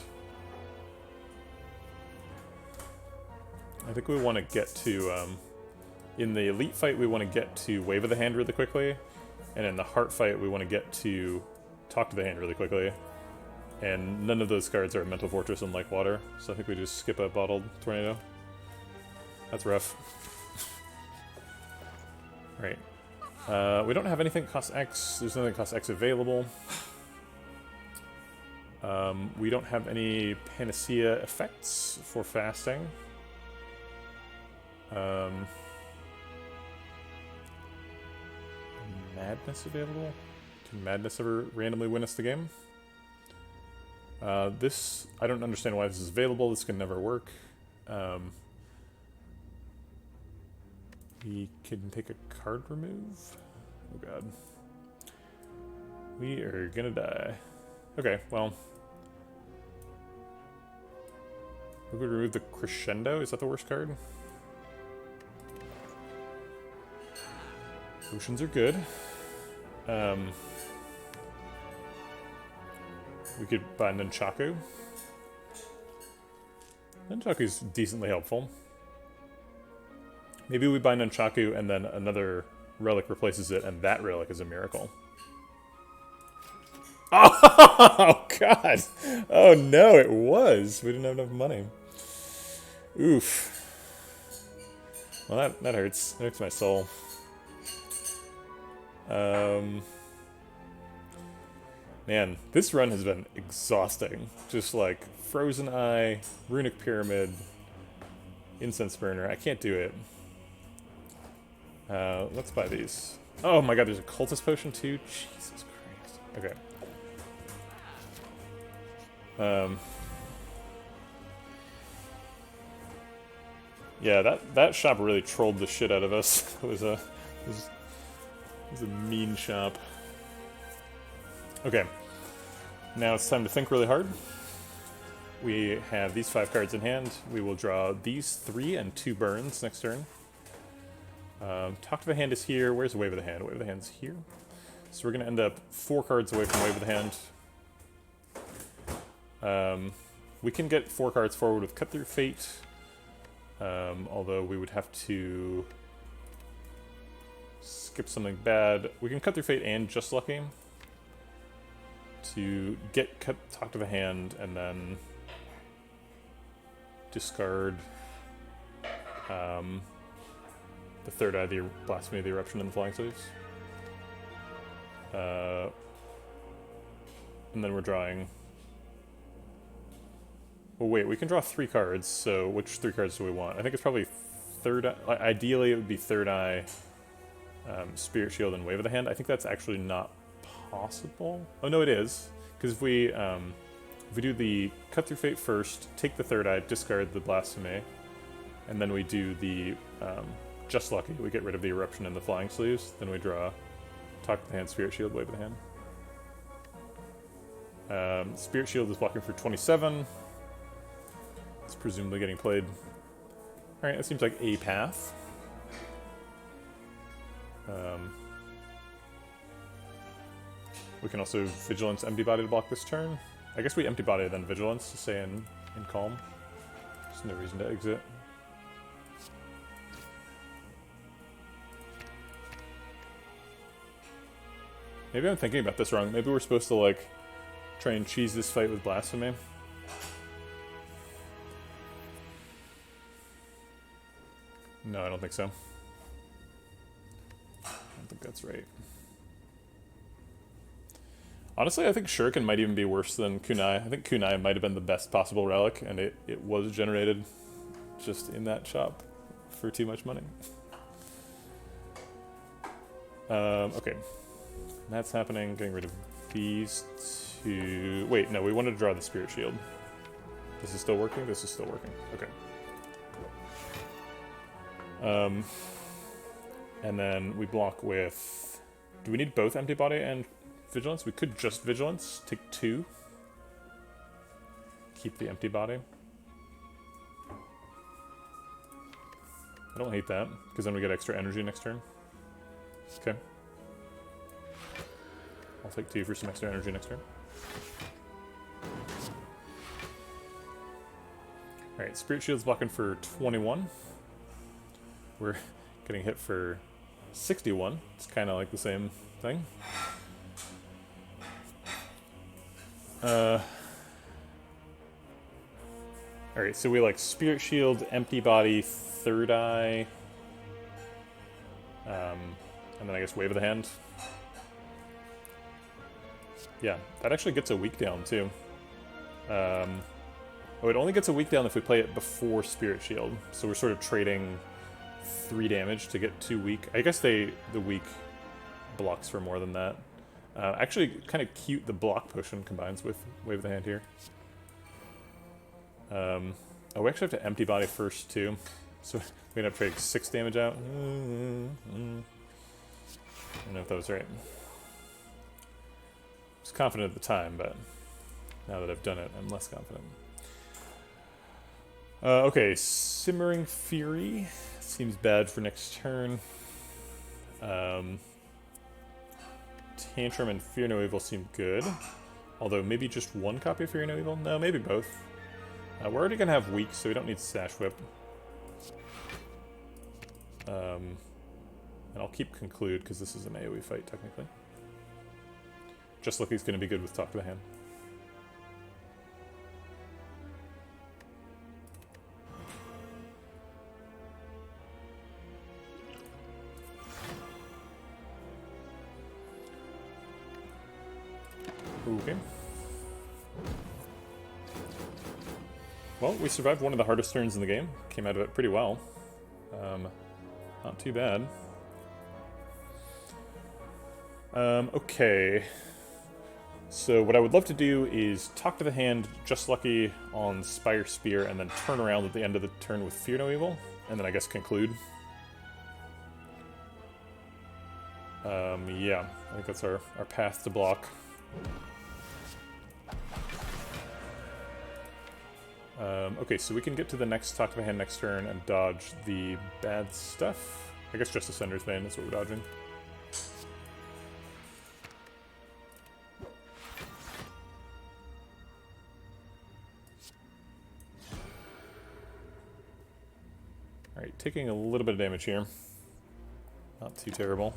I think we want to get to, in the Elite fight, we want to get to Wave of the Hand really quickly. And in the Heart fight, we want to get to Talk to the Hand really quickly. And none of those cards are Mental Fortress and Like Water. So I think we just skip a Bottled Tornado. That's rough. Right. We don't have anything that costs X. There's nothing that costs X available. We don't have any Panacea effects for fasting. Madness available? Can Madness ever randomly win us the game? This, I don't understand why this is available. This can never work. We can take a card remove. Oh god. We are gonna die. Okay, well. We could remove the Crescendo. Is that the worst card? Oceans are good. We could buy Nunchaku. Nunchaku's decently helpful. Maybe we buy Nunchaku and then another relic replaces it, and that relic is a miracle. Oh, God! Oh, no, it was! We didn't have enough money. Oof. Well, that hurts. That hurts my soul. Man, this run has been exhausting. Just like Frozen Eye, Runic Pyramid, Incense Burner. I can't do it. Let's buy these. Oh my god, there's a Cultist Potion too? Jesus Christ. Okay. Yeah, that shop really trolled the shit out of us. It was a mean shop. Okay. Now it's time to think really hard. We have these 5 cards in hand. We will draw these 3 and 2 burns next turn. Talk to the Hand is here. Where's Wave of the Hand? Wave of the Hand's here. So we're going to end up 4 cards away from Wave of the Hand. We can get 4 cards forward with Cut Through Fate. Although we would have to skip something bad. We can Cut Through Fate and Just Lucky to get Talk to the Hand and then discard the Third Eye, the Blasphemy, the Eruption, and the Flying Sleeves. And then we're drawing... Well, wait, we can draw 3 cards, so which 3 cards do we want? I think it's probably Third Eye... Ideally, it would be Third Eye, Spirit Shield, and Wave of the Hand. I think that's actually not possible. Oh, no, it is. Because if we do the Cut Through Fate first, take the Third Eye, discard the Blasphemy, and then we do the Just Lucky, we get rid of the Eruption and the Flying Sleeves, then we draw Talk to the Hand, Spirit Shield, Wave of the Hand. Spirit Shield is blocking for 27. It's presumably getting played. Alright, that seems like a path. We can also Vigilance Empty Body to block this turn. I guess we Empty Body then Vigilance to stay in calm. There's no reason to exit. Maybe I'm thinking about this wrong. Maybe we're supposed to, like, try and cheese this fight with Blasphemy. No, I don't think so. I don't think that's right. Honestly, I think Shuriken might even be worse than Kunai. I think Kunai might have been the best possible relic, and it was generated just in that shop for too much money. Okay. That's happening. Getting rid of these 2... Wait, no, we wanted to draw the Spirit Shield. This is still working? This is still working. Okay. And then we block with... Do we need both Empty Body and Vigilance? We could just Vigilance. Take 2. Keep the Empty Body. I don't hate that, because then we get extra energy next turn. Okay. I'll take 2 for some extra energy next turn. Alright, Spirit Shield's blocking for 21. We're getting hit for 61. It's kind of like the same thing. Alright, so we like Spirit Shield, Empty Body, Third Eye, and then I guess Wave of the Hand. Yeah, that actually gets a weak down too. Oh, it only gets a weak down if we play it before Spirit Shield, so we're sort of trading 3 damage to get 2 weak. I guess the weak blocks for more than that. Actually, kind of cute the block potion combines with Wave of the Hand here. Oh, we actually have to Empty Body first too, so we end up trading 6 damage out. I don't know if that was right. I was confident at the time, but now that I've done it, I'm less confident. Okay, Simmering Fury seems bad for next turn. Tantrum and Fear No Evil seem good. Although maybe just 1 copy of Fear No Evil? No, maybe both. We're already going to have weak, so we don't need Sash Whip. And I'll keep Conclude, because this is an AoE fight, technically. Just Lucky's going to be good with Talk to the Hand. Okay. Well, we survived one of the hardest turns in the game. Came out of it pretty well. Not too bad. Okay. So what I would love to do is talk to the hand Just Lucky on Spire Spear and then turn around at the end of the turn with Fear No Evil, and then I guess conclude. Yeah, I think that's our path to block. Okay, so we can get to the next talk to the hand next turn and dodge the bad stuff. I guess just Ascender's Bane is what we're dodging. Alright, taking a little bit of damage here. Not too terrible.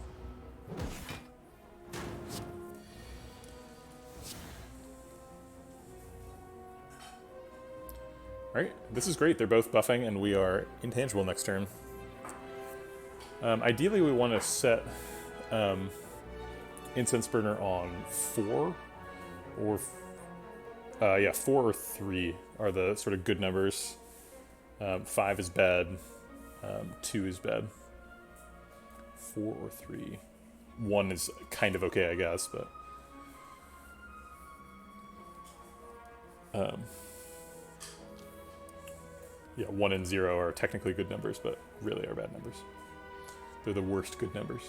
Alright, this is great. They're both buffing and we are intangible next turn. Ideally we want to set Incense Burner on 4 or... yeah, 4 or 3 are the sort of good numbers. 5 is bad. 2 is bad. 4 or 3. 1 is kind of okay, I guess, but... yeah, 1 and 0 are technically good numbers, but really are bad numbers. They're the worst good numbers.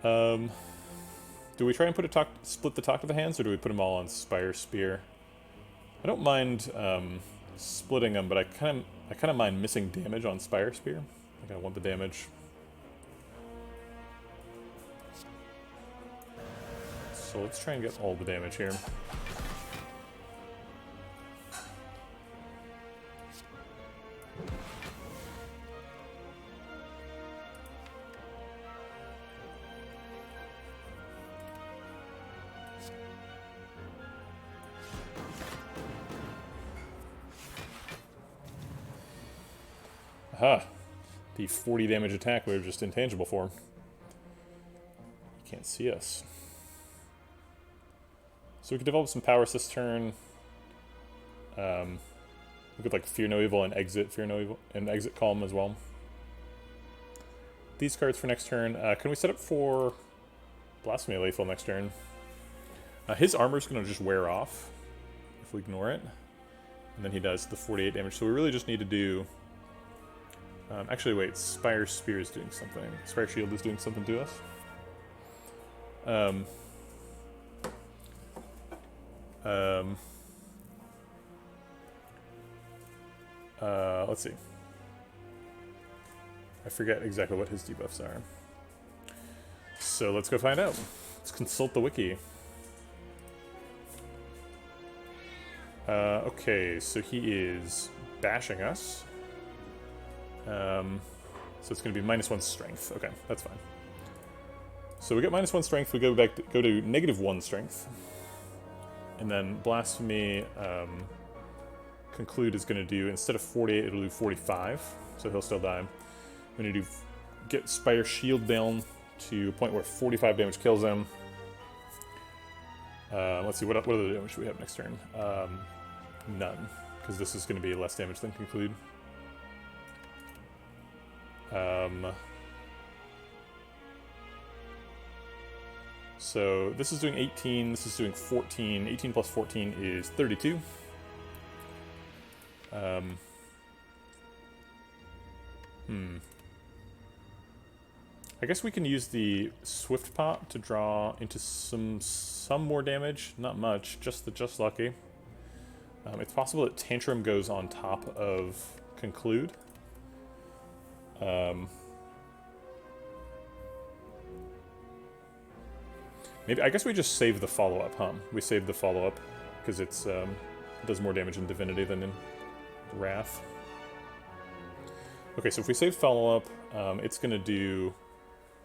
Do we try and split the talk to the hands, or do we put them all on Spire Spear? I don't mind splitting them, but I kind of mind missing damage on Spire Spear. I kind of want the damage. So let's try and get all the damage here. Aha! The 40 damage attack we were just intangible for. You can't see us. So we could develop some powers this turn. We could like Fear No Evil and exit Fear No Evil and exit Calm as well. These cards for next turn. Can we set up for Blasphemy Lethal next turn? His armor's gonna just wear off if we ignore it. And then he does the 48 damage. So we really just need to do... actually, wait. Spire Spear is doing something. Spire Shield is doing something to us. Let's see. I forget exactly what his debuffs are. So let's go find out. Let's consult the wiki. Okay, so he is bashing us. So it's going to be -1 strength. Okay, that's fine. So we get -1 strength. We go to -1 strength, and then Blasphemy Conclude is going to do, instead of 48, it'll do 45. So he'll still die. We're going to get Spire Shield down to a point where 45 damage kills him. Let's see, what other damage do we have next turn? None, because this is going to be less damage than Conclude. So this is doing 18, this is doing 14. 18 plus 14 is 32. I guess we can use the Swift Pot to draw into some more damage. Not much, just lucky. It's possible that Tantrum goes on top of Conclude. Maybe, I guess we just save the follow-up, huh? We save the follow-up because it does more damage in Divinity than in Wrath. Okay, so if we save follow-up, it's going to do...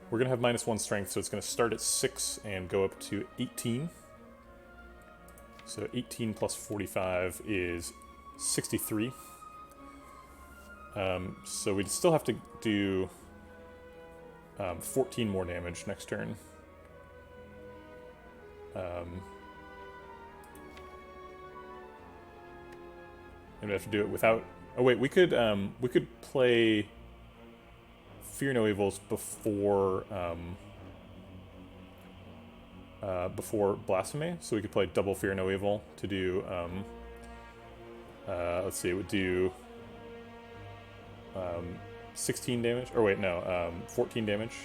We're going to have -1 strength, so it's going to start at 6 and go up to 18. So 18 plus 45 is 63. So we'd still have to do 14 more damage next turn. And we have to do it without... Oh wait, we could play Fear No Evils before before Blasphemy, so we could play double Fear No Evil to do, let's see, it would do 16 damage, or wait, no, 14 damage.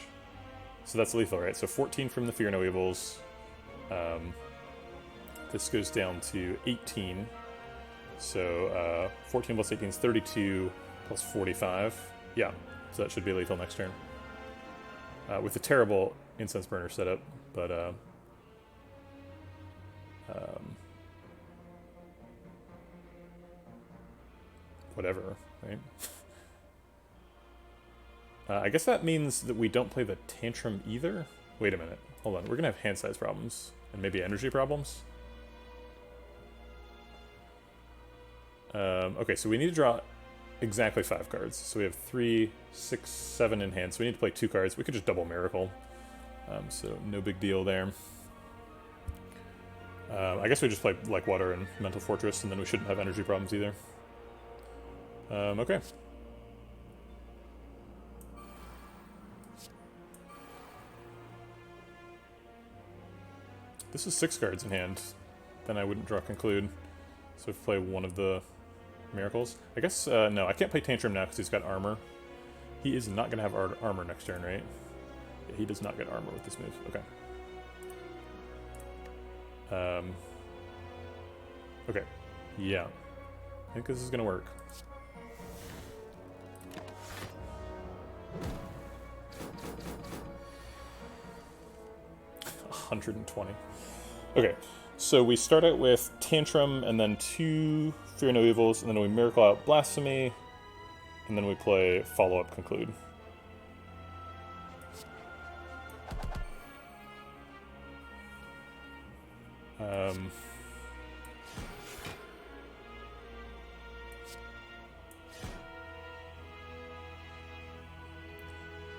So that's lethal, right? So 14 from the Fear No Evils. This goes down to 18. So 14 plus 18 is 32 plus 45. Yeah, so that should be lethal next turn. With a terrible Incense Burner setup, but whatever, right? I guess that means that we don't play the Tantrum either. Wait a minute. Hold on. We're going to have hand size problems. And maybe energy problems. Okay, so we need to draw exactly 5 cards. So we have 3, 6, 7 in hand. So we need to play 2 cards. We could just double Miracle. So no big deal there. I guess we just play like Water and Mental Fortress, and then we shouldn't have energy problems either. Okay. This is 6 cards in hand. Then I wouldn't draw Conclude. So if I play one of the Miracles. I guess, no, I can't play Tantrum now because he's got armor. He is not going to have armor next turn, right? Yeah, he does not get armor with this move. Okay. Okay. Yeah. I think this is going to work. $120. Okay, so we start out with Tantrum, and then 2 Fear No Evils, and then we Miracle out Blasphemy, and then we play Follow-Up Conclude.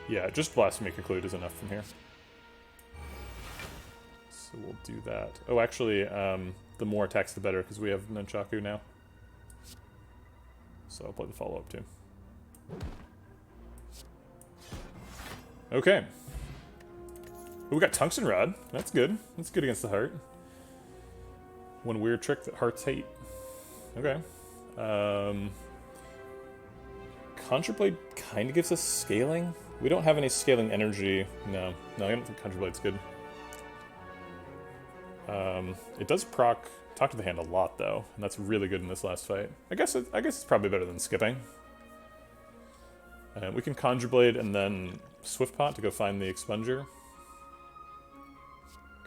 Yeah, just Blasphemy Conclude is enough from here. So we'll do that. Oh, actually, the more attacks the better, because we have Nunchaku now. So I'll play the follow-up too. Okay. Oh, we got Tungsten Rod. That's good. That's good against the heart. One weird trick that hearts hate. Okay. Conjure Blade kind of gives us scaling. We don't have any scaling energy. No, I don't think Conjure Blade's good. It does proc Talk to the Hand a lot, though, and that's really good in this last fight. I guess it's probably better than skipping. We can Conjure Blade and then Swift Pot to go find the Expunger.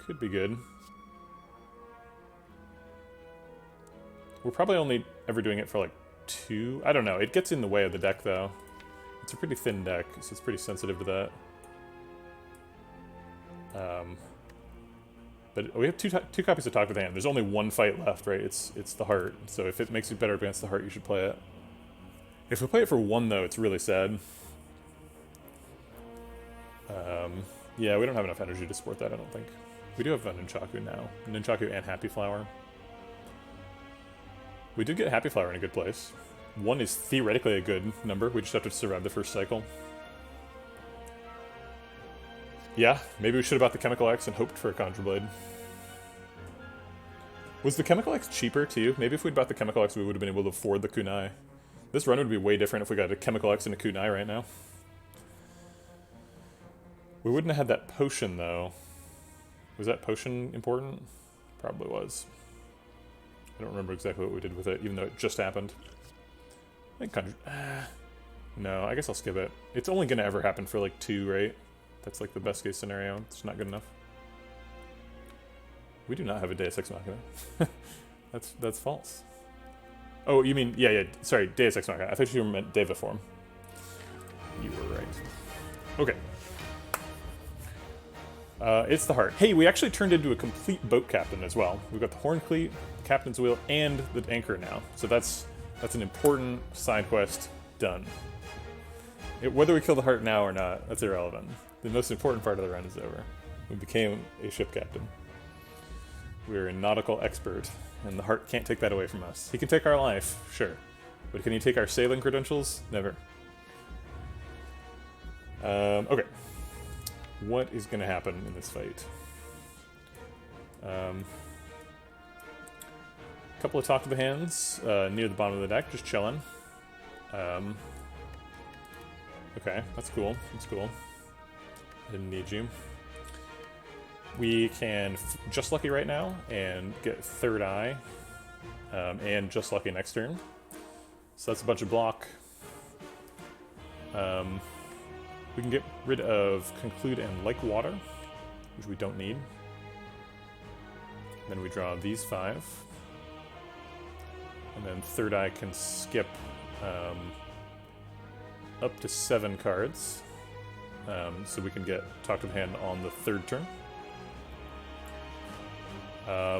Could be good. We're probably only ever doing it for like 2. I don't know. It gets in the way of the deck, though. It's a pretty thin deck, so it's pretty sensitive to that. But we have two copies of Talk to the Hand. There's only one fight left, right? It's the heart. So if it makes you better against the heart, you should play it. If we play it for 1, though, it's really sad. Yeah, we don't have enough energy to support that, I don't think. We do have a Nunchaku now. Nunchaku and Happy Flower. We did get Happy Flower in a good place. 1 is theoretically a good number. We just have to survive the first cycle. Yeah, maybe we should have bought the Chemical X and hoped for a Conjure Blade. Was the Chemical X cheaper, too? Maybe if we'd bought the Chemical X, we would have been able to afford the Kunai. This run would be way different if we got a Chemical X and a Kunai right now. We wouldn't have had that potion, though. Was that potion important? Probably was. I don't remember exactly what we did with it, even though it just happened. I think Conjure... no, I guess I'll skip it. It's only going to ever happen for, like, 2, right? That's, like, the best case scenario. It's not good enough. We do not have a Deus Ex Machina. That's false. Oh, you mean... Yeah, sorry, Deus Ex Machina. I thought you meant Deva form. You were right. Okay. It's the heart. Hey, we actually turned into a complete boat captain as well. We've got the Horn Cleat, Captain's Wheel, and the anchor now. So that's an important side quest done. Whether we kill the heart now or not, that's irrelevant. The most important part of the run is over. We became a ship captain. We're a nautical expert, and the heart can't take that away from us. He can take our life, sure. But can he take our sailing credentials? Never. Okay. What is going to happen in this fight? Couple of talk to the hands near the bottom of the deck, just chilling. Okay, that's cool. That's cool. I didn't need you. We can Just Lucky right now and get Third Eye and Just Lucky next turn. So that's a bunch of block. We can get rid of Conclude and Like Water, which we don't need. Then we draw these 5. And then Third Eye can skip up to 7 cards. So we can get Talk to the Hand on the 3rd turn.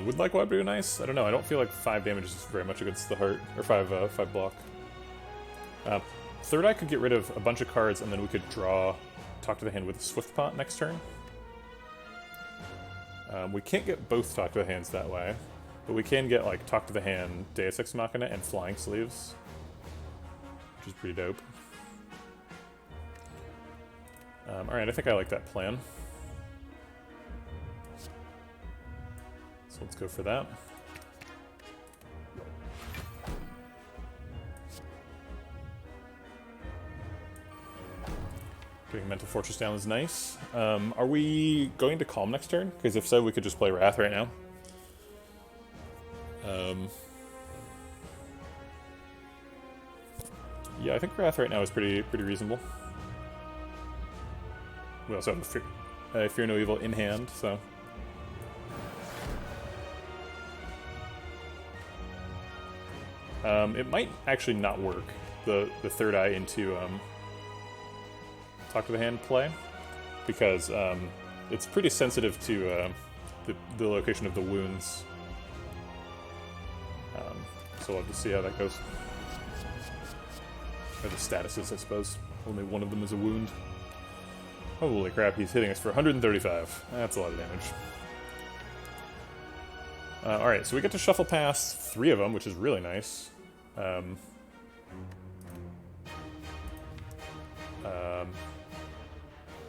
Would Like Water be nice? I don't know. I don't feel like 5 damage is very much against the heart. Or 5 block. Third Eye could get rid of a bunch of cards, and then we could draw Talk to the Hand with a Swift Pot next turn. We can't get both Talk to the Hands that way, but we can get like Talk to the Hand, Deus Ex Machina, and Flying Sleeves, which is pretty dope. Alright, I think I like that plan. So let's go for that. Getting Mental Fortress down is nice. Are we going to Calm next turn? Because if so, we could just play Wrath right now. Yeah, I think Wrath right now is pretty reasonable. We also have Fear No Evil in hand, so... it might actually not work, the Third Eye into Talk to the Hand play, because it's pretty sensitive to the location of the wounds. So we'll have to see how that goes. Or the statuses, I suppose. Only one of them is a wound. Holy crap, he's hitting us for 135. That's a lot of damage. Alright, so we get to shuffle past 3 of them, which is really nice.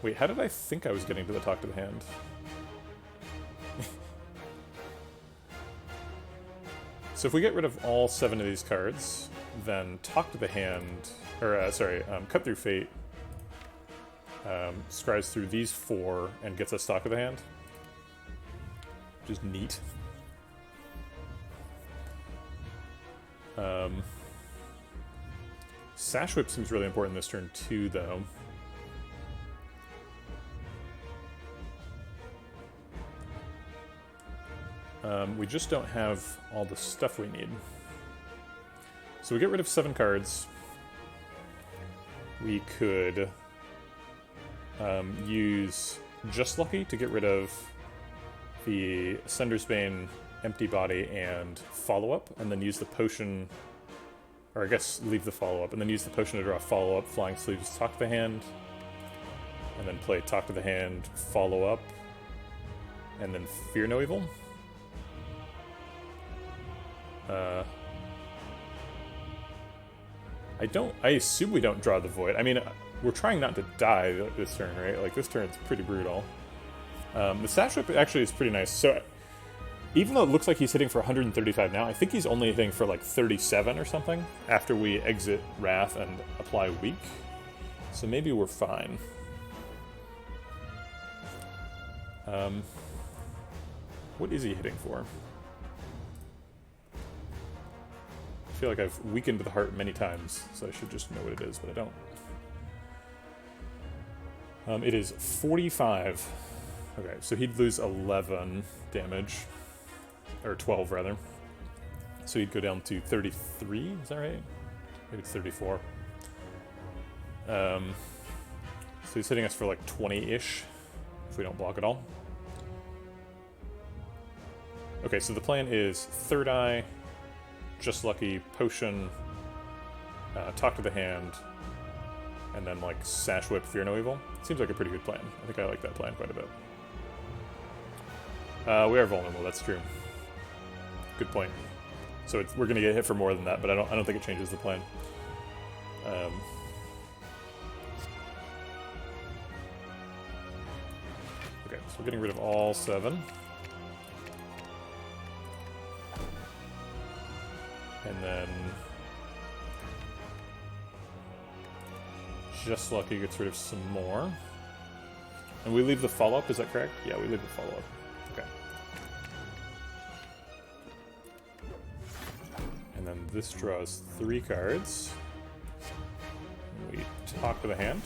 Wait, how did I think I was getting to the Talk to the Hand? So if we get rid of all 7 of these cards, then Talk to the Hand, or Cut Through Fate, scries through these 4 and gets us Talk to the Hand. Which is neat. Sash Whip seems really important this turn too, though. We just don't have all the stuff we need. So we get rid of 7 cards. We could use Just Lucky to get rid of the Ascender's Bane, Empty Body, and Follow-Up, and then use the potion, or I guess leave the Follow-Up, and then use the potion to draw Follow-Up, Flying Sleeves, Talk to the Hand, and then play Talk to the Hand, Follow-Up, and then Fear No Evil. I assume we don't draw the Void. I mean, we're trying not to die this turn, right? Like, this turn's pretty brutal. The Sash Whip actually is pretty nice. So, even though it looks like he's hitting for 135 now, I think he's only hitting for like 37 or something after we exit Wrath and apply Weak. So maybe we're fine. What is he hitting for? I feel like I've weakened the heart many times, so I should just know what it is, but I don't. It is 45. Okay, so he'd lose 11 damage. Or 12, rather. So he'd go down to 33, is that right? Maybe it's 34. So he's hitting us for like 20-ish, if we don't block at all. Okay, so the plan is Third Eye, Just Lucky, Potion, Talk to the Hand, and then like Sash Whip, Fear No Evil. Seems like a pretty good plan. I think I like that plan quite a bit. We are vulnerable, that's true. Good point. So we're going to get hit for more than that, but I don't think it changes the plan. Okay, so we're getting rid of all 7. And then Just Lucky gets rid of some more. And we leave the follow-up, is that correct? Yeah, we leave the follow-up. Okay. And then this draws 3 cards. We talk to the hand.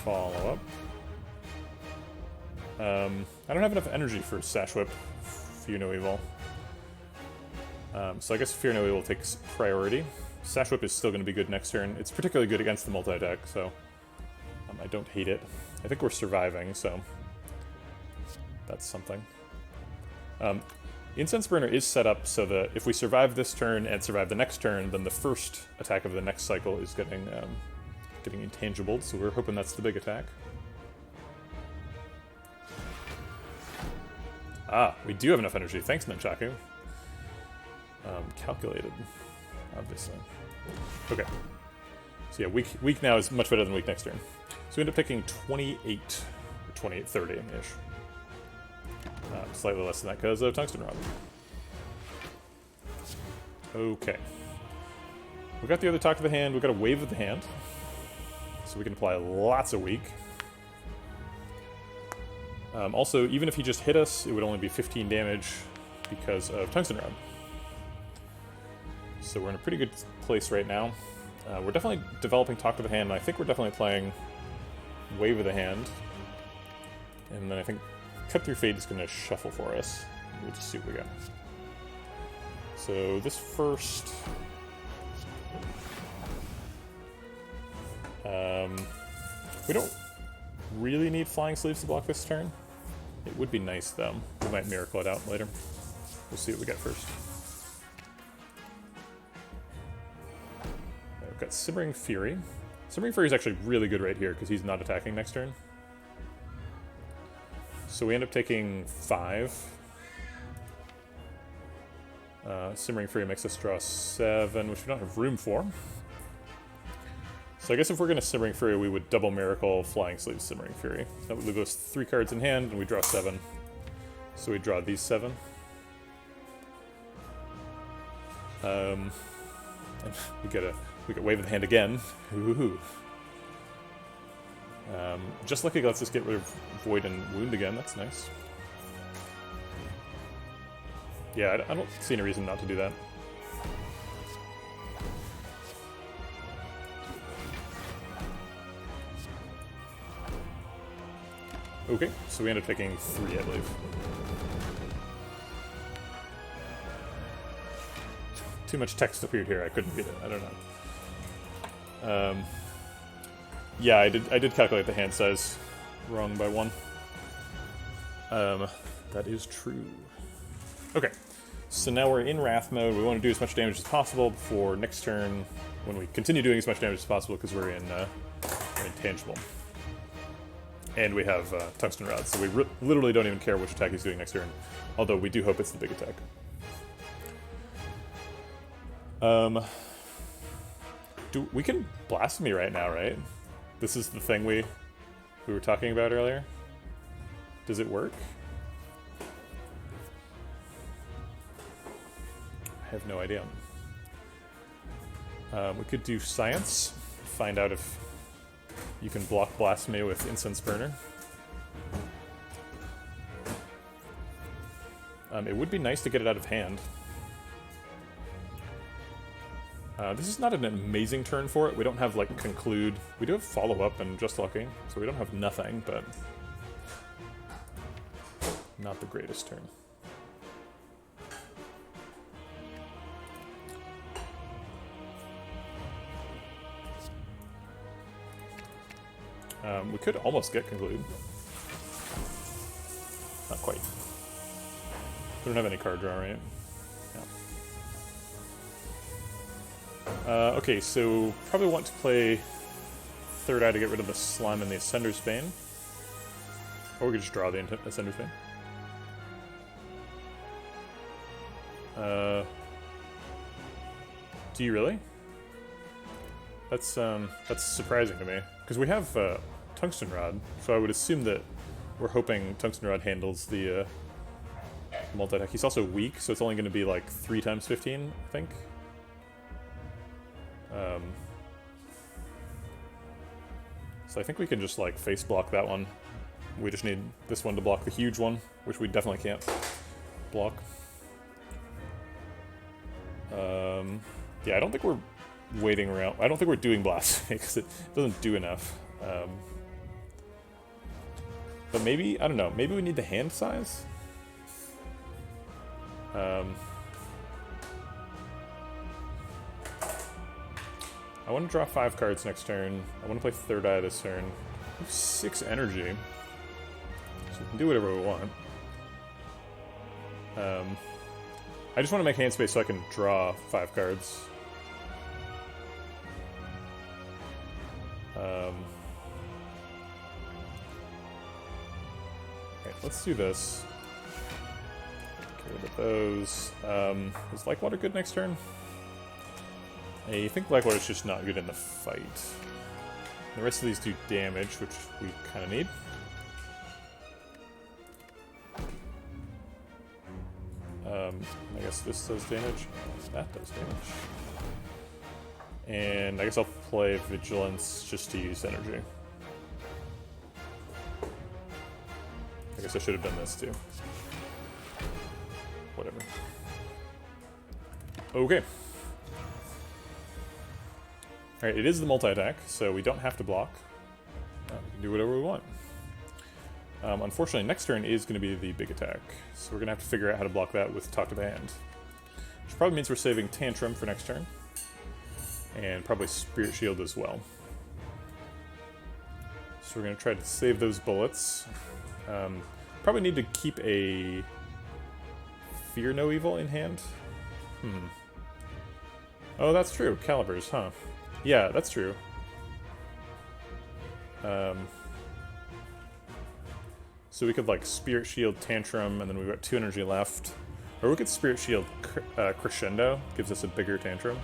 Follow-up. I don't have enough energy for Sash Whip, Fear No Evil. So I guess Fear No Evil takes priority. Sash Whip is still going to be good next turn. It's particularly good against the multi-deck, so I don't hate it. I think we're surviving, so that's something. Incense Burner is set up so that if we survive this turn and survive the next turn, then the first attack of the next cycle is getting intangibled, so we're hoping that's the big attack. Ah, we do have enough energy. Thanks, Nunchaku. Calculated, obviously. Okay. So yeah, week now is much better than week next turn. So we end up picking 28, or 28-30-ish. Slightly less than that because of Tungsten Rod. Okay. We got the other Talk of the Hand, we got a Wave of the Hand. So we can apply lots of weak. Also, even if he just hit us, it would only be 15 damage because of Tungsten Rod. So we're in a pretty good place right now. We're definitely developing Talk to the Hand, and I think we're definitely playing Wave of the Hand. And then I think Cut Through Fate is going to shuffle for us. We'll just see what we got. So this first... we don't really need Flying Sleeves to block this turn. It would be nice, though. We might miracle it out later. We'll see what we get first. We've got Simmering Fury. Simmering Fury is actually really good right here because he's not attacking next turn. So we end up taking 5. Simmering Fury makes us draw 7, which we don't have room for. So I guess if we're going to Simmering Fury, we would double Miracle, Flying Sleeves, Simmering Fury. That would leave us 3 cards in hand, and we draw 7. So we draw these 7. And we get Wave of the Hand again. Ooh. Just Lucky lets us get rid of Void and Wound again. That's nice. Yeah, I don't see any reason not to do that. Okay, so we end up taking 3, I believe. Too much text appeared here, I couldn't read it, I don't know. Yeah, I did calculate the hand size wrong by 1. That is true. Okay, so now we're in Wrath mode. We want to do as much damage as possible before next turn, when we continue doing as much damage as possible because we're in Intangible. And we have Tungsten Rod, so we literally don't even care which attack he's doing next turn. Although we do hope it's the big attack. We can Blasphemy right now, right? This is the thing we were talking about earlier. Does it work? I have no idea. We could do Science, find out if you can block Blasphemy with Incense Burner. It would be nice to get it out of hand. This is not an amazing turn for it. We don't have, like, Conclude. We do have Follow-Up and Just Lucky, so we don't have nothing, but not the greatest turn. We could almost get Conclude. Not quite. We don't have any card draw, right? No. Okay, so probably want to play Third Eye to get rid of the Slime and the Ascender's Bane. Or we could just draw the Ascender thing. Do you really? That's surprising to me. Because we have Tungsten Rod, so I would assume that we're hoping Tungsten Rod handles the multi-attack. He's also weak, so it's only going to be like 3 times 15, I think. So I think we can just like face block that one. We just need this one to block the huge one, which we definitely can't block. Yeah, I don't think we're waiting around. I don't think we're doing Blasphemy because it doesn't do enough. But maybe, I don't know, maybe we need the hand size? I want to draw 5 cards next turn. I want to play Third Eye this turn. We have 6 energy, so we can do whatever we want. I just want to make hand space so I can draw 5 cards. Okay, let's do this. Get rid of those. Is Blackwater good next turn? I think Blackwater's just not good in the fight. The rest of these do damage, which we kind of need. I guess this does damage. That does damage. And I guess I'll play Vigilance just to use energy. I guess I should have done this too. Whatever. Okay. Alright, it is the multi-attack, so we don't have to block. We can do whatever we want. Unfortunately, next turn is going to be the big attack, so we're going to have to figure out how to block that with Talk to the Hand. Which probably means we're saving Tantrum for next turn. And probably Spirit Shield as well. So we're going to try to save those bullets. Probably need to keep a Fear No Evil in hand. Oh, that's true. Calibers, huh? Yeah, that's true. So we could like Spirit Shield, Tantrum, and then we've got 2 energy left. Or we could Spirit Shield Crescendo, gives us a bigger Tantrum.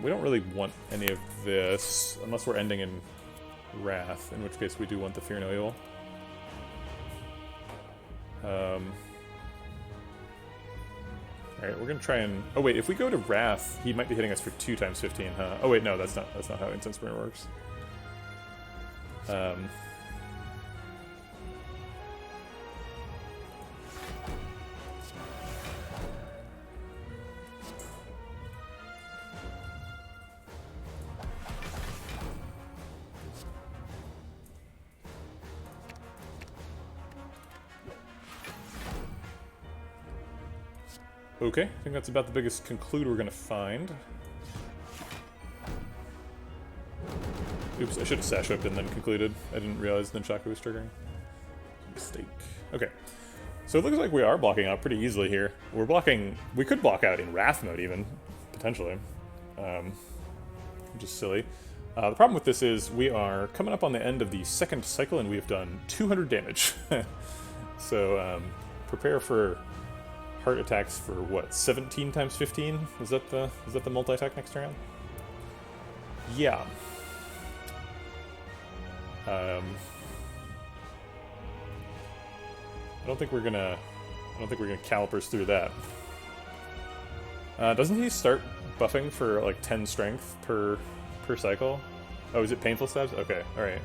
We don't really want any of this, unless we're ending in Wrath, in which case we do want the Fear No Evil. Alright, we're gonna try and... Oh wait, if we go to Wrath, he might be hitting us for 2 times 15, huh? Oh wait, no, that's not how Incense Burner works. Okay, I think that's about the biggest conclude we're gonna find. Oops, I should have sash whipped and then concluded. I didn't realize Nunchaku was triggering. Mistake. Okay. So it looks like we are blocking out pretty easily here. We're blocking... We could block out in Wrath mode even, potentially. Which is silly. The problem with this is we are coming up on the end of the second cycle and we have done 200 damage. So prepare for heart attacks for what, 17 times 15? Is that the multi-attack next round? Yeah. I don't think we're gonna calipers through that. Doesn't he start buffing for like 10 strength per cycle? Oh, is it painful stabs? Okay, alright.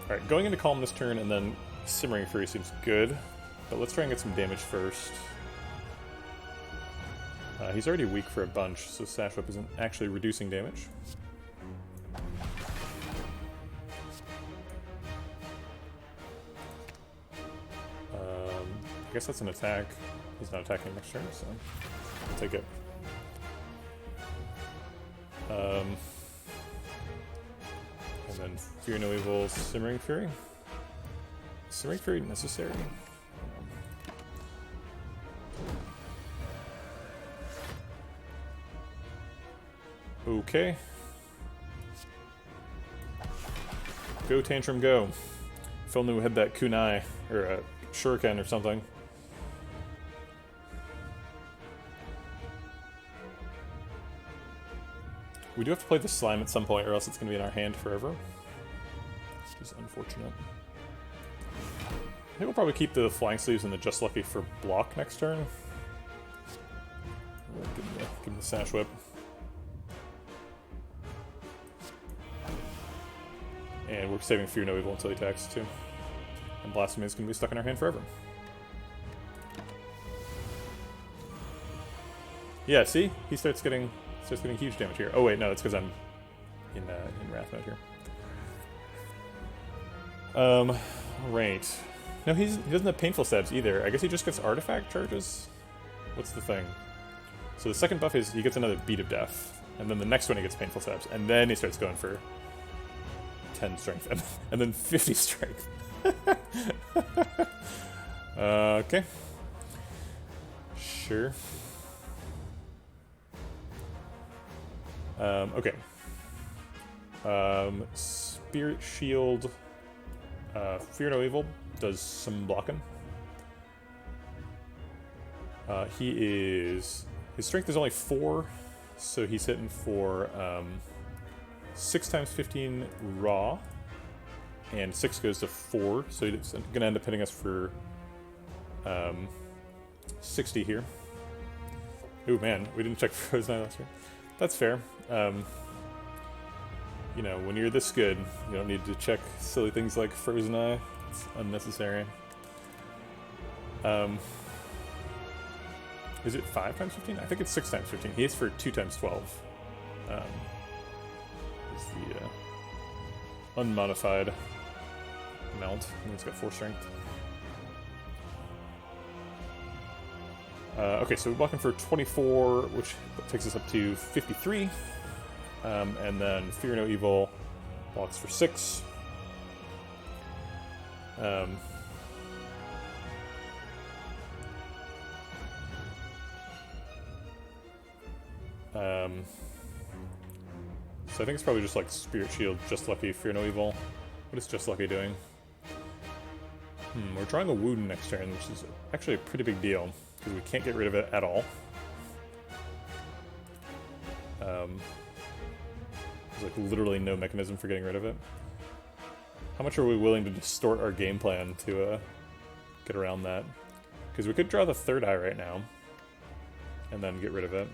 Alright, going into Calm this turn and then Simmering Fury seems good, but let's try and get some damage first. He's already weak for a bunch, so Sash Whip isn't actually reducing damage. I guess that's an attack. He's not attacking next turn, so I'll take it. And then Fear No Evil, Simmering Fury. Simmering Fury necessary? Okay. Go, Tantrum, go. If only we had that kunai, or a shuriken or something. We do have to play the slime at some point, or else it's going to be in our hand forever. Which is unfortunate. I think we'll probably keep the flying sleeves and the Just Lucky for block next turn. Give him the Sash Whip. And we're saving Fear No Evil until he attacks too. And Blasphemy is going to be stuck in our hand forever. Yeah, see? He starts getting huge damage here. Oh wait, no, it's because I'm in Wrath mode here. Right. No, he doesn't have Painful Stabs either. I guess he just gets Artifact charges? What's the thing? So the second buff is he gets another Beat of Death. And then the next one he gets Painful Stabs. And then he starts going for 10 strength. And then 50 strength. Okay. Sure. Okay. Spirit Shield. Fear No Evil does some blocking. His strength is only 4, so he's hitting for 6 times 15 raw, and 6 goes to 4, so it's gonna end up hitting us for 60 here. Ooh man, we didn't check Frozen Eye last year. That's fair. You know, when you're this good, you don't need to check silly things like Frozen Eye. It's unnecessary. Is it 5 times 15? I think it's 6 times 15. He hits for 2 times 12. Is the unmodified amount. And he's got 4 strength. Okay, so we're blocking for 24, which takes us up to 53. And then Fear No Evil blocks for 6. So I think it's probably just like Spirit Shield, Just Lucky, Fear No Evil. What is Just Lucky doing? We're drawing a wound next turn, which is actually a pretty big deal, because we can't get rid of it at all. There's like literally no mechanism for getting rid of it. How much are we willing to distort our game plan to get around that? Because we could draw the third eye right now, and then get rid of it.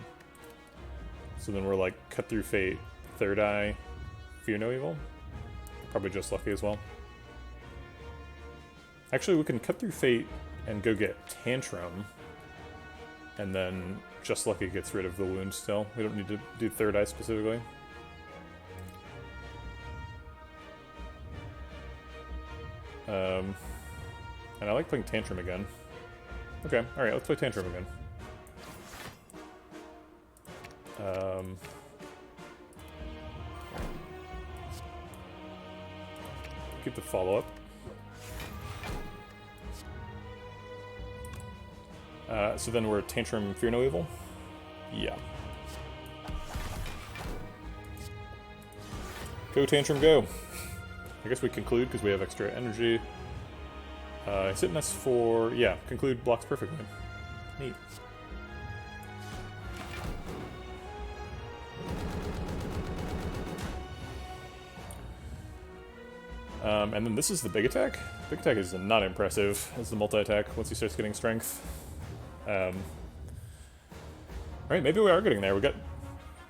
So then we're like Cut Through Fate, third eye, Fear No Evil. Probably Just Lucky as well. Actually, we can Cut Through Fate and go get Tantrum, and then Just Lucky gets rid of the wound still. We don't need to do third eye specifically. And I like playing Tantrum again. Okay, alright, let's play Tantrum again. Keep the follow-up. So then we're Tantrum, Fear No Evil? Yeah. Go, Tantrum, go! I guess we conclude because we have extra energy. It's hitting us for... yeah, conclude blocks perfectly. Neat. And then this is the big attack. Big attack is not impressive as the multi-attack once he starts getting strength. Alright, maybe we are getting there. We got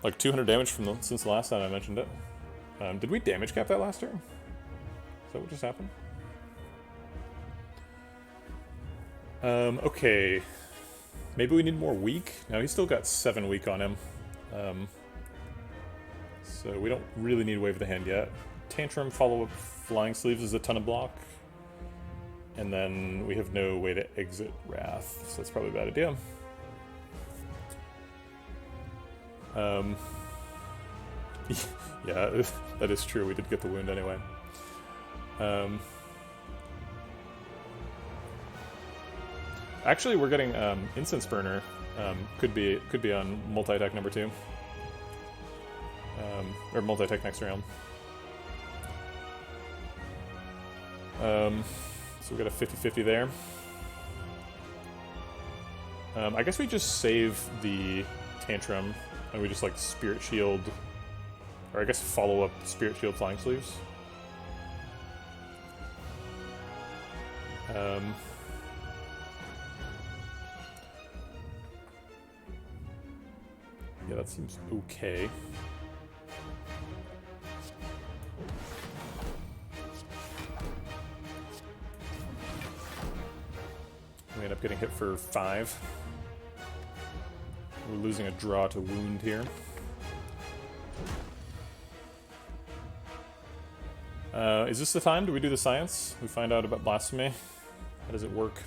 like 200 damage from since the last time I mentioned it. Did we damage cap that last turn? Is that what just happened? Okay. Maybe we need more weak? No, he's still got 7 weak on him. So we don't really need Wave of the Hand yet. Tantrum, follow-up Flying Sleeves is a ton of block. And then we have no way to exit Wrath, so that's probably a bad idea. Yeah, that is true. We did get the wound anyway. Actually, we're getting Incense Burner. Could be on multi-attack number 2. Or multi-attack next round. So we got a 50-50 there. I guess we just save the Tantrum, and we just like Spirit Shield, or I guess follow up Spirit Shield Flying Sleeves. Yeah, that seems okay. We end up getting hit for 5. We're losing a draw to wound here. Is this the time? Do we do the science? We find out about blasphemy? How does it work?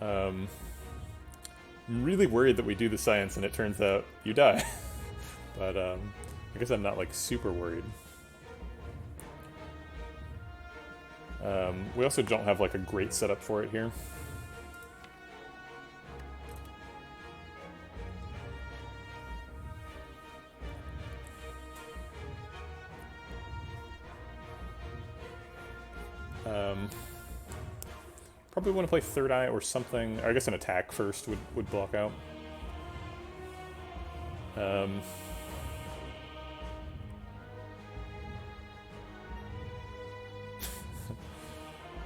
I'm really worried that we do the science and it turns out you die. But I guess I'm not like super worried. We also don't have like a great setup for it here. Probably want to play Third Eye or something. Or I guess an attack first would block out.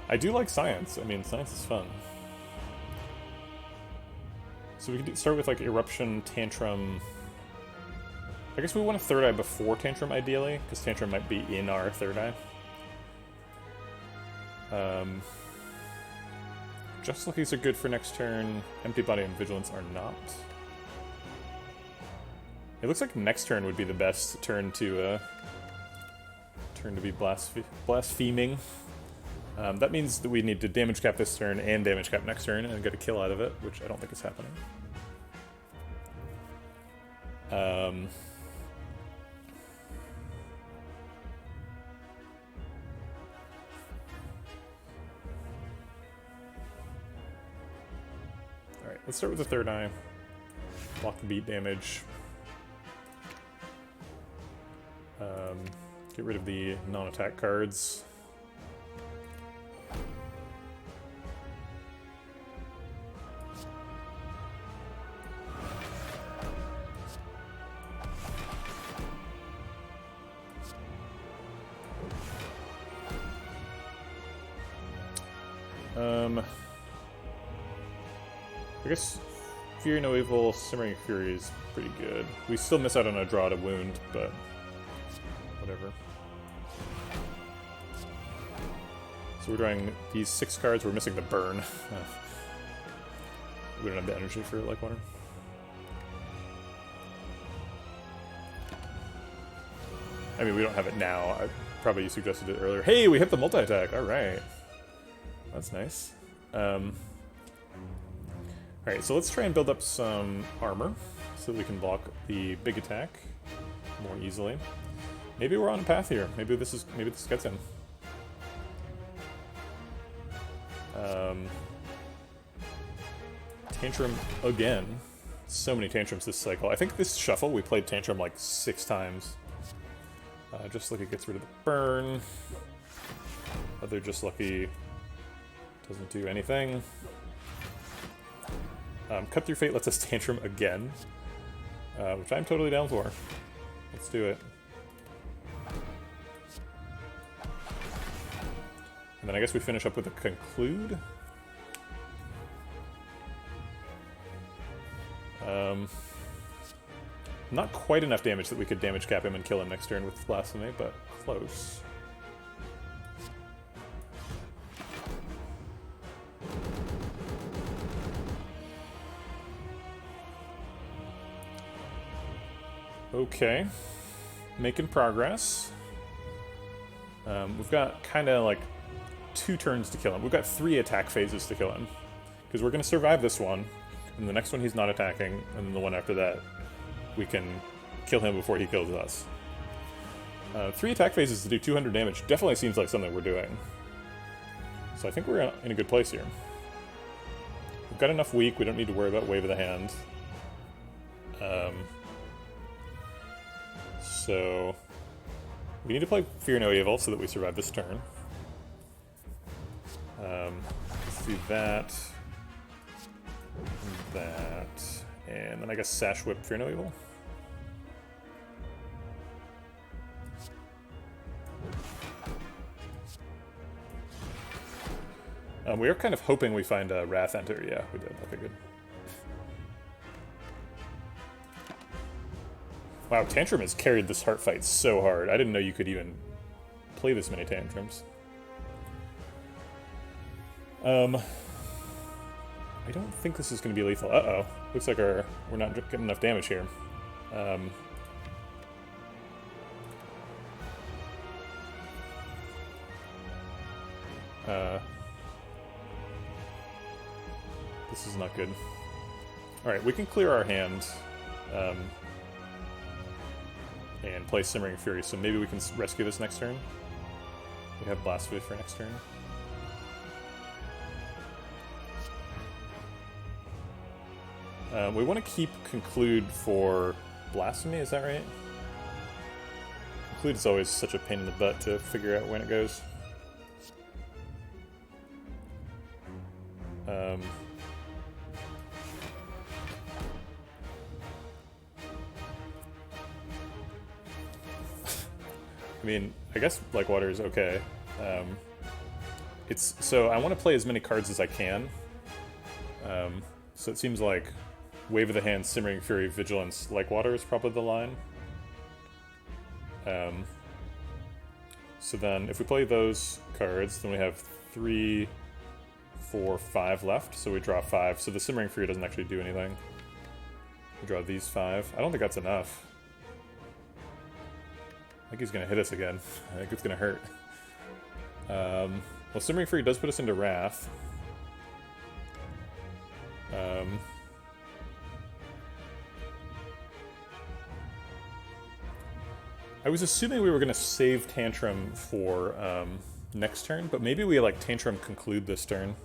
I do like science. I mean, science is fun. So we can start with like Eruption, Tantrum. I guess we want a Third Eye before Tantrum, ideally, because Tantrum might be in our Third Eye. Just Luckies are good for next turn. Empty Body and Vigilance are not. It looks like next turn would be the best turn to be blaspheming. That means that we need to damage cap this turn and damage cap next turn and get a kill out of it, which I don't think is happening. Alright, let's start with the Third Eye. Block the beat damage. Get rid of the non-attack cards. I guess Fury No Evil, Simmering Fury is pretty good. We still miss out on a draw to wound, but whatever. So we're drawing these 6 cards, we're missing the burn. We don't have the energy for like water. I mean, we don't have it now. Probably you suggested it earlier. Hey, we hit the multi-attack! Alright. That's nice. Alright, so let's try and build up some armor so that we can block the big attack more easily. Maybe we're on a path here. Maybe this gets him. Tantrum again. So many tantrums this cycle. I think this shuffle we played Tantrum like 6 times. Just Lucky gets rid of the burn. Other Just Lucky doesn't do anything. Cut Through Fate lets us Tantrum again, which I'm totally down for. Let's do it. And then I guess we finish up with a Conclude. Not quite enough damage that we could damage cap him and kill him next turn with Blasphemy, but close. Okay, making progress. We've got kind of like 2 turns to kill him. We've got 3 attack phases to kill him. Because we're going to survive this one, and the next one he's not attacking, and then the one after that we can kill him before he kills us. 3 attack phases to do 200 damage definitely seems like something we're doing. So I think we're in a good place here. We've got enough weak, we don't need to worry about Wave of the Hand. So we need to play Fear No Evil so that we survive this turn. Let's do that, and then I guess Sash Whip Fear No Evil. We are kind of hoping we find a Wrath Enter. Yeah, we did. Okay, good. Wow, Tantrum has carried this heart fight so hard. I didn't know you could even play this many Tantrums. I don't think this is going to be lethal. Uh-oh. Looks like we're not getting enough damage here. This is not good. Alright, we can clear our hand and play Simmering Fury, so maybe we can rescue this next turn. We have Blasphemy for next turn. We want to keep Conclude for Blasphemy, is that right? Conclude is always such a pain in the butt to figure out when it goes. I mean, I guess Like Water is okay. So I want to play as many cards as I can. So it seems like Wave of the Hand, Simmering Fury, Vigilance, Like Water is probably the line. So then if we play those cards, then we have 3, 4, 5 left. So we draw 5. So the Simmering Fury doesn't actually do anything. We draw these 5. I don't think that's enough. I think he's going to hit us again. I think it's going to hurt. Well, Simmering Fury does put us into Wrath. I was assuming we were going to save Tantrum for next turn, but maybe we like Tantrum Conclude this turn.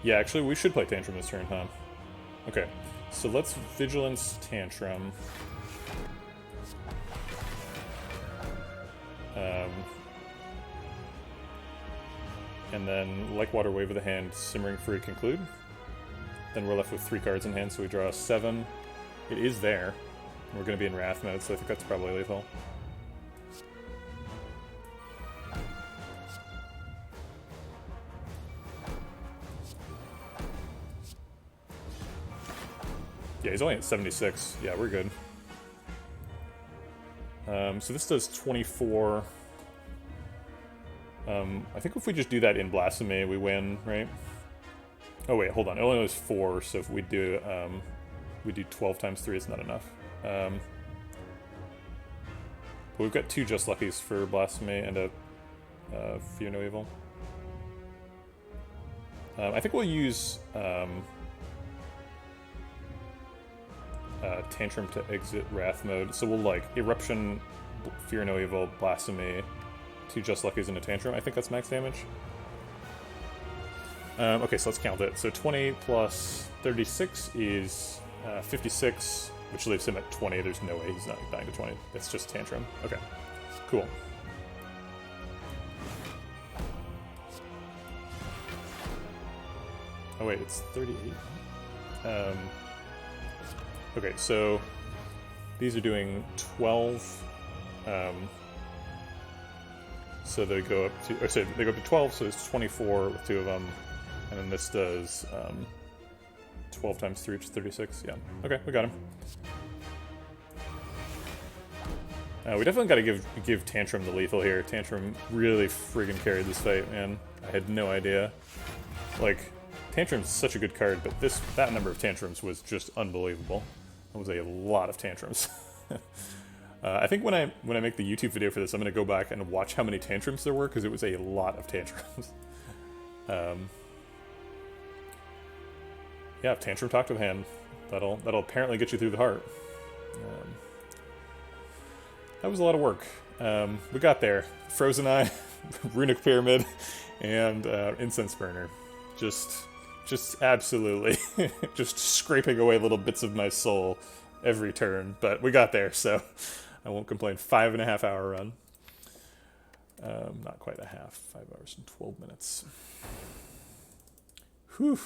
Yeah, actually, we should play Tantrum this turn, huh? Okay, so let's Vigilance Tantrum. And then Like Water, Wave of the Hand, Simmering Fury, Conclude. Then we're left with 3 cards in hand, so we draw 7. It is there. We're going to be in Wrath mode, so I think that's probably lethal. Yeah, he's only at 76. Yeah, we're good. So this does 24. I think if we just do that in Blasphemy, we win, right? Oh wait, hold on. It only was 4, so if we do 12 times 3, it's not enough. But we've got 2 Just Luckies for Blasphemy and a Fear No Evil. I think we'll use Tantrum to exit Wrath mode. So we'll like Eruption, Fear No Evil, Blasphemy, 2 Just Luckies and a Tantrum. I think that's max damage. Okay, so let's count it. So 20 plus 36 is 56, which leaves him at 20. There's no way he's not dying to 20. It's just Tantrum. Okay, cool. Oh wait, it's 38. Okay, so these are doing 12. So they go up to, they go up to 12, so it's 24 with 2 of them, and then this does 12 times 3, which is 36. Yeah. Okay, we got him. We definitely got to give Tantrum the lethal here. Tantrum really friggin' carried this fight, man. I had no idea. Like, Tantrum's such a good card, but that number of Tantrums was just unbelievable. That was a lot of Tantrums. I think when I make the YouTube video for this, I'm going to go back and watch how many Tantrums there were, because it was a lot of Tantrums. Yeah, Tantrum Talk to the Hand. That'll apparently get you through the heart. That was a lot of work. We got there. Frozen Eye, Runic Pyramid, and Incense Burner. Just absolutely, just scraping away little bits of my soul every turn. But we got there, so I won't complain. 5.5 hour run. Not quite a half. 5 hours and 12 minutes. Whew.